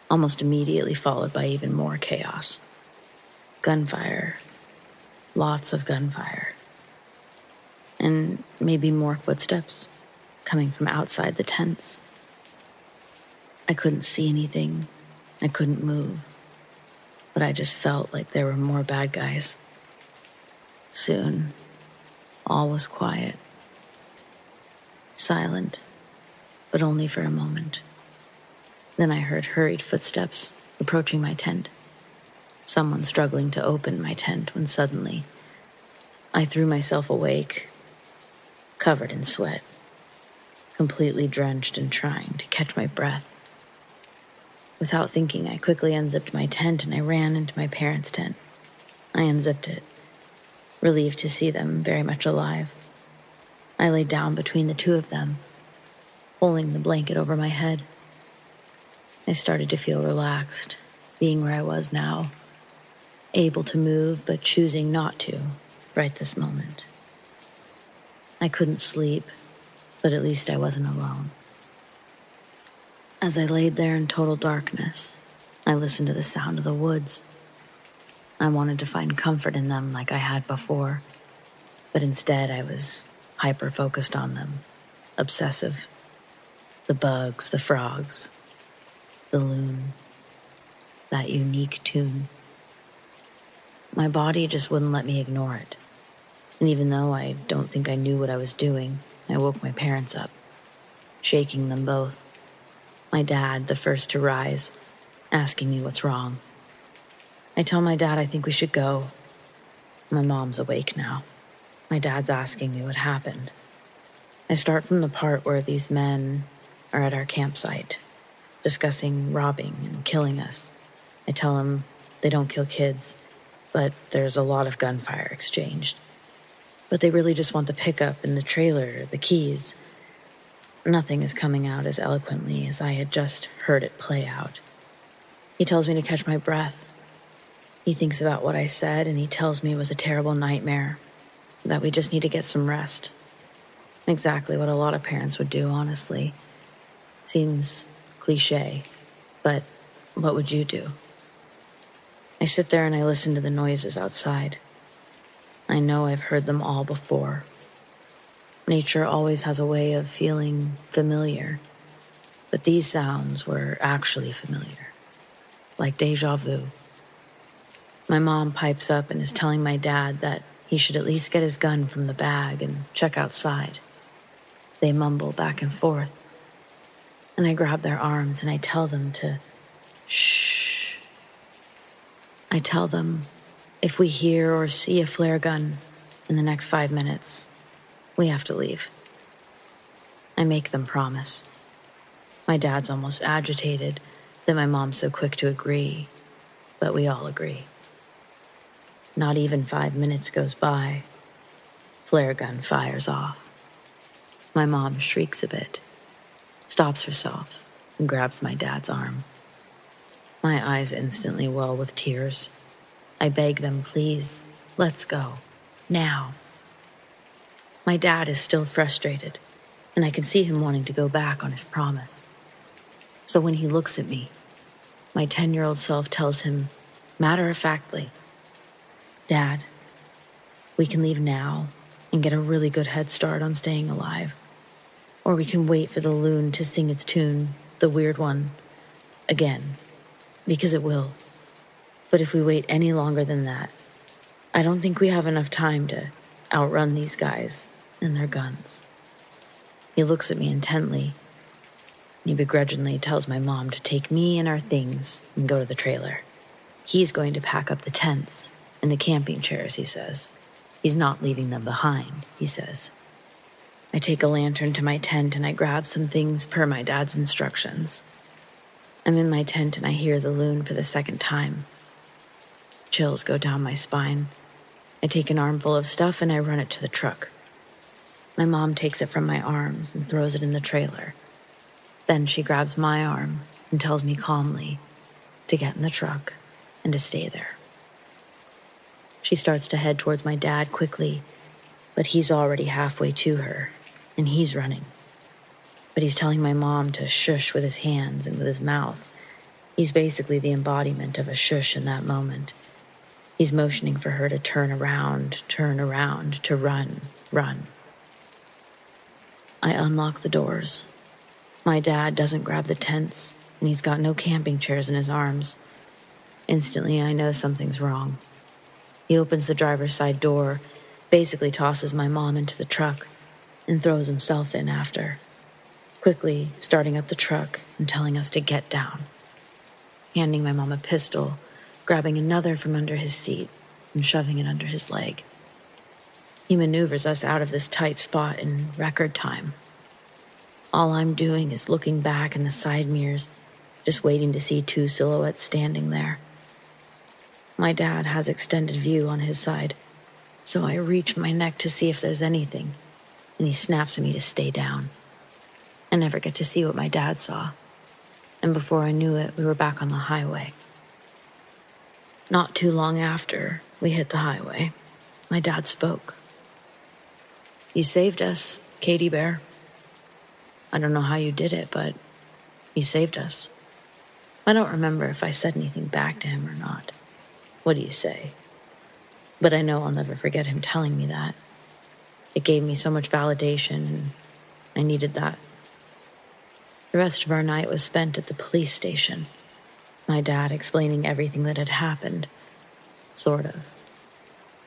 Almost immediately followed by even more chaos. Gunfire. Lots of gunfire. And maybe more footsteps coming from outside the tents. I couldn't see anything. I couldn't move. But I just felt like there were more bad guys. Soon, all was quiet. Silent, but only for a moment. Then I heard hurried footsteps approaching my tent. Someone struggling to open my tent when suddenly I threw myself awake, covered in sweat, completely drenched and trying to catch my breath. Without thinking, I quickly unzipped my tent and I ran into my parents' tent. I unzipped it, relieved to see them very much alive. I lay down between the two of them, pulling the blanket over my head. I started to feel relaxed, being where I was now, able to move but choosing not to right this moment. I couldn't sleep, but at least I wasn't alone. As I laid there in total darkness, I listened to the sound of the woods. I wanted to find comfort in them like I had before, but instead I was hyper-focused on them, obsessive. The bugs, the frogs, the loon, that unique tune. My body just wouldn't let me ignore it. And even though I don't think I knew what I was doing, I woke my parents up, shaking them both. My dad, the first to rise, asking me what's wrong. I tell my dad I think we should go. My mom's awake now. My dad's asking me what happened. I start from the part where these men are at our campsite, discussing robbing and killing us. I tell him they don't kill kids, but there's a lot of gunfire exchanged. But they really just want the pickup and the trailer, the keys. Nothing is coming out as eloquently as I had just heard it play out. He tells me to catch my breath. He thinks about what I said and he tells me it was a terrible nightmare, that we just need to get some rest. Exactly what a lot of parents would do, honestly. Seems cliche, but what would you do? I sit there and I listen to the noises outside. I know I've heard them all before. Nature always has a way of feeling familiar, but these sounds were actually familiar, like deja vu. My mom pipes up and is telling my dad that he should at least get his gun from the bag and check outside. They mumble back and forth, and I grab their arms and I tell them to shh. I tell them if we hear or see a flare gun in the next 5 minutes, we have to leave. I make them promise. My dad's almost agitated that my mom's so quick to agree, but we all agree. Not even 5 minutes goes by. Flare gun fires off. My mom shrieks a bit, stops herself, and grabs my dad's arm. My eyes instantly well with tears. I beg them, please, let's go, now. My dad is still frustrated, and I can see him wanting to go back on his promise. So when he looks at me, my 10-year-old self tells him, matter-of-factly, Dad, we can leave now and get a really good head start on staying alive. Or we can wait for the loon to sing its tune, the weird one, again, because it will. But if we wait any longer than that, I don't think we have enough time to outrun these guys and their guns. He looks at me intently, and he begrudgingly tells my mom to take me and our things and go to the trailer. He's going to pack up the tents and the camping chairs, he says. He's not leaving them behind, he says. I take a lantern to my tent and I grab some things per my dad's instructions. I'm in my tent and I hear the loon for the second time. Chills go down my spine. I take an armful of stuff and I run it to the truck. My mom takes it from my arms and throws it in the trailer. Then she grabs my arm and tells me calmly to get in the truck and to stay there. She starts to head towards my dad quickly, but he's already halfway to her, and he's running. But he's telling my mom to shush with his hands and with his mouth. He's basically the embodiment of a shush in that moment. He's motioning for her to turn around, to run. I unlock the doors. My dad doesn't grab the tents, and he's got no camping chairs in his arms. Instantly, I know something's wrong. He opens the driver's side door, basically tosses my mom into the truck, and throws himself in after, quickly starting up the truck and telling us to get down, handing my mom a pistol, grabbing another from under his seat and shoving it under his leg. He maneuvers us out of this tight spot in record time. All I'm doing is looking back in the side mirrors just waiting to see two silhouettes standing there. My dad has extended view on his side, so I reach my neck to see if there's anything, and he snaps at me to stay down. I never get to see what my dad saw, and before I knew it, we were back on the highway. Not too long after we hit the highway, my dad spoke. "You saved us, Katie Bear. I don't know how you did it, but you saved us." I don't remember if I said anything back to him or not. What do you say? But I know I'll never forget him telling me that. It gave me so much validation, and I needed that. The rest of our night was spent at the police station, my dad explaining everything that had happened. Sort of.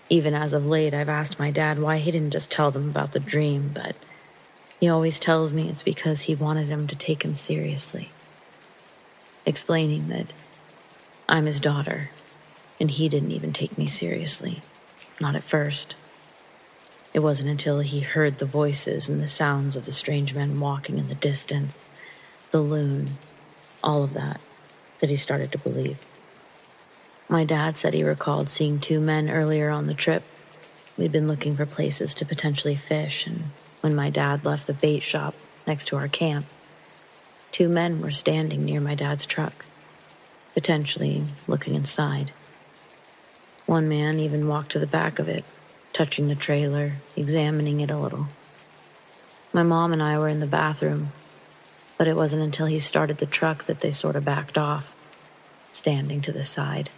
Even as of late, I've asked my dad why he didn't just tell them about the dream, but he always tells me it's because he wanted them to take him seriously. Explaining that I'm his daughter, and he didn't even take me seriously. Not at first. It wasn't until he heard the voices and the sounds of the strange men walking in the distance, the loon, all of that he started to believe. My dad said he recalled seeing two men earlier on the trip. We'd been looking for places to potentially fish, and when my dad left the bait shop next to our camp, two men were standing near my dad's truck, potentially looking inside. One man even walked to the back of it, touching the trailer, examining it a little. My mom and I were in the bathroom, but it wasn't until he started the truck that they sort of backed off, standing to the side,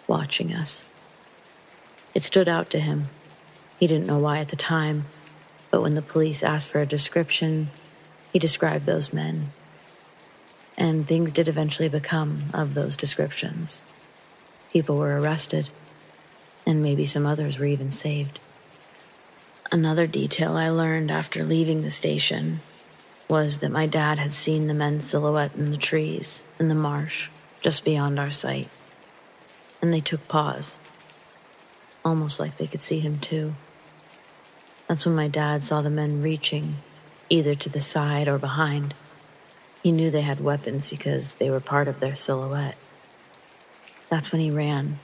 watching us. It stood out to him. He didn't know why at the time, but when the police asked for a description, he described those men. And things did eventually become of those descriptions. People were arrested, and maybe some others were even saved. Another detail I learned after leaving the station was that my dad had seen the men's silhouette in the trees in the marsh just beyond our sight, and they took pause, almost like they could see him too. That's when my dad saw the men reaching, either to the side or behind. He knew they had weapons because they were part of their silhouette. That's when he ran,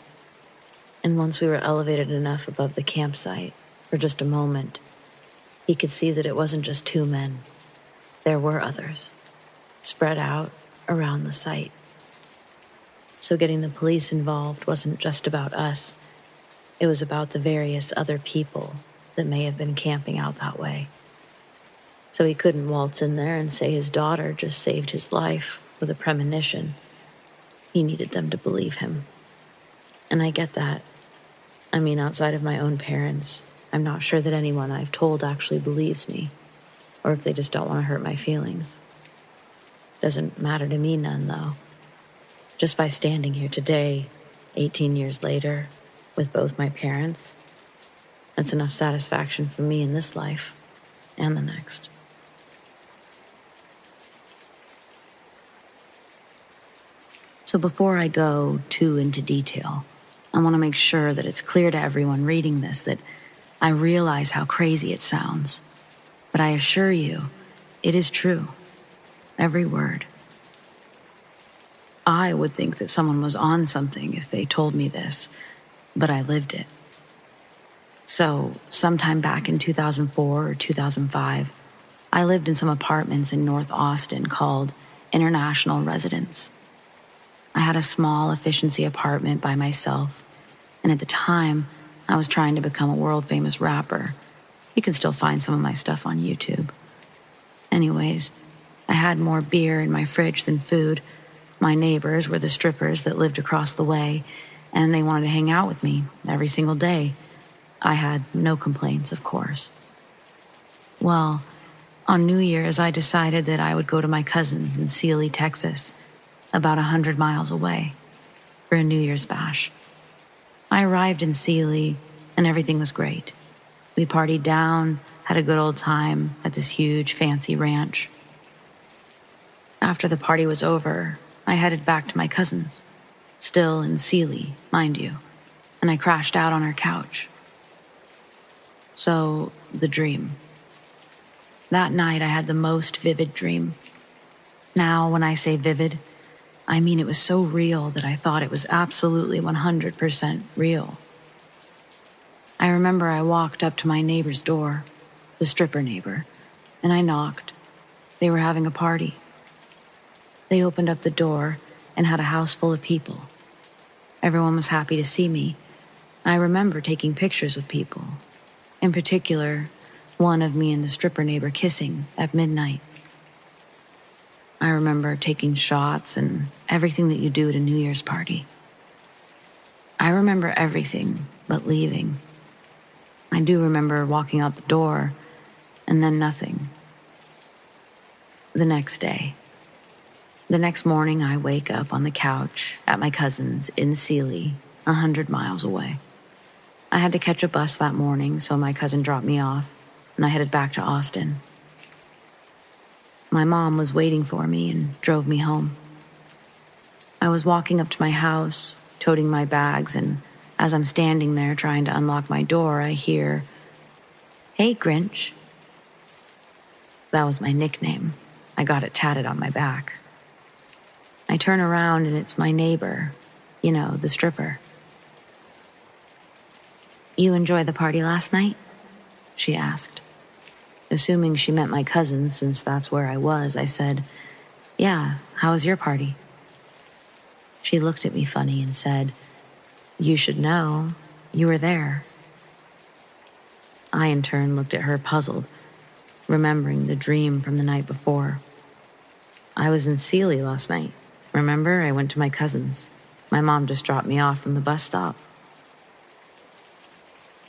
and once we were elevated enough above the campsite, for just a moment, he could see that it wasn't just two men. There were others, spread out around the site. So getting the police involved wasn't just about us. It was about the various other people that may have been camping out that way. So he couldn't waltz in there and say his daughter just saved his life with a premonition. He needed them to believe him. And I get that. I mean, outside of my own parents, I'm not sure that anyone I've told actually believes me, or if they just don't want to hurt my feelings. Doesn't matter to me none, though. Just by standing here today, 18 years later, with both my parents, that's enough satisfaction for me in this life and the next. So before I go too into detail, I want to make sure that it's clear to everyone reading this that I realize how crazy it sounds, but I assure you, it is true. Every word. I would think that someone was on something if they told me this, but I lived it. So, sometime back in 2004 or 2005, I lived in some apartments in North Austin called International Residence. I had a small efficiency apartment by myself, and at the time, I was trying to become a world-famous rapper. You can still find some of my stuff on YouTube. Anyways, I had more beer in my fridge than food. My neighbors were the strippers that lived across the way, and they wanted to hang out with me every single day. I had no complaints, of course. Well, on New Year's, I decided that I would go to my cousin's in Sealy, Texas, about 100 miles away, for a New Year's bash. I arrived in Sealy, and everything was great. We partied down, had a good old time at this huge, fancy ranch. After the party was over, I headed back to my cousin's, still in Sealy, mind you, and I crashed out on her couch. So, the dream. That night I had the most vivid dream. Now, when I say vivid, I mean, it was so real that I thought it was absolutely 100% real. I remember I walked up to my neighbor's door, the stripper neighbor, and I knocked. They were having a party. They opened up the door and had a house full of people. Everyone was happy to see me. I remember taking pictures with people. In particular, one of me and the stripper neighbor kissing at midnight. I remember taking shots and everything that you do at a New Year's party. I remember everything but leaving. I do remember walking out the door and then nothing. The next day. The next morning, I wake up on the couch at my cousin's in Sealy, 100 miles away. I had to catch a bus that morning, so my cousin dropped me off, and I headed back to Austin. My mom was waiting for me and drove me home. I was walking up to my house, toting my bags, and as I'm standing there trying to unlock my door, I hear, "Hey, Grinch." That was my nickname. I got it tatted on my back. I turn around and it's my neighbor, the stripper. "You enjoy the party last night?" she asked. Assuming she meant my cousin, since that's where I was, I said, "Yeah, how was your party?" She looked at me funny and said, "You should know. You were there." I, in turn, looked at her puzzled, remembering the dream from the night before. "I was in Sealy last night. Remember, I went to my cousin's. My mom just dropped me off from the bus stop."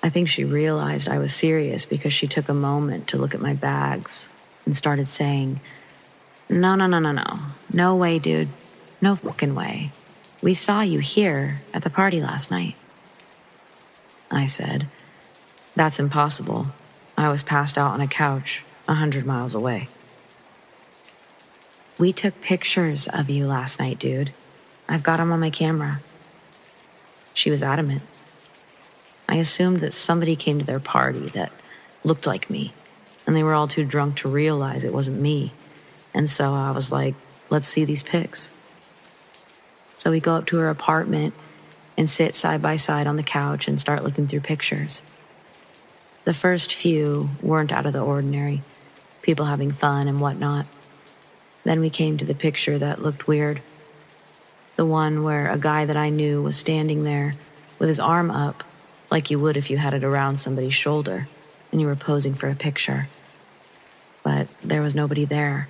I think she realized I was serious because she took a moment to look at my bags and started saying, No. No way, dude. No fucking way. We saw you here at the party last night." I said, "That's impossible. I was passed out on a couch 100 miles away." "We took pictures of you last night, dude. I've got them on my camera." She was adamant. I assumed that somebody came to their party that looked like me, and they were all too drunk to realize it wasn't me. And so I was like, let's see these pics. So we go up to her apartment and sit side by side on the couch and start looking through pictures. The first few weren't out of the ordinary, people having fun and whatnot. Then we came to the picture that looked weird. The one where a guy that I knew was standing there with his arm up, like you would if you had it around somebody's shoulder and you were posing for a picture. But there was nobody there.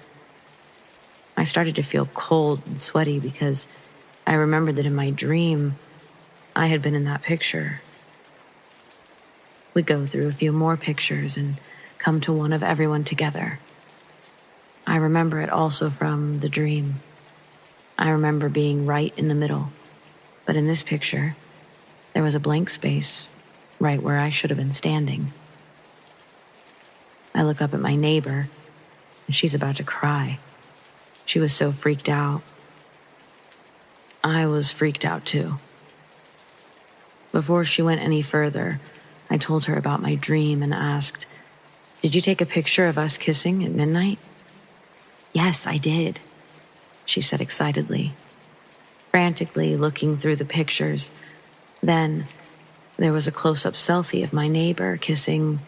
I started to feel cold and sweaty because I remembered that in my dream, I had been in that picture. We go through a few more pictures and come to one of everyone together. I remember it also from the dream. I remember being right in the middle, but in this picture, there was a blank space right where I should have been standing. I look up at my neighbor, and she's about to cry. She was so freaked out. I was freaked out too. Before she went any further, I told her about my dream and asked, "Did you take a picture of us kissing at midnight?" "Yes, I did," she said excitedly, frantically looking through the pictures. Then there was a close-up selfie of my neighbor kissing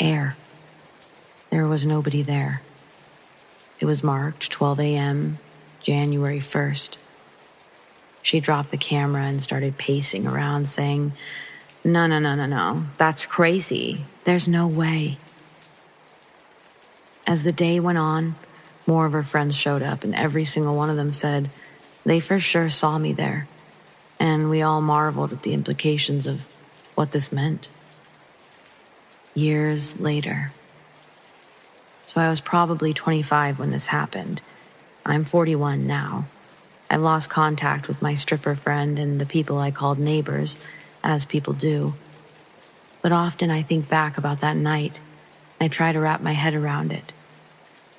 air. There was nobody there. It was marked 12 a.m., January 1st. She dropped the camera and started pacing around saying, No. That's crazy. There's no way." As the day went on, more of her friends showed up, and every single one of them said they for sure saw me there. And we all marveled at the implications of what this meant. Years later. So I was probably 25 when this happened. I'm 41 now. I lost contact with my stripper friend and the people I called neighbors, as people do. But often I think back about that night. I try to wrap my head around it.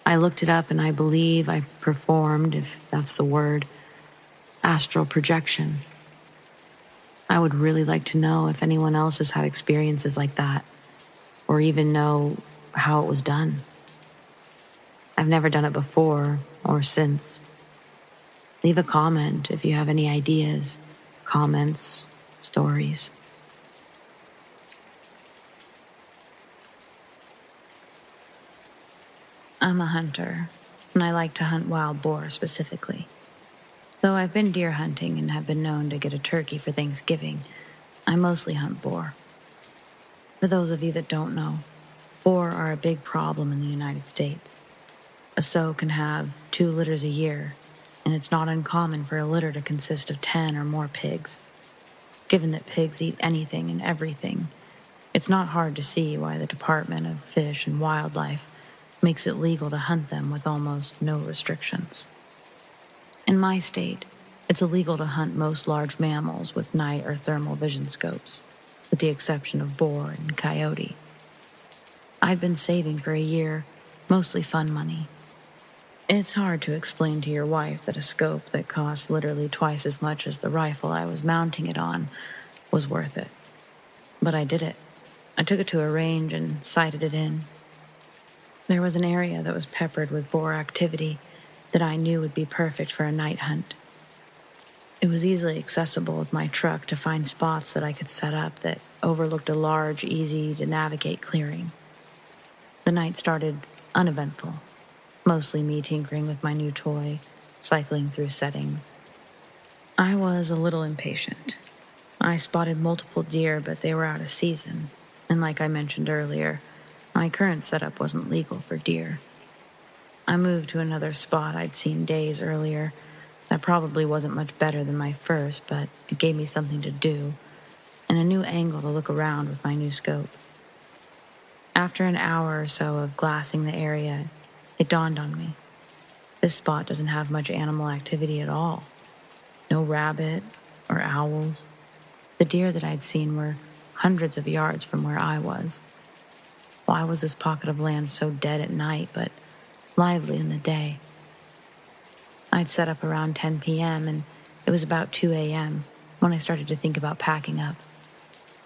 I looked it up and I believe I performed, if that's the word, astral projection. I would really like to know if anyone else has had experiences like that, or even know how it was done. I've never done it before or since. Leave a comment if you have any ideas, comments, stories. I'm a hunter, and I like to hunt wild boar specifically. Though I've been deer hunting and have been known to get a turkey for Thanksgiving, I mostly hunt boar. For those of you that don't know, boar are a big problem in the United States. A sow can have 2 litters a year, and it's not uncommon for a litter to consist of 10 or more pigs. Given that pigs eat anything and everything, it's not hard to see why the Department of Fish and Wildlife makes it legal to hunt them with almost no restrictions. In my state, it's illegal to hunt most large mammals with night or thermal vision scopes, with the exception of boar and coyote. I'd been saving for a year, mostly fun money. It's hard to explain to your wife that a scope that cost literally twice as much as the rifle I was mounting it on was worth it. But I did it. I took it to a range and sighted it in. There was an area that was peppered with boar activity that I knew would be perfect for a night hunt. It was easily accessible with my truck to find spots that I could set up that overlooked a large, easy-to-navigate clearing. The night started uneventful, mostly me tinkering with my new toy, cycling through settings. I was a little impatient. I spotted multiple deer, but they were out of season, and like I mentioned earlier, my current setup wasn't legal for deer. I moved to another spot I'd seen days earlier. That probably wasn't much better than my first, but it gave me something to do, and a new angle to look around with my new scope. After an hour or so of glassing the area, it dawned on me. This spot doesn't have much animal activity at all. No rabbit or owls. The deer that I'd seen were hundreds of yards from where I was. Why was this pocket of land so dead at night, but lively in the day? I'd set up around 10 p.m., and it was about 2 a.m. when I started to think about packing up.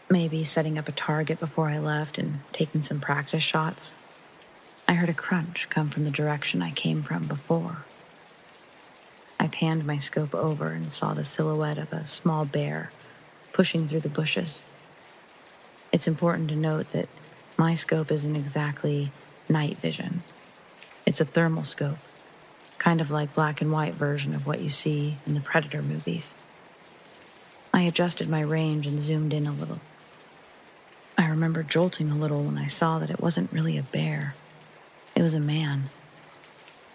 Maybe setting up a target before I left and taking some practice shots. I heard a crunch come from the direction I came from before. I panned my scope over and saw the silhouette of a small bear pushing through the bushes. It's important to note that my scope isn't exactly night vision. It's a thermal scope, kind of like black and white version of what you see in the Predator movies. I adjusted my range and zoomed in a little. I remember jolting a little when I saw that it wasn't really a bear. It was a man.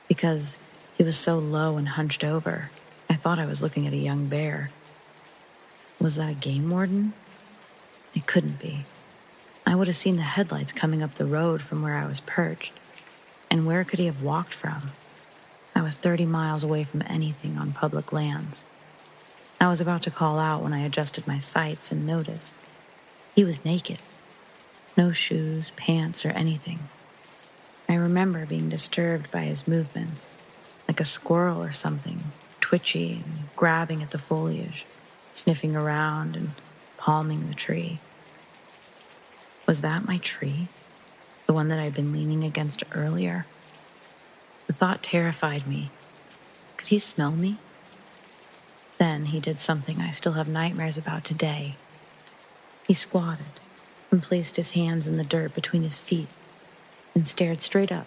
Because he was so low and hunched over, I thought I was looking at a young bear. Was that a game warden? It couldn't be. I would have seen the headlights coming up the road from where I was perched. And where could he have walked from? I was 30 miles away from anything on public lands. I was about to call out when I adjusted my sights and noticed he was naked. No shoes, pants, or anything. I remember being disturbed by his movements, like a squirrel or something, twitchy and grabbing at the foliage, sniffing around and palming the tree. Was that my tree? The one that I'd been leaning against earlier? The thought terrified me. Could he smell me? Then he did something I still have nightmares about today. He squatted and placed his hands in the dirt between his feet and stared straight up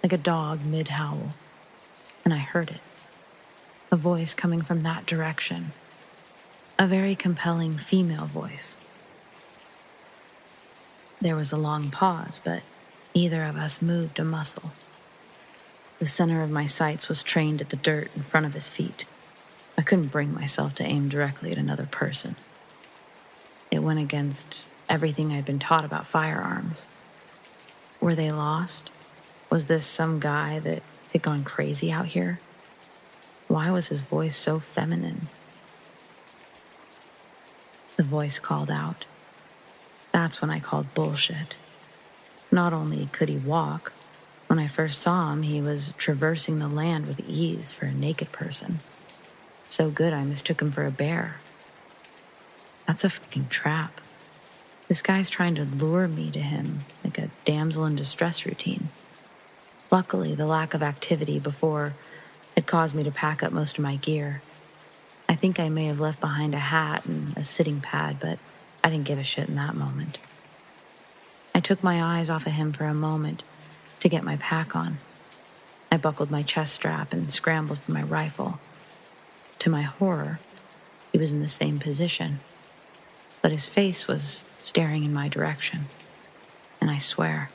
like a dog mid-howl. And I heard it. A voice coming from that direction. A very compelling female voice. There was a long pause, but neither of us moved a muscle. The center of my sights was trained at the dirt in front of his feet. I couldn't bring myself to aim directly at another person. It went against everything I'd been taught about firearms. Were they lost? Was this some guy that had gone crazy out here? Why was his voice so feminine? The voice called out. That's when I called bullshit. Not only could he walk, when I first saw him, he was traversing the land with ease for a naked person. So good I mistook him for a bear. That's a fucking trap. This guy's trying to lure me to him like a damsel in distress routine. Luckily, the lack of activity before It caused me to pack up most of my gear. I think I may have left behind a hat and a sitting pad, but I didn't give a shit in that moment. I took my eyes off of him for a moment to get my pack on. I buckled my chest strap and scrambled for my rifle. To my horror, he was in the same position, but his face was staring in my direction, and I swear,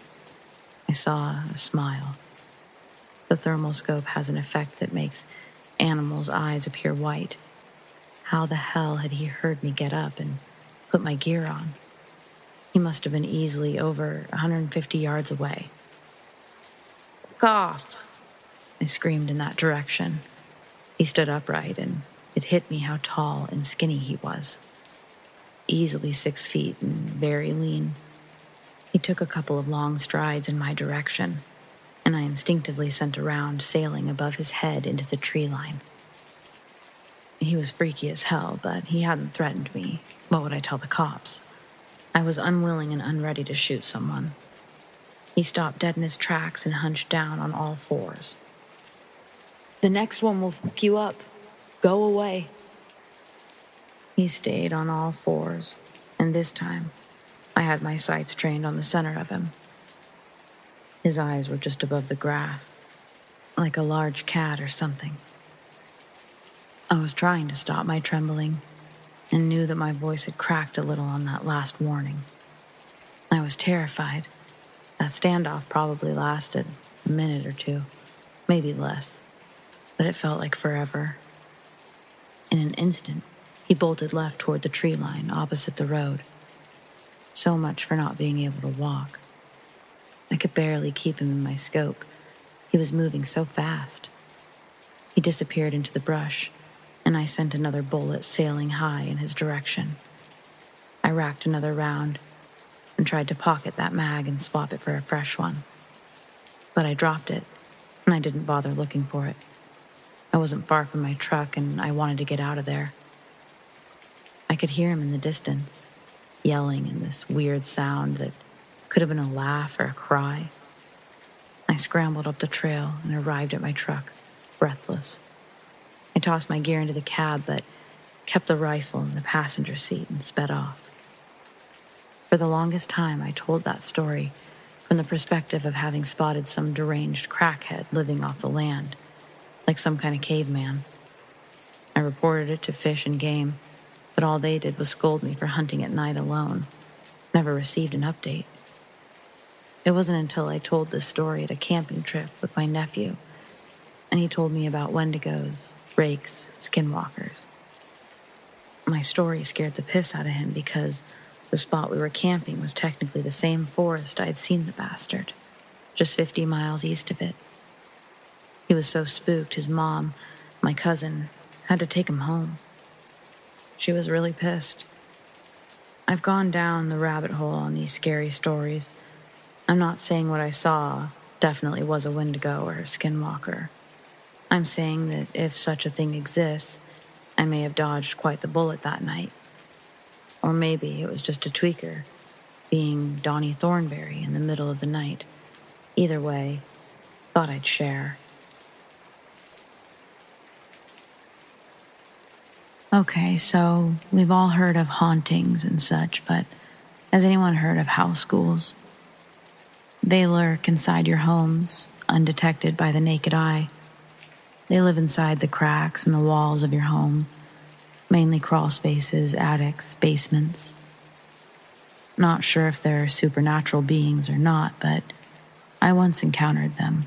I saw a smile. The thermal scope has an effect that makes animals' eyes appear white. How the hell had he heard me get up and put my gear on? He must have been easily over 150 yards away. "Fuck off!" I screamed in that direction. He stood upright, and it hit me how tall and skinny he was. Easily 6 feet and very lean. He took a couple of long strides in my direction, and I instinctively sent a round sailing above his head into the tree line. He was freaky as hell, but he hadn't threatened me. What would I tell the cops? I was unwilling and unready to shoot someone. He stopped dead in his tracks and hunched down on all fours. "The next one will fuck you up. Go away." He stayed on all fours, and this time, I had my sights trained on the center of him. His eyes were just above the grass, like a large cat or something. I was trying to stop my trembling and knew that my voice had cracked a little on that last warning. I was terrified. That standoff probably lasted a minute or two, maybe less, but it felt like forever. In an instant, he bolted left toward the tree line opposite the road. So much for not being able to walk. I could barely keep him in my scope. He was moving so fast. He disappeared into the brush, and I sent another bullet sailing high in his direction. I racked another round and tried to pocket that mag and swap it for a fresh one. But I dropped it, and I didn't bother looking for it. I wasn't far from my truck, and I wanted to get out of there. I could hear him in the distance, yelling in this weird sound that could have been a laugh or a cry. I scrambled up the trail and arrived at my truck, breathless. I tossed my gear into the cab, but kept the rifle in the passenger seat and sped off. For the longest time, I told that story from the perspective of having spotted some deranged crackhead living off the land, like some kind of caveman. I reported it to Fish and Game, but all they did was scold me for hunting at night alone. Never received an update. It wasn't until I told this story at a camping trip with my nephew, and he told me about wendigos, rakes, skinwalkers. My story scared the piss out of him because the spot we were camping was technically the same forest I'd seen the bastard, just 50 miles east of it. He was so spooked his mom, my cousin, had to take him home. She was really pissed. I've gone down the rabbit hole on these scary stories. I'm not saying what I saw definitely was a wendigo or a skinwalker. I'm saying that if such a thing exists, I may have dodged quite the bullet that night. Or maybe it was just a tweaker, being Donnie Thornberry in the middle of the night. Either way, thought I'd share. Okay, so we've all heard of hauntings and such, but has anyone heard of house ghouls? They lurk inside your homes, undetected by the naked eye. They live inside the cracks in the walls of your home, mainly crawl spaces, attics, basements. Not sure if they're supernatural beings or not, but I once encountered them.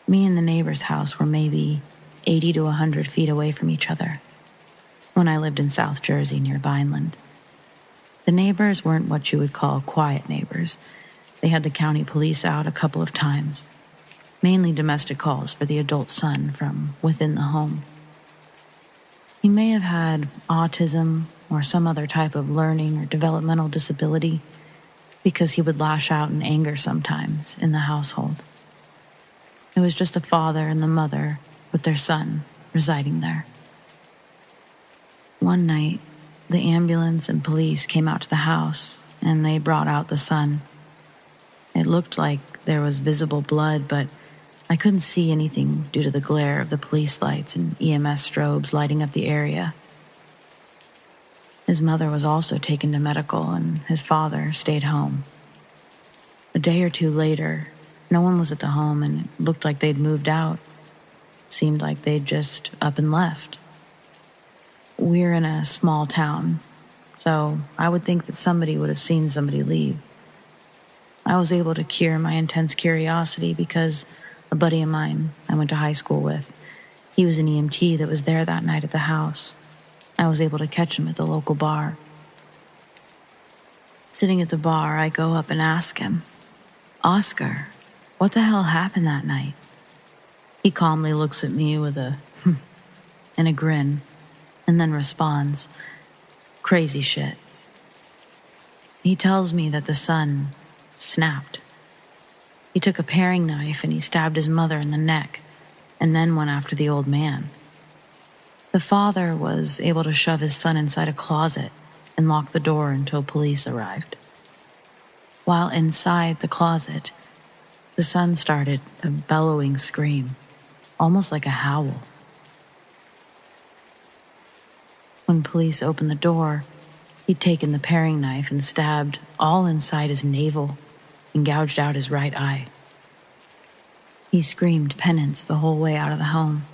Me and the neighbor's house were maybe 80 to 100 feet away from each other when I lived in South Jersey near Vineland. The neighbors weren't what you would call quiet neighbors. They had the county police out a couple of times, mainly domestic calls for the adult son from within the home. He may have had autism or some other type of learning or developmental disability because he would lash out in anger sometimes in the household. It was just the father and the mother with their son residing there. One night, the ambulance and police came out to the house and they brought out the son. It looked like there was visible blood, but I couldn't see anything due to the glare of the police lights and EMS strobes lighting up the area. His mother was also taken to medical, and his father stayed home. A day or two later, no one was at the home, and it looked like they'd moved out. Seemed like they'd just up and left. We're in a small town, so I would think that somebody would have seen somebody leave. I was able to cure my intense curiosity because a buddy of mine I went to high school with, he was an EMT that was there that night at the house. I was able to catch him at the local bar. Sitting at the bar, I go up and ask him, "Oscar, what the hell happened that night?" He calmly looks at me with a and a grin, and then responds, "Crazy shit." He tells me that the son snapped. He took a paring knife and he stabbed his mother in the neck, and then went after the old man. The father was able to shove his son inside a closet and lock the door until police arrived. While inside the closet, the son started a bellowing scream, almost like a howl. When police opened the door, he'd taken the paring knife and stabbed all inside his navel and gouged out his right eye. He screamed penance the whole way out of the home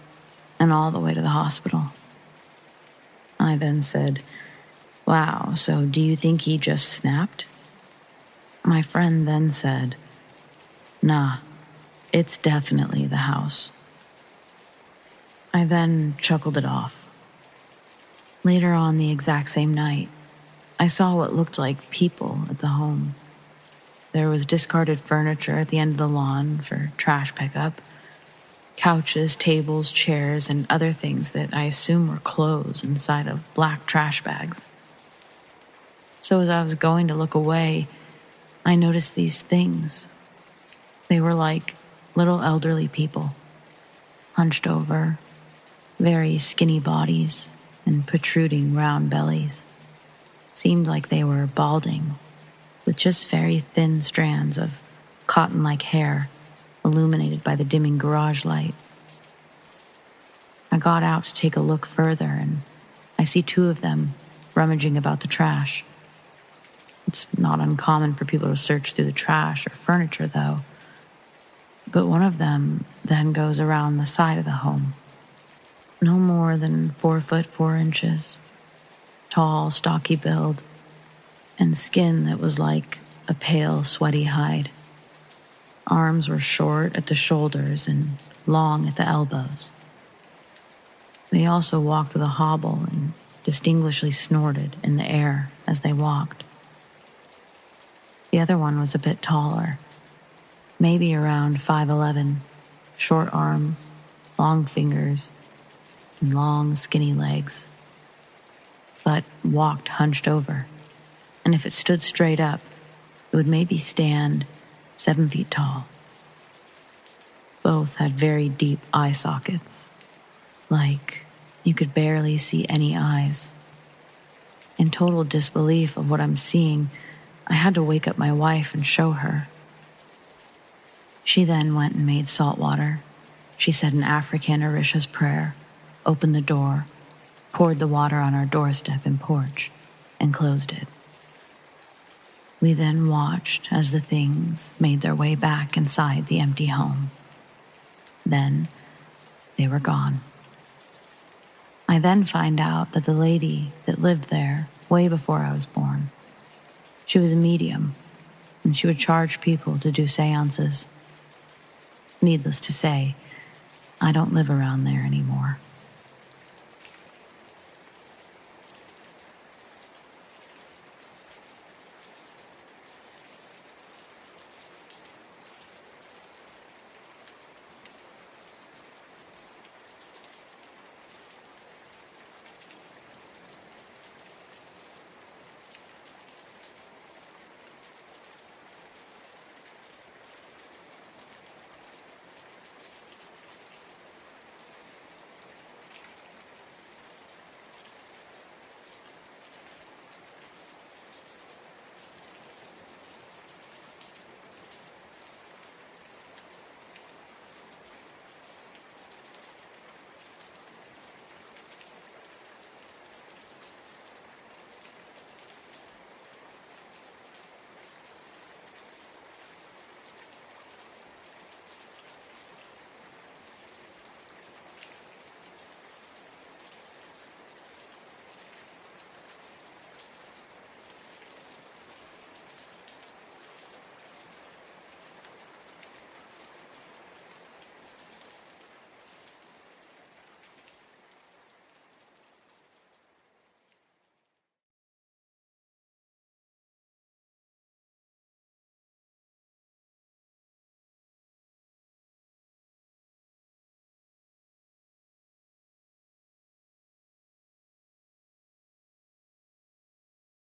and all the way to the hospital. I then said, "Wow, so do you think he just snapped?" My friend then said, "Nah, it's definitely the house." I then chuckled it off. Later on the exact same night, I saw what looked like people at the home. There was discarded furniture at the end of the lawn for trash pickup, couches, tables, chairs, and other things that I assume were clothes inside of black trash bags. So as I was going to look away, I noticed these things. They were like little elderly people, hunched over, very skinny bodies and protruding round bellies. Seemed like they were balding, with just very thin strands of cotton-like hair illuminated by the dimming garage light. I got out to take a look further, and I see two of them rummaging about the trash. It's not uncommon for people to search through the trash or furniture, though. But one of them then goes around the side of the home. No more than 4 foot 4 inches. Tall, stocky build, and skin that was like a pale, sweaty hide. Arms were short at the shoulders and long at the elbows. They also walked with a hobble and distinguishedly snorted in the air as they walked. The other one was a bit taller, maybe around 5'11", short arms, long fingers, and long, skinny legs, but walked hunched over, and if it stood straight up, it would maybe stand 7 feet tall. Both had very deep eye sockets, like you could barely see any eyes. In total disbelief of what I'm seeing, I had to wake up my wife and show her. She then went and made salt water. She said an African Orisha's prayer, opened the door, poured the water on our doorstep and porch, and closed it. We then watched as the things made their way back inside the empty home. Then they were gone. I then find out that the lady that lived there way before I was born, she was a medium, and she would charge people to do seances. Needless to say, I don't live around there anymore.